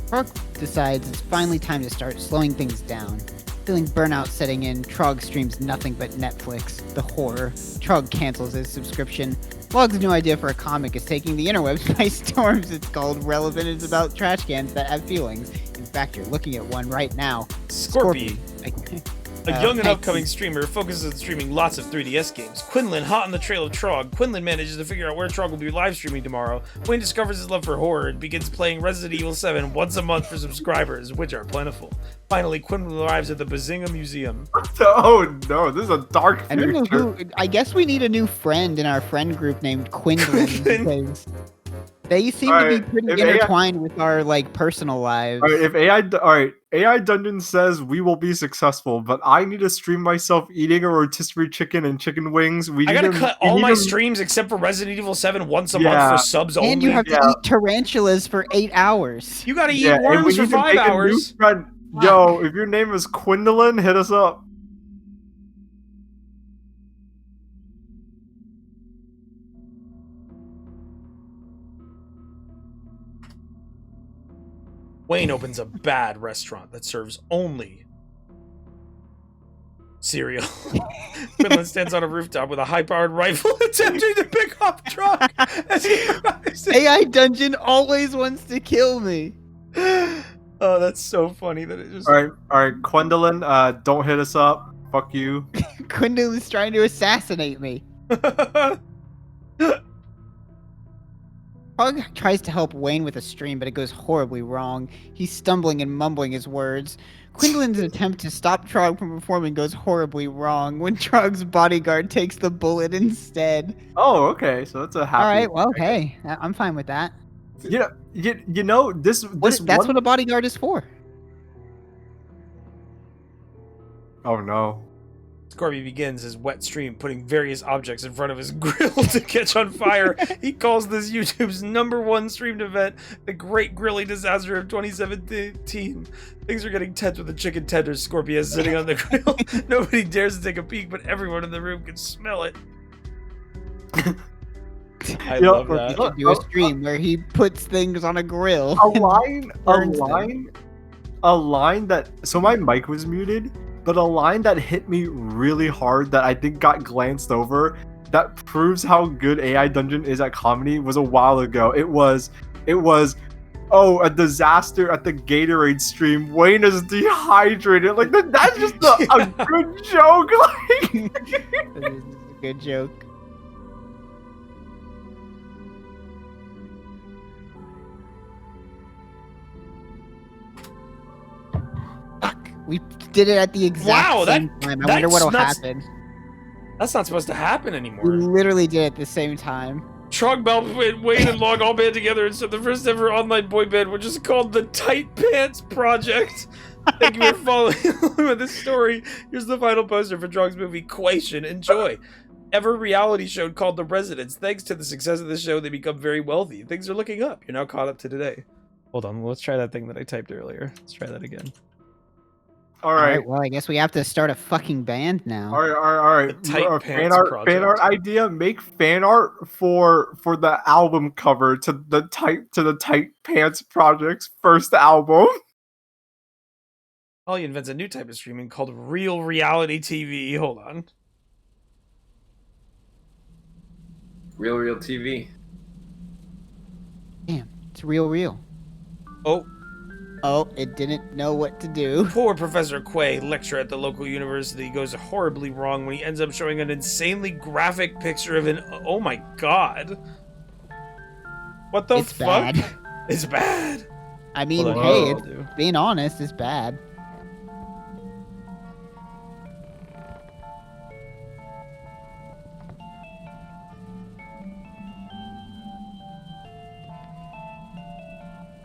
Trog decides it's finally time to start slowing things down. Feeling burnout setting in, Trog streams nothing but Netflix. The horror. Trog cancels his subscription. Log's new idea for a comic is taking the interwebs by storm. It's called Relevant. It's about trash cans that have feelings. In fact, you're looking at one right now. Scorpy. A young and upcoming streamer focuses on streaming lots of 3DS games. Quinlan, hot on the trail of Trog. Quinlan manages to figure out where Trog will be live streaming tomorrow. Wayne discovers his love for horror and begins playing Resident Evil 7 once a month for subscribers, which are plentiful. Finally, Quinlan arrives at the Bazinga Museum. Oh no, this is a dark future. I don't know who. I guess we need a new friend in our friend group named Quinlan because they seem to be pretty intertwined with our personal lives. All right, AI Dungeon says we will be successful, but I need to stream myself eating a rotisserie chicken and chicken wings. I gotta cut all my streams except for Resident Evil 7 once a month for subs only. And you have to eat tarantulas for 8 hours. You gotta eat worms for 5 hours. Yo, if your name is Quindolin, hit us up. Wayne opens a bad restaurant that serves only cereal. Quinlan stands on a rooftop with a high-powered rifle attempting to pick off Trog as he arrives. AI Dungeon always wants to kill me. Oh, that's so funny that it just... All right, Quindolin, don't hit us up. Fuck you. Quindolin's trying to assassinate me. Trog tries to help Wayne with a stream, but it goes horribly wrong. He's stumbling and mumbling his words. Quindolin's attempt to stop Trog from performing goes horribly wrong when Trog's bodyguard takes the bullet instead. Oh, okay, so that's a happy... All right, well, hey, I'm fine with that. You know this. That's what a bodyguard is for. Oh no. Scorpy begins his wet stream, putting various objects in front of his grill to catch on fire. He calls this YouTube's #1 streamed event the Great Grilling Disaster of 2017. Things are getting tense with the chicken tenders Scorpy has sitting on the grill. Nobody dares to take a peek, but everyone in the room can smell it. I love that. He should do a stream where he puts things on a grill. A line that. So my mic was muted. But a line that hit me really hard that I think got glanced over that proves how good AI Dungeon is at comedy was a while ago. It was, oh, a disaster at the Gatorade stream. Wayne is dehydrated. Like, that's just a good joke. Like, That is a good joke. We did it at the exact same time. I wonder what'll happen. That's not supposed to happen anymore. We literally did it at the same time. Trog, Bell, Wayne, and Log all band together and started the first ever online boy band, which is called the Tight Pants Project. Thank you for following along with this story. Here's the final poster for Trog's movie, Quation. Enjoy. Ever reality show called The Residents. Thanks to the success of the show, they become very wealthy. Things are looking up. You're now caught up to today. Hold on, let's try that thing that I typed earlier. Let's try that again. All right. Well, I guess we have to start a fucking band now. All right. Fan art idea. Make fan art for the album cover to the Tight Pants Project's first album. Ollie invents a new type of streaming called Real Reality TV. Hold on. Real TV. Damn, it's real. Oh, it didn't know what to do. Poor Professor Quay, lecturer at the local university, goes horribly wrong when he ends up showing an insanely graphic picture of an... Oh my god. What the fuck? Bad. It's bad. I mean, hey, being honest, it's bad.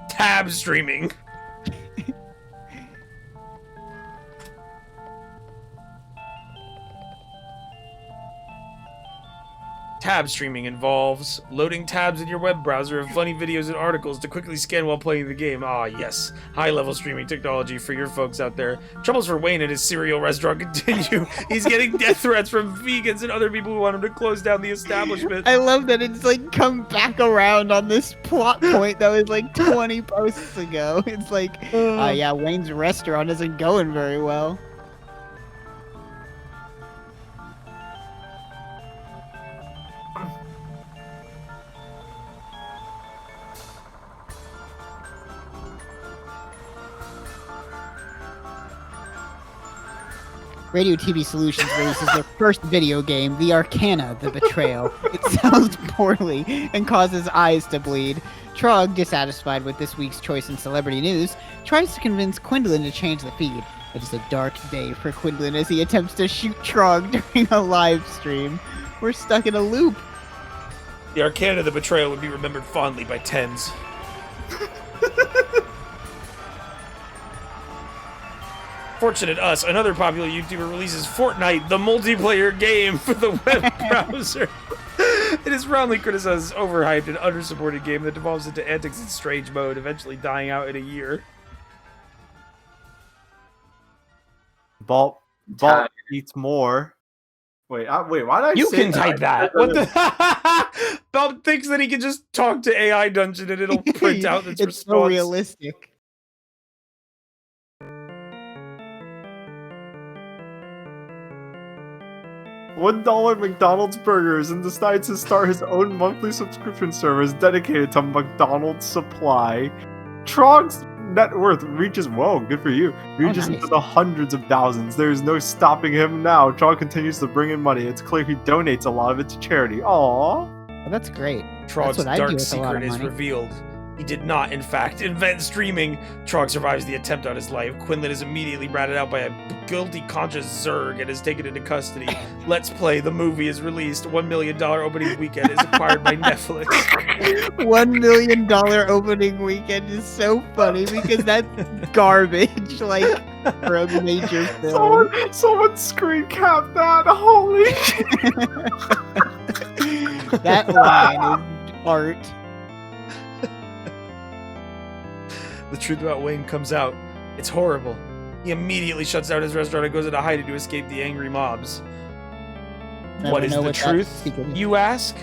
Tab streaming. tab streaming involves loading tabs in your web browser of funny videos and articles to quickly scan while playing the game. Ah, yes. High-level streaming technology for your folks out there. Troubles for Wayne at his cereal restaurant continue. He's getting death threats from vegans and other people who want him to close down the establishment. I love that it's like come back around on this plot point that was like 20 posts ago. It's like, yeah, Wayne's restaurant isn't going very well. Radio TV Solutions releases their first video game, The Arcana, The Betrayal. It sells poorly and causes eyes to bleed. Trog, dissatisfied with this week's choice in celebrity news, tries to convince Quindlin to change the feed. It is a dark day for Quindlin as he attempts to shoot Trog during a live stream. We're stuck in a loop. The Arcana, The Betrayal would be remembered fondly by tens. Fortunate us, another popular YouTuber releases Fortnite, the multiplayer game for the web browser. It is roundly criticized as overhyped and undersupported game that devolves into antics in strange mode, eventually dying out in a year. Balt eats more. Wait, why did I You say can type that. What the? Bob thinks that he can just talk to AI Dungeon and it'll print out its response. It's so realistic. $1 McDonald's burgers and decides to start his own monthly subscription service dedicated to McDonald's supply. Trog's net worth reaches, whoa, good for you, reaches into the hundreds of thousands. There's no stopping him now. Trog continues to bring in money. It's clear he donates a lot of it to charity. Aww. Well, that's great. Trog's that's what I do dark with a lot secret of is money. revealed. He did not, in fact, invent streaming. Trog survives the attempt on his life. Quinlan is immediately ratted out by a guilty conscious Zerg and is taken into custody. Let's Play, the movie, is released. $1 million opening weekend is acquired by Netflix. $1 million opening weekend is so funny because that's garbage, like, for a major film. Someone screen capped that. Holy shit. That line is art. The truth about Wayne comes out. It's horrible. He immediately shuts down his restaurant and goes into hiding to escape the angry mobs. What is the truth, you ask?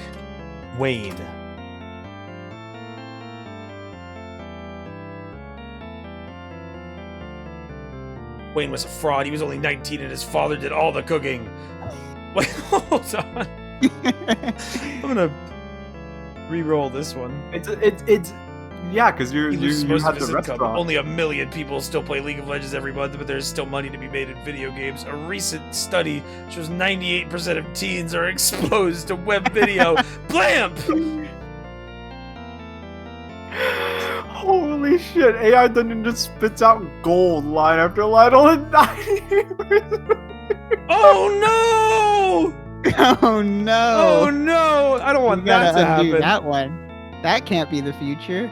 Wayne. Wayne was a fraud. He was only 19 and his father did all the cooking. Wait, hold on. I'm gonna re-roll this one. It's yeah, because you had the restaurant. Only 1 million people still play League of Legends every month, but there's still money to be made in video games. A recent study shows 98% of teens are exposed to web video. Blamp! Holy shit, AI Dungeon just spits out gold line after line. Only 98%. Oh no! Oh no! Oh no! I don't want that to happen. That one. That can't be the future.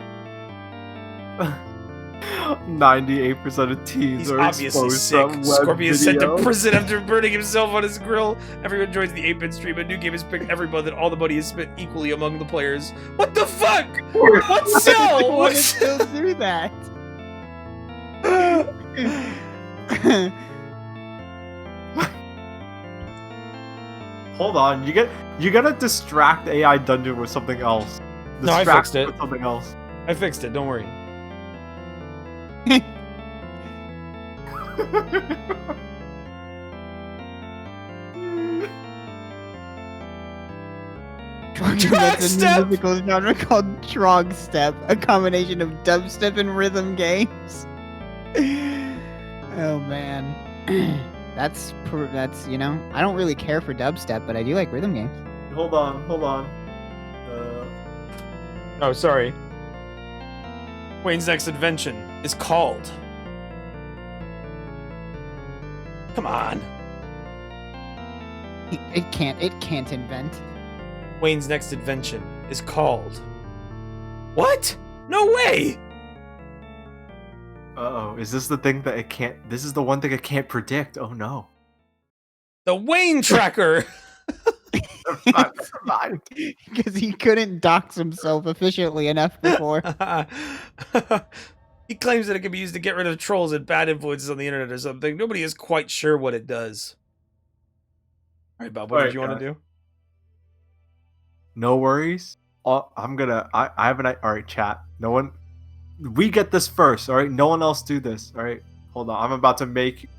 98% of teens He's are obviously exposed sick. to web Scorpion is sent to video. prison after burning himself on his grill. Everyone joins the 8-bit stream. A new game is picked every month, and all the money is spent equally among the players. What the fuck? What cell? What still do that? Hold on, you gotta distract AI Dungeon with something else. No, I fixed it. With something else. I fixed it. Don't worry. That's a new musical genre called Trog Step, a combination of dubstep and rhythm games. Oh man, that's you know, I don't really care for dubstep, but I do like rhythm games. Hold on. Oh, sorry. Wayne's next invention is called. Come on. It can't invent. Wayne's next invention is called. What? No way! Uh-oh, is this the thing that it can't... This is the one thing it can't predict. Oh no. The Wayne Tracker! Never mind. Because he couldn't dox himself efficiently enough before. He claims that it can be used to get rid of trolls and bad influences on the internet or something. Nobody is quite sure what it does. All right, Bob, what did you want to do? No worries. I have an all right, chat. No one. We get this first. All right. No one else do this. All right. Hold on. I'm about to make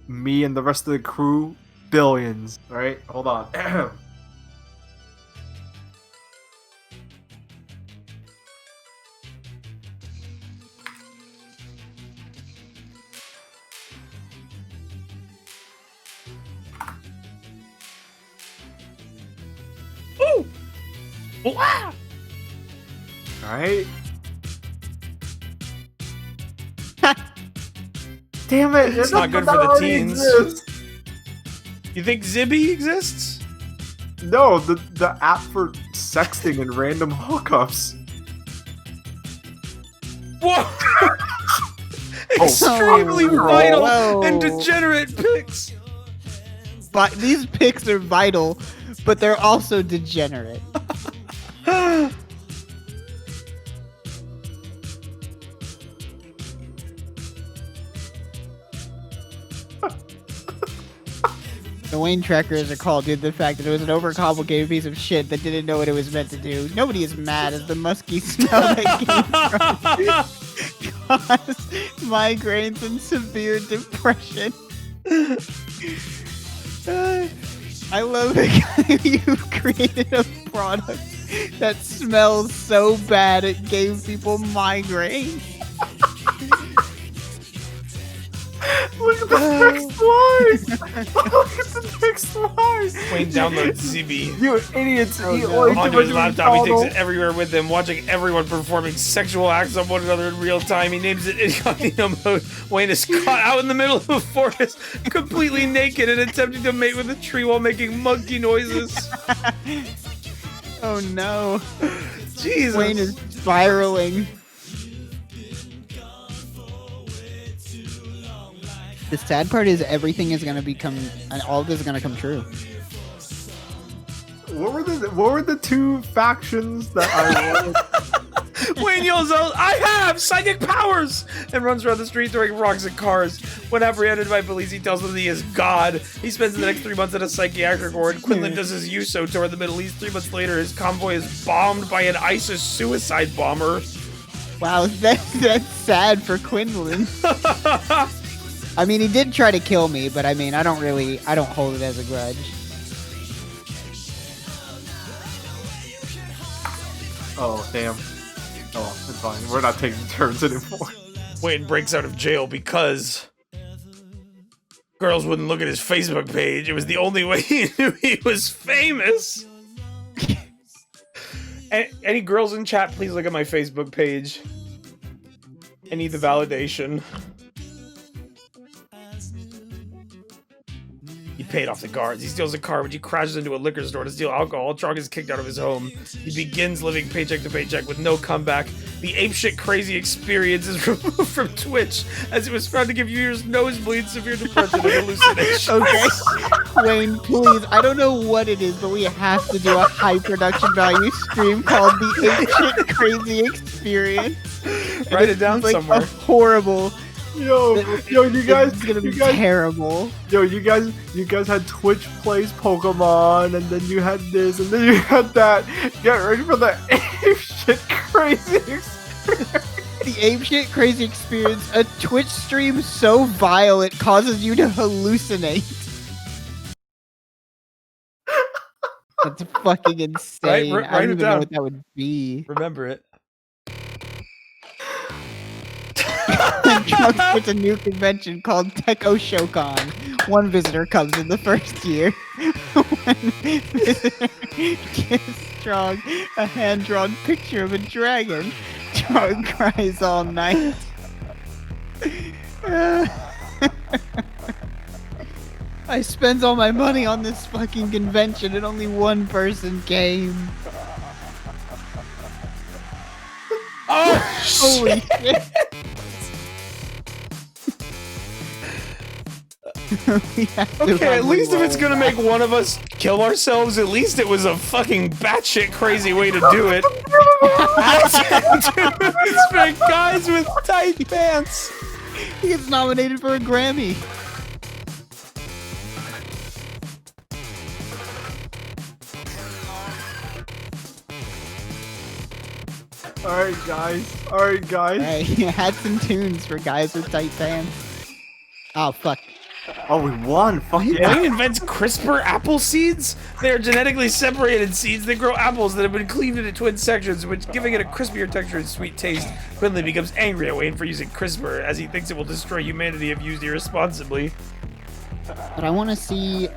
me and the rest of the crew billions. All right. Hold on. Ooh! Wow! All right. Damn it! It's not good for the teens. You think Zibby exists? No, the app for sexting and random hookups. Whoa! Extremely vital Whoa. and degenerate pics. But these pics are vital, but they're also degenerate. The Wayne tracker, as they're called, due to the fact that it was an overcomplicated piece of shit that didn't know what it was meant to do. Nobody is mad as the musky smell that came from caused migraines and severe depression. I love it. You've created a product that smells so bad it gave people migraines. Look at the next line! Look at the next line! Wayne downloads ZB. You idiots! Oh, Eat no. way too Onto much his laptop, he takes McDonald's. it everywhere with him, watching everyone performing sexual acts on one another in real time. He names it incognito mode. Wayne is caught out in the middle of a forest, completely naked and attempting to mate with a tree while making monkey noises. Oh no. Jesus. Wayne is spiraling. The sad part is everything is gonna become, and all of this is gonna come true. What were the two factions that I wanted? Wayne yells out, "I have psychic powers!" and runs around the street throwing rocks at cars. When apprehended by police, he tells them that he is God. He spends the next 3 months at a psychiatric ward. Quinlan does his USO tour in the Middle East. 3 months later, his convoy is bombed by an ISIS suicide bomber. Wow, that's sad for Quinlan. I mean, he did try to kill me, but I mean, I don't hold it as a grudge. Oh, damn. Oh, it's fine. We're not taking turns anymore. Wayne breaks out of jail because girls wouldn't look at his Facebook page. It was the only way he knew he was famous. Any girls in chat, please look at my Facebook page. I need the validation. He paid off the guards. He steals a car, which he crashes into a liquor store to steal alcohol. Trog is kicked out of his home. He begins living paycheck to paycheck with no comeback. The apeshit crazy experience is removed from Twitch as it was found to give viewers nosebleeds, severe depression, and hallucinations. Okay, Wayne, please. I don't know what it is, but we have to do a high production value stream called the Apeshit Crazy Experience. Write it down like somewhere. A horrible. Yo, you guys, It's gonna be terrible. Yo, you guys had Twitch plays Pokemon, and then you had this, and then you had that. Get ready for the apeshit crazy experience. The Apeshit Crazy Experience, a Twitch stream so vile it causes you to hallucinate. That's fucking insane. Write I don't it even down. know what that would be. Remember it. Trog puts a new convention called Techo Shokan. One visitor comes in the first year. One visitor gives Trog a hand-drawn picture of a dragon. Trog cries all night. I spent all my money on this fucking convention and only one person came. Oh, Holy shit. We have to Okay, at least if roll it's gonna back. make one of us kill ourselves, at least it was a fucking batshit crazy way to do it. For guys with tight pants. He gets nominated for a Grammy. Alright, guys. Alright, guys. Alright, hats and tunes for guys with tight pants. Oh, fuck. Oh, we won. Fuck yeah. Wayne invents CRISPR apple seeds. They are genetically separated seeds that grow apples that have been cleaved into twin sections, which, giving it a crispier texture and sweet taste. Quinlan becomes angry at Wayne for using CRISPR, as he thinks it will destroy humanity if used irresponsibly. But I want to see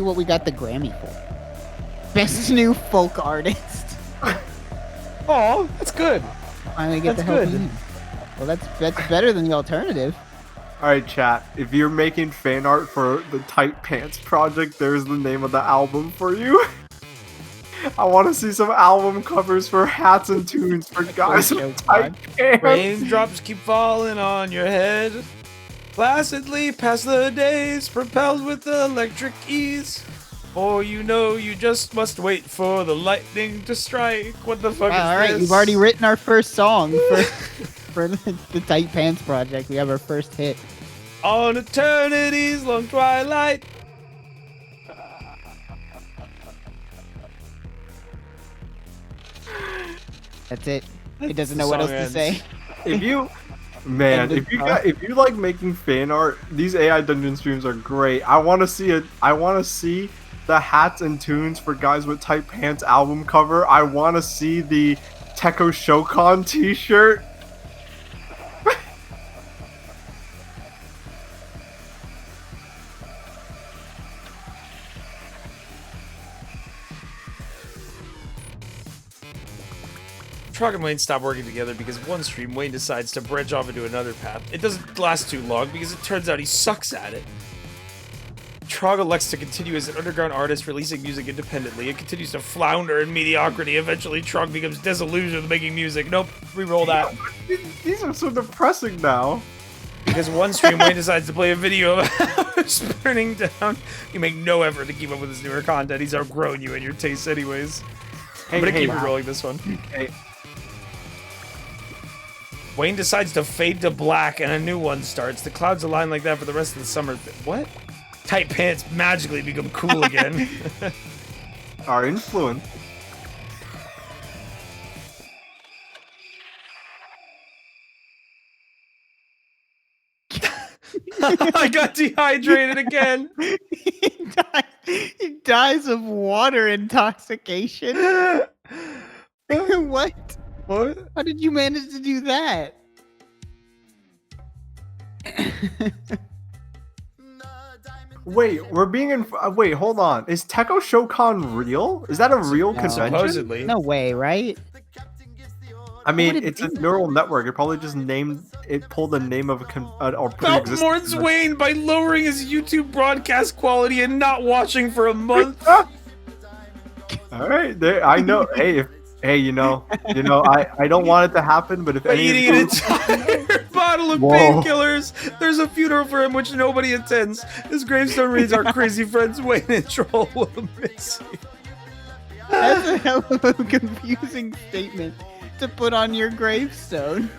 what we got the Grammy for. Best new folk artist. Oh, that's good. Finally get That's the help good. in. Well, that's better than the alternative. Alright, chat. If you're making fan art for the Tight Pants project, there's the name of the album for you. I want to see some album covers for hats and tunes for guys with tight pants. Raindrops keep falling on your head. Placidly pass the days, propelled with electric ease. For you know you just must wait for the lightning to strike. What the fuck is All right, this? we've already written our first song for the Tight Pants project. We have our first hit. On eternity's long twilight. That's it. He doesn't know what else to say. If you, man, And if you like making fan art, these AI dungeon streams are great. I want to see it. I want to see the hats and tunes for guys with tight pants album cover. I want to see the Techo Shokan T-shirt. Trog and Wayne stop working together because one stream Wayne decides to branch off into another path. It doesn't last too long because it turns out he sucks at it. Trog elects to continue as an underground artist, releasing music independently. It continues to flounder in mediocrity. Eventually, Trog becomes disillusioned with making music. Nope, re-roll that. These are so depressing now. Because one stream Wayne decides to play a video of a house burning down. You make no effort to keep up with his newer content. He's outgrown you and your tastes anyways. I'm gonna keep re-rolling this one. Hey. Wayne decides to fade to black and a new one starts. The clouds align like that for the rest of the summer. What? Tight pants magically become cool again. Our influence. I got dehydrated again. He dies of water intoxication. What? What? How did you manage to do that? Wait, we're being in. Wait, hold on. Is Techo Shokan real? Is that a real convention? Supposedly. No way, right? I mean, would it it's a be? neural network. It probably just pulled the name of or pre-existing. Outsmarts Wayne by lowering his YouTube broadcast quality and not watching for a month. All right, there. I know. Hey, you know, I don't want it to happen, but if By any of eating an you, entire bottle of Whoa. painkillers, there's a funeral for him which nobody attends. His gravestone reads, "Our crazy friends Wayne and Troll will miss you." That's a hell of a confusing statement to put on your gravestone.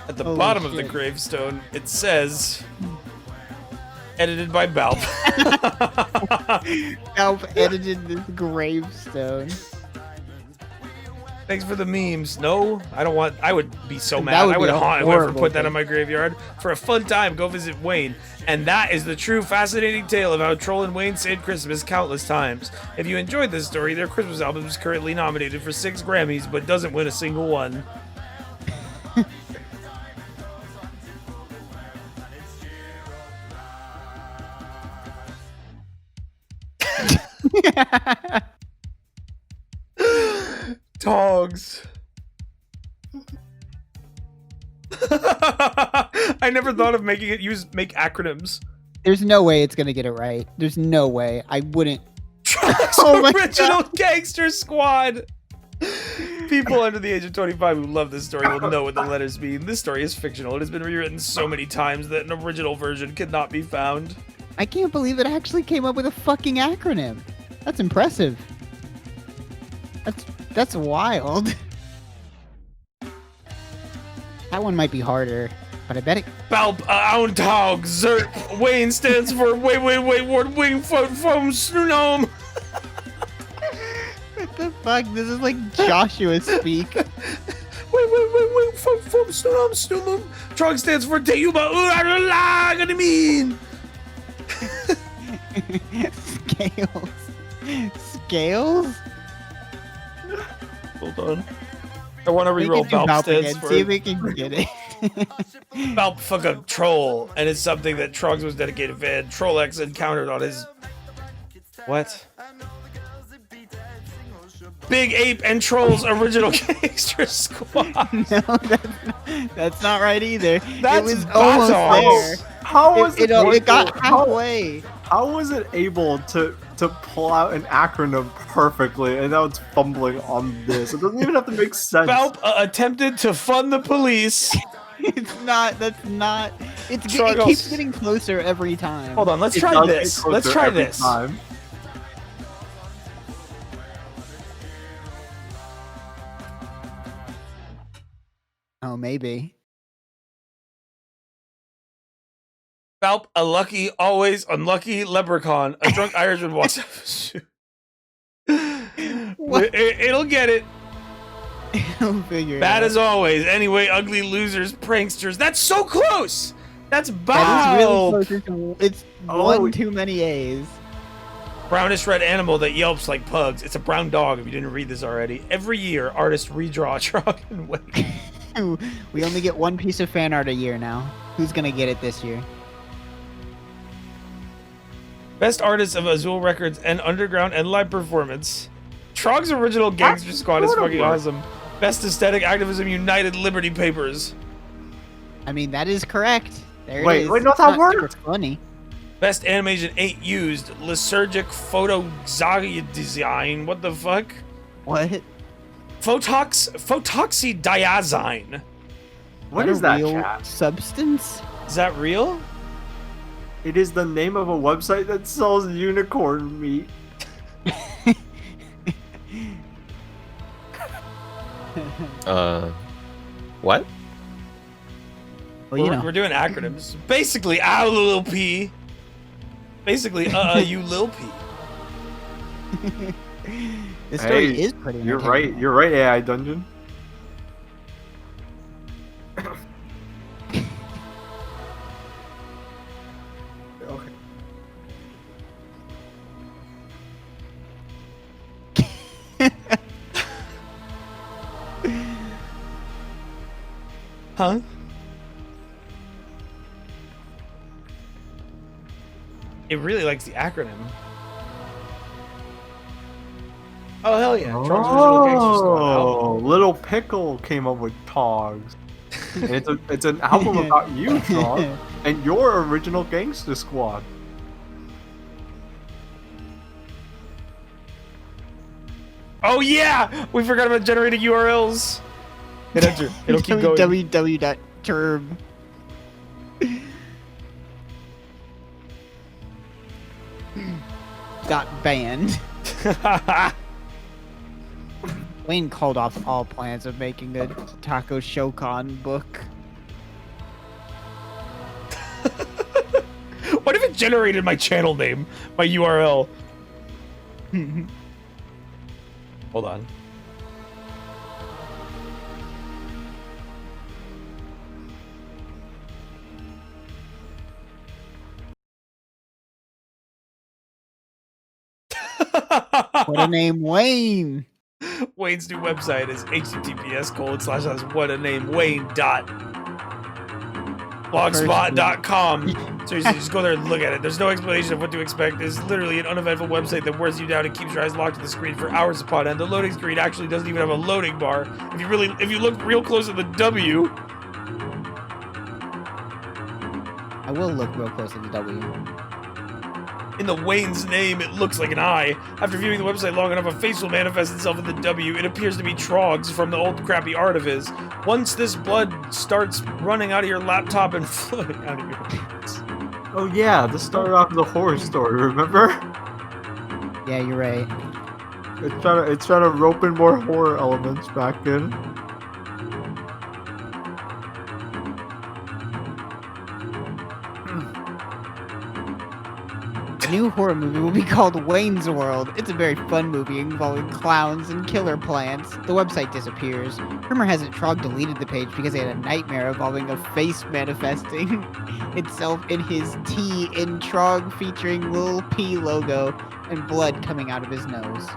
At the Holy bottom of the shit. gravestone, it says, "Edited by Balp." Alp edited this gravestone. Thanks for the memes. No, I don't want. I would be so That mad. would I would be a haunt whoever horrible put that thing. in my graveyard. For a fun time, go visit Wayne. And that is the true fascinating tale of how Troll and Wayne saved Christmas countless times. If you enjoyed this story, their Christmas album is currently nominated for 6 Grammys, but doesn't win a single one. Dogs. I never thought of making it make acronyms. There's no way it's gonna get it right. There's no way. I wouldn't. Trog's Oh my original gangster squad. People under the age of 25 who love this story will know what the letters mean. This story is fictional. It has been rewritten so many times that an original version cannot be found. I can't believe it actually came up with a fucking acronym. That's impressive. That's wild. That one might be harder, but I bet it. Balp, Auntog, Zerp, Wayne stands for Wait, Ward, Wing, Foam, Snunome. What the fuck? This is like Joshua speak. Wait, Foam, Snunome. Trog stands for Teyuba, gonna mean. Scales? Hold on. I want to reroll Balp stands for. See if we can get it. Balp fuck a troll, and it's something that Trog's was dedicated fan. Trollex encountered on his. What? Big Ape and Trolls original gangster squad. No, that's not right either. That's it was almost there. How was it got halfway. How was it able to pull out an acronym perfectly, and now it's fumbling on this? It doesn't even have to make sense. Balp attempted to fund the police. It's not. That's not. It Struggles. keeps getting closer every time. Hold on, let's It try does this. get closer Let's try every this. time. Oh, maybe. Balp, a lucky, always unlucky leprechaun. A drunk Irishman walks up. It'll get it. I'll figure it Bad out. as always. Anyway, ugly losers, pranksters. That's so close. That's That is Balp. really close. It's one too many A's. Brownish red animal that yelps like pugs. It's a brown dog, if you didn't read this already. Every year, artists redraw Trog and Wayne. We only get one piece of fan art a year now. Who's gonna get it this year? Best artists of Azul Records and Underground and Live Performance. Trog's original Gangster Squad is fucking awesome. Best aesthetic activism United Liberty Papers. I mean, that is correct. There Wait, it is. wait, no, It's that not worked. super funny. Best animation ain't used. Lysergic photo design. What the fuck? What? Photoxydiazine. What a is that, real chat? substance? Is that real? It is the name of a website that sells unicorn meat. What? Well, you know. We're doing acronyms. Basically, lil P. Basically, you lil P. This story Hey, is pretty You're entertaining. right. You're right, AI Dungeon. Okay. Huh? It really likes the acronym. Oh, hell yeah. Trog's original Gangster Squad album. Little Pickle came up with Togs. And it's an album about you, Trog, and your original Gangster Squad. Oh, yeah! We forgot about generating URLs. Hit enter. It'll keep going. www.terb. Got banned. Wayne called off all plans of making a Taco Shokan book. What if it generated my channel name, my URL? Hold on. What a name, Wayne. Wayne's new website is https://whatanamewayne.blogspot.com. Seriously, just go there and look at it. There's no explanation of what to expect. It's literally an uneventful website that wears you down and keeps your eyes locked to the screen for hours upon end. The loading screen actually doesn't even have a loading bar. If you look real close at the W, I will look real close at the W. In the Wayne's name, it looks like an I. After viewing the website long enough, a face will manifest itself in the W. It appears to be Trog's from the old crappy art of his. Once this blood starts running out of your laptop and flowing out of your pants. Oh yeah, this started off as a horror story, remember? Yeah, you're right. It's trying to rope in more horror elements back in. The new horror movie will be called Wayne's World. It's a very fun movie involving clowns and killer plants. The website disappears. Rumor has it Trog deleted the page because he had a nightmare involving a face manifesting itself in his T in Trog featuring Lil P logo and blood coming out of his nose.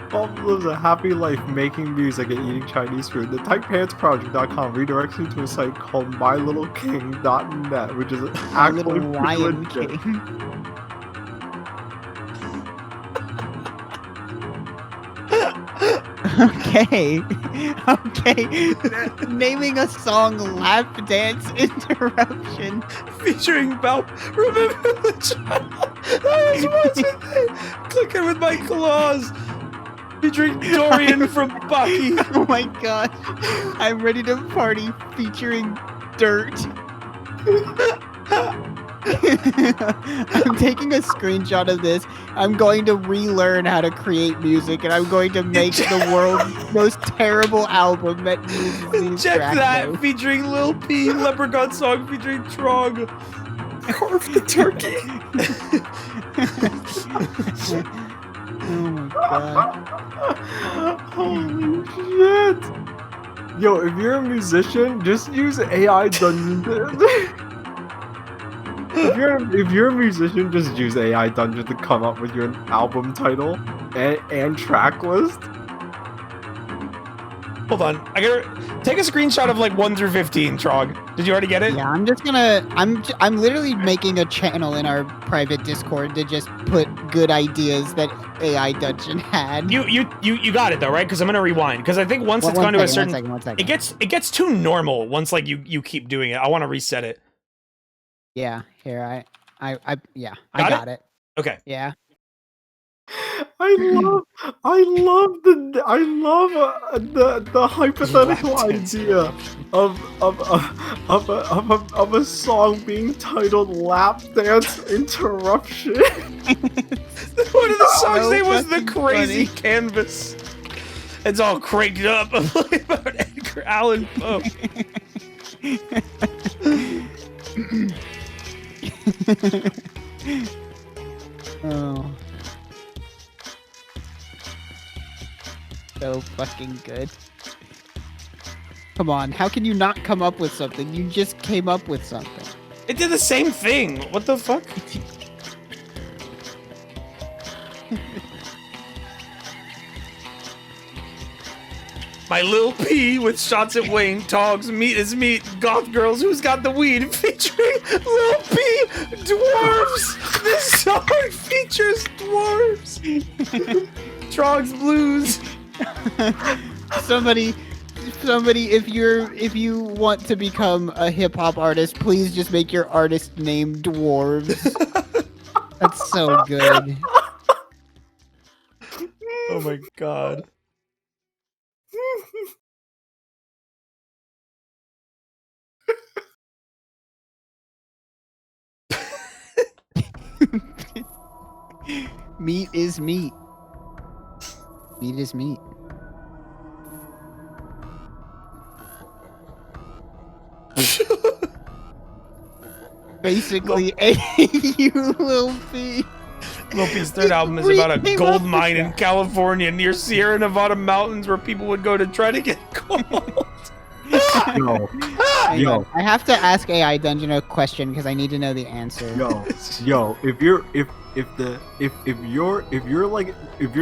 Bob lives a happy life making music and eating Chinese food. The TightPantsProject.com redirects you to a site called MyLittleKing.net, which is actually Little pretty Lion legit. King. Okay. Naming a song Lap Dance Interruption. Featuring Bow. Remember the child I was watching it. Clicking with my claws. Featuring Dorian from Bucky. Oh my god. I'm ready to party featuring Dirt. I'm taking a screenshot of this. I'm going to relearn how to create music, and I'm going to make the world's most terrible album that uses these Check track that. notes. Featuring Lil P. Leprechaun song featuring Trog. Carve the turkey. Oh my god. Holy shit! Yo, if you're a musician, just use AI Dungeon. If you're a musician, just use AI Dungeon to come up with your album title and track list. Hold on. I gotta take a screenshot of like 1 through 15, Trog. Did you already get it? Yeah, I'm just gonna. I'm literally making a channel in our private Discord to just put good ideas that AI Dungeon had. You got it though, right? Because I'm gonna rewind. Because I think once it's gone to a certain, one second. it gets too normal once like you keep doing it. I want to reset it. Yeah, here I Got got it. Okay. Yeah. I love the hypothetical idea of a song being titled "Lap Dance Interruption." One of the songs So name was The fucking Crazy funny. Canvas. It's all cranked up about Edgar Allan Poe. Oh. So fucking good. Come on, how can you not come up with something? You just came up with something. It did the same thing. What the fuck? My Lil P with shots at Wayne, Togs, meat is meat, goth girls, who's got the weed, featuring Lil P, dwarves. This song features dwarves. Trog's Blues. Somebody, if you want to become a hip hop artist, please just make your artist name Dwarves. That's so good. Oh my god. Meat is meat. Meat is meat. Basically, you Lil P. Lil P's third album is about a gold mine in California near Sierra Nevada mountains where people would go to try to get gold. Yo, I have to ask AI Dungeon a question because I need to know the answer. yo, if you're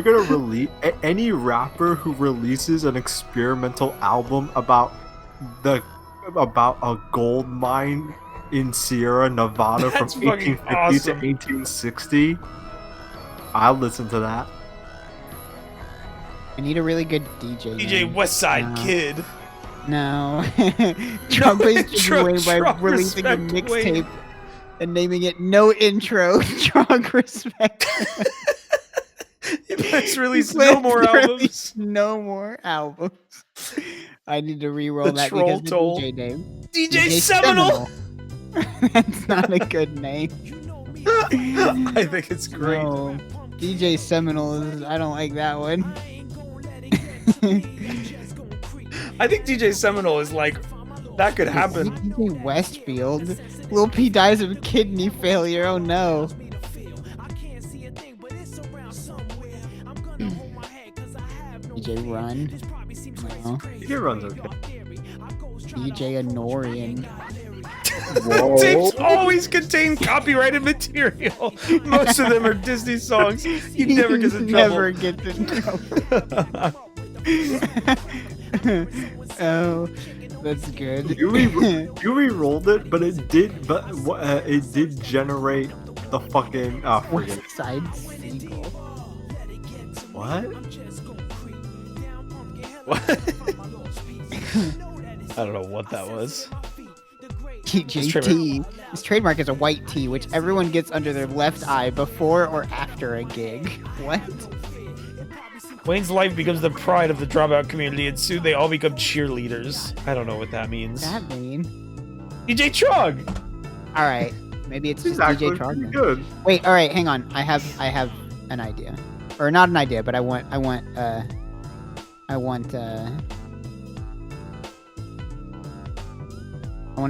gonna release any rapper who releases an experimental album about a gold mine in Sierra Nevada from That's fucking 1850 awesome. to 1860. I'll listen to that. I need a really good DJ. DJ name. Westside Kid. No. Trog is just away by Trog releasing a Respect Wayne. mixtape and naming it No Intro. Trog Respect. He plans to release He plans no more to albums. release No more albums. I need to re-roll The that troll because toll. the DJ name. DJ Seminole. That's not a good name. I think it's great. No. DJ Seminole is, I don't like that one. I think DJ Seminole is like, that could happen. DJ Westfield. Lil P dies of kidney failure. Oh no. DJ Run. No. DJ Run's okay. DJ Honorian. Tapes always contain copyrighted material. Most of them are Disney songs. He never gets in trouble. Never gets in trouble. Oh, that's good. You re-rolled it, but it did generate the fucking forget it. Side Seagull. What? What? I don't know what that was. TJT. His trademark is a white T, which everyone gets under their left eye before or after a gig. What? Wayne's life becomes the pride of the dropout community, and soon they all become cheerleaders. I don't know what that means. What does that mean? DJ Trog. All right, maybe it's He's just actually DJ pretty Trog. good. Wait, all right, hang on. I have an idea, or not an idea, but I want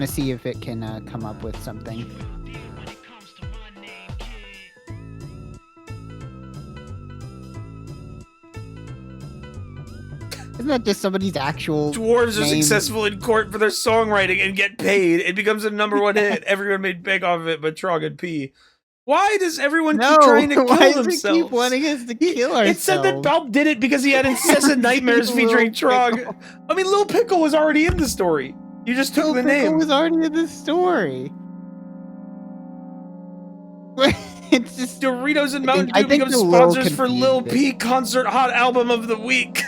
to see if it can come up with something. Isn't that just somebody's actual Dwarves are name? successful in court for their songwriting and get paid. It becomes a #1 hit. Everyone made bank off of it, but Trog and P. Why does everyone keep trying to kill why does themselves? it keep wanting us to kill ourselves? It said that Balp did it because he had incessant nightmares featuring Trog. I mean, Lil Pickle was already in the story. You just took the name. It was already in the story. It's just Doritos and Mountain I Dew think become they're a little sponsors for Lil confused. P Concert Hot Album of the Week.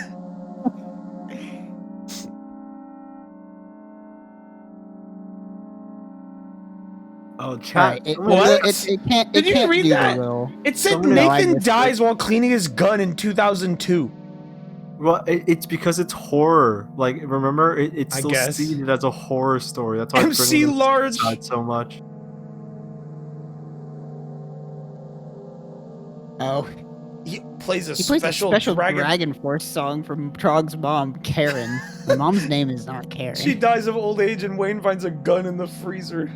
Oh, All chat. right, it can't. Did it you can't read do that? The will. It said No, I Nathan missed dies it. while cleaning his gun in 2002. Well, it's because it's horror. Like, remember, it's I still guess. seen as a horror story. That's why it's MC bringing Large. suicide so much. Oh, He plays a he plays special, a special dragon. Dragon Force song from Trog's mom, Karen. My mom's name is not Karen. She dies of old age and Wayne finds a gun in the freezer.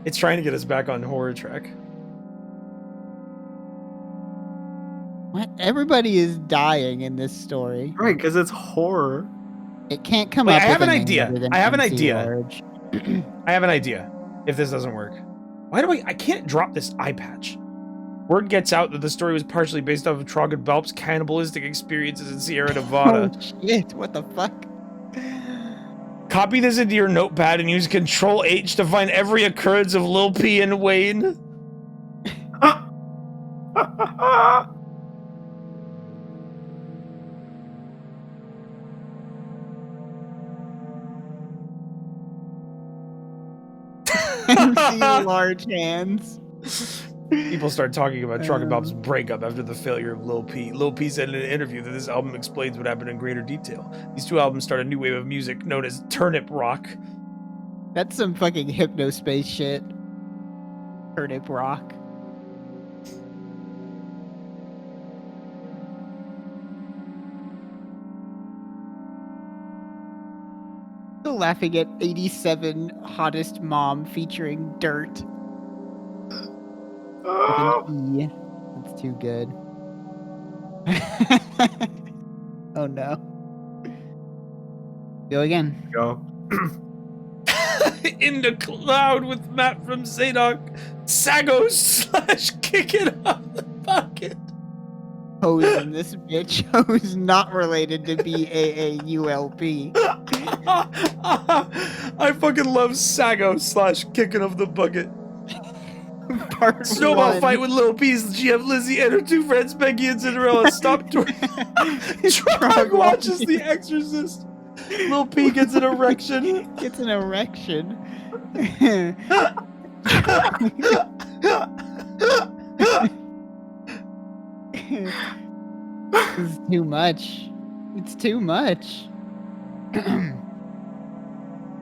It's trying to get us back on horror track. What? Everybody is dying in this story. Right, because it's horror. It can't come Wait, up I with have a an name idea. other than I have an MC idea. Large. I have an idea. If this doesn't work, why do I can't drop this eye patch? Word gets out that the story was partially based off of Trog and Balp's cannibalistic experiences in Sierra Nevada. Oh shit! What the fuck? Copy this into your notepad and use Control-H to find every occurrence of Lil P and Wayne. MC Large Hands. People start talking about Trog and Balp's breakup after the failure of Lil P. Lil P said in an interview that this album explains what happened in greater detail. These two albums start a new wave of music known as turnip rock. That's some fucking hypnospace shit. Turnip rock. Still laughing at 87 hottest mom featuring dirt. With an E. That's too good. Oh no. Go again. Go. In the cloud with Matt from Zadok. Sago / kick it out the bucket. Hose in this bitch. Hose not related to BAAULP. I fucking love Sago / kicking of the bucket. Part Snowball one. fight with Lil P's GF Lizzie and her two friends Becky and Cinderella stop Trog watches The Exorcist. Lil P gets an erection. Gets an erection. It's too much. It's too much.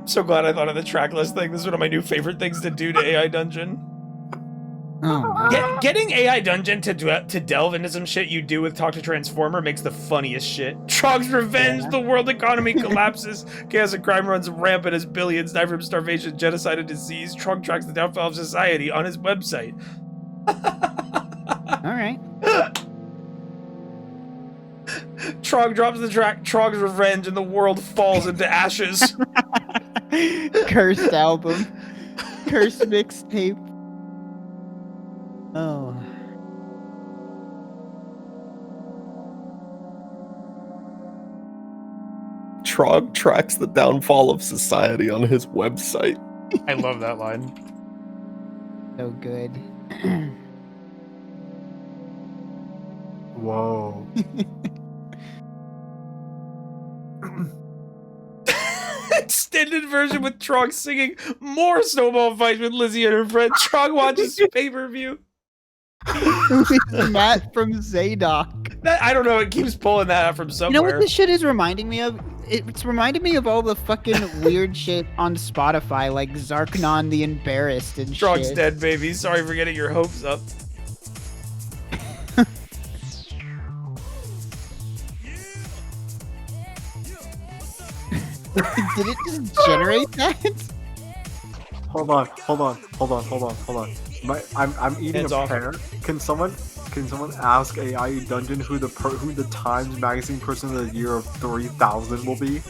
So glad I thought of the track list thing. This is one of my new favorite things to do to AI Dungeon. Oh, man. Getting AI Dungeon to delve into some shit you do with Talk to Transformer makes the funniest shit. Trog's revenge, Yeah. the world economy collapses, chaos and crime runs rampant as billions die from starvation, genocide, and disease. Trog tracks the downfall of society on his website. Alright. Trog drops the track, Trog's revenge, and the world falls into ashes. Cursed album. Cursed mixtape. Oh. Trog tracks the downfall of society on his website. I love that line. So good. Whoa. Extended version with Trog singing more snowball fights with Lizzie and her friend. Trog watches pay-per-view. Who is Matt from Zadok? I don't know, it keeps pulling that out from You somewhere. know what this shit is reminding me of? It's reminding me of all the fucking weird shit on Spotify, like Zarknon the Embarrassed and Trog's shit. dead, baby. Sorry for getting your hopes up. Did it just generate that? Hold on. I'm eating Hands a off. pear. Can someone ask AI Dungeon who the Times Magazine Person of the Year of 3000 will be?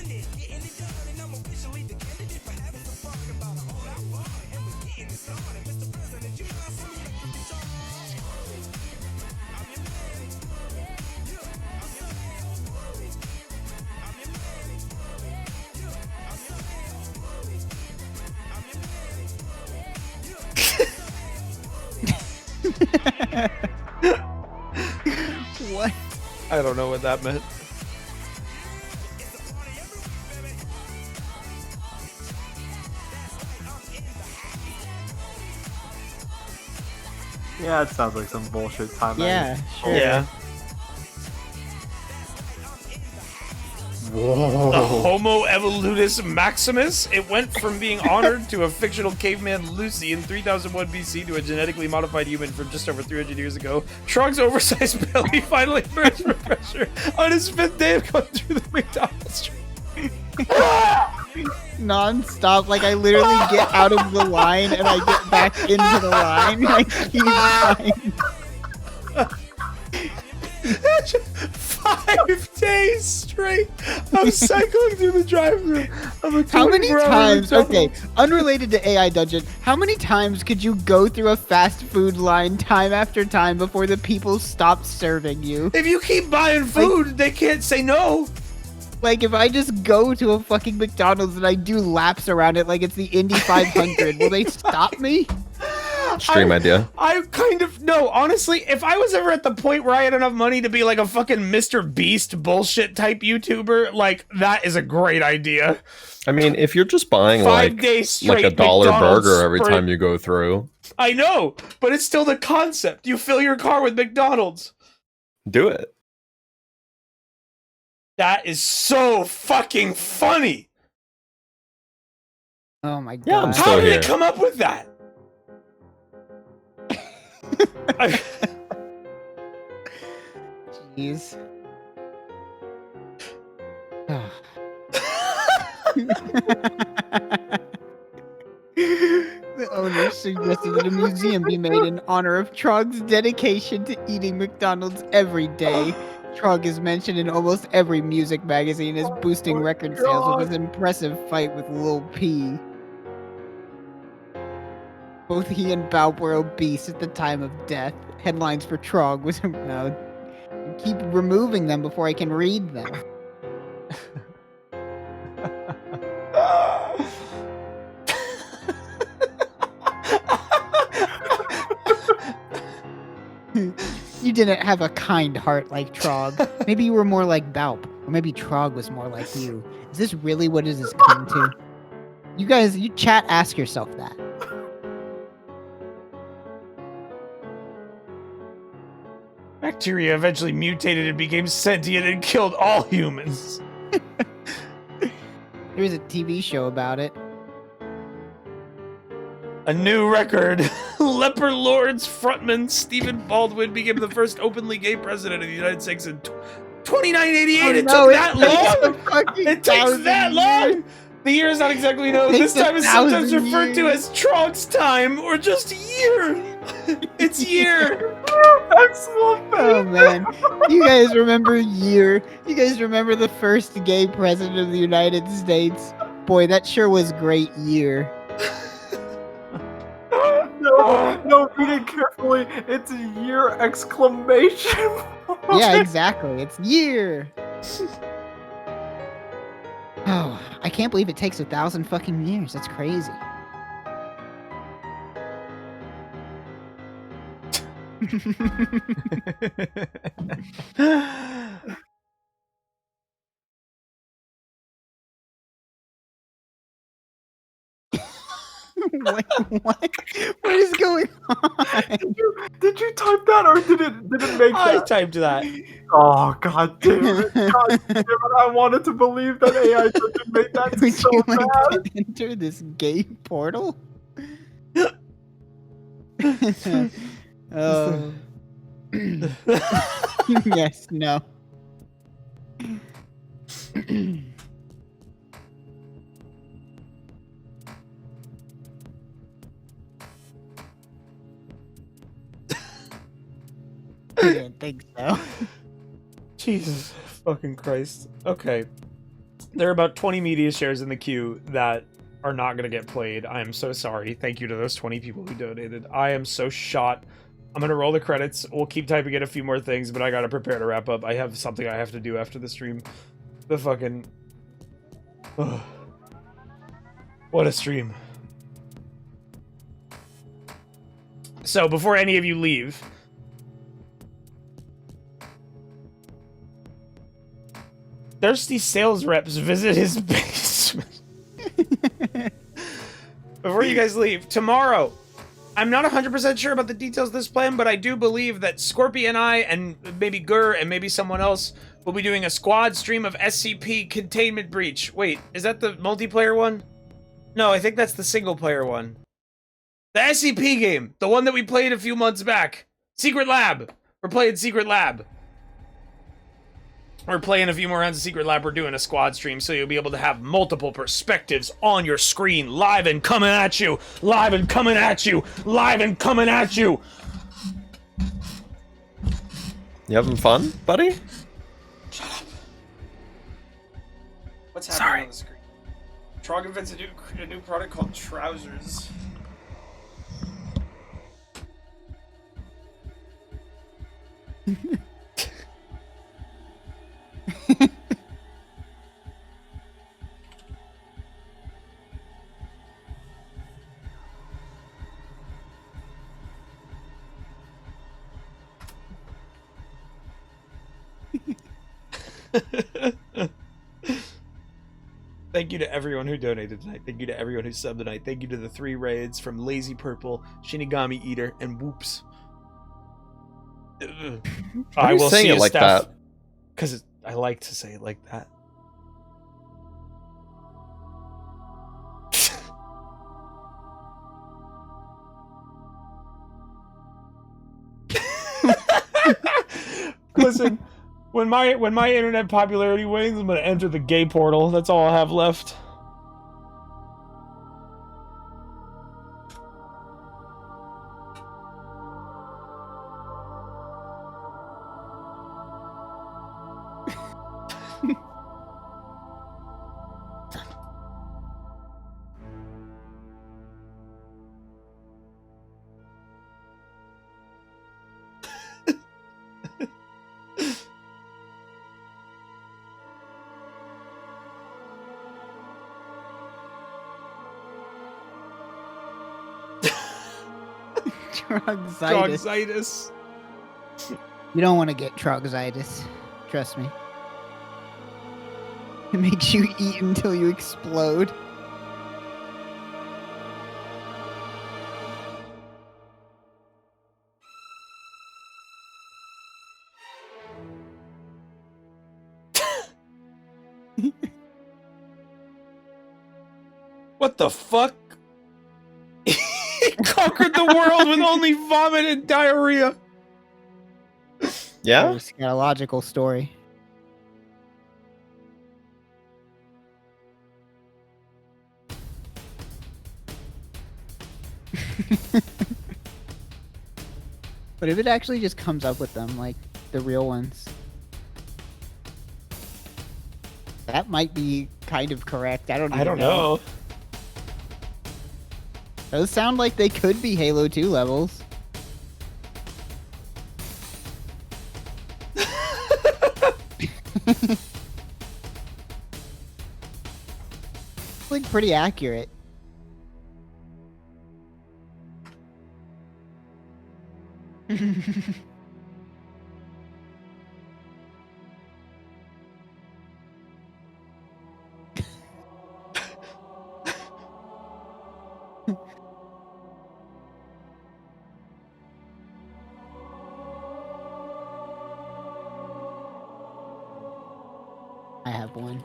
What? I don't know what that meant. Yeah, it sounds like some bullshit time. Yeah, sure. Yeah. Whoa. The Homo evolutus Maximus. It went from being honored to a fictional caveman Lucy in 3001 BC to a genetically modified human from just over 300 years ago. Trog's oversized belly finally emerged from pressure on his 5th day of going through the McDonald's. Non-stop, like I literally get out of the line and I get back into the line and I keep going. 5 days straight of cycling through the drive-thru. How many times, okay, unrelated to AI Dungeon, how many times could you go through a fast food line time after time before the people stop serving you? If you keep buying food, they can't say no. Like, if I just go to a fucking McDonald's and I do laps around it like it's the Indy 500, will they stop me? Stream idea. I kind of no, honestly, if I was ever at the point where I had enough money to be like a fucking Mr. Beast bullshit type YouTuber, like that is a great idea. I mean, if you're just buying 5 like days straight a dollar McDonald's burger every for- time you go through, I know, but it's still the concept. You fill your car with McDonald's. do it. That is so fucking funny. Oh my god. Yeah, I'm How still did here. they come up with that? Jeez. The owner suggested that a museum be made in honor of Trog's dedication to eating McDonald's every day. Trog is mentioned in almost every music magazine as boosting record sales with his impressive fight with Lil P. Both he and Balp were obese at the time of death. Headlines for Trog was keep removing them before I can read them. didn't have a kind heart like Trog. Maybe you were more like Balp. Or maybe Trog was more like you. Is this really what it has come to? You guys, you chat, ask yourself that. Bacteria eventually mutated and became sentient and killed all humans. There was a TV show about it. A new record. Leper Lords frontman Stephen Baldwin became the first openly gay president of the United States in 2988. It took that long? It takes that long? The year is not exactly known. This time is sometimes referred to as Trog's time or just year. It's year. Excellent. Oh man, you guys remember year? You guys remember the first gay president of the United States? Boy, that sure was great year. No, read it carefully. It's a year exclamation. Yeah, exactly. It's year. Oh, I can't believe it takes 1,000 fucking years. That's crazy. What? What is going on? Did you type that or did it make that? I typed that. Oh god damn it! God damn it! I wanted to believe that AI didn't make that Would so you like bad. to enter this gay portal? Oh. Yes, no. I didn't think so. Jesus fucking Christ. Okay. There are about 20 media shares in the queue that are not going to get played. I am so sorry. Thank you to those 20 people who donated. I am so shot. I'm going to roll the credits. We'll keep typing in a few more things, but I got to prepare to wrap up. I have something I have to do after the stream. The fucking... Ugh. What a stream. So, before any of you leave... Thirsty sales reps visit his basement. Before you guys leave, tomorrow, I'm not 100% sure about the details of this plan, but I do believe that Scorpy and I, and maybe Gur, and maybe someone else, will be doing a squad stream of SCP Containment Breach. Wait, is that the multiplayer one? No, I think that's the single player one. The SCP game, the one that we played a few months back. Secret Lab. We're playing Secret Lab. We're playing a few more rounds of Secret Lab. We're doing a squad stream, so you'll be able to have multiple perspectives on your screen, live and coming at you, live and coming at you, live and coming at you. You having fun, buddy? Shut up. What's happening on the screen? Trog invents a new product called Trousers. Thank you to everyone who donated tonight. Thank you to everyone who subbed tonight. Thank you to the 3 raids from Lazy Purple, Shinigami Eater, and Whoops. Why are you saying it like that? Because I like to say it like that. Listen, when my internet popularity wanes, I'm gonna enter the gay portal. That's all I have left. Trogzitis. Trogzitis. You don't want to get trogitis. Trust me. It makes you eat until you explode. What the fuck? He conquered the world with only vomit and diarrhea. Yeah? It's got a logical story. But if it actually just comes up with them, like the real ones, that might be kind of correct. I don't know. Those sound like they could be Halo 2 levels. Like pretty accurate. I have one.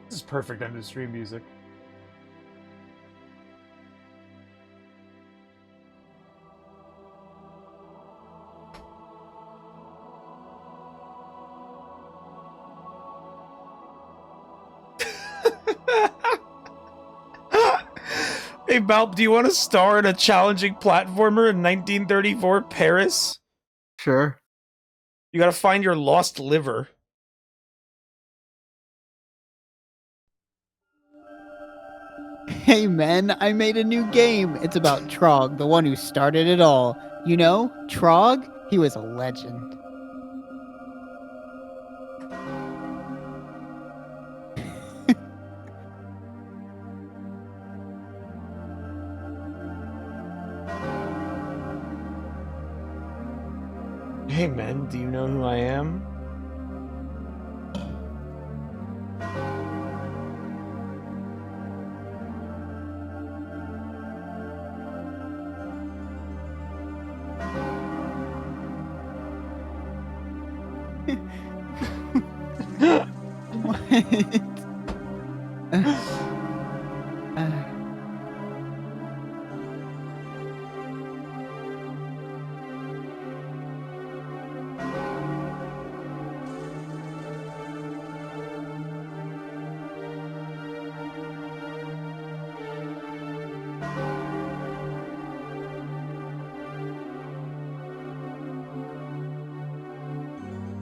This is perfect end of stream music. Hey, Balp, do you want to star in a challenging platformer in 1934 Paris? Sure. You gotta find your lost liver. Hey men, I made a new game. It's about Trog, the one who started it all. You know, Trog? He was a legend. Hey men, do you know who I am?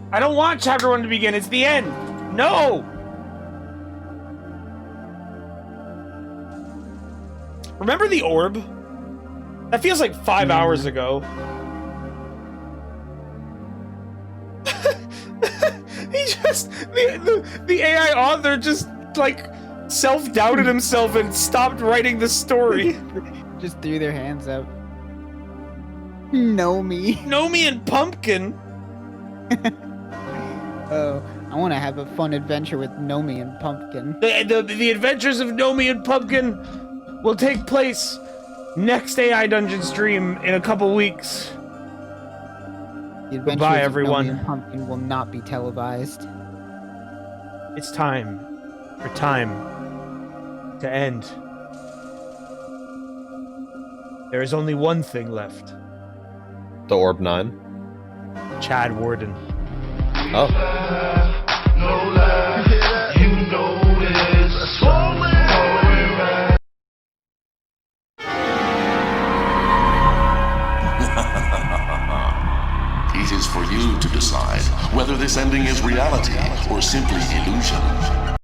I don't want chapter 1 to begin, it's the end! No! Remember the orb? That feels like 5 hours ago. He just... The AI author just, like, self-doubted himself and stopped writing the story. Just threw their hands up. Know me. Nomi and Pumpkin? Oh, I want to have a fun adventure with Nomi and Pumpkin. The adventures of Nomi and Pumpkin will take place next AI Dungeon stream in a couple weeks. The adventures Goodbye, of everyone. Nomi and Pumpkin will not be televised. It's time for time to end. There is only one thing left. The Orb 9. Chad Warden. Oh. It is for you to decide whether this ending is reality or simply illusion.